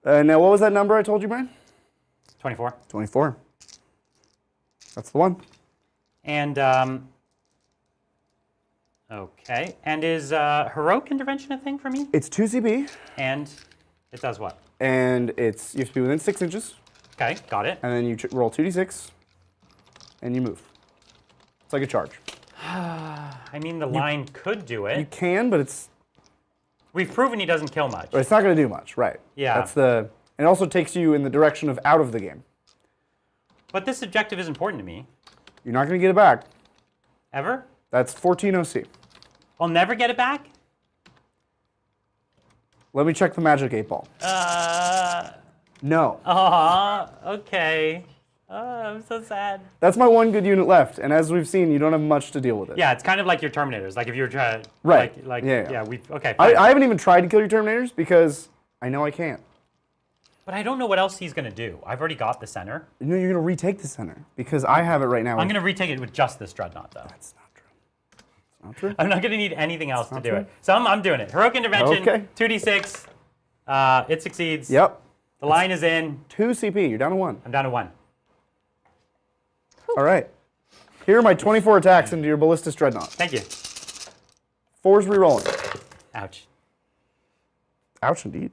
[SPEAKER 1] Now, what was that number I told you, Brian?
[SPEAKER 2] 24.
[SPEAKER 1] 24. That's the one.
[SPEAKER 2] And, okay. And is heroic intervention a thing for me?
[SPEAKER 1] It's 2 CB,
[SPEAKER 2] And it does what?
[SPEAKER 1] and it's you have to be within 6 inches,
[SPEAKER 2] Okay, got it.
[SPEAKER 1] and then you roll 2d6, and you move. It's like a charge.
[SPEAKER 2] I mean, the line could do
[SPEAKER 1] You
[SPEAKER 2] it.
[SPEAKER 1] can, but it's
[SPEAKER 2] We've proven he doesn't kill much.
[SPEAKER 1] not going to do much, right?
[SPEAKER 2] Yeah.
[SPEAKER 1] That's the. And it also takes you in the direction of out of the game.
[SPEAKER 2] But this objective is important to me.
[SPEAKER 1] You're not going to get it back.
[SPEAKER 2] Ever?
[SPEAKER 1] That's 14 OC.
[SPEAKER 2] I'll never get it back?
[SPEAKER 1] Let me check the magic 8-ball. No.
[SPEAKER 2] Okay. I'm so sad.
[SPEAKER 1] That's my one good unit left, and as we've seen, you don't have much to deal with it.
[SPEAKER 2] Yeah, it's kind of like your Terminators. Like if you're trying,
[SPEAKER 1] Right.
[SPEAKER 2] Okay.
[SPEAKER 1] I haven't even tried to kill your Terminators because I know I can't.
[SPEAKER 2] But I don't know what else he's gonna do. I've already got the center.
[SPEAKER 1] No, you're gonna retake the center because I have it right now.
[SPEAKER 2] I'm gonna retake it with just this Dreadnought, though.
[SPEAKER 1] That's not true. It's not true.
[SPEAKER 2] I'm not gonna need anything else to do
[SPEAKER 1] true.
[SPEAKER 2] it. So I'm doing it. Heroic Intervention.
[SPEAKER 1] Okay.
[SPEAKER 2] 2d6. It succeeds.
[SPEAKER 1] Yep.
[SPEAKER 2] The line is in.
[SPEAKER 1] 2 CP. You're down to 1.
[SPEAKER 2] I'm down to 1.
[SPEAKER 1] All right. Here are my 24 attacks into your Ballistus Dreadnought.
[SPEAKER 2] Thank you.
[SPEAKER 1] 4's rerolling.
[SPEAKER 2] Ouch.
[SPEAKER 1] Ouch, indeed.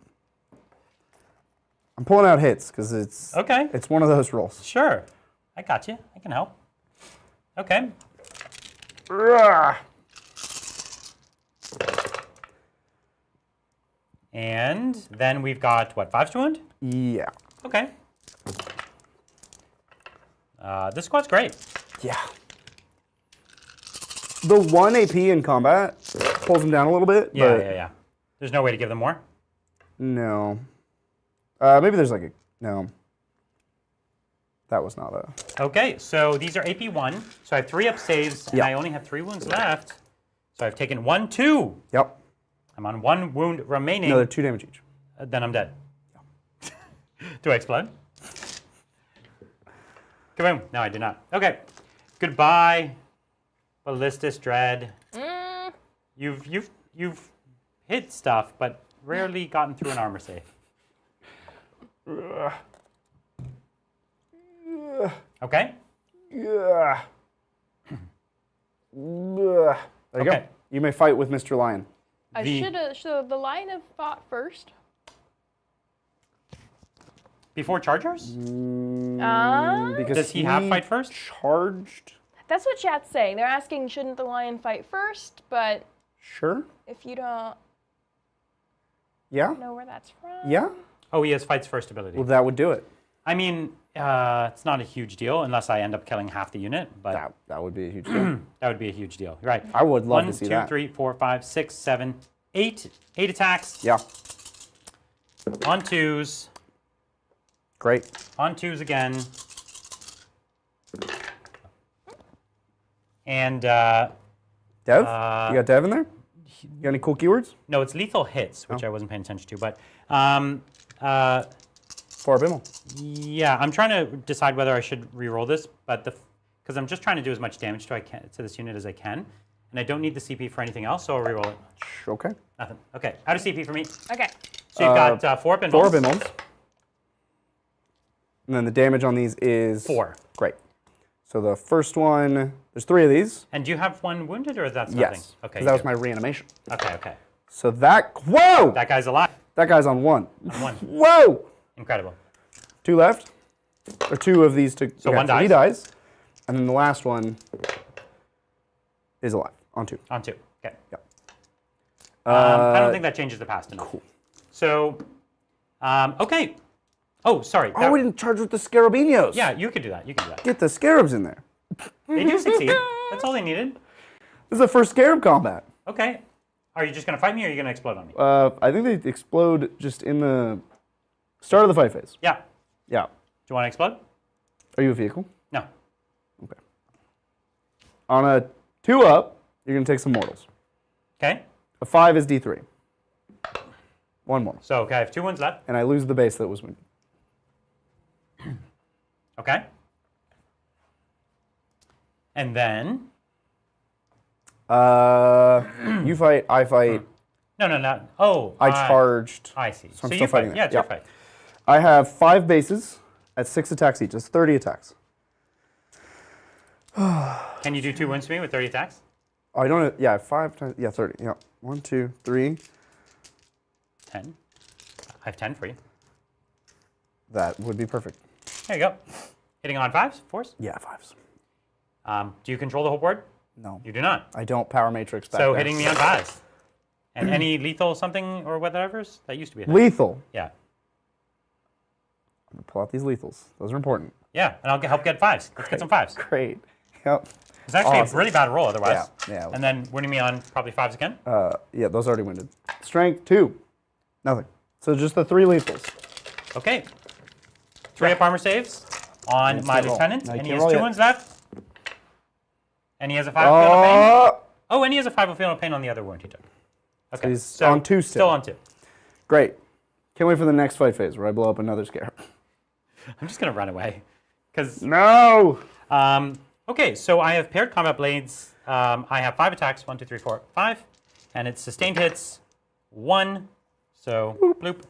[SPEAKER 1] I'm pulling out hits because it's
[SPEAKER 2] Okay.
[SPEAKER 1] It's one of those rolls.
[SPEAKER 2] Sure. I got you. I can help. Okay.
[SPEAKER 1] Ugh.
[SPEAKER 2] And then we've got, what, 5 to wound?
[SPEAKER 1] Yeah.
[SPEAKER 2] Okay. This squad's great.
[SPEAKER 1] Yeah. The 1 AP in combat pulls them down a little bit.
[SPEAKER 2] Yeah,
[SPEAKER 1] but
[SPEAKER 2] yeah. There's no way to give them more?
[SPEAKER 1] No. Maybe there's like a... No. That was not a...
[SPEAKER 2] Okay, so these are AP 1. So I have 3 up saves, and
[SPEAKER 1] Yeah.
[SPEAKER 2] I only have 3 wounds left. So I've taken 1, 2.
[SPEAKER 1] Yep.
[SPEAKER 2] I'm on 1 wound remaining.
[SPEAKER 1] No, they're 2 damage each.
[SPEAKER 2] Then I'm dead. Do I explode? Kaboom. No, I did not. Okay. Goodbye, Ballistus Dread. You've hit stuff, but rarely gotten through an armor save. Okay.
[SPEAKER 1] Yeah. There you go. You may fight with Mr. Lion.
[SPEAKER 4] I should the lion have fought first?
[SPEAKER 2] Before chargers?
[SPEAKER 1] Because
[SPEAKER 2] Does he have fight first?
[SPEAKER 1] Charged?
[SPEAKER 4] That's what chat's saying. They're asking, shouldn't the lion fight first? But
[SPEAKER 1] Sure.
[SPEAKER 4] if you don't
[SPEAKER 1] Yeah.
[SPEAKER 4] know where that's from.
[SPEAKER 1] Yeah.
[SPEAKER 2] Oh, he has fights first ability.
[SPEAKER 1] Well, that would do it.
[SPEAKER 2] I mean, it's not a huge deal unless I end up killing half the unit, but
[SPEAKER 1] That would be a huge deal.
[SPEAKER 2] that would be a huge deal. You're right.
[SPEAKER 1] I would love
[SPEAKER 2] 1,
[SPEAKER 1] to see
[SPEAKER 2] 2,
[SPEAKER 1] that.
[SPEAKER 2] 3, 4, 5, 6, 7, 8. 8 attacks.
[SPEAKER 1] Yeah.
[SPEAKER 2] On 2s.
[SPEAKER 1] Great.
[SPEAKER 2] On 2s again. And
[SPEAKER 1] Dev? You got Dev in there? You got any cool keywords?
[SPEAKER 2] no, it's lethal hits, which I wasn't paying attention to. But
[SPEAKER 1] For Bimmel.
[SPEAKER 2] yeah, I'm trying to decide whether I should re-roll this, but because I'm just trying to do as much damage to this unit as I can, and I don't need the CP for anything else, so I'll re-roll it.
[SPEAKER 1] Okay.
[SPEAKER 2] Nothing. Okay, out of CP for me.
[SPEAKER 4] Okay.
[SPEAKER 2] So you've got 4 Bimmels.
[SPEAKER 1] 4 Bimmels. And then the damage on these is...
[SPEAKER 2] 4.
[SPEAKER 1] Great. So the first one, there's 3 of these.
[SPEAKER 2] And do you have 1 wounded, or is that nothing?
[SPEAKER 1] Yes.
[SPEAKER 2] Okay.
[SPEAKER 1] Because that was my reanimation.
[SPEAKER 2] Okay.
[SPEAKER 1] So that... Whoa!
[SPEAKER 2] That guy's alive.
[SPEAKER 1] That guy's on 1.
[SPEAKER 2] On 1.
[SPEAKER 1] Whoa!
[SPEAKER 2] Incredible.
[SPEAKER 1] 2 left. Or 2 of these to...
[SPEAKER 2] So one
[SPEAKER 1] So he
[SPEAKER 2] dies.
[SPEAKER 1] dies. And then the last one is alive. On 2.
[SPEAKER 2] On 2. Okay.
[SPEAKER 1] Yep.
[SPEAKER 2] I don't think that changes the past enough.
[SPEAKER 1] Cool.
[SPEAKER 2] So, okay. Oh, sorry.
[SPEAKER 1] Oh, we didn't charge with the Scarabinos.
[SPEAKER 2] Yeah, you could do that.
[SPEAKER 1] Get the Scarabs in there.
[SPEAKER 2] They do succeed. That's all they needed.
[SPEAKER 1] This is the first Scarab combat.
[SPEAKER 2] Okay. Are you just going to fight me, or are you going to explode on me?
[SPEAKER 1] I think they explode just in the start of the fight phase.
[SPEAKER 2] Yeah.
[SPEAKER 1] Yeah.
[SPEAKER 2] Do you want to explode?
[SPEAKER 1] Are you a vehicle?
[SPEAKER 2] No.
[SPEAKER 1] Okay. On a 2-up, you're going to take some mortals.
[SPEAKER 2] Okay.
[SPEAKER 1] A 5 is D3. 1 mortal.
[SPEAKER 2] So, okay, I have 2 wounds left.
[SPEAKER 1] And I lose the base that was wounded.
[SPEAKER 2] Okay. And then...
[SPEAKER 1] You fight, I fight.
[SPEAKER 2] No. Oh.
[SPEAKER 1] I charged.
[SPEAKER 2] I see.
[SPEAKER 1] So I'm
[SPEAKER 2] you
[SPEAKER 1] still fighting
[SPEAKER 2] fight.
[SPEAKER 1] that.
[SPEAKER 2] Yeah, it's your fight.
[SPEAKER 1] I have 5 bases at 6 attacks each. That's 30 attacks.
[SPEAKER 2] Can you do 2 wounds to me with 30 attacks?
[SPEAKER 1] Oh, I don't have, yeah, 5 times, yeah, 30. Yeah. 1, 2, 3.
[SPEAKER 2] 10. I have 10 for you.
[SPEAKER 1] That would be perfect.
[SPEAKER 2] There you go. Hitting on 5s, 4s?
[SPEAKER 1] Yeah, 5s.
[SPEAKER 2] Do you control the whole board?
[SPEAKER 1] No.
[SPEAKER 2] You do not.
[SPEAKER 1] I don't power matrix back
[SPEAKER 2] So
[SPEAKER 1] there.
[SPEAKER 2] hitting me on 5s. And any lethal something or whatever's? That used to be a thing.
[SPEAKER 1] Lethal.
[SPEAKER 2] Yeah.
[SPEAKER 1] I'm going to pull out these lethals. Those are important.
[SPEAKER 2] Yeah, and I'll help get 5s. Let's get some 5s.
[SPEAKER 1] Great. Yep.
[SPEAKER 2] It's actually
[SPEAKER 1] Awesome.
[SPEAKER 2] a really bad roll otherwise.
[SPEAKER 1] Yeah.
[SPEAKER 2] And then winning me on probably 5s again.
[SPEAKER 1] Yeah, those already winded. Strength 2. Nothing. So just the 3 lethals.
[SPEAKER 2] Okay. 3 up armor saves on my
[SPEAKER 1] roll.
[SPEAKER 2] lieutenant,
[SPEAKER 1] No, you
[SPEAKER 2] and he
[SPEAKER 1] can't
[SPEAKER 2] has
[SPEAKER 1] roll
[SPEAKER 2] 2
[SPEAKER 1] yet.
[SPEAKER 2] wounds left. And he has a 5 of fatal pain.
[SPEAKER 1] Oh,
[SPEAKER 2] Oh, and he has a 5 of fatal pain on the other wound he took. Okay,
[SPEAKER 1] he's on 2 still.
[SPEAKER 2] Still on 2.
[SPEAKER 1] great. Can't wait for the next fight phase where I blow up another scarab.
[SPEAKER 2] I'm just gonna run away, because
[SPEAKER 1] No!
[SPEAKER 2] okay. So I have paired combat blades. I have 5 attacks. 1, 2, 3, 4, 5, and it's sustained hits 1. So bloop,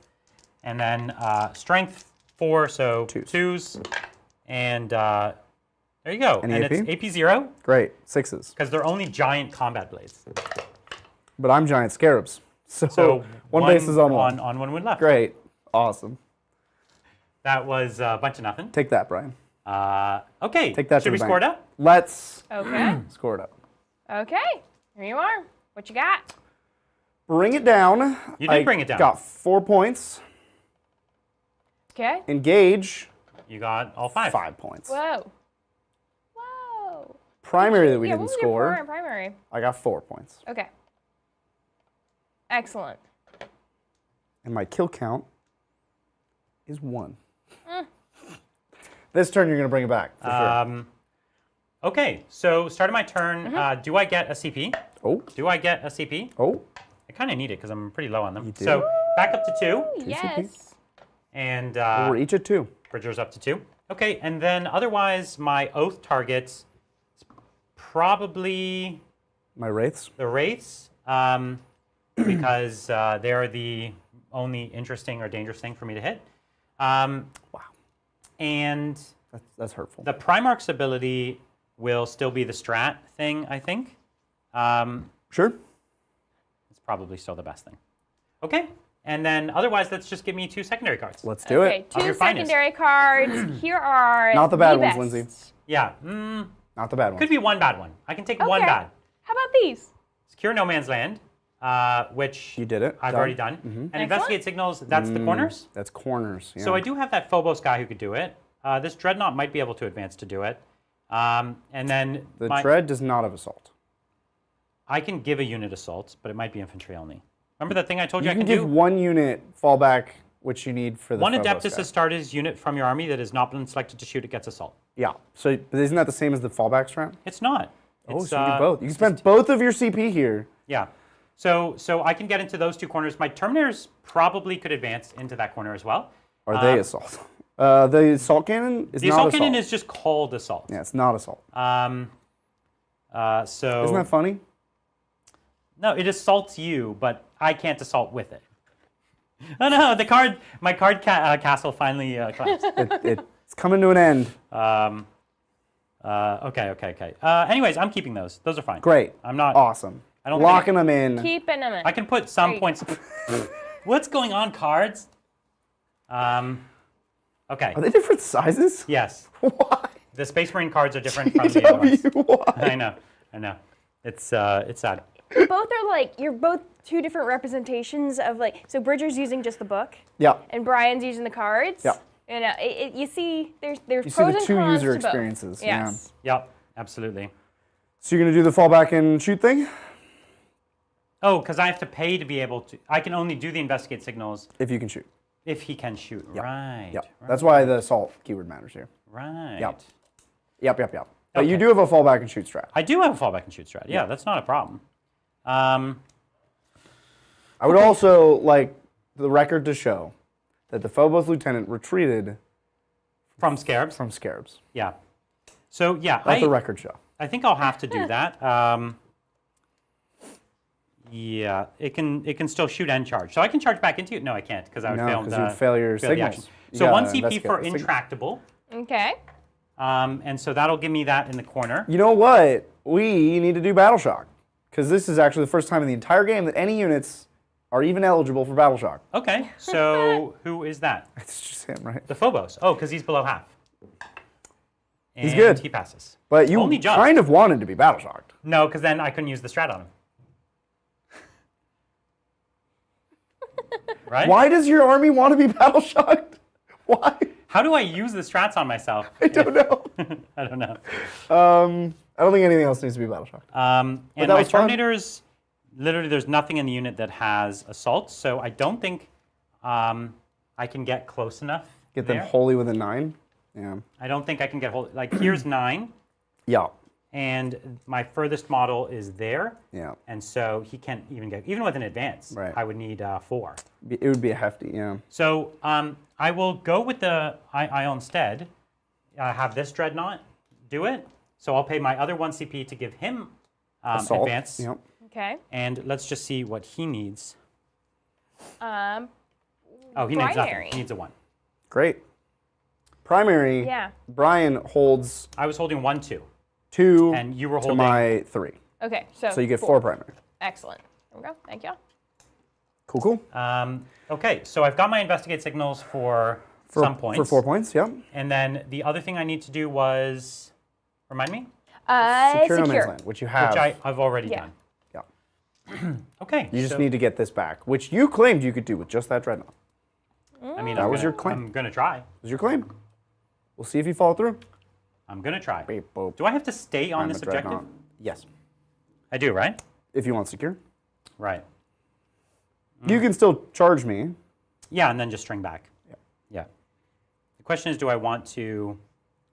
[SPEAKER 2] and then strength 4. So 2s, and there you go.
[SPEAKER 1] Any
[SPEAKER 2] and
[SPEAKER 1] AP?
[SPEAKER 2] it's AP 0
[SPEAKER 1] Great. 6s.
[SPEAKER 2] because they're only giant combat blades.
[SPEAKER 1] But I'm giant scarabs. So, one base is on 1.
[SPEAKER 2] On 1 wound left.
[SPEAKER 1] Great. Awesome.
[SPEAKER 2] That was a bunch of nothing.
[SPEAKER 1] Take that, Brian.
[SPEAKER 2] Okay.
[SPEAKER 1] Take that to
[SPEAKER 2] Should we
[SPEAKER 1] the
[SPEAKER 2] score it
[SPEAKER 1] bank.
[SPEAKER 2] up?
[SPEAKER 1] Let's
[SPEAKER 4] Okay.
[SPEAKER 1] score it up.
[SPEAKER 4] Okay. Here you are. What you got?
[SPEAKER 1] Bring it down.
[SPEAKER 2] You did bring it down.
[SPEAKER 1] Got 4 points.
[SPEAKER 4] Okay.
[SPEAKER 1] Engage.
[SPEAKER 2] You got all 5.
[SPEAKER 1] 5 points.
[SPEAKER 4] Whoa. Whoa.
[SPEAKER 1] Primary that we
[SPEAKER 4] Yeah,
[SPEAKER 1] didn't
[SPEAKER 4] what was your
[SPEAKER 1] score.
[SPEAKER 4] score in primary?
[SPEAKER 1] I got 4 points.
[SPEAKER 4] Okay. Excellent.
[SPEAKER 1] And my kill count is 1. This turn you're going to bring it back, for sure.
[SPEAKER 2] Okay, so start of my turn.
[SPEAKER 4] Mm-hmm.
[SPEAKER 2] Do I get a CP?
[SPEAKER 1] Oh,
[SPEAKER 2] Do I get a CP?
[SPEAKER 1] oh.
[SPEAKER 2] I kind of need it because I'm pretty low on them.
[SPEAKER 1] do?
[SPEAKER 2] So back up to 2,
[SPEAKER 4] Yes.
[SPEAKER 2] and
[SPEAKER 1] We're each at 2.
[SPEAKER 2] Bridger's up to 2. Okay, and then otherwise my oath targets probably
[SPEAKER 1] My wraiths.
[SPEAKER 2] the wraiths, because they're the only interesting or dangerous thing for me to hit. Wow. And
[SPEAKER 1] That's hurtful.
[SPEAKER 2] the Primarch's ability will still be the strat thing, I think.
[SPEAKER 1] Sure.
[SPEAKER 2] It's probably still the best thing. Okay, and then otherwise, let's just give me 2 secondary cards.
[SPEAKER 1] Let's do
[SPEAKER 4] Okay,
[SPEAKER 1] it.
[SPEAKER 4] 2
[SPEAKER 2] your finest.
[SPEAKER 4] secondary cards. Here are
[SPEAKER 1] Not the bad ones,
[SPEAKER 4] best.
[SPEAKER 1] Lindsay.
[SPEAKER 2] Yeah,
[SPEAKER 1] Not the bad ones.
[SPEAKER 2] could be 1 bad one. I can take 1
[SPEAKER 4] Okay.
[SPEAKER 2] bad.
[SPEAKER 4] How about these?
[SPEAKER 2] Secure No Man's Land, which
[SPEAKER 1] You did it.
[SPEAKER 2] I've
[SPEAKER 1] Done.
[SPEAKER 2] already done. And Investigate Signals, that's the corners.
[SPEAKER 1] That's corners. Yeah.
[SPEAKER 2] So I do have that Phobos guy who could do it. This Dreadnought might be able to advance to do it. And then
[SPEAKER 1] The Dread does not have assault.
[SPEAKER 2] I can give a unit assault, but it might be infantry only. Remember that thing I told you,
[SPEAKER 1] You
[SPEAKER 2] I
[SPEAKER 1] can
[SPEAKER 2] can
[SPEAKER 1] give
[SPEAKER 2] do?
[SPEAKER 1] 1 unit fallback, which you need for the
[SPEAKER 2] One
[SPEAKER 1] Phobos
[SPEAKER 2] Adeptus
[SPEAKER 1] guy.
[SPEAKER 2] has started his unit from your army that has not been selected to shoot, it gets assault.
[SPEAKER 1] Yeah. So but isn't that the same as the fallback strat?
[SPEAKER 2] It's not.
[SPEAKER 1] Oh,
[SPEAKER 2] It's,
[SPEAKER 1] so you can do both. You can spend both of your CP here.
[SPEAKER 2] Yeah. So I can get into those 2 corners. My Terminators probably could advance into that corner as well.
[SPEAKER 1] Are they assault? The assault cannon is
[SPEAKER 2] The
[SPEAKER 1] not
[SPEAKER 2] assault
[SPEAKER 1] assault.
[SPEAKER 2] cannon is just called assault.
[SPEAKER 1] Yeah, it's not assault.
[SPEAKER 2] So
[SPEAKER 1] Isn't that funny?
[SPEAKER 2] no, it assaults you, but I can't assault with it. Oh no, my card castle finally collapsed.
[SPEAKER 1] It's coming to an end.
[SPEAKER 2] Okay. Anyways, I'm keeping those. Those are fine.
[SPEAKER 1] Great.
[SPEAKER 2] I'm not.
[SPEAKER 1] Awesome.
[SPEAKER 2] I don't
[SPEAKER 1] Locking them in.
[SPEAKER 4] Keeping them in.
[SPEAKER 2] I can put some
[SPEAKER 4] Great.
[SPEAKER 2] points. What's going on, cards? Okay.
[SPEAKER 1] Are they different sizes?
[SPEAKER 2] Yes.
[SPEAKER 1] Why?
[SPEAKER 2] The Space Marine cards are different from the other ones.
[SPEAKER 1] Why?
[SPEAKER 2] I know. It's sad.
[SPEAKER 4] Both are like, you're both 2 different representations of like, so Bridger's using just the book,
[SPEAKER 1] Yeah.
[SPEAKER 4] and Brian's using the cards.
[SPEAKER 1] Yeah.
[SPEAKER 4] And you see, there's
[SPEAKER 1] You see
[SPEAKER 4] pros
[SPEAKER 1] the
[SPEAKER 4] and
[SPEAKER 1] 2
[SPEAKER 4] cons
[SPEAKER 1] user
[SPEAKER 4] to both.
[SPEAKER 1] experiences.
[SPEAKER 4] Yes.
[SPEAKER 2] Yep. Absolutely.
[SPEAKER 1] So you're gonna do the fallback and shoot thing?
[SPEAKER 2] Oh, because I have to pay to be able to. I can only do the investigate signals
[SPEAKER 1] If you can shoot.
[SPEAKER 2] if he can shoot. Right.
[SPEAKER 1] Yep.
[SPEAKER 2] Right.
[SPEAKER 1] That's why the assault keyword matters here.
[SPEAKER 2] Right.
[SPEAKER 1] Yep. But you
[SPEAKER 2] Okay.
[SPEAKER 1] do have a fallback and shoot strat.
[SPEAKER 2] I do have a fallback and shoot strat. Yeah, that's not a problem.
[SPEAKER 1] I would also like the record to show that the Phobos lieutenant retreated
[SPEAKER 2] From Scarabs.
[SPEAKER 1] from scarabs.
[SPEAKER 2] Yeah. So yeah,
[SPEAKER 1] Let the record show.
[SPEAKER 2] I think I'll have to do that. Yeah, it can still shoot and charge. So I can charge back into you. No, I can't because I would
[SPEAKER 1] No,
[SPEAKER 2] fail
[SPEAKER 1] 'cause
[SPEAKER 2] the
[SPEAKER 1] you'd fail your
[SPEAKER 2] the
[SPEAKER 1] signals.
[SPEAKER 2] action.
[SPEAKER 1] You
[SPEAKER 2] So 1
[SPEAKER 1] gotta
[SPEAKER 2] CP for
[SPEAKER 1] investigate the signals.
[SPEAKER 2] intractable,
[SPEAKER 4] Okay.
[SPEAKER 2] and so that'll give me that in the corner.
[SPEAKER 1] You know what? We need to do Battle Shock. Because this is actually the first time in the entire game that any units are even eligible for Battle Shock.
[SPEAKER 2] Okay, so who is that?
[SPEAKER 1] It's just him, right?
[SPEAKER 2] The Phobos. Oh, because he's below half. And
[SPEAKER 1] He's good.
[SPEAKER 2] He passes.
[SPEAKER 1] But you
[SPEAKER 2] Only just.
[SPEAKER 1] kind of wanted to be Battle Shocked.
[SPEAKER 2] No, because then I couldn't use the strat on him. Right?
[SPEAKER 1] Why does your army want to be Battle Shocked? Why?
[SPEAKER 2] How do I use the strats on myself?
[SPEAKER 1] I don't know.
[SPEAKER 2] I don't know.
[SPEAKER 1] I don't think anything else needs to be battle shocked.
[SPEAKER 2] And
[SPEAKER 1] that
[SPEAKER 2] my
[SPEAKER 1] was fun.
[SPEAKER 2] Terminators, literally, there's nothing in the unit that has assault, so I don't think I can get close enough.
[SPEAKER 1] Get them wholly within 9. Yeah.
[SPEAKER 2] I don't think I can get wholly. Like here's 9.
[SPEAKER 1] Yeah.
[SPEAKER 2] And my furthest model is there.
[SPEAKER 1] Yeah.
[SPEAKER 2] And so he can't even get, even with an advance,
[SPEAKER 1] Right.
[SPEAKER 2] I would need 4.
[SPEAKER 1] It would be a hefty, yeah.
[SPEAKER 2] So I will go with the I'll instead have this Dreadnought do it. So I'll pay my other 1 CP to give him
[SPEAKER 1] Assault.
[SPEAKER 2] advance.
[SPEAKER 1] Yep.
[SPEAKER 4] Okay.
[SPEAKER 2] And let's just see what he needs.
[SPEAKER 4] Um,
[SPEAKER 2] Oh, he needs nothing.
[SPEAKER 4] primary.
[SPEAKER 2] He needs a 1.
[SPEAKER 1] Great. Primary,
[SPEAKER 4] Yeah.
[SPEAKER 1] Brian holds
[SPEAKER 2] I was holding 1, 2.
[SPEAKER 1] 2
[SPEAKER 2] And you were
[SPEAKER 1] to
[SPEAKER 2] holding
[SPEAKER 1] my 3.
[SPEAKER 4] Okay, so
[SPEAKER 1] So you get 4 primary.
[SPEAKER 4] Excellent. There we go. Thank you.
[SPEAKER 1] Cool, cool.
[SPEAKER 2] Okay, so I've got my investigate signals for some points.
[SPEAKER 1] For 4 points, yep.
[SPEAKER 2] And then the other thing I need to do was, remind me?
[SPEAKER 1] Secure no man's
[SPEAKER 4] Secure.
[SPEAKER 1] land, which you have.
[SPEAKER 2] Which I've already
[SPEAKER 4] Yeah.
[SPEAKER 2] done.
[SPEAKER 1] Yeah.
[SPEAKER 2] Okay.
[SPEAKER 1] You just
[SPEAKER 2] so,
[SPEAKER 1] need to get this back, which you claimed you could do with just that Dreadnought.
[SPEAKER 2] I mean,
[SPEAKER 1] That was your claim.
[SPEAKER 2] I'm going to try.
[SPEAKER 1] That was your claim. We'll see if you follow through.
[SPEAKER 2] I'm going to try.
[SPEAKER 1] Beep, boop.
[SPEAKER 2] Do I have to stay on
[SPEAKER 1] I'm
[SPEAKER 2] this
[SPEAKER 1] a
[SPEAKER 2] objective?
[SPEAKER 1] Dreadnought. Yes.
[SPEAKER 2] I do, right?
[SPEAKER 1] If you want secure.
[SPEAKER 2] Right.
[SPEAKER 1] You can still charge me.
[SPEAKER 2] Yeah, and then just string back.
[SPEAKER 1] Yeah.
[SPEAKER 2] Yeah. The question is, do I want to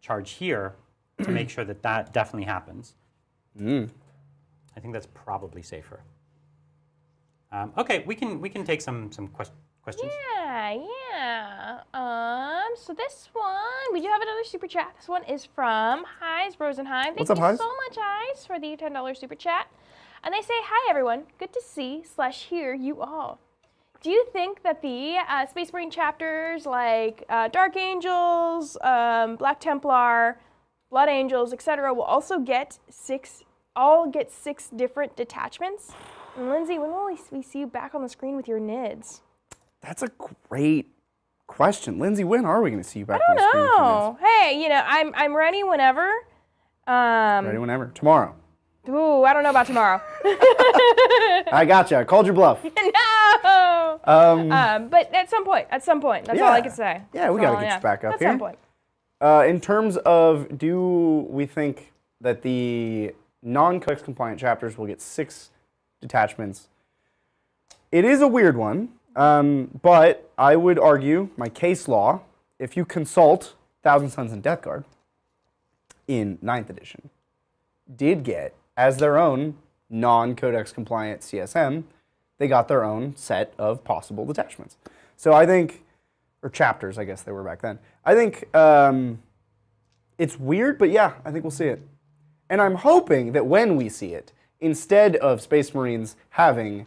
[SPEAKER 2] charge here to make sure that that definitely happens? I think that's probably safer. Okay, we can take some questions.
[SPEAKER 4] Yeah. So this one, we do have another super chat. This one is from Heis Rosenheim. Thank
[SPEAKER 1] What's up,
[SPEAKER 4] you
[SPEAKER 1] Heis?
[SPEAKER 4] so much, Heis, for the $10 super chat. And they say, hi, everyone. Good to see/hear you all. Do you think that the Space Marine chapters like Dark Angels, Black Templar, Blood Angels, etc., will also get 6 different detachments? And Lindsay, when will we see you back on the screen with your NIDs?
[SPEAKER 1] That's a great question. Lindsay, when are we going to see you back
[SPEAKER 4] I
[SPEAKER 1] on the
[SPEAKER 4] don't
[SPEAKER 1] screen? with
[SPEAKER 4] know. Hey, I'm ready whenever.
[SPEAKER 1] this? Ready whenever. Tomorrow.
[SPEAKER 4] Ooh, I don't know about tomorrow.
[SPEAKER 1] I gotcha. I called your bluff.
[SPEAKER 4] No. But at some point. That's all I can say.
[SPEAKER 1] Yeah, we got to get you back up
[SPEAKER 4] at
[SPEAKER 1] here.
[SPEAKER 4] some point.
[SPEAKER 1] In terms of, do we think that the non-codex compliant chapters will get 6 detachments? It is a weird one, but I would argue, my case law, if you consult Thousand Suns and Death Guard in 9th edition, did get, as their own non-codex compliant CSM, they got their own set of possible detachments. So I think, or chapters, I guess they were back then. I think it's weird, but yeah, I think we'll see it. And I'm hoping that when we see it, instead of Space Marines having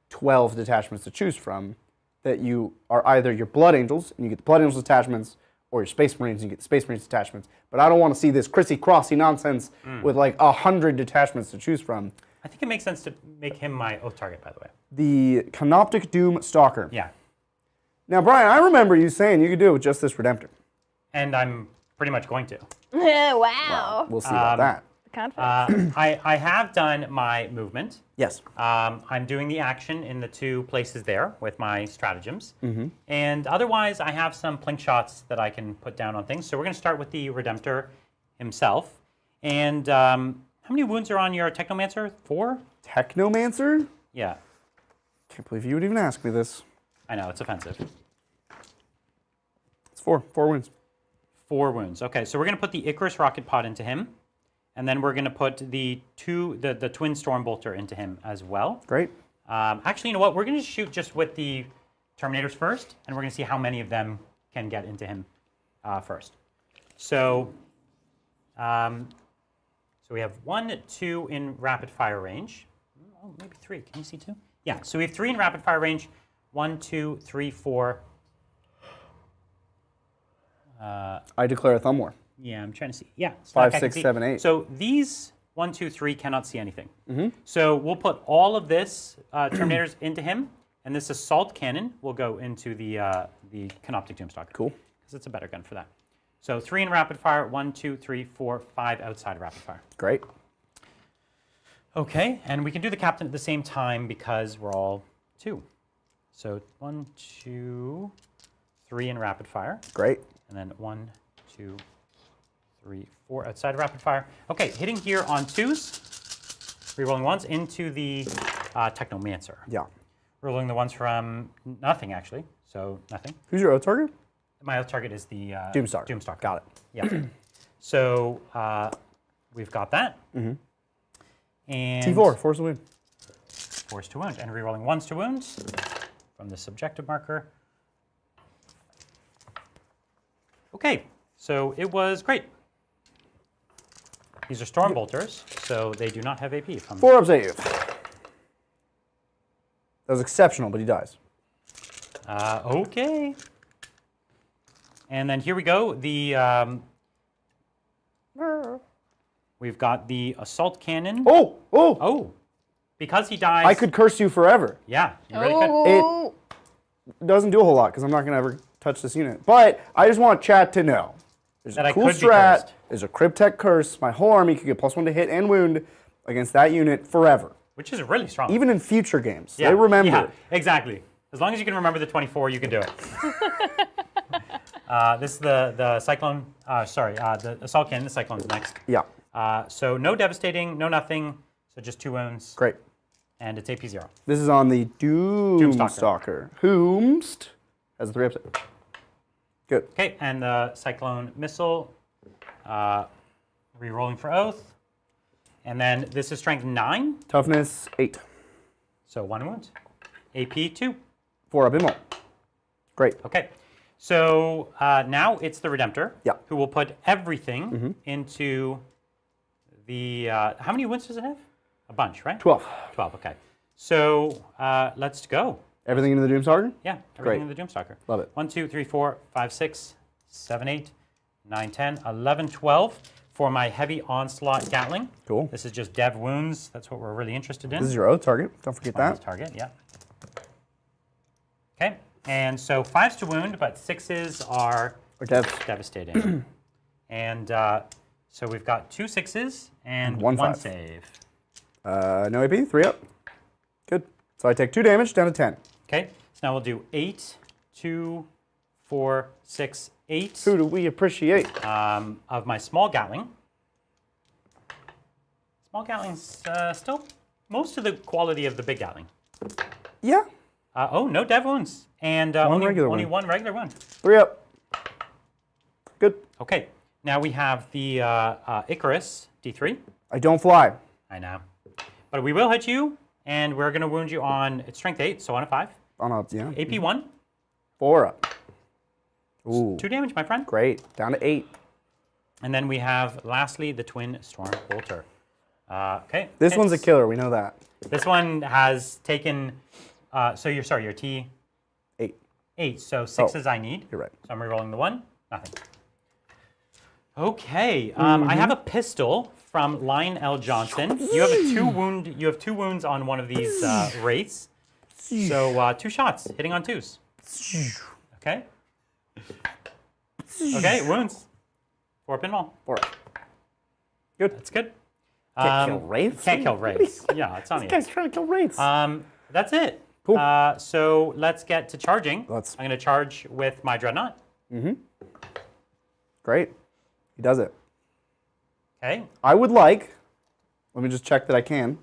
[SPEAKER 1] 12 detachments to choose from, that you are either your Blood Angels, and you get the Blood Angels detachments, or your Space Marines, and you get the Space Marines detachments. But I don't want to see this crissy-crossy nonsense with like 100 detachments to choose from.
[SPEAKER 2] I think it makes sense to make him my oath target, by the way.
[SPEAKER 1] The Canoptek Doom Stalker.
[SPEAKER 2] Yeah.
[SPEAKER 1] Now, Brian, I remember you saying you could do it with just this Redemptor.
[SPEAKER 2] And I'm pretty much going to.
[SPEAKER 4] Wow.
[SPEAKER 1] We'll see about that.
[SPEAKER 4] Confidence.
[SPEAKER 2] I have done my movement.
[SPEAKER 1] Yes.
[SPEAKER 2] I'm doing the action in the 2 places there with my stratagems. And otherwise, I have some plink shots that I can put down on things. So we're going to start with the Redemptor himself. And how many wounds are on your Technomancer? 4?
[SPEAKER 1] Technomancer?
[SPEAKER 2] Yeah.
[SPEAKER 1] Can't believe you would even ask me this.
[SPEAKER 2] I know, it's offensive.
[SPEAKER 1] It's 4. 4 wins.
[SPEAKER 2] 4 wounds. Okay, so we're going to put the Icarus rocket pod into him. And then we're going to put the twin Stormbolter into him as well.
[SPEAKER 1] Great.
[SPEAKER 2] Actually, you know what? We're going to shoot just with the Terminators first, and we're going to see how many of them can get into him first. So we have 1, 2 in rapid fire range. Oh, maybe 3. Can you see 2? Yeah. So we have 3 in rapid fire range. 1, 2, 3, 4.
[SPEAKER 1] I declare a thumb war.
[SPEAKER 2] Yeah, I'm trying to see. Yeah.
[SPEAKER 1] 5, 6, 7, 8.
[SPEAKER 2] So these 1, 2, 3 cannot see anything. So we'll put all of this Terminators into him, and this assault cannon will go into the Canoptek Doomstalker.
[SPEAKER 1] Cool.
[SPEAKER 2] Because it's a better gun for that. So 3 in rapid fire, 1, 2, 3, 4, 5 outside of rapid fire.
[SPEAKER 1] Great.
[SPEAKER 2] Okay, and we can do the captain at the same time because we're all 2. So 1, 2, 3 in rapid fire.
[SPEAKER 1] Great.
[SPEAKER 2] And then 1, 2, 3, 4 outside of rapid fire. Okay, hitting here on 2s. Rerolling 1s into the Technomancer.
[SPEAKER 1] Yeah.
[SPEAKER 2] Rolling the 1s from nothing, actually. So nothing.
[SPEAKER 1] Who's your oath target?
[SPEAKER 2] My oath target is the
[SPEAKER 1] Doomstalker.
[SPEAKER 2] Doomstalker.
[SPEAKER 1] Got it.
[SPEAKER 2] Yeah. So we've got that. And
[SPEAKER 1] T4, force to wound.
[SPEAKER 2] Force to wound. And rerolling 1s to wounds from the subjective marker. Okay, so it was great. These are Storm Bolters, so they do not have AP.
[SPEAKER 1] 4-up save. That was exceptional, but he dies.
[SPEAKER 2] Okay. And then here we go. The we've got the Assault Cannon.
[SPEAKER 1] Oh!
[SPEAKER 2] Oh, because he dies.
[SPEAKER 1] I could curse you forever.
[SPEAKER 2] Yeah, you really could.
[SPEAKER 4] Oh.
[SPEAKER 1] It doesn't do a whole lot because I'm not going to ever touch this unit. But I just want chat to know. There's
[SPEAKER 2] That
[SPEAKER 1] a
[SPEAKER 2] I
[SPEAKER 1] cool
[SPEAKER 2] could be
[SPEAKER 1] strat.
[SPEAKER 2] cursed.
[SPEAKER 1] There's a Cryptek curse. My whole army could get +1 to hit and wound against that unit forever.
[SPEAKER 2] Which is really strong.
[SPEAKER 1] Even in future games.
[SPEAKER 2] Yeah,
[SPEAKER 1] They remember.
[SPEAKER 2] Yeah, exactly. As long as you can remember the 24, you can do it. This is the Cyclone. The Assault Cannon. The Cyclone's next.
[SPEAKER 1] Yeah.
[SPEAKER 2] So no devastating, no nothing. So just 2 wounds.
[SPEAKER 1] Great.
[SPEAKER 2] And it's AP 0.
[SPEAKER 1] This is on the Doomstalker. Whomst has a 3-up save. Good.
[SPEAKER 2] Okay, and the Cyclone Missile. Rerolling for Oath. And then this is Strength 9.
[SPEAKER 1] Toughness 8.
[SPEAKER 2] So 1 wound. AP 2.
[SPEAKER 1] 4-up immo. Great.
[SPEAKER 2] Okay. So now it's the Redemptor.
[SPEAKER 1] Yeah.
[SPEAKER 2] Who will put everything into the. How many wounds does it have? A bunch, right?
[SPEAKER 1] 12.
[SPEAKER 2] 12, okay. So let's go.
[SPEAKER 1] Everything into the Doomstalker?
[SPEAKER 2] Yeah,
[SPEAKER 1] Great.
[SPEAKER 2] everything in the Doomstalker.
[SPEAKER 1] Love it.
[SPEAKER 2] 1, 2, 3, 4, 5, 6, 7, 8, 9, 10, 11, 12 for my heavy onslaught Gatling.
[SPEAKER 1] Cool.
[SPEAKER 2] This is just dev wounds. That's what we're really interested in.
[SPEAKER 1] This is your oath target. Don't forget
[SPEAKER 2] One
[SPEAKER 1] that.
[SPEAKER 2] target, yeah. Okay, and so 5s to wound, but 6s are
[SPEAKER 1] Or dev.
[SPEAKER 2] devastating. And so we've got 2 6s and
[SPEAKER 1] one
[SPEAKER 2] 1
[SPEAKER 1] 5.
[SPEAKER 2] save.
[SPEAKER 1] No AP, 3-up. Good. So I take 2 damage down to 10.
[SPEAKER 2] Okay, so now we'll do 8, 2, 4, 6, 8
[SPEAKER 1] Who do we appreciate?
[SPEAKER 2] of my small Gatling. Small Gatling's still most of the quality of the big Gatling.
[SPEAKER 1] Yeah.
[SPEAKER 2] Oh, no dev wounds. And only one regular wound.
[SPEAKER 1] 3-up. Good.
[SPEAKER 2] Okay, now we have the Icarus, D3.
[SPEAKER 1] I don't fly.
[SPEAKER 2] I know. But we will hit you, and we're going to wound you on, it's strength 8, so on a 5.
[SPEAKER 1] On a, yeah.
[SPEAKER 2] AP 1.
[SPEAKER 1] 4-up. Ooh.
[SPEAKER 2] 2 damage, my friend.
[SPEAKER 1] Great. Down to 8.
[SPEAKER 2] And then we have, lastly, the Twin Storm Bolter. Okay.
[SPEAKER 1] This one's a
[SPEAKER 2] hits.
[SPEAKER 1] killer. We know that.
[SPEAKER 2] This one has taken, so your T
[SPEAKER 1] 8.
[SPEAKER 2] 8, so 6s I need.
[SPEAKER 1] You're right.
[SPEAKER 2] So I'm rerolling the 1, nothing. Okay, I have a pistol from Lion L. Johnson. You have a 2 wound. You have 2 wounds on one of these wraiths. So 2 shots, hitting on 2s. Okay. Okay, wounds. 4 pinball.
[SPEAKER 1] 4. Good.
[SPEAKER 2] That's good.
[SPEAKER 1] Can't kill wraiths?
[SPEAKER 2] Can't kill wraiths. Yeah, it's on
[SPEAKER 1] This
[SPEAKER 2] you.
[SPEAKER 1] guy's trying to kill wraiths.
[SPEAKER 2] That's it.
[SPEAKER 1] Cool.
[SPEAKER 2] So let's get to charging. I'm
[SPEAKER 1] Let's.
[SPEAKER 2] going to charge with my Dreadnought.
[SPEAKER 1] Great. He does it.
[SPEAKER 2] Okay.
[SPEAKER 1] I would like, let me just check that I can.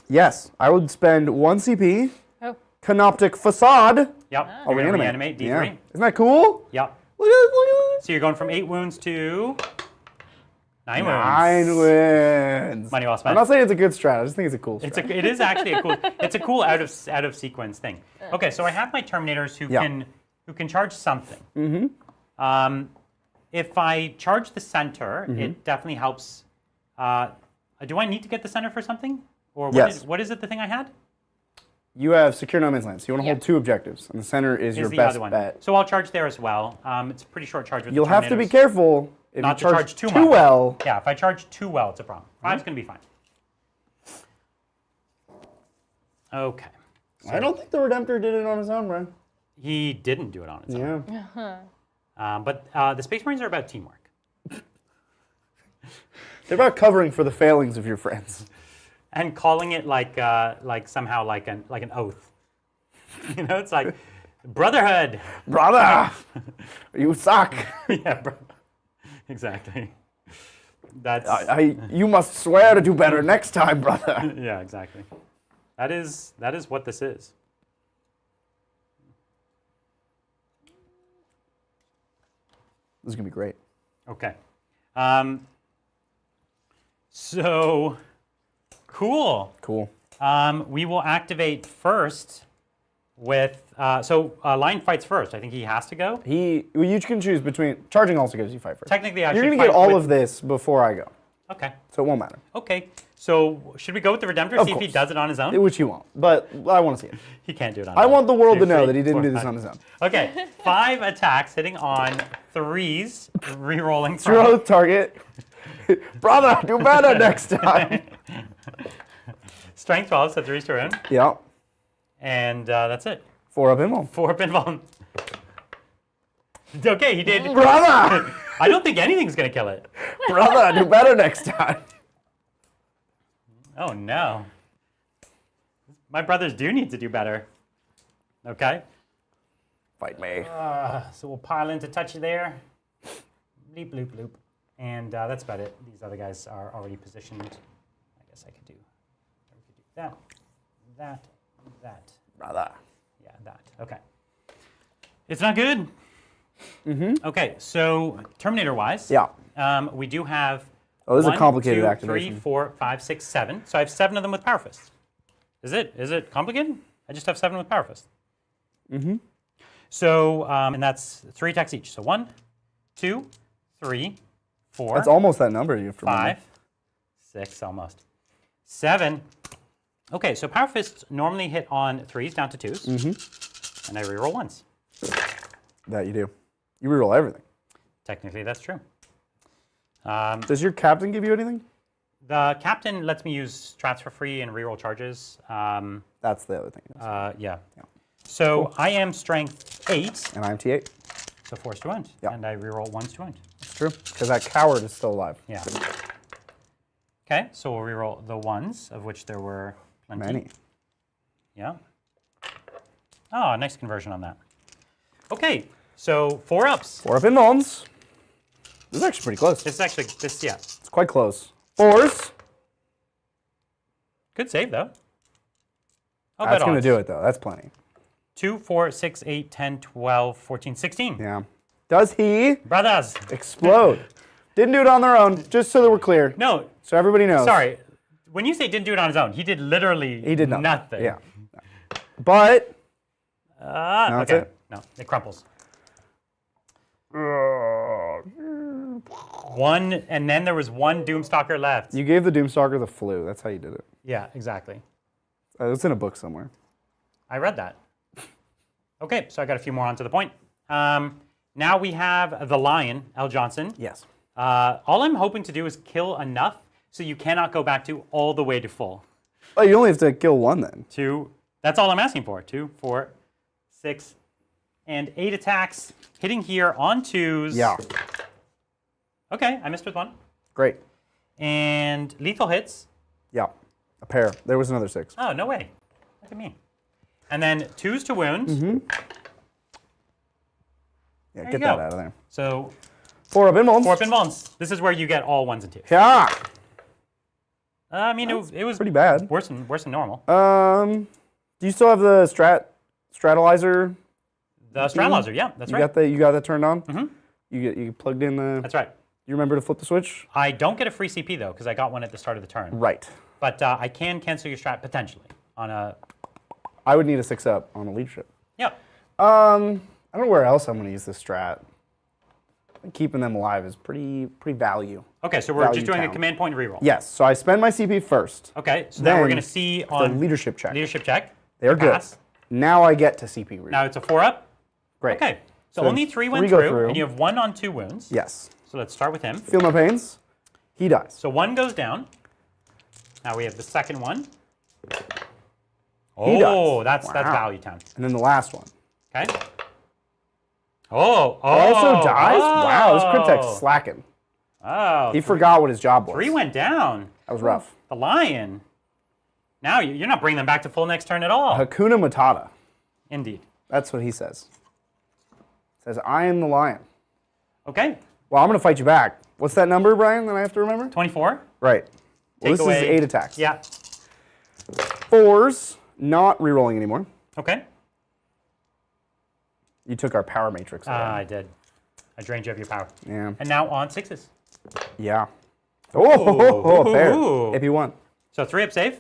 [SPEAKER 1] Yes, I would spend 1 CP,
[SPEAKER 4] Oh.
[SPEAKER 2] Yep.
[SPEAKER 1] Canoptek Facade.
[SPEAKER 2] You're
[SPEAKER 1] I'll
[SPEAKER 2] going to
[SPEAKER 1] reanimate.
[SPEAKER 2] reanimate D3.
[SPEAKER 1] Yeah. Isn't that cool?
[SPEAKER 2] Yep.
[SPEAKER 1] Look at
[SPEAKER 2] So you're going from 8 wounds to 9 wounds.
[SPEAKER 1] 9 wins.
[SPEAKER 2] Money well spent.
[SPEAKER 1] I'm not saying it's a good strat. I just think it's a cool strat.
[SPEAKER 2] It is actually a cool. It's a cool out of sequence thing. Okay, so I have my Terminators who can charge something. If I charge the center, it definitely helps. Do I need to get the center for something, or what is it? The thing I had
[SPEAKER 1] You have secure no man's land, so you want to hold 2 objectives, and the center is your
[SPEAKER 2] the
[SPEAKER 1] best
[SPEAKER 2] other one.
[SPEAKER 1] bet.
[SPEAKER 2] So I'll charge there as well. It's a pretty short charge with
[SPEAKER 1] You'll
[SPEAKER 2] the
[SPEAKER 1] have to be
[SPEAKER 2] Terminators.
[SPEAKER 1] careful if
[SPEAKER 2] Not
[SPEAKER 1] you
[SPEAKER 2] to
[SPEAKER 1] charge
[SPEAKER 2] charge
[SPEAKER 1] too well.
[SPEAKER 2] Yeah, if I charge too well, it's a problem. 5's going to be fine. Okay.
[SPEAKER 1] I don't think the Redemptor did it on his own, Brian.
[SPEAKER 2] He didn't do it on its own.
[SPEAKER 1] Yeah.
[SPEAKER 2] But the Space Marines are about teamwork.
[SPEAKER 1] They're about covering for the failings of your friends.
[SPEAKER 2] And calling it like somehow like an oath. You know, it's like Brotherhood.
[SPEAKER 1] Brother, you suck.
[SPEAKER 2] Yeah, bro. Exactly. That's
[SPEAKER 1] You must swear to do better next time, brother.
[SPEAKER 2] yeah, exactly. That is what this is.
[SPEAKER 1] This is gonna be great.
[SPEAKER 2] Okay. So cool.
[SPEAKER 1] Cool.
[SPEAKER 2] We will activate first with Lion fights first. I think he has to go.
[SPEAKER 1] You can choose between. Charging also gives you fight first.
[SPEAKER 2] Technically, I
[SPEAKER 1] You're
[SPEAKER 2] should
[SPEAKER 1] gonna get
[SPEAKER 2] fight
[SPEAKER 1] all
[SPEAKER 2] with-
[SPEAKER 1] of this before I go,
[SPEAKER 2] Okay.
[SPEAKER 1] so it won't matter.
[SPEAKER 2] Okay. So should we go with the Redemptor?
[SPEAKER 1] Of
[SPEAKER 2] See if he
[SPEAKER 1] course.
[SPEAKER 2] does it on his own.
[SPEAKER 1] Which you won't, but I want to see it.
[SPEAKER 2] He can't do it on his
[SPEAKER 1] I
[SPEAKER 2] own.
[SPEAKER 1] want the world to
[SPEAKER 2] 2,
[SPEAKER 1] know
[SPEAKER 2] 3,
[SPEAKER 1] that he didn't
[SPEAKER 2] 4,
[SPEAKER 1] do this
[SPEAKER 2] 5.
[SPEAKER 1] on his own.
[SPEAKER 2] Okay. 5 attacks hitting on 3s, re-rolling.
[SPEAKER 1] Zero target. Brother, do better next time.
[SPEAKER 2] Strength 12, so 3's to ruin.
[SPEAKER 1] Yeah.
[SPEAKER 2] And that's it.
[SPEAKER 1] 4 up him.
[SPEAKER 2] 4 pinball. Okay, he did.
[SPEAKER 1] Brother!
[SPEAKER 2] I don't think anything's going to kill it.
[SPEAKER 1] Brother, do better next time.
[SPEAKER 2] Oh, no. My brothers do need to do better. Okay.
[SPEAKER 1] Fight me.
[SPEAKER 2] So we'll pile into touch there. Bleep, bloop, bloop. And that's about it. These other guys are already positioned. I guess I could do that, that.
[SPEAKER 1] Brother.
[SPEAKER 2] Yeah, that. Okay. It's not good. Mm-hmm. Okay, so Terminator-wise,
[SPEAKER 1] Yeah.
[SPEAKER 2] we do have
[SPEAKER 1] Oh, this is a
[SPEAKER 2] 1,
[SPEAKER 1] complicated
[SPEAKER 2] 2,
[SPEAKER 1] activation.
[SPEAKER 2] 3, 4, 5, 6, 7. So I have 7 of them with Power Fist. Is it complicated? I just have 7 with Power Fist. Mm-hmm. So, and that's 3 attacks each. So 1, 2, 3, 4.
[SPEAKER 1] That's almost that number you have to remember.
[SPEAKER 2] 5, 6, almost. 7. Okay, so Power Fists normally hit on 3s down to 2s. Mm-hmm. And I reroll 1s.
[SPEAKER 1] That you do. You reroll everything.
[SPEAKER 2] Technically, that's true.
[SPEAKER 1] Does your captain give you anything?
[SPEAKER 2] The captain lets me use strats for free and reroll charges.
[SPEAKER 1] That's the other thing.
[SPEAKER 2] Yeah. So I am strength 8,
[SPEAKER 1] And I'm T8.
[SPEAKER 2] so 4's to wound.
[SPEAKER 1] Yeah.
[SPEAKER 2] And I reroll 1's to wound.
[SPEAKER 1] It's true. Because that coward is still alive.
[SPEAKER 2] Yeah. Okay, so we'll reroll the 1s, of which there were plenty.
[SPEAKER 1] Many.
[SPEAKER 2] Yeah. Oh, nice conversion on that. Okay, so 4 ups.
[SPEAKER 1] 4 up in Mons. This is actually pretty close.
[SPEAKER 2] This is actually, yeah.
[SPEAKER 1] It's quite close. 4s.
[SPEAKER 2] Good save, though. Oh,
[SPEAKER 1] That's going to do it, though. That's plenty.
[SPEAKER 2] 2, 4, 6, 8, 10, 12, 14, 16.
[SPEAKER 1] Yeah. Does he
[SPEAKER 2] Brothers.
[SPEAKER 1] explode? Didn't do it on their own, just so that we're clear.
[SPEAKER 2] No,
[SPEAKER 1] So everybody knows.
[SPEAKER 2] sorry. When you say didn't do it on his own, he did literally
[SPEAKER 1] He did
[SPEAKER 2] nothing.
[SPEAKER 1] Yeah. But. that's
[SPEAKER 2] okay.
[SPEAKER 1] it.
[SPEAKER 2] No, it crumples. 1, and then there was 1 Doomstalker left.
[SPEAKER 1] You gave the Doomstalker the flu. That's how you did it.
[SPEAKER 2] Yeah, exactly.
[SPEAKER 1] It's in a book somewhere.
[SPEAKER 2] I read that. Okay, so I got a few more onto the point. Now we have the Lion, L. Johnson.
[SPEAKER 1] Yes.
[SPEAKER 2] All I'm hoping to do is kill enough so you cannot go back to all the way to full.
[SPEAKER 1] Oh, you only have to kill 1 then.
[SPEAKER 2] 2, that's all I'm asking for. 2, 4, 6, and 8 attacks. Hitting here on 2s.
[SPEAKER 1] Yeah.
[SPEAKER 2] Okay, I missed with 1.
[SPEAKER 1] Great.
[SPEAKER 2] And lethal hits.
[SPEAKER 1] Yeah. A pair. There was another 6.
[SPEAKER 2] Oh, no way. Look at me. And then 2s to wound.
[SPEAKER 1] Yeah,
[SPEAKER 2] There
[SPEAKER 1] get
[SPEAKER 2] you
[SPEAKER 1] that
[SPEAKER 2] go.
[SPEAKER 1] out of there.
[SPEAKER 2] So
[SPEAKER 1] 4 up in Mons.
[SPEAKER 2] 4 up in Mons. This is where you get all 1s and 2s.
[SPEAKER 1] Yeah.
[SPEAKER 2] I mean, it was
[SPEAKER 1] Pretty bad.
[SPEAKER 2] worse than normal.
[SPEAKER 1] Do you still have the Stratalizer?
[SPEAKER 2] The Stratalyzer, yeah, that's
[SPEAKER 1] You
[SPEAKER 2] right.
[SPEAKER 1] got that turned on? Mm-hmm. You plugged in the.
[SPEAKER 2] That's right.
[SPEAKER 1] You remember to flip the switch?
[SPEAKER 2] I don't get a free CP though, because I got one at the start of the turn.
[SPEAKER 1] Right.
[SPEAKER 2] But I can cancel your strat potentially on a.
[SPEAKER 1] I would need a 6 up on a leadership.
[SPEAKER 2] Yeah.
[SPEAKER 1] I don't know where else I'm going to use this strat. Keeping them alive is pretty value.
[SPEAKER 2] Okay, so we're
[SPEAKER 1] Value
[SPEAKER 2] just doing a
[SPEAKER 1] count.
[SPEAKER 2] command point reroll.
[SPEAKER 1] Yes. So I spend my CP first.
[SPEAKER 2] Okay, so now we're
[SPEAKER 1] Then
[SPEAKER 2] going to see
[SPEAKER 1] The
[SPEAKER 2] on
[SPEAKER 1] leadership check.
[SPEAKER 2] leadership check.
[SPEAKER 1] They're good.
[SPEAKER 2] Pass.
[SPEAKER 1] Now I get to CP read.
[SPEAKER 2] Now it's a 4 up.
[SPEAKER 1] Great.
[SPEAKER 2] Okay, so
[SPEAKER 1] So
[SPEAKER 2] only 3 went
[SPEAKER 1] 3 go
[SPEAKER 2] through,
[SPEAKER 1] through.
[SPEAKER 2] and you have 1 on 2 wounds.
[SPEAKER 1] Yes.
[SPEAKER 2] So let's start with him.
[SPEAKER 1] Feel no pains. He dies.
[SPEAKER 2] So 1 goes down. Now we have the second one.
[SPEAKER 1] He
[SPEAKER 2] Oh,
[SPEAKER 1] dies.
[SPEAKER 2] that's
[SPEAKER 1] Wow.
[SPEAKER 2] value time.
[SPEAKER 1] And then the last one.
[SPEAKER 2] Okay. Oh,
[SPEAKER 1] Also dies? Wow, this Cryptek's slacking.
[SPEAKER 2] Oh,
[SPEAKER 1] He forgot what his job was.
[SPEAKER 2] 3 went down.
[SPEAKER 1] That was rough.
[SPEAKER 2] The Lion. Now you're not bringing them back to full next turn at all.
[SPEAKER 1] Hakuna Matata.
[SPEAKER 2] Indeed.
[SPEAKER 1] That's what he says. Says, I am the lion.
[SPEAKER 2] Okay.
[SPEAKER 1] Well, I'm going to fight you back. What's that number, Brian, that I have to remember?
[SPEAKER 2] 24.
[SPEAKER 1] Right. Well,
[SPEAKER 2] Take
[SPEAKER 1] this
[SPEAKER 2] away,
[SPEAKER 1] is 8 attacks.
[SPEAKER 2] Yeah.
[SPEAKER 1] 4s, not rerolling anymore.
[SPEAKER 2] Okay.
[SPEAKER 1] You took our power matrix away.
[SPEAKER 2] I did. I drained you of your power.
[SPEAKER 1] Yeah.
[SPEAKER 2] And now on 6s.
[SPEAKER 1] Yeah. Oh, a pair.
[SPEAKER 2] Ooh.
[SPEAKER 1] AP1.
[SPEAKER 2] So 3 up save.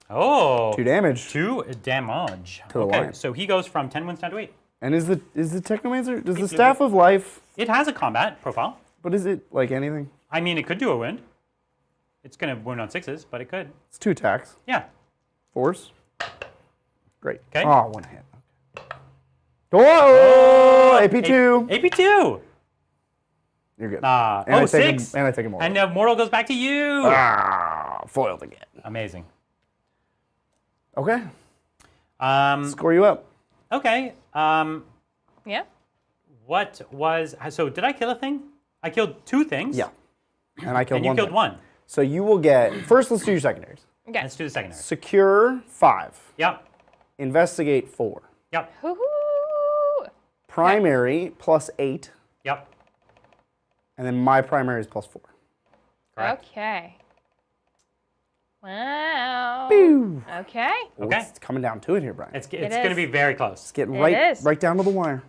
[SPEAKER 2] Oh.
[SPEAKER 1] 2 damage.
[SPEAKER 2] 2 damage.
[SPEAKER 1] To the
[SPEAKER 2] okay,
[SPEAKER 1] lion.
[SPEAKER 2] so he goes from 10 wounds down to 8.
[SPEAKER 1] And is the Technomancer, does the Staff of Life,
[SPEAKER 2] It has a combat profile.
[SPEAKER 1] but is it like anything?
[SPEAKER 2] I mean, it could do a wound. It's going to wound on 6s, but it could.
[SPEAKER 1] It's 2 attacks.
[SPEAKER 2] Yeah.
[SPEAKER 1] 4s. Great.
[SPEAKER 2] Okay.
[SPEAKER 1] Oh, 1 hit. Oh, AP2.
[SPEAKER 2] AP2.
[SPEAKER 1] You're good.
[SPEAKER 2] And
[SPEAKER 1] I take
[SPEAKER 2] 6.
[SPEAKER 1] and I take a mortal.
[SPEAKER 2] And now mortal goes back to you.
[SPEAKER 1] Foiled again.
[SPEAKER 2] Amazing.
[SPEAKER 1] Okay.
[SPEAKER 2] Um,
[SPEAKER 1] Score you up.
[SPEAKER 2] okay.
[SPEAKER 4] Yeah.
[SPEAKER 2] What was... So did I kill a thing? I killed 2 things.
[SPEAKER 1] Yeah. And I killed
[SPEAKER 2] And you
[SPEAKER 1] one.
[SPEAKER 2] killed
[SPEAKER 1] thing.
[SPEAKER 2] 1.
[SPEAKER 1] So you will get, first let's do your secondaries.
[SPEAKER 4] Okay.
[SPEAKER 2] Let's do the secondary.
[SPEAKER 1] Secure 5.
[SPEAKER 2] Yep.
[SPEAKER 1] Investigate 4.
[SPEAKER 2] Yep.
[SPEAKER 4] Hoo-hoo.
[SPEAKER 1] Primary plus 8.
[SPEAKER 2] Yep.
[SPEAKER 1] And then my primary is plus 4.
[SPEAKER 2] Correct.
[SPEAKER 4] Okay. Wow.
[SPEAKER 1] Pew.
[SPEAKER 4] Okay.
[SPEAKER 1] Ooh,
[SPEAKER 2] Okay.
[SPEAKER 1] It's coming down to it here, Brian.
[SPEAKER 2] It's
[SPEAKER 4] It
[SPEAKER 2] going to
[SPEAKER 4] is.
[SPEAKER 2] be very close.
[SPEAKER 1] It's getting
[SPEAKER 4] It is.
[SPEAKER 1] right down to the wire.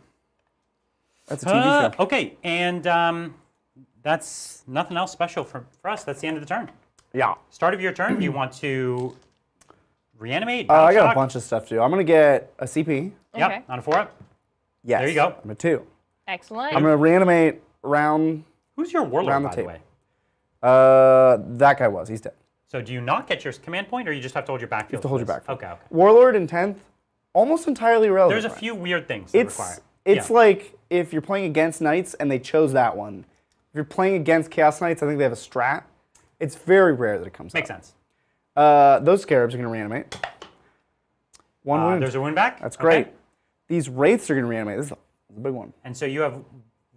[SPEAKER 1] That's a TV show.
[SPEAKER 2] Okay, and that's nothing else special for us. That's the end of the turn.
[SPEAKER 1] Yeah.
[SPEAKER 2] Start of your turn, do you want to reanimate?
[SPEAKER 1] I got
[SPEAKER 2] Battleshock?
[SPEAKER 1] a bunch of stuff to do. I'm going to get a CP.
[SPEAKER 2] Yep,
[SPEAKER 4] Okay.
[SPEAKER 2] on a 4-up.
[SPEAKER 1] Yes.
[SPEAKER 2] There you go.
[SPEAKER 1] I'm a 2.
[SPEAKER 4] Excellent.
[SPEAKER 1] I'm going to reanimate round.
[SPEAKER 2] Who's your warlord,
[SPEAKER 1] Round the
[SPEAKER 2] by the
[SPEAKER 1] table.
[SPEAKER 2] way?
[SPEAKER 1] That guy was. He's dead.
[SPEAKER 2] So do you not get your command point, or you just have to hold your backfield?
[SPEAKER 1] You have to hold your backfield.
[SPEAKER 2] Okay, okay.
[SPEAKER 1] Warlord in 10th, almost entirely irrelevant.
[SPEAKER 2] There's a
[SPEAKER 1] Brian.
[SPEAKER 2] few weird things that
[SPEAKER 1] It's
[SPEAKER 2] require.
[SPEAKER 1] it's
[SPEAKER 2] Yeah.
[SPEAKER 1] like if you're playing against Knights and they chose that one. If you're playing against Chaos Knights, I think they have a strat. It's very rare that it comes
[SPEAKER 2] Makes
[SPEAKER 1] up.
[SPEAKER 2] sense.
[SPEAKER 1] Those Scarabs are going to reanimate. 1 wound.
[SPEAKER 2] There's a wound back.
[SPEAKER 1] That's
[SPEAKER 2] Okay.
[SPEAKER 1] great. These Wraiths are going to reanimate. This is a big one.
[SPEAKER 2] And so you have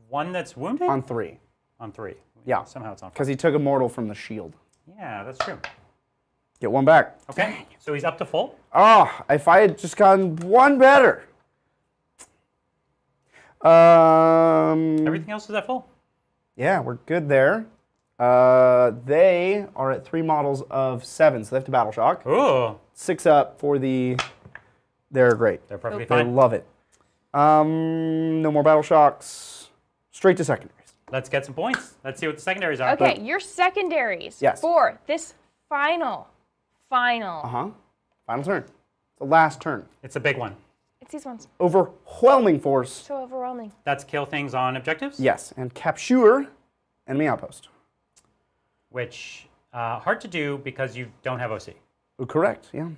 [SPEAKER 2] one that's wounded?
[SPEAKER 1] On 3.
[SPEAKER 2] On 3.
[SPEAKER 1] Yeah.
[SPEAKER 2] Somehow it's on 4.
[SPEAKER 1] Because he took a mortal from the shield.
[SPEAKER 2] Yeah, that's true.
[SPEAKER 1] Get 1 back.
[SPEAKER 2] Okay, so he's up to full.
[SPEAKER 1] Oh, if I had just gotten 1 better.
[SPEAKER 2] Everything else is at full.
[SPEAKER 1] Yeah, we're good there. They are at 3 models of 7, so they have to battle shock.
[SPEAKER 2] Ooh,
[SPEAKER 1] 6 up for the. They're great.
[SPEAKER 2] they're perfectly
[SPEAKER 1] They
[SPEAKER 2] fine.
[SPEAKER 1] love it. No more battle shocks. Straight to secondaries.
[SPEAKER 2] Let's get some points. Let's see what the secondaries are.
[SPEAKER 4] Okay, your secondaries
[SPEAKER 1] Yes.
[SPEAKER 4] for this final.
[SPEAKER 1] Final turn. The last turn.
[SPEAKER 2] It's a big one.
[SPEAKER 4] It's these ones.
[SPEAKER 1] Overwhelming force.
[SPEAKER 4] So overwhelming.
[SPEAKER 2] That's kill things on objectives.
[SPEAKER 1] Yes, and capture enemy outpost.
[SPEAKER 2] Which hard to do because you don't have OC.
[SPEAKER 1] Ooh, correct. Yeah.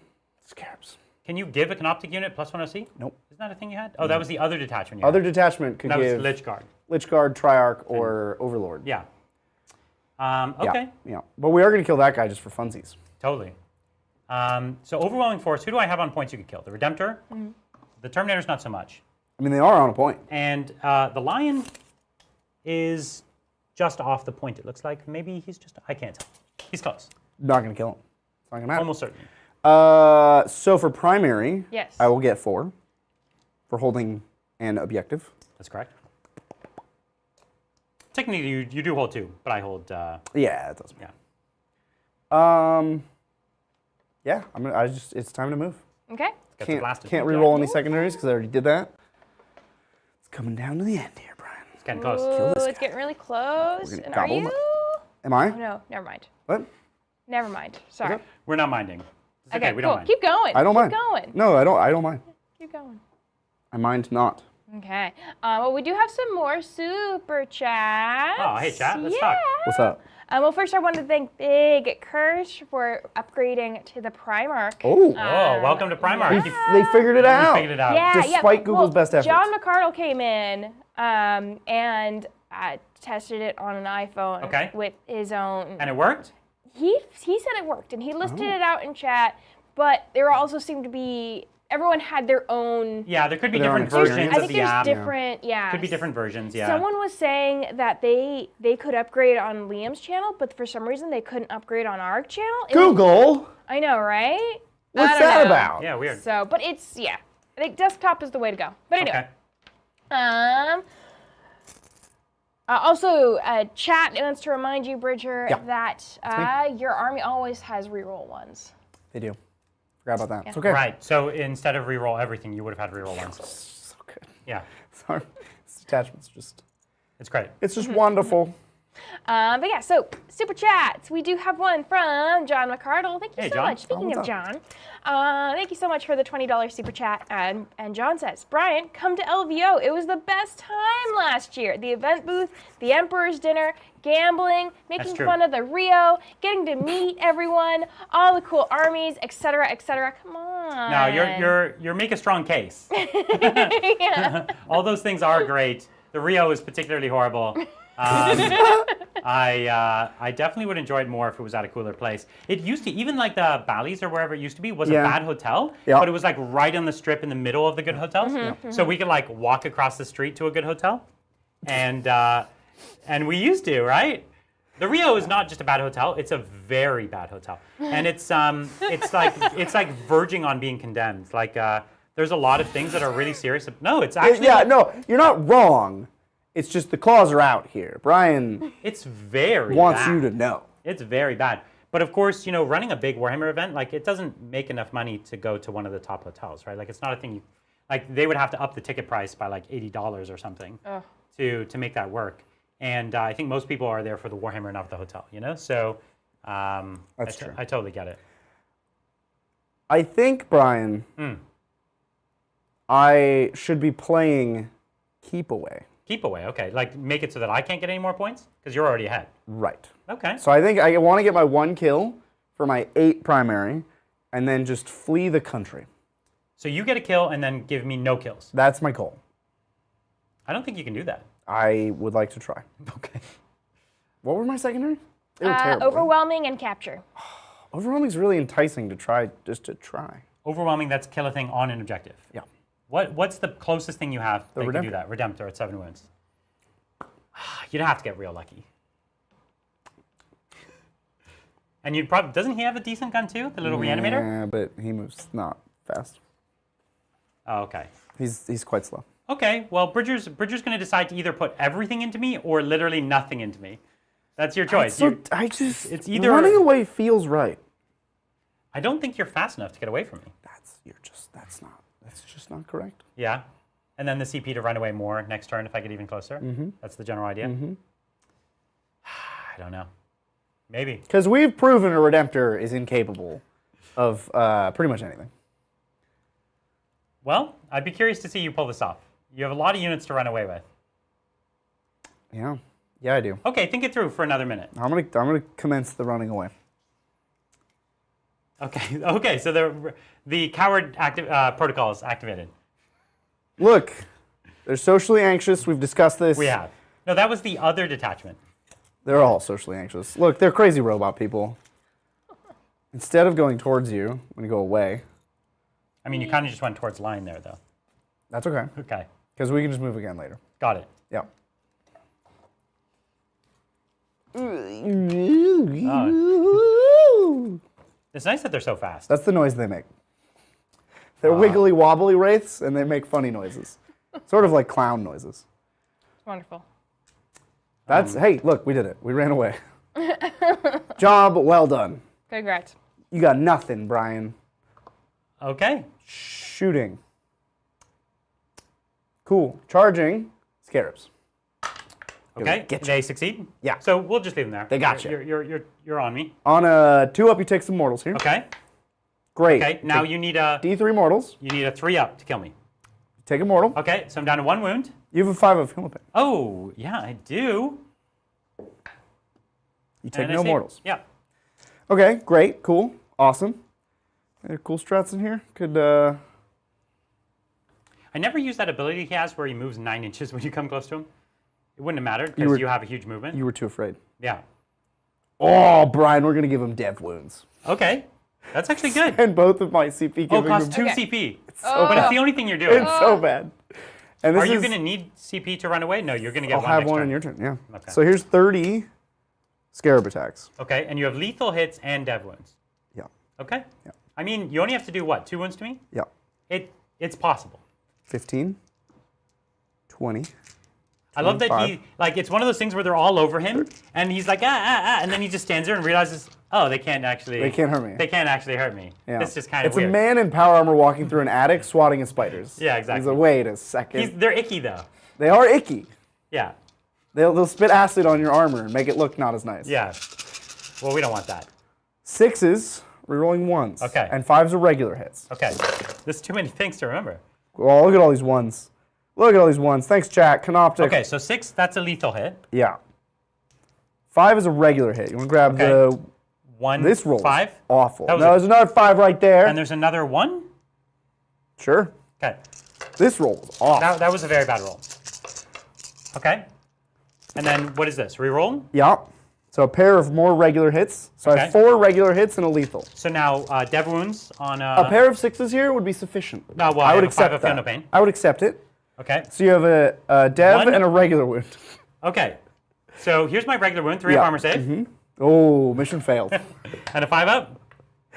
[SPEAKER 1] Scarabs.
[SPEAKER 2] Can you give a Canoptek unit +1 OC?
[SPEAKER 1] Nope.
[SPEAKER 2] Isn't that a thing you had? Oh, that was the other detachment. You
[SPEAKER 1] Other
[SPEAKER 2] had.
[SPEAKER 1] detachment could
[SPEAKER 2] That was
[SPEAKER 1] give
[SPEAKER 2] Lich Guard.
[SPEAKER 1] Lichguard, Triarch, or Overlord.
[SPEAKER 2] Yeah. Okay.
[SPEAKER 1] Yeah. But we are going to kill that guy just for funsies.
[SPEAKER 2] Totally. So overwhelming force. Who do I have on points you could kill? The Redemptor. The Terminator's not so much.
[SPEAKER 1] I mean, they are on a point.
[SPEAKER 2] And the Lion is just off the point. It looks like maybe he's just. I can't tell. He's close.
[SPEAKER 1] Not going to kill him. It's not going to matter.
[SPEAKER 2] Almost certainly.
[SPEAKER 1] So for primary,
[SPEAKER 4] Yes.
[SPEAKER 1] I will get 4 for holding an objective.
[SPEAKER 2] That's correct. Technically, you do hold 2, but I hold.
[SPEAKER 1] Yeah, it doesn't matter.
[SPEAKER 2] Yeah.
[SPEAKER 1] Yeah, it's time to move.
[SPEAKER 4] Okay.
[SPEAKER 2] Get the blasted.
[SPEAKER 1] Can't re-roll any secondaries because I already did that. It's coming down to the end here, Brian.
[SPEAKER 2] It's getting close.
[SPEAKER 4] Ooh,
[SPEAKER 1] this
[SPEAKER 4] it's
[SPEAKER 1] guy.
[SPEAKER 4] getting really close.
[SPEAKER 1] gonna
[SPEAKER 4] And are
[SPEAKER 1] gobble him
[SPEAKER 4] you?
[SPEAKER 1] up. Am I?
[SPEAKER 4] Oh, no, never mind.
[SPEAKER 1] What?
[SPEAKER 4] Never mind. Sorry.
[SPEAKER 1] Okay.
[SPEAKER 2] We're not minding. It's okay, we
[SPEAKER 4] cool.
[SPEAKER 2] don't mind.
[SPEAKER 4] Keep going.
[SPEAKER 1] I don't mind.
[SPEAKER 4] Keep going.
[SPEAKER 1] No, I don't mind.
[SPEAKER 4] Keep going.
[SPEAKER 1] I mind not.
[SPEAKER 4] Okay. Well, we do have some more super chats.
[SPEAKER 2] Oh, hey, chat, let's talk.
[SPEAKER 1] What's up?
[SPEAKER 4] Well, first I want to thank Big Kirsch for upgrading to the Primarch.
[SPEAKER 1] Oh.
[SPEAKER 2] Oh, welcome to Primarch.
[SPEAKER 4] yeah.
[SPEAKER 1] They figured it out.
[SPEAKER 2] We figured it out.
[SPEAKER 4] Yeah,
[SPEAKER 1] Despite Google's best efforts.
[SPEAKER 4] John McCardle came in and tested it on an iPhone
[SPEAKER 2] Okay.
[SPEAKER 4] with his own.
[SPEAKER 2] And it worked?
[SPEAKER 4] He said it worked, and he listed it out in chat. But there also seemed to be everyone had their own.
[SPEAKER 2] Yeah, there could be
[SPEAKER 1] Their own
[SPEAKER 2] different
[SPEAKER 1] experience.
[SPEAKER 2] versions
[SPEAKER 4] I
[SPEAKER 2] of
[SPEAKER 4] think
[SPEAKER 2] the
[SPEAKER 4] there's
[SPEAKER 2] app.
[SPEAKER 4] different. Yeah.
[SPEAKER 2] Could be different versions, yeah.
[SPEAKER 4] Someone was saying that they could upgrade on Liam's channel, but for some reason they couldn't upgrade on our channel.
[SPEAKER 1] Google.
[SPEAKER 4] I know, right?
[SPEAKER 1] What's
[SPEAKER 4] don't
[SPEAKER 1] that
[SPEAKER 4] know.
[SPEAKER 1] about?
[SPEAKER 2] Yeah, weird.
[SPEAKER 4] So, but it's, I think desktop is the way to go. But anyway.
[SPEAKER 2] Okay.
[SPEAKER 4] Also, chat wants to remind you, Bridger,
[SPEAKER 1] Yeah.
[SPEAKER 4] that your army always has reroll ones.
[SPEAKER 1] They do. Forgot about that. It's okay.
[SPEAKER 2] Right. So instead of reroll everything, you would have had reroll ones.
[SPEAKER 1] So good.
[SPEAKER 2] Yeah.
[SPEAKER 1] Sorry. This detachment's just,
[SPEAKER 2] It's great.
[SPEAKER 1] it's just wonderful.
[SPEAKER 4] But yeah, so super chats. We do have one from John McCardle. Thank you
[SPEAKER 2] Hey,
[SPEAKER 4] so
[SPEAKER 2] John.
[SPEAKER 4] much. Speaking
[SPEAKER 1] what's
[SPEAKER 4] of
[SPEAKER 1] up?
[SPEAKER 4] John, thank you so much for the $20 super chat. And John says, Brian, come to LVO. It was the best time last year. The event booth, the Emperor's dinner, gambling, making
[SPEAKER 2] true.
[SPEAKER 4] fun of the Rio, getting to meet everyone, all the cool armies, etc., etc. Come on.
[SPEAKER 2] Now you're make a strong case. All those things are great. The Rio is particularly horrible. I definitely would enjoy it more if it was at a cooler place. It used to, even like the Bally's or wherever it used to be, was a bad hotel,
[SPEAKER 1] Yeah.
[SPEAKER 2] but it was like right on the strip in the middle of the good hotels. So we could like walk across the street to a good hotel, and we used to, right? The Rio is not just a bad hotel; it's a very bad hotel, and it's like verging on being condemned. Like there's a lot of things that are really serious. No, it's actually
[SPEAKER 1] No, you're not wrong. It's just the claws are out here. Brian
[SPEAKER 2] it's very
[SPEAKER 1] wants
[SPEAKER 2] bad.
[SPEAKER 1] you to know.
[SPEAKER 2] It's very bad. But of course, running a big Warhammer event, like it doesn't make enough money to go to one of the top hotels, right? Like it's not a thing like they would have to up the ticket price by like $80 or something to make that work. And I think most people are there for the Warhammer, not the hotel, So
[SPEAKER 1] That's true.
[SPEAKER 2] I totally get it.
[SPEAKER 1] I think, Brian, I should be playing Keep Away.
[SPEAKER 2] Keep away, okay. Like make it so that I can't get any more points? Because you're already ahead.
[SPEAKER 1] Right.
[SPEAKER 2] Okay.
[SPEAKER 1] So I think I want to get my 1 kill for my 8 primary, and then just flee the country.
[SPEAKER 2] So you get a kill and then give me no kills.
[SPEAKER 1] That's my goal.
[SPEAKER 2] I don't think you can do that.
[SPEAKER 1] I would like to try.
[SPEAKER 2] Okay.
[SPEAKER 1] What were my secondaries? They were terrible.
[SPEAKER 4] Overwhelming and capture.
[SPEAKER 1] Overwhelming's really enticing to try, just to try.
[SPEAKER 2] Overwhelming, that's kill a thing on an objective.
[SPEAKER 1] Yeah.
[SPEAKER 2] What's the closest thing you have that can do
[SPEAKER 1] Redemptor.
[SPEAKER 2] that? Redemptor at 7 wounds. You'd have to get real lucky. And you'd probably doesn't he have a decent gun too? The little reanimator?
[SPEAKER 1] Yeah, but he moves not fast.
[SPEAKER 2] Oh, okay.
[SPEAKER 1] He's quite slow.
[SPEAKER 2] Okay, well Bridger's going to decide to either put everything into me or literally nothing into me. That's your choice.
[SPEAKER 1] So it's
[SPEAKER 2] it's either
[SPEAKER 1] running away feels right.
[SPEAKER 2] I don't think you're fast enough to get away from me.
[SPEAKER 1] That's just not correct.
[SPEAKER 2] Yeah. And then the CP to run away more next turn if I get even closer. That's the general idea. I don't know. Maybe.
[SPEAKER 1] Because we've proven a Redemptor is incapable of pretty much anything.
[SPEAKER 2] Well, I'd be curious to see you pull this off. You have a lot of units to run away with.
[SPEAKER 1] Yeah. Yeah, I do.
[SPEAKER 2] Okay, think it through for another minute.
[SPEAKER 1] I'm gonna commence the running away.
[SPEAKER 2] Okay. Okay. So the coward protocol is activated.
[SPEAKER 1] Look, they're socially anxious. We've discussed this.
[SPEAKER 2] We have. No, that was the other detachment.
[SPEAKER 1] They're all socially anxious. Look, they're crazy robot people. Instead of going towards you when you go away,
[SPEAKER 2] I mean, you kind of just went towards line there, though.
[SPEAKER 1] that's okay.
[SPEAKER 2] Okay.
[SPEAKER 1] Because we can just move again later.
[SPEAKER 2] Got it.
[SPEAKER 1] Yeah.
[SPEAKER 2] It's nice that they're so fast.
[SPEAKER 1] That's the noise they make. They're wiggly wobbly wraiths, and they make funny noises. Sort of like clown noises.
[SPEAKER 4] Wonderful.
[SPEAKER 1] That's, hey, look, we did it. We ran away. Job well done.
[SPEAKER 4] Congrats.
[SPEAKER 1] You got nothing, Brian.
[SPEAKER 2] Okay.
[SPEAKER 1] Shooting. Cool. Charging. Scarabs.
[SPEAKER 2] Okay.
[SPEAKER 1] Get you.
[SPEAKER 2] They succeed?
[SPEAKER 1] Yeah.
[SPEAKER 2] So we'll just leave them there.
[SPEAKER 1] They got you.
[SPEAKER 2] You're on me.
[SPEAKER 1] On a 2-up, you take some mortals here.
[SPEAKER 2] Okay.
[SPEAKER 1] Great.
[SPEAKER 2] Okay. Now you need a
[SPEAKER 1] D3 mortals.
[SPEAKER 2] 3-up to kill me.
[SPEAKER 1] Take a mortal.
[SPEAKER 2] Okay. So I'm down to 1 wound.
[SPEAKER 1] You have a 5 of Hillipin.
[SPEAKER 2] Oh, yeah, I do.
[SPEAKER 1] You take
[SPEAKER 2] And I
[SPEAKER 1] no
[SPEAKER 2] save.
[SPEAKER 1] mortals.
[SPEAKER 2] Yeah.
[SPEAKER 1] Okay, great, cool, awesome. Any cool strats in here? Could,
[SPEAKER 2] I never use that ability he has where he moves 9 inches when you come close to him. It wouldn't have mattered because you have a huge movement.
[SPEAKER 1] You were too afraid.
[SPEAKER 2] Yeah.
[SPEAKER 1] Oh, Brian, we're going to give him dev wounds.
[SPEAKER 2] Okay. That's actually good.
[SPEAKER 1] And both of my CP
[SPEAKER 2] Oh,
[SPEAKER 1] giving
[SPEAKER 2] cost
[SPEAKER 1] him...
[SPEAKER 2] 2
[SPEAKER 4] Okay.
[SPEAKER 2] CP.
[SPEAKER 1] so
[SPEAKER 2] But
[SPEAKER 1] bad.
[SPEAKER 2] it's the only thing you're doing.
[SPEAKER 1] It's so bad. And this
[SPEAKER 2] Are you
[SPEAKER 1] is-
[SPEAKER 2] going to need CP to run away? No, you're going to get
[SPEAKER 1] I'll
[SPEAKER 2] one
[SPEAKER 1] have
[SPEAKER 2] next
[SPEAKER 1] one
[SPEAKER 2] turn.
[SPEAKER 1] in your turn, yeah.
[SPEAKER 2] Okay.
[SPEAKER 1] So here's 30 Scarab attacks.
[SPEAKER 2] Okay, and you have lethal hits and dev wounds.
[SPEAKER 1] Yeah.
[SPEAKER 2] Okay.
[SPEAKER 1] Yeah.
[SPEAKER 2] I mean, you only have to do what? 2 wounds to me?
[SPEAKER 1] Yeah.
[SPEAKER 2] It's possible.
[SPEAKER 1] 15, 20.
[SPEAKER 2] I love that
[SPEAKER 1] 25.
[SPEAKER 2] it's one of those things where they're all over him, and he's like, and then he just stands there and realizes, oh, they can't hurt me.
[SPEAKER 1] They can't
[SPEAKER 2] actually hurt me.
[SPEAKER 1] Yeah.
[SPEAKER 2] It's just kind of
[SPEAKER 1] It's
[SPEAKER 2] weird.
[SPEAKER 1] a man in power armor walking through an attic swatting at spiders.
[SPEAKER 2] Yeah, exactly.
[SPEAKER 1] He's like, wait a second.
[SPEAKER 2] They're icky, though.
[SPEAKER 1] They are icky.
[SPEAKER 2] Yeah.
[SPEAKER 1] They'll spit acid on your armor and make it look not as nice.
[SPEAKER 2] Yeah. Well, we don't want that.
[SPEAKER 1] 6s, rerolling 1s.
[SPEAKER 2] Okay.
[SPEAKER 1] And 5s are regular hits.
[SPEAKER 2] Okay. There's too many things to remember.
[SPEAKER 1] Well, look at all these 1s. Look at all these 1s. Thanks, chat. Canoptek.
[SPEAKER 2] Okay, so 6, that's a lethal hit.
[SPEAKER 1] Yeah. 5 is a regular hit. You want to grab the...
[SPEAKER 2] 1,
[SPEAKER 1] This roll
[SPEAKER 2] 5?
[SPEAKER 1] awful.
[SPEAKER 2] That was
[SPEAKER 1] No, there's another 5 right there.
[SPEAKER 2] And there's another 1?
[SPEAKER 1] Sure.
[SPEAKER 2] Okay.
[SPEAKER 1] This roll was awful.
[SPEAKER 2] That was a very bad roll. Okay. And then what is this? Reroll?
[SPEAKER 1] Yeah. So a pair of more regular hits. So I have
[SPEAKER 2] Okay.
[SPEAKER 1] 4 regular hits and a lethal.
[SPEAKER 2] So now dev wounds on
[SPEAKER 1] A pair of 6s here would be sufficient.
[SPEAKER 2] No, well,
[SPEAKER 1] I would
[SPEAKER 2] have a 5
[SPEAKER 1] accept
[SPEAKER 2] of feel
[SPEAKER 1] that.
[SPEAKER 2] no pain.
[SPEAKER 1] I would accept it.
[SPEAKER 2] Okay.
[SPEAKER 1] So you have a dev
[SPEAKER 2] 1.
[SPEAKER 1] and a regular wound.
[SPEAKER 2] Okay. So here's my regular wound, 3 of armor save.
[SPEAKER 1] Oh, mission failed.
[SPEAKER 2] And a 5 up.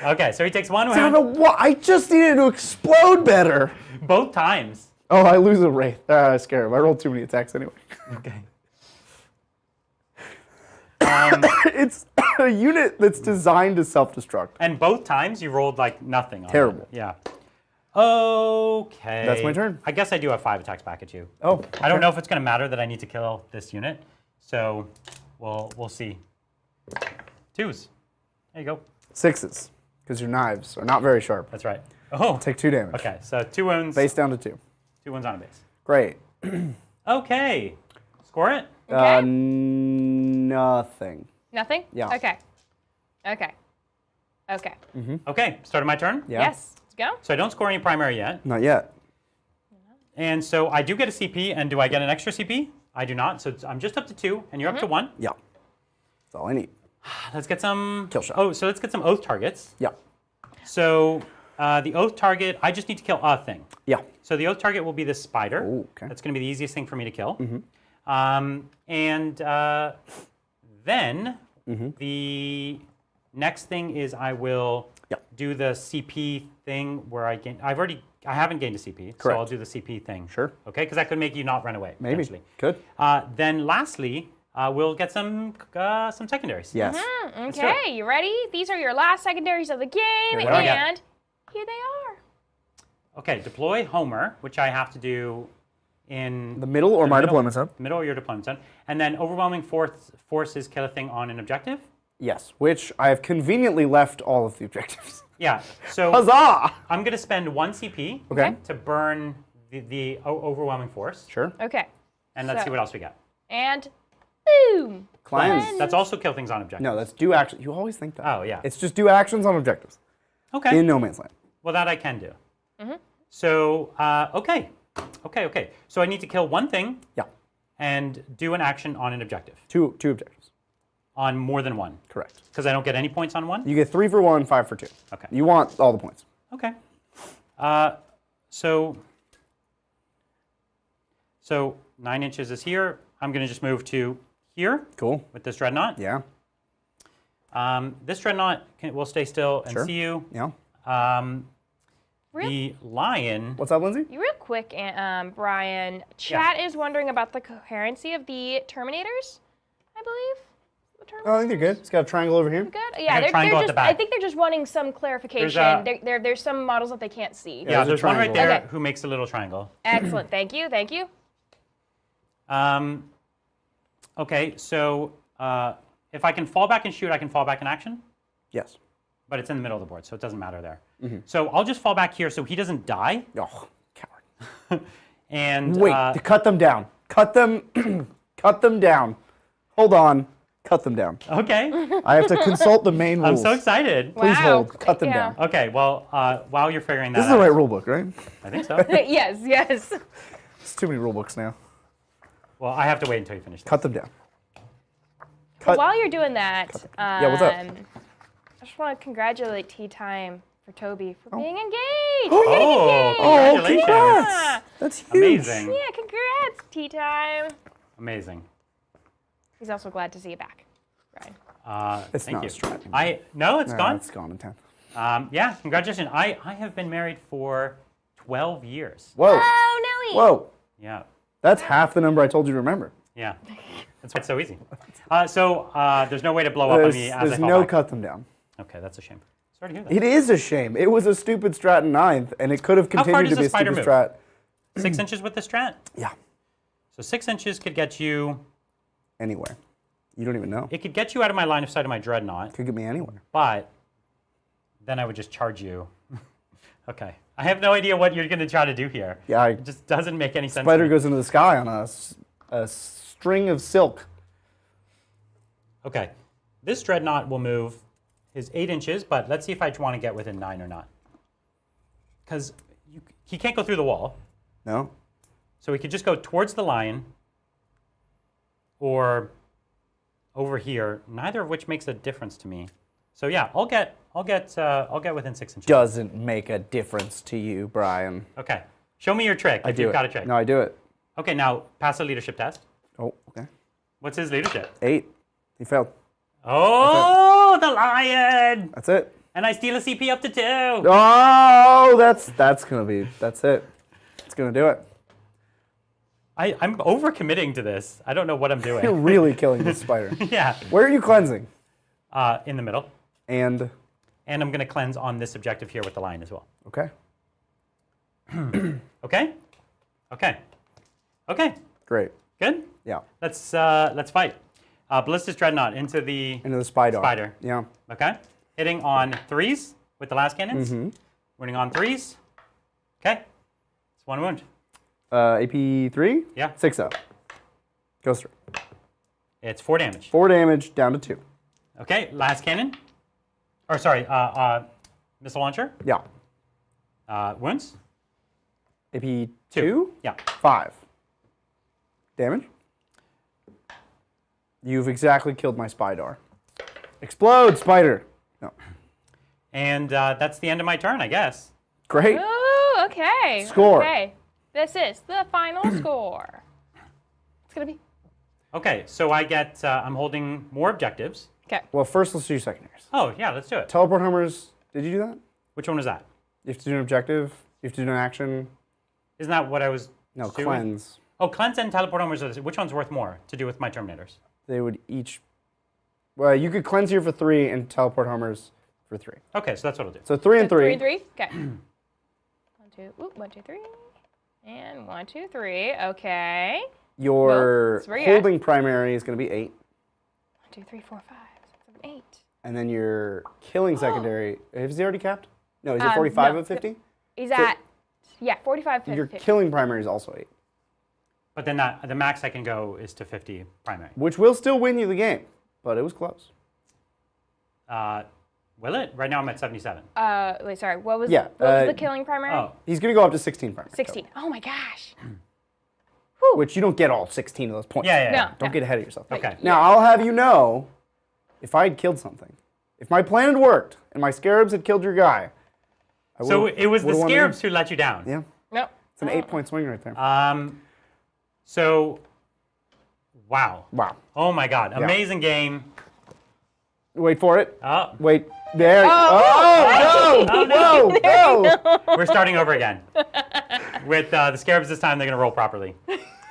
[SPEAKER 2] Okay, so he takes 1
[SPEAKER 1] I don't
[SPEAKER 2] wound
[SPEAKER 1] know what. I just needed to explode better.
[SPEAKER 2] both times.
[SPEAKER 1] Oh, I lose a wraith. I scare him. I rolled too many attacks anyway.
[SPEAKER 2] Okay.
[SPEAKER 1] It's a unit that's designed to self-destruct.
[SPEAKER 2] And both times you rolled like nothing. On
[SPEAKER 1] Terrible.
[SPEAKER 2] It. Yeah. Okay.
[SPEAKER 1] That's my turn.
[SPEAKER 2] I guess I do have 5 attacks back at you.
[SPEAKER 1] Oh.
[SPEAKER 2] I don't know if it's going to matter that I need to kill this unit. So we'll see. 2s. There you go.
[SPEAKER 1] 6s, because your knives are not very sharp.
[SPEAKER 2] That's right. Oh.
[SPEAKER 1] Take 2 damage.
[SPEAKER 2] Okay, so 2 wounds.
[SPEAKER 1] Base down to 2.
[SPEAKER 2] 2 wounds on a base.
[SPEAKER 1] Great.
[SPEAKER 2] Okay. Score it.
[SPEAKER 4] Okay.
[SPEAKER 1] Nothing.
[SPEAKER 4] Nothing?
[SPEAKER 1] Yeah.
[SPEAKER 4] Okay. Okay. Okay.
[SPEAKER 2] Okay, started my turn.
[SPEAKER 1] Yeah.
[SPEAKER 4] Yes. Let's go.
[SPEAKER 2] So I don't score any primary yet.
[SPEAKER 1] Not yet.
[SPEAKER 2] And so I do get a CP, and do I get an extra CP? I do not, so I'm just up to 2, and you're up to 1.
[SPEAKER 1] Yeah. That's all I need.
[SPEAKER 2] Let's get some...
[SPEAKER 1] Kill shot.
[SPEAKER 2] Oh, so let's get some oath targets.
[SPEAKER 1] Yeah.
[SPEAKER 2] So the oath target, I just need to kill a thing.
[SPEAKER 1] Yeah.
[SPEAKER 2] So the oath target will be this spider.
[SPEAKER 1] Ooh, okay.
[SPEAKER 2] That's going to be the easiest thing for me to kill. Then the next thing is I will do the CP thing where I gain. I haven't gained a CP, so I'll do the CP thing.
[SPEAKER 1] Sure.
[SPEAKER 2] Okay, because that could make you not run away.
[SPEAKER 1] Maybe.
[SPEAKER 2] Potentially.
[SPEAKER 1] Good.
[SPEAKER 2] Then lastly, we'll get some secondaries.
[SPEAKER 1] Yes.
[SPEAKER 2] do it.
[SPEAKER 4] Okay, you ready? These are your last secondaries of the game,
[SPEAKER 1] Here we
[SPEAKER 2] go.
[SPEAKER 4] and here they are.
[SPEAKER 2] Okay, deploy Homer, which I have to do in
[SPEAKER 1] The middle or my
[SPEAKER 2] middle-
[SPEAKER 1] deployment zone?
[SPEAKER 2] Middle or your deployment zone. And then overwhelming forces kill a thing on an objective.
[SPEAKER 1] Yes. Which I have conveniently left all of the objectives.
[SPEAKER 2] Yeah, so
[SPEAKER 1] Huzzah!
[SPEAKER 2] I'm going to spend 1 CP
[SPEAKER 1] Okay.
[SPEAKER 2] to burn the overwhelming force.
[SPEAKER 1] Sure.
[SPEAKER 4] Okay.
[SPEAKER 2] And let's
[SPEAKER 4] So-
[SPEAKER 2] see what else we got.
[SPEAKER 4] And boom.
[SPEAKER 1] Cleanse.
[SPEAKER 2] That's also kill things on objectives.
[SPEAKER 1] No, that's do action. You always think that.
[SPEAKER 2] Oh, yeah.
[SPEAKER 1] It's just do actions on objectives
[SPEAKER 2] Okay.
[SPEAKER 1] in No Man's Land.
[SPEAKER 2] Well, that I can do. So, okay. Okay. So I need to kill 1 thing
[SPEAKER 1] Yeah.
[SPEAKER 2] and do an action on an objective.
[SPEAKER 1] Two objectives.
[SPEAKER 2] On more than 1.
[SPEAKER 1] Correct.
[SPEAKER 2] Because I don't get any points on 1?
[SPEAKER 1] You get 3 for 1, 5 for 2.
[SPEAKER 2] Okay.
[SPEAKER 1] You want all the points.
[SPEAKER 2] Okay. So 9 inches is here. I'm going to just move to here
[SPEAKER 1] Cool.
[SPEAKER 2] with this dreadnought.
[SPEAKER 1] Yeah.
[SPEAKER 2] This dreadnought will stay still and
[SPEAKER 1] Sure.
[SPEAKER 2] see you.
[SPEAKER 1] Yeah.
[SPEAKER 2] The lion.
[SPEAKER 1] What's up, Lindsay?
[SPEAKER 4] Real quick, Brian, chat is wondering about the coherency of the Terminators, I believe. The term?
[SPEAKER 1] Oh, I think they're good. It's got a triangle over here.
[SPEAKER 4] Good. Yeah,
[SPEAKER 2] got a triangle at
[SPEAKER 4] just.
[SPEAKER 2] the back.
[SPEAKER 4] I think they're just wanting some clarification. There's some models that they can't see.
[SPEAKER 2] Yeah,
[SPEAKER 1] there's a
[SPEAKER 2] there's one right
[SPEAKER 1] triangle.
[SPEAKER 2] there
[SPEAKER 4] Okay.
[SPEAKER 2] who makes a little triangle.
[SPEAKER 4] Excellent. Thank you. Thank you.
[SPEAKER 2] Okay, so if I can fall back and shoot, I can fall back in action,
[SPEAKER 1] Yes.
[SPEAKER 2] but it's in the middle of the board, so it doesn't matter there. So I'll just fall back here so he doesn't die.
[SPEAKER 1] Oh, coward.
[SPEAKER 2] And
[SPEAKER 1] Wait, to cut them down. Cut them, cut them down. Hold on. Cut them down.
[SPEAKER 2] Okay,
[SPEAKER 1] I have to consult the main
[SPEAKER 2] I'm
[SPEAKER 1] rules.
[SPEAKER 2] so excited.
[SPEAKER 1] Please
[SPEAKER 4] Wow.
[SPEAKER 1] hold. Cut them
[SPEAKER 4] Yeah.
[SPEAKER 1] down.
[SPEAKER 2] Okay, well, while you're figuring that
[SPEAKER 1] This is
[SPEAKER 2] out,
[SPEAKER 1] the right rule book, right?
[SPEAKER 2] I think so.
[SPEAKER 4] Yes. Yes.
[SPEAKER 1] It's too many rule books now.
[SPEAKER 2] Well, I have to wait until you finish this.
[SPEAKER 1] Cut them down. Cut.
[SPEAKER 4] While you're doing that,
[SPEAKER 1] Yeah, what's up?
[SPEAKER 4] I just want to congratulate Tea Time for Toby for being engaged. For getting engaged.
[SPEAKER 1] Oh,
[SPEAKER 2] Congratulations.
[SPEAKER 1] congrats! That's huge.
[SPEAKER 2] Amazing.
[SPEAKER 4] Yeah, congrats, Tea Time.
[SPEAKER 2] Amazing.
[SPEAKER 4] He's also glad to see you back, Brian.
[SPEAKER 1] It's
[SPEAKER 2] Thank
[SPEAKER 1] not
[SPEAKER 2] you.
[SPEAKER 1] a strat.
[SPEAKER 2] No, it's
[SPEAKER 1] Nah,
[SPEAKER 2] gone.
[SPEAKER 1] It's gone in 10.
[SPEAKER 2] Yeah, congratulations. I have been married for 12 years.
[SPEAKER 1] Whoa.
[SPEAKER 4] Oh, Nelly.
[SPEAKER 1] Whoa.
[SPEAKER 2] Yeah.
[SPEAKER 1] That's half the number I told you to remember.
[SPEAKER 2] Yeah. That's why it's so easy. There's no way to blow up on me as I
[SPEAKER 1] There's
[SPEAKER 2] fall
[SPEAKER 1] no
[SPEAKER 2] back.
[SPEAKER 1] cut them down.
[SPEAKER 2] Okay, that's a shame. Sorry to hear that.
[SPEAKER 1] It is a shame. It was a stupid strat in 9th, and it could have
[SPEAKER 2] How far
[SPEAKER 1] continued
[SPEAKER 2] does
[SPEAKER 1] to be
[SPEAKER 2] the
[SPEAKER 1] a
[SPEAKER 2] spider
[SPEAKER 1] stupid
[SPEAKER 2] move?
[SPEAKER 1] strat.
[SPEAKER 2] 6 inches with the strat?
[SPEAKER 1] Yeah.
[SPEAKER 2] So 6 inches could get you...
[SPEAKER 1] Anywhere. You don't even know.
[SPEAKER 2] It could get you out of my line of sight of my dreadnought,
[SPEAKER 1] Could get me anywhere.
[SPEAKER 2] but then I would just charge you. Okay. I have no idea what you're going to try to do here.
[SPEAKER 1] Yeah,
[SPEAKER 2] It just doesn't make any sense.
[SPEAKER 1] spider
[SPEAKER 2] to me.
[SPEAKER 1] goes into the sky on a string of silk.
[SPEAKER 2] Okay. This dreadnought will move his 8 inches, but let's see if I want to get within 9 or not. Because he can't go through the wall,
[SPEAKER 1] No?
[SPEAKER 2] so he could just go towards the lion or over here, neither of which makes a difference to me. So yeah, I'll get within 6 inches.
[SPEAKER 1] Doesn't make a difference to you, Brian.
[SPEAKER 2] Okay. Show me your trick if you've got a trick.
[SPEAKER 1] No, I do it.
[SPEAKER 2] Okay, now pass the leadership test.
[SPEAKER 1] Oh, okay.
[SPEAKER 2] What's his leadership?
[SPEAKER 1] 8. He failed.
[SPEAKER 2] Oh, the lion!
[SPEAKER 1] That's it.
[SPEAKER 2] And I steal a CP up to 2.
[SPEAKER 1] Oh, that's gonna be. That's it. It's gonna do it.
[SPEAKER 2] I'm overcommitting to this. I don't know what I'm
[SPEAKER 1] You're
[SPEAKER 2] doing.
[SPEAKER 1] really killing this spider.
[SPEAKER 2] Yeah.
[SPEAKER 1] Where are you cleansing?
[SPEAKER 2] In the middle.
[SPEAKER 1] And
[SPEAKER 2] And I'm going to cleanse on this objective here with the lion as well.
[SPEAKER 1] okay.
[SPEAKER 2] Okay? Okay. Okay.
[SPEAKER 1] Great.
[SPEAKER 2] Good?
[SPEAKER 1] Yeah.
[SPEAKER 2] Let's fight. Ballistic Dreadnought into the
[SPEAKER 1] Into the spider.
[SPEAKER 2] spider.
[SPEAKER 1] Yeah.
[SPEAKER 2] Okay? Hitting on 3s with the last cannons. Winning on 3s. Okay. It's 1 wound.
[SPEAKER 1] AP 3.
[SPEAKER 2] Yeah.
[SPEAKER 1] 6 up. Goes through.
[SPEAKER 2] It's 4 damage.
[SPEAKER 1] 4 damage down to 2.
[SPEAKER 2] Okay, last cannon. Or sorry, missile launcher.
[SPEAKER 1] Yeah.
[SPEAKER 2] Wounds.
[SPEAKER 1] AP 2.
[SPEAKER 2] Yeah.
[SPEAKER 1] 5. Damage. You've exactly killed my spider. Explode, spider. No.
[SPEAKER 2] And that's the end of my turn, I guess.
[SPEAKER 1] Great.
[SPEAKER 4] Ooh, okay.
[SPEAKER 1] Score.
[SPEAKER 4] Okay. This is the final score. It's going to be...
[SPEAKER 2] Okay, so I get, I'm holding more objectives.
[SPEAKER 4] Okay.
[SPEAKER 1] Well, first let's do secondaries.
[SPEAKER 2] Oh, yeah, let's do it.
[SPEAKER 1] Teleport homers. Did you do that?
[SPEAKER 2] Which one was that?
[SPEAKER 1] You have to do an objective. You have to do an action.
[SPEAKER 2] Isn't that what I was
[SPEAKER 1] No,
[SPEAKER 2] doing?
[SPEAKER 1] cleanse.
[SPEAKER 2] Oh, cleanse and teleport homers. Which one's worth more to do with my Terminators?
[SPEAKER 1] They would each. Well, you could cleanse here for 3 and teleport homers for 3.
[SPEAKER 2] Okay, so that's what I'll do.
[SPEAKER 1] So 3 and 3.
[SPEAKER 4] 3 and 3? Okay. 1, 2, ooh, 1, 2, 3. And 1, 2, 3. Okay.
[SPEAKER 1] Your
[SPEAKER 4] that's where you're at.
[SPEAKER 1] holding primary is going to be 8.
[SPEAKER 4] 1, 2, 3, 4, 5, 6, 7, 8.
[SPEAKER 1] And then your killing secondary. Is he already capped? No, is it 45
[SPEAKER 4] no.
[SPEAKER 1] of 50?
[SPEAKER 4] He's at, yeah, 45, 50.
[SPEAKER 1] Your killing primary is also 8,
[SPEAKER 2] But then the max I can go is to 50 primary.
[SPEAKER 1] which will still win you the game, but it was close.
[SPEAKER 2] Will it? Right now I'm at 77.
[SPEAKER 4] Wait, sorry. What was,
[SPEAKER 1] Yeah,
[SPEAKER 4] what was the killing primary?
[SPEAKER 2] Oh,
[SPEAKER 1] He's going to go up to 16 primary.
[SPEAKER 4] 16. Oh my gosh.
[SPEAKER 1] Which you don't get all 16 of those points.
[SPEAKER 2] yeah, yeah.
[SPEAKER 4] No.
[SPEAKER 2] yeah.
[SPEAKER 1] Don't get ahead of yourself.
[SPEAKER 2] Okay.
[SPEAKER 1] Now, I'll have you know, if I had killed something, if my plan had worked and my scarabs had killed your guy, I
[SPEAKER 2] So
[SPEAKER 1] would've-
[SPEAKER 2] it was the
[SPEAKER 1] would've won game.
[SPEAKER 2] Scarabs who let you down.
[SPEAKER 1] Yeah,
[SPEAKER 4] Nope.
[SPEAKER 1] it's an 8-point swing right there.
[SPEAKER 2] So, wow.
[SPEAKER 1] Wow.
[SPEAKER 2] Oh my God. Amazing game.
[SPEAKER 1] Wait for it.
[SPEAKER 2] Oh,
[SPEAKER 1] Wait. There. Oh, no!
[SPEAKER 2] no.
[SPEAKER 1] Whoa! No!
[SPEAKER 2] we're starting over again. With the Scarabs this time, they're going to roll properly.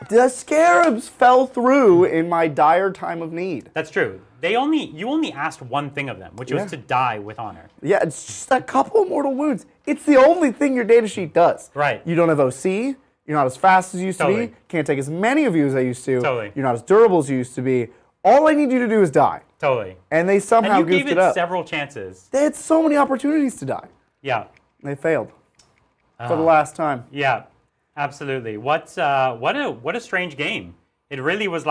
[SPEAKER 1] The scarabs fell through in my dire time of need.
[SPEAKER 2] That's true. You only asked one thing of them, which
[SPEAKER 1] Yeah.
[SPEAKER 2] was to die with honor.
[SPEAKER 1] Yeah, it's just a couple of mortal wounds. It's the only thing your data sheet does.
[SPEAKER 2] Right.
[SPEAKER 1] You don't have OC. You're not as fast as you used to
[SPEAKER 2] Totally.
[SPEAKER 1] be. Can't take as many of you as I used to.
[SPEAKER 2] Totally.
[SPEAKER 1] You're not as durable as you used to be. All I need you to do is die.
[SPEAKER 2] Totally.
[SPEAKER 1] And they somehow
[SPEAKER 2] And you
[SPEAKER 1] goofed
[SPEAKER 2] gave
[SPEAKER 1] it
[SPEAKER 2] it
[SPEAKER 1] up.
[SPEAKER 2] several chances.
[SPEAKER 1] They had so many opportunities to die.
[SPEAKER 2] Yeah.
[SPEAKER 1] They failed. For the last time.
[SPEAKER 2] Yeah. Absolutely. What a strange game. It really was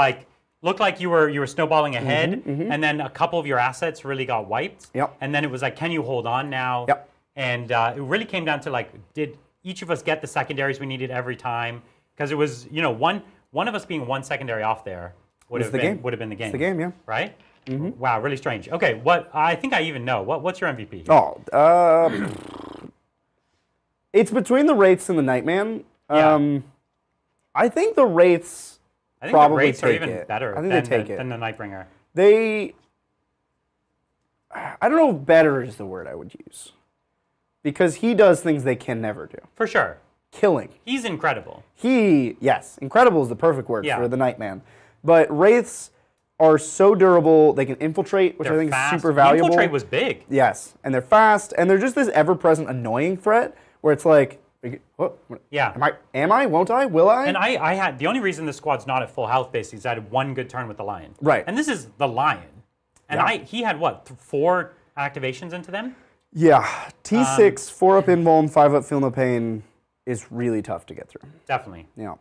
[SPEAKER 2] looked like you were snowballing ahead, and then a couple of your assets really got wiped.
[SPEAKER 1] Yep.
[SPEAKER 2] And then it was like, can you hold on now?
[SPEAKER 1] Yep.
[SPEAKER 2] And it really came down to did each of us get the secondaries we needed every time? Because it was, one of us being one secondary off there would have been the game.
[SPEAKER 1] It's the game, yeah.
[SPEAKER 2] Right? Wow, really strange. Okay, I think I even know. What's your MVP?
[SPEAKER 1] Oh, it's between the Wraiths and the Nightman.
[SPEAKER 2] Yeah.
[SPEAKER 1] I think the Wraiths
[SPEAKER 2] I think
[SPEAKER 1] probably
[SPEAKER 2] the Wraiths are
[SPEAKER 1] take
[SPEAKER 2] even
[SPEAKER 1] it.
[SPEAKER 2] better
[SPEAKER 1] I think
[SPEAKER 2] than,
[SPEAKER 1] they take
[SPEAKER 2] the,
[SPEAKER 1] it.
[SPEAKER 2] than the Nightbringer.
[SPEAKER 1] I don't know if better is the word I would use. because he does things they can never do.
[SPEAKER 2] For sure.
[SPEAKER 1] Killing.
[SPEAKER 2] He's incredible.
[SPEAKER 1] Yes, incredible is the perfect word
[SPEAKER 2] Yeah.
[SPEAKER 1] for the Nightman. But Wraiths are so durable, they can infiltrate, which
[SPEAKER 2] They're
[SPEAKER 1] I think
[SPEAKER 2] fast.
[SPEAKER 1] is super valuable.
[SPEAKER 2] The infiltrate was big.
[SPEAKER 1] Yes, and they're fast, and they're just this ever-present annoying threat where it's like, what?
[SPEAKER 2] Yeah.
[SPEAKER 1] Am I? Won't I? Will I?
[SPEAKER 2] And I had, the only reason the squad's not at full health basically is I had one good turn with the Lion.
[SPEAKER 1] Right.
[SPEAKER 2] And this is the Lion. And he had what, 4 activations into them?
[SPEAKER 1] Yeah, T6, 4 up invuln, 5 up feel no pain is really tough to get through.
[SPEAKER 2] Definitely.
[SPEAKER 1] Yeah.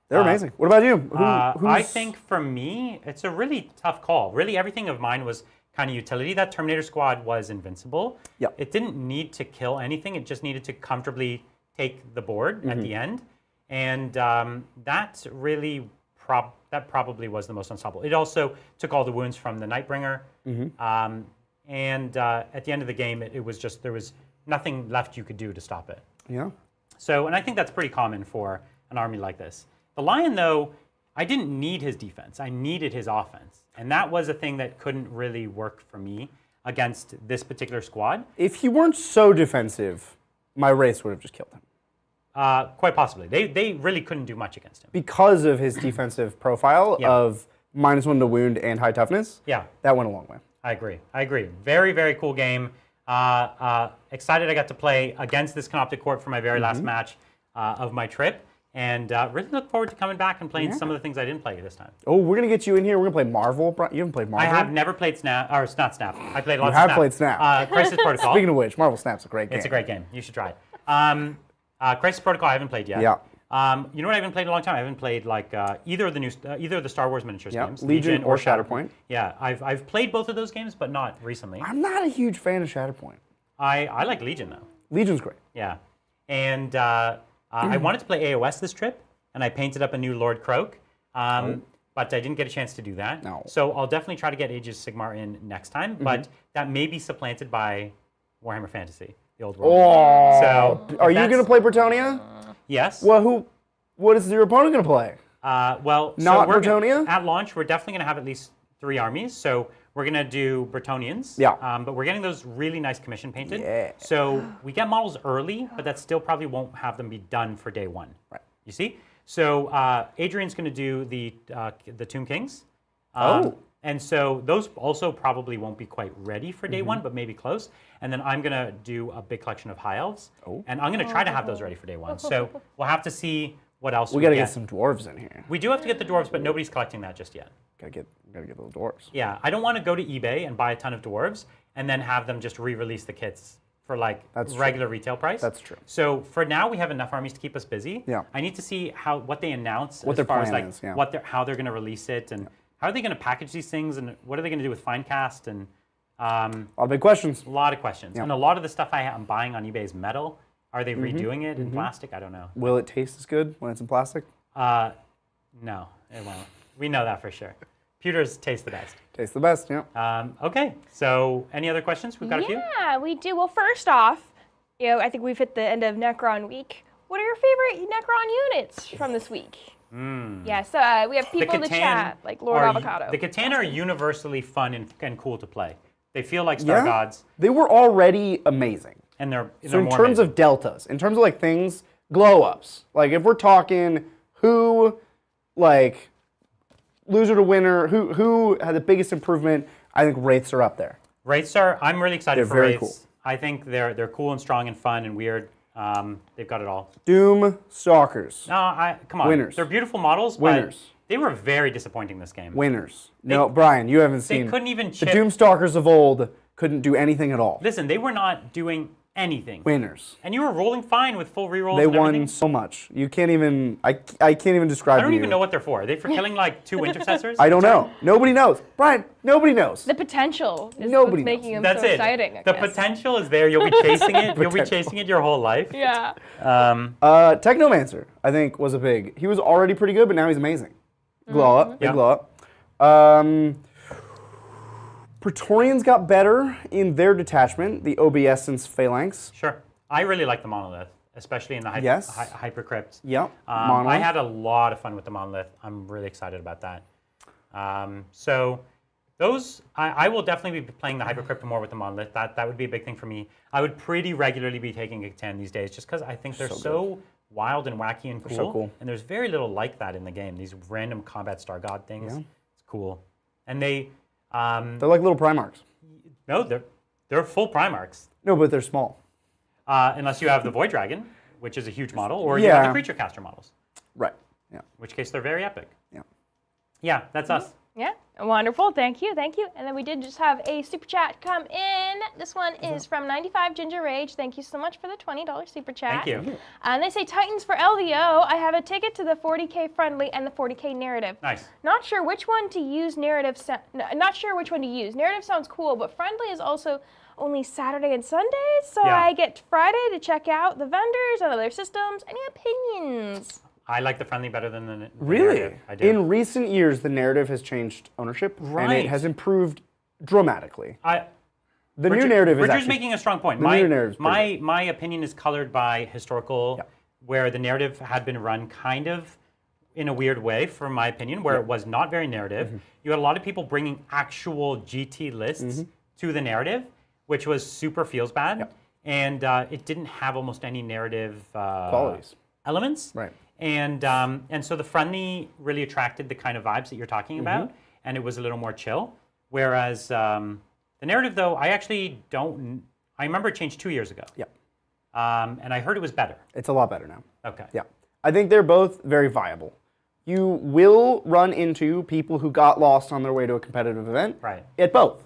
[SPEAKER 1] They're amazing. What about you?
[SPEAKER 2] I think for me, it's a really tough call. Really, everything of mine was kind of utility. That Terminator squad was invincible.
[SPEAKER 1] Yep.
[SPEAKER 2] It didn't need to kill anything. It just needed to comfortably take the board at the end. And that really, that probably was the most unstoppable. It also took all the wounds from the Nightbringer. And at the end of the game, it was just, there was nothing left you could do to stop it.
[SPEAKER 1] Yeah.
[SPEAKER 2] So, and I think that's pretty common for an army like this. The Lion, though, I didn't need his defense. I needed his offense. And that was a thing that couldn't really work for me against this particular squad.
[SPEAKER 1] If he weren't so defensive, my race would have just killed him.
[SPEAKER 2] Quite possibly. They really couldn't do much against him.
[SPEAKER 1] Because of his defensive profile of -1 to wound and high toughness,
[SPEAKER 2] Yeah.
[SPEAKER 1] that went a long way.
[SPEAKER 2] I agree. Very, very cool game. Excited I got to play against this Canoptek Court for my very last match of my trip. And really look forward to coming back and playing some of the things I didn't play this time.
[SPEAKER 1] Oh, we're going to get you in here. We're going to play Marvel. You haven't played Marvel?
[SPEAKER 2] I have never played Snap, or not Snap. I played lots
[SPEAKER 1] You have
[SPEAKER 2] of Snap.
[SPEAKER 1] played Snap.
[SPEAKER 2] Crisis Protocol.
[SPEAKER 1] Speaking of which, Marvel Snap's a great game.
[SPEAKER 2] It's a great game. You should try it. Crisis Protocol I haven't played yet.
[SPEAKER 1] Yeah.
[SPEAKER 2] You know what I haven't played in a long time? I haven't played like either of the Star Wars miniatures games.
[SPEAKER 1] Legion or Shatterpoint.
[SPEAKER 2] Yeah, I've played both of those games, but not recently.
[SPEAKER 1] I'm not a huge fan of Shatterpoint.
[SPEAKER 2] I like Legion though.
[SPEAKER 1] Legion's great.
[SPEAKER 2] Yeah, and I wanted to play AOS this trip, and I painted up a new Lord Croak, but I didn't get a chance to do that.
[SPEAKER 1] No.
[SPEAKER 2] So I'll definitely try to get Aegis Sigmar in next time, but that may be supplanted by Warhammer Fantasy, the old world.
[SPEAKER 1] Oh,
[SPEAKER 2] So
[SPEAKER 1] are you going to play Bretonia?
[SPEAKER 2] Yes.
[SPEAKER 1] Well, what is your opponent going to play?
[SPEAKER 2] Well,
[SPEAKER 1] Not
[SPEAKER 2] so
[SPEAKER 1] Bretonia?
[SPEAKER 2] At launch, we're definitely going to have at least 3 armies. So we're going to do Bretonians.
[SPEAKER 1] Yeah.
[SPEAKER 2] But we're getting those really nice commission painted.
[SPEAKER 1] Yeah.
[SPEAKER 2] So we get models early, but that still probably won't have them be done for day 1.
[SPEAKER 1] Right.
[SPEAKER 2] You see? So Adrian's going to do the Tomb Kings. And so those also probably won't be quite ready for day 1, but maybe close. And then I'm going to do a big collection of High Elves. And I'm going to try to have those ready for day 1. So we'll have to see what else
[SPEAKER 1] We got to get some dwarves in here.
[SPEAKER 2] We do have to get the dwarves, but nobody's collecting that just yet.
[SPEAKER 1] Gotta get those dwarves.
[SPEAKER 2] Yeah, I don't want to go to eBay and buy a ton of dwarves and then have them just re-release the kits for like regular retail price.
[SPEAKER 1] That's true.
[SPEAKER 2] So for now, we have enough armies to keep us busy.
[SPEAKER 1] Yeah.
[SPEAKER 2] I need to see what they announce
[SPEAKER 1] What
[SPEAKER 2] as
[SPEAKER 1] their
[SPEAKER 2] far as
[SPEAKER 1] plan
[SPEAKER 2] like
[SPEAKER 1] is, yeah.
[SPEAKER 2] how they're going to release it and how are they going to package these things and what are they going to do with Finecast and
[SPEAKER 1] A lot of big questions.
[SPEAKER 2] a lot of questions.
[SPEAKER 1] Yeah.
[SPEAKER 2] And a lot of the stuff I'm buying on eBay is metal. Are they redoing it in plastic? I don't know.
[SPEAKER 1] Will it taste as good when it's in plastic?
[SPEAKER 2] No, it won't. We know that for sure. Pewters taste the best.
[SPEAKER 1] Tastes the best, yeah.
[SPEAKER 2] Okay, so any other questions? We've got a few.
[SPEAKER 4] Yeah, we do. Well, first off, I think we've hit the end of Necron week. What are your favorite Necron units from this week? Yeah, so we have people in the chat, like Lord Avocado.
[SPEAKER 2] The Catan are universally fun and cool to play. They feel like Star Gods.
[SPEAKER 1] They were already amazing.
[SPEAKER 2] And they're
[SPEAKER 1] So in
[SPEAKER 2] more
[SPEAKER 1] terms
[SPEAKER 2] amazing.
[SPEAKER 1] of deltas, in terms of like things, glow ups. Like if we're talking who, like loser to winner, who had the biggest improvement, I think Wraiths are up there.
[SPEAKER 2] Wraiths are. I'm really excited for
[SPEAKER 1] very
[SPEAKER 2] Wraiths.
[SPEAKER 1] cool.
[SPEAKER 2] I think they're cool and strong and fun and weird. They've got it all.
[SPEAKER 1] Doom Stalkers.
[SPEAKER 2] No, come on.
[SPEAKER 1] Winners.
[SPEAKER 2] They're beautiful models.
[SPEAKER 1] Winners.
[SPEAKER 2] But they were very disappointing this game.
[SPEAKER 1] Winners. No, Brian, you haven't
[SPEAKER 2] They
[SPEAKER 1] seen.
[SPEAKER 2] couldn't even
[SPEAKER 1] The
[SPEAKER 2] chip.
[SPEAKER 1] Doom Stalkers of old couldn't do anything at all.
[SPEAKER 2] Listen, they were not doing anything.
[SPEAKER 1] Winners.
[SPEAKER 2] And you were rolling fine with full rerolls.
[SPEAKER 1] They
[SPEAKER 2] and
[SPEAKER 1] won
[SPEAKER 2] everything.
[SPEAKER 1] so much. You can't even. I can't even describe.
[SPEAKER 2] I don't
[SPEAKER 1] to
[SPEAKER 2] even
[SPEAKER 1] you.
[SPEAKER 2] know what they're for. Are they for killing like 2 intercessors?
[SPEAKER 1] I don't know. Nobody knows. Brian, nobody knows.
[SPEAKER 4] The potential is
[SPEAKER 1] Nobody
[SPEAKER 4] what's making them
[SPEAKER 2] That's
[SPEAKER 4] so
[SPEAKER 2] it.
[SPEAKER 4] exciting. I
[SPEAKER 2] The
[SPEAKER 4] guess.
[SPEAKER 2] potential is there. You'll be chasing it. You'll be
[SPEAKER 1] Potential.
[SPEAKER 2] chasing it your whole life.
[SPEAKER 4] Yeah.
[SPEAKER 1] Technomancer, I think, was a big. He was already pretty good, but now he's amazing. Glow up, big
[SPEAKER 2] Yeah.
[SPEAKER 1] glow up. Praetorians got better in their detachment, the Obsessence Phalanx.
[SPEAKER 2] Sure. I really like the monolith, especially in the
[SPEAKER 1] Yes.
[SPEAKER 2] hypercrypt.
[SPEAKER 1] Yep.
[SPEAKER 2] I had a lot of fun with the monolith. I'm really excited about that. So Those, I will definitely be playing the Hypercrypto more with the Monolith. That would be a big thing for me. I would pretty regularly be taking a 10 these days just because I think they're so wild and wacky and cool.
[SPEAKER 1] So cool.
[SPEAKER 2] And there's very little like that in the game. These random combat star god things. Yeah. It's cool. And they're
[SPEAKER 1] like little Primarchs.
[SPEAKER 2] No, they're full Primarchs.
[SPEAKER 1] No, but they're small.
[SPEAKER 2] Unless you have the Void Dragon, which is a huge model, or you have the Creature Caster models.
[SPEAKER 1] Right. Yeah.
[SPEAKER 2] In which case they're very epic.
[SPEAKER 1] Yeah.
[SPEAKER 2] Yeah, that's us.
[SPEAKER 4] Yeah, wonderful. Thank you, thank you. And then we did just have a super chat come in. This one is from 95 Ginger Rage. Thank you so much for the $20 super chat.
[SPEAKER 2] Thank you.
[SPEAKER 4] And they say, Titans for LVO. I have a ticket to the 40k friendly and the 40k narrative.
[SPEAKER 2] Nice.
[SPEAKER 4] Not sure which one to use. Narrative sounds cool, but friendly is also only Saturday and Sundays, so I get Friday to check out the vendors and other systems. Any opinions?
[SPEAKER 2] I like the friendly better than the
[SPEAKER 1] really?
[SPEAKER 2] narrative. I do.
[SPEAKER 1] In recent years, the narrative has changed ownership, and it has improved dramatically. The new narrative is
[SPEAKER 2] Richard's making a strong point. My opinion is colored by historical, where the narrative had been run kind of in a weird way, from my opinion, where it was not very narrative. You had a lot of people bringing actual GT lists to the narrative, which was super feels bad, and it didn't have almost any narrative
[SPEAKER 1] qualities
[SPEAKER 2] elements.
[SPEAKER 1] Right.
[SPEAKER 2] And so the friendly really attracted the kind of vibes that you're talking about, and it was a little more chill. Whereas the narrative, though, I actually don't. I remember it changed 2 years ago.
[SPEAKER 1] Yeah.
[SPEAKER 2] And I heard it was better.
[SPEAKER 1] It's a lot better now.
[SPEAKER 2] Okay.
[SPEAKER 1] Yeah. I think they're both very viable. You will run into people who got lost on their way to a competitive event.
[SPEAKER 2] Right.
[SPEAKER 1] At both.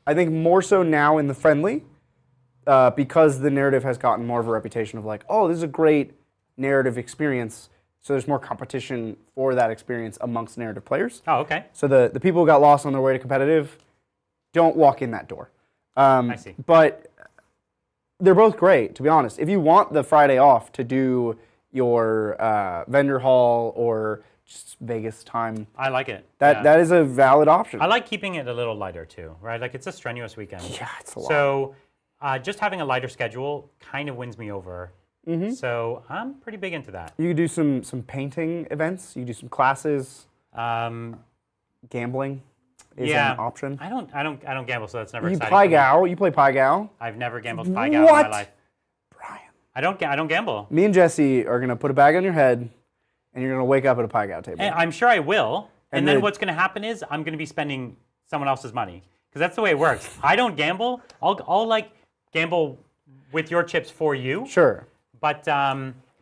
[SPEAKER 1] I think more so now in the friendly, because the narrative has gotten more of a reputation of like, oh, this is a great narrative experience, so there's more competition for that experience amongst narrative players.
[SPEAKER 2] Oh, okay.
[SPEAKER 1] So the people who got lost on their way to competitive don't walk in that door.
[SPEAKER 2] I see.
[SPEAKER 1] But they're both great, to be honest. If you want the Friday off to do your vendor hall or just Vegas time,
[SPEAKER 2] I like it.
[SPEAKER 1] That is a valid option.
[SPEAKER 2] I like keeping it a little lighter too, right? Like it's a strenuous weekend.
[SPEAKER 1] Yeah, it's a lot.
[SPEAKER 2] So just having a lighter schedule kind of wins me over. So I'm pretty big into that.
[SPEAKER 1] You could do some painting events. You could do some classes. Gambling is an option.
[SPEAKER 2] I don't gamble, so that's never
[SPEAKER 1] You
[SPEAKER 2] exciting.
[SPEAKER 1] You play Pai Gow.
[SPEAKER 2] I've never gambled Pai Gow in my life.
[SPEAKER 1] Brian.
[SPEAKER 2] I don't gamble.
[SPEAKER 1] Me and Jesse are gonna put a bag on your head, and you're gonna wake up at a Pai Gow table.
[SPEAKER 2] And I'm sure I will. And then what's gonna happen is I'm gonna be spending someone else's money, because that's the way it works. I don't gamble. I'll like gamble with your chips for you.
[SPEAKER 1] Sure.
[SPEAKER 2] But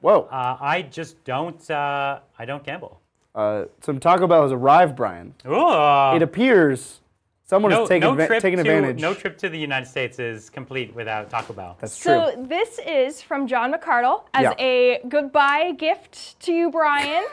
[SPEAKER 1] whoa.
[SPEAKER 2] I just don't. I don't gamble.
[SPEAKER 1] Some Taco Bell has arrived, Brian.
[SPEAKER 2] Ooh.
[SPEAKER 1] It appears someone has taken advantage.
[SPEAKER 2] No trip to the United States is complete without Taco Bell.
[SPEAKER 1] That's true.
[SPEAKER 4] So this is from John McCardle as a goodbye gift to you, Brian.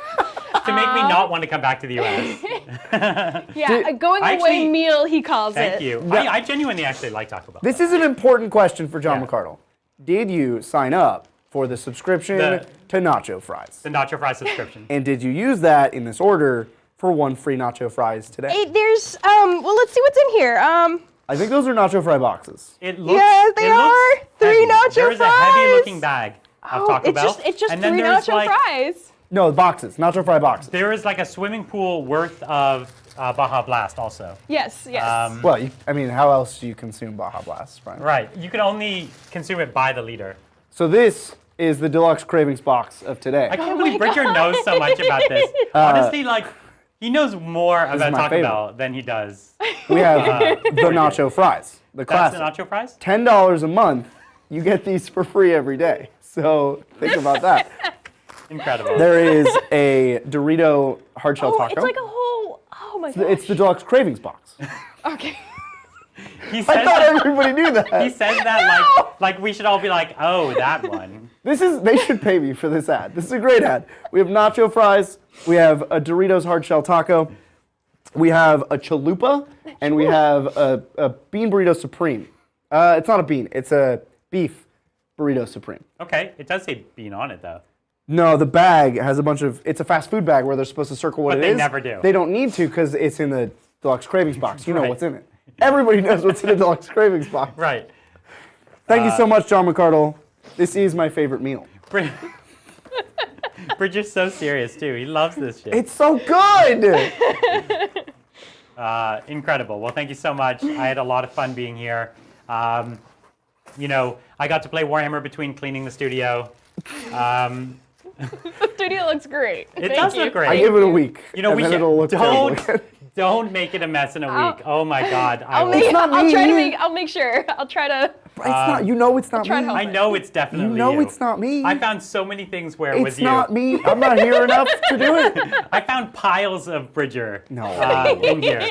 [SPEAKER 2] To make me not want to come back to the U.S.
[SPEAKER 4] A going away meal, he calls it.
[SPEAKER 2] Thank you. I genuinely actually like Taco Bell.
[SPEAKER 1] This is an important question for John McCardle. Did you sign up for the subscription to Nacho Fries?
[SPEAKER 2] The Nacho Fries subscription.
[SPEAKER 1] And did you use that in this order for one free Nacho Fries today?
[SPEAKER 4] There's, well, let's see what's in here.
[SPEAKER 1] I think those are Nacho Fry boxes.
[SPEAKER 2] It looks,
[SPEAKER 4] yes, they are. 3 Nacho Fries.
[SPEAKER 2] There's a heavy-looking bag of Taco Bell.
[SPEAKER 4] It's just
[SPEAKER 2] and
[SPEAKER 4] 3 Nacho Fries.
[SPEAKER 1] No, boxes. Nacho Fry boxes.
[SPEAKER 2] There is like a swimming pool worth of Baja Blast also.
[SPEAKER 4] Yes.
[SPEAKER 1] Well, how else do you consume Baja Blast, Brian?
[SPEAKER 2] Right. You can only consume it by the liter.
[SPEAKER 1] So this is the Deluxe Cravings box of today.
[SPEAKER 2] I can't believe Richard knows so much about this. Honestly, he knows more about Taco Bell than he does.
[SPEAKER 1] We have the Nacho Fries, the classic.
[SPEAKER 2] That's the Nacho Fries?
[SPEAKER 1] $10 a month, you get these for free every day. So think about that.
[SPEAKER 2] Incredible.
[SPEAKER 1] There is a Dorito hard shell taco.
[SPEAKER 4] It's like a whole, oh my gosh.
[SPEAKER 1] It's the Deluxe Cravings box.
[SPEAKER 4] Okay.
[SPEAKER 1] I thought everybody knew that.
[SPEAKER 2] He says that like we should all be like, oh, that one.
[SPEAKER 1] They should pay me for this ad. This is a great ad. We have Nacho Fries, we have a Doritos hard shell taco, we have a chalupa, and we have a bean burrito supreme. It's not a bean, it's a beef burrito supreme.
[SPEAKER 2] Okay, it does say bean on it though.
[SPEAKER 1] No, the bag has a bunch of, it's a fast food bag where they're supposed to circle what it is.
[SPEAKER 2] But they never do.
[SPEAKER 1] They don't need to because it's in the Deluxe Cravings box. You know what's in it. Everybody knows what's in the Deluxe Cravings box.
[SPEAKER 2] Right.
[SPEAKER 1] Thank you so much, John McCardle. This is my favorite meal.
[SPEAKER 2] Bridget's so serious too. He loves this shit.
[SPEAKER 1] It's so good!
[SPEAKER 2] Incredible. Well, thank you so much. I had a lot of fun being here. You know, I got to play Warhammer between cleaning the studio.
[SPEAKER 4] The studio looks great.
[SPEAKER 2] It does look great.
[SPEAKER 1] I give it a week.
[SPEAKER 2] You know,
[SPEAKER 1] and then it'll look terrible again.
[SPEAKER 2] don't make it a mess in a week. Oh my God.
[SPEAKER 4] I'll make sure. I'll try to.
[SPEAKER 1] It's not. You know, it's not me.
[SPEAKER 2] I know it's definitely
[SPEAKER 1] You know, it's not me.
[SPEAKER 2] I found so many things where it was
[SPEAKER 1] It's
[SPEAKER 2] you.
[SPEAKER 1] not me. I'm not here enough to do it.
[SPEAKER 2] I found piles of Bridger
[SPEAKER 1] No.
[SPEAKER 2] in here.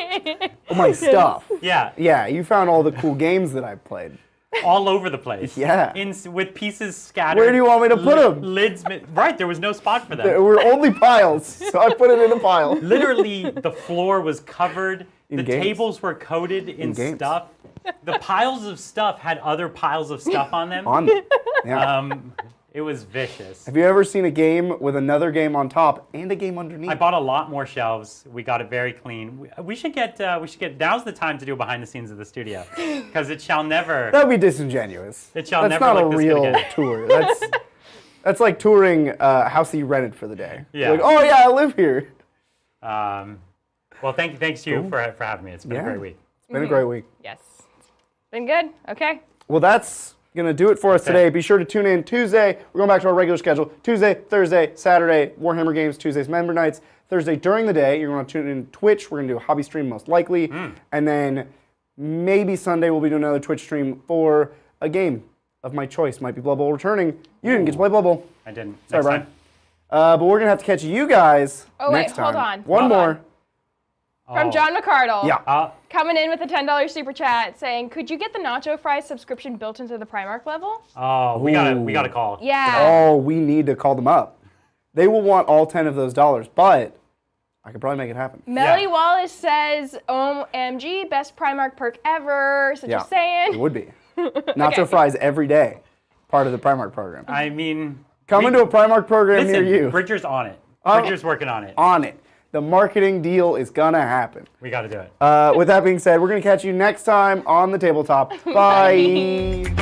[SPEAKER 1] Oh, my stuff.
[SPEAKER 2] Yeah,
[SPEAKER 1] Yeah, you found all the cool games that I've played.
[SPEAKER 2] all over the place.
[SPEAKER 1] Yeah.
[SPEAKER 2] With pieces scattered.
[SPEAKER 1] Where do you want me to put them?
[SPEAKER 2] Lids. Right, there was no spot for them.
[SPEAKER 1] There were only piles, so I put it in a pile.
[SPEAKER 2] Literally, the floor was covered. The
[SPEAKER 1] games.
[SPEAKER 2] tables were coated in
[SPEAKER 1] games.
[SPEAKER 2] stuff. The piles of stuff had other piles of stuff on them.
[SPEAKER 1] Yeah.
[SPEAKER 2] It was vicious.
[SPEAKER 1] Have you ever seen a game with another game on top and a game underneath?
[SPEAKER 2] I bought a lot more shelves. We got it very clean. We should get. Now's the time to do behind the scenes of the studio, because it shall never.
[SPEAKER 1] That would be disingenuous.
[SPEAKER 2] It shall
[SPEAKER 1] That's
[SPEAKER 2] never
[SPEAKER 1] not a
[SPEAKER 2] look this good
[SPEAKER 1] real
[SPEAKER 2] again.
[SPEAKER 1] tour. That's like touring a house that you rented for the day.
[SPEAKER 2] Yeah.
[SPEAKER 1] Like, oh yeah, I live here.
[SPEAKER 2] Well, thanks to you for having me. It's been a great week.
[SPEAKER 1] It's been a great week.
[SPEAKER 4] Yes. Been good. Okay.
[SPEAKER 1] Well, that's going to do it for us today. Be sure to tune in Tuesday. We're going back to our regular schedule. Tuesday, Thursday, Saturday, Warhammer games. Tuesday's member nights. Thursday during the day, you're going to tune in Twitch. We're going to do a hobby stream most likely. And then maybe Sunday we'll be doing another Twitch stream for a game of my choice. Might be Blood Bowl returning. You didn't get to play Blood Bowl.
[SPEAKER 2] I didn't.
[SPEAKER 1] Sorry,
[SPEAKER 2] Next
[SPEAKER 1] Brian.
[SPEAKER 2] time.
[SPEAKER 1] But we're going to have to catch you guys
[SPEAKER 4] Oh, wait,
[SPEAKER 1] next time.
[SPEAKER 4] hold on.
[SPEAKER 1] One
[SPEAKER 4] Hold
[SPEAKER 1] more.
[SPEAKER 4] on. From John McCardle.
[SPEAKER 1] Yeah.
[SPEAKER 4] Coming in with a $10 super chat saying, could you get the Nacho Fries subscription built into the Primark level?
[SPEAKER 2] Oh, we got a call.
[SPEAKER 4] Yeah.
[SPEAKER 1] Oh, we need to call them up. They will want all 10 of those dollars, but I could probably make it happen.
[SPEAKER 4] Melly Wallace says, OMG, best Primark perk ever. So just saying.
[SPEAKER 1] It would be. Nacho fries every day. Part of the Primark program.
[SPEAKER 2] I mean,
[SPEAKER 1] Come into a Primark program
[SPEAKER 2] listen,
[SPEAKER 1] near you.
[SPEAKER 2] Bridger's on it. Bridger's working on it.
[SPEAKER 1] On it. The marketing deal is gonna happen.
[SPEAKER 2] We got to do it.
[SPEAKER 1] With that being said, we're gonna catch you next time on the tabletop. Bye.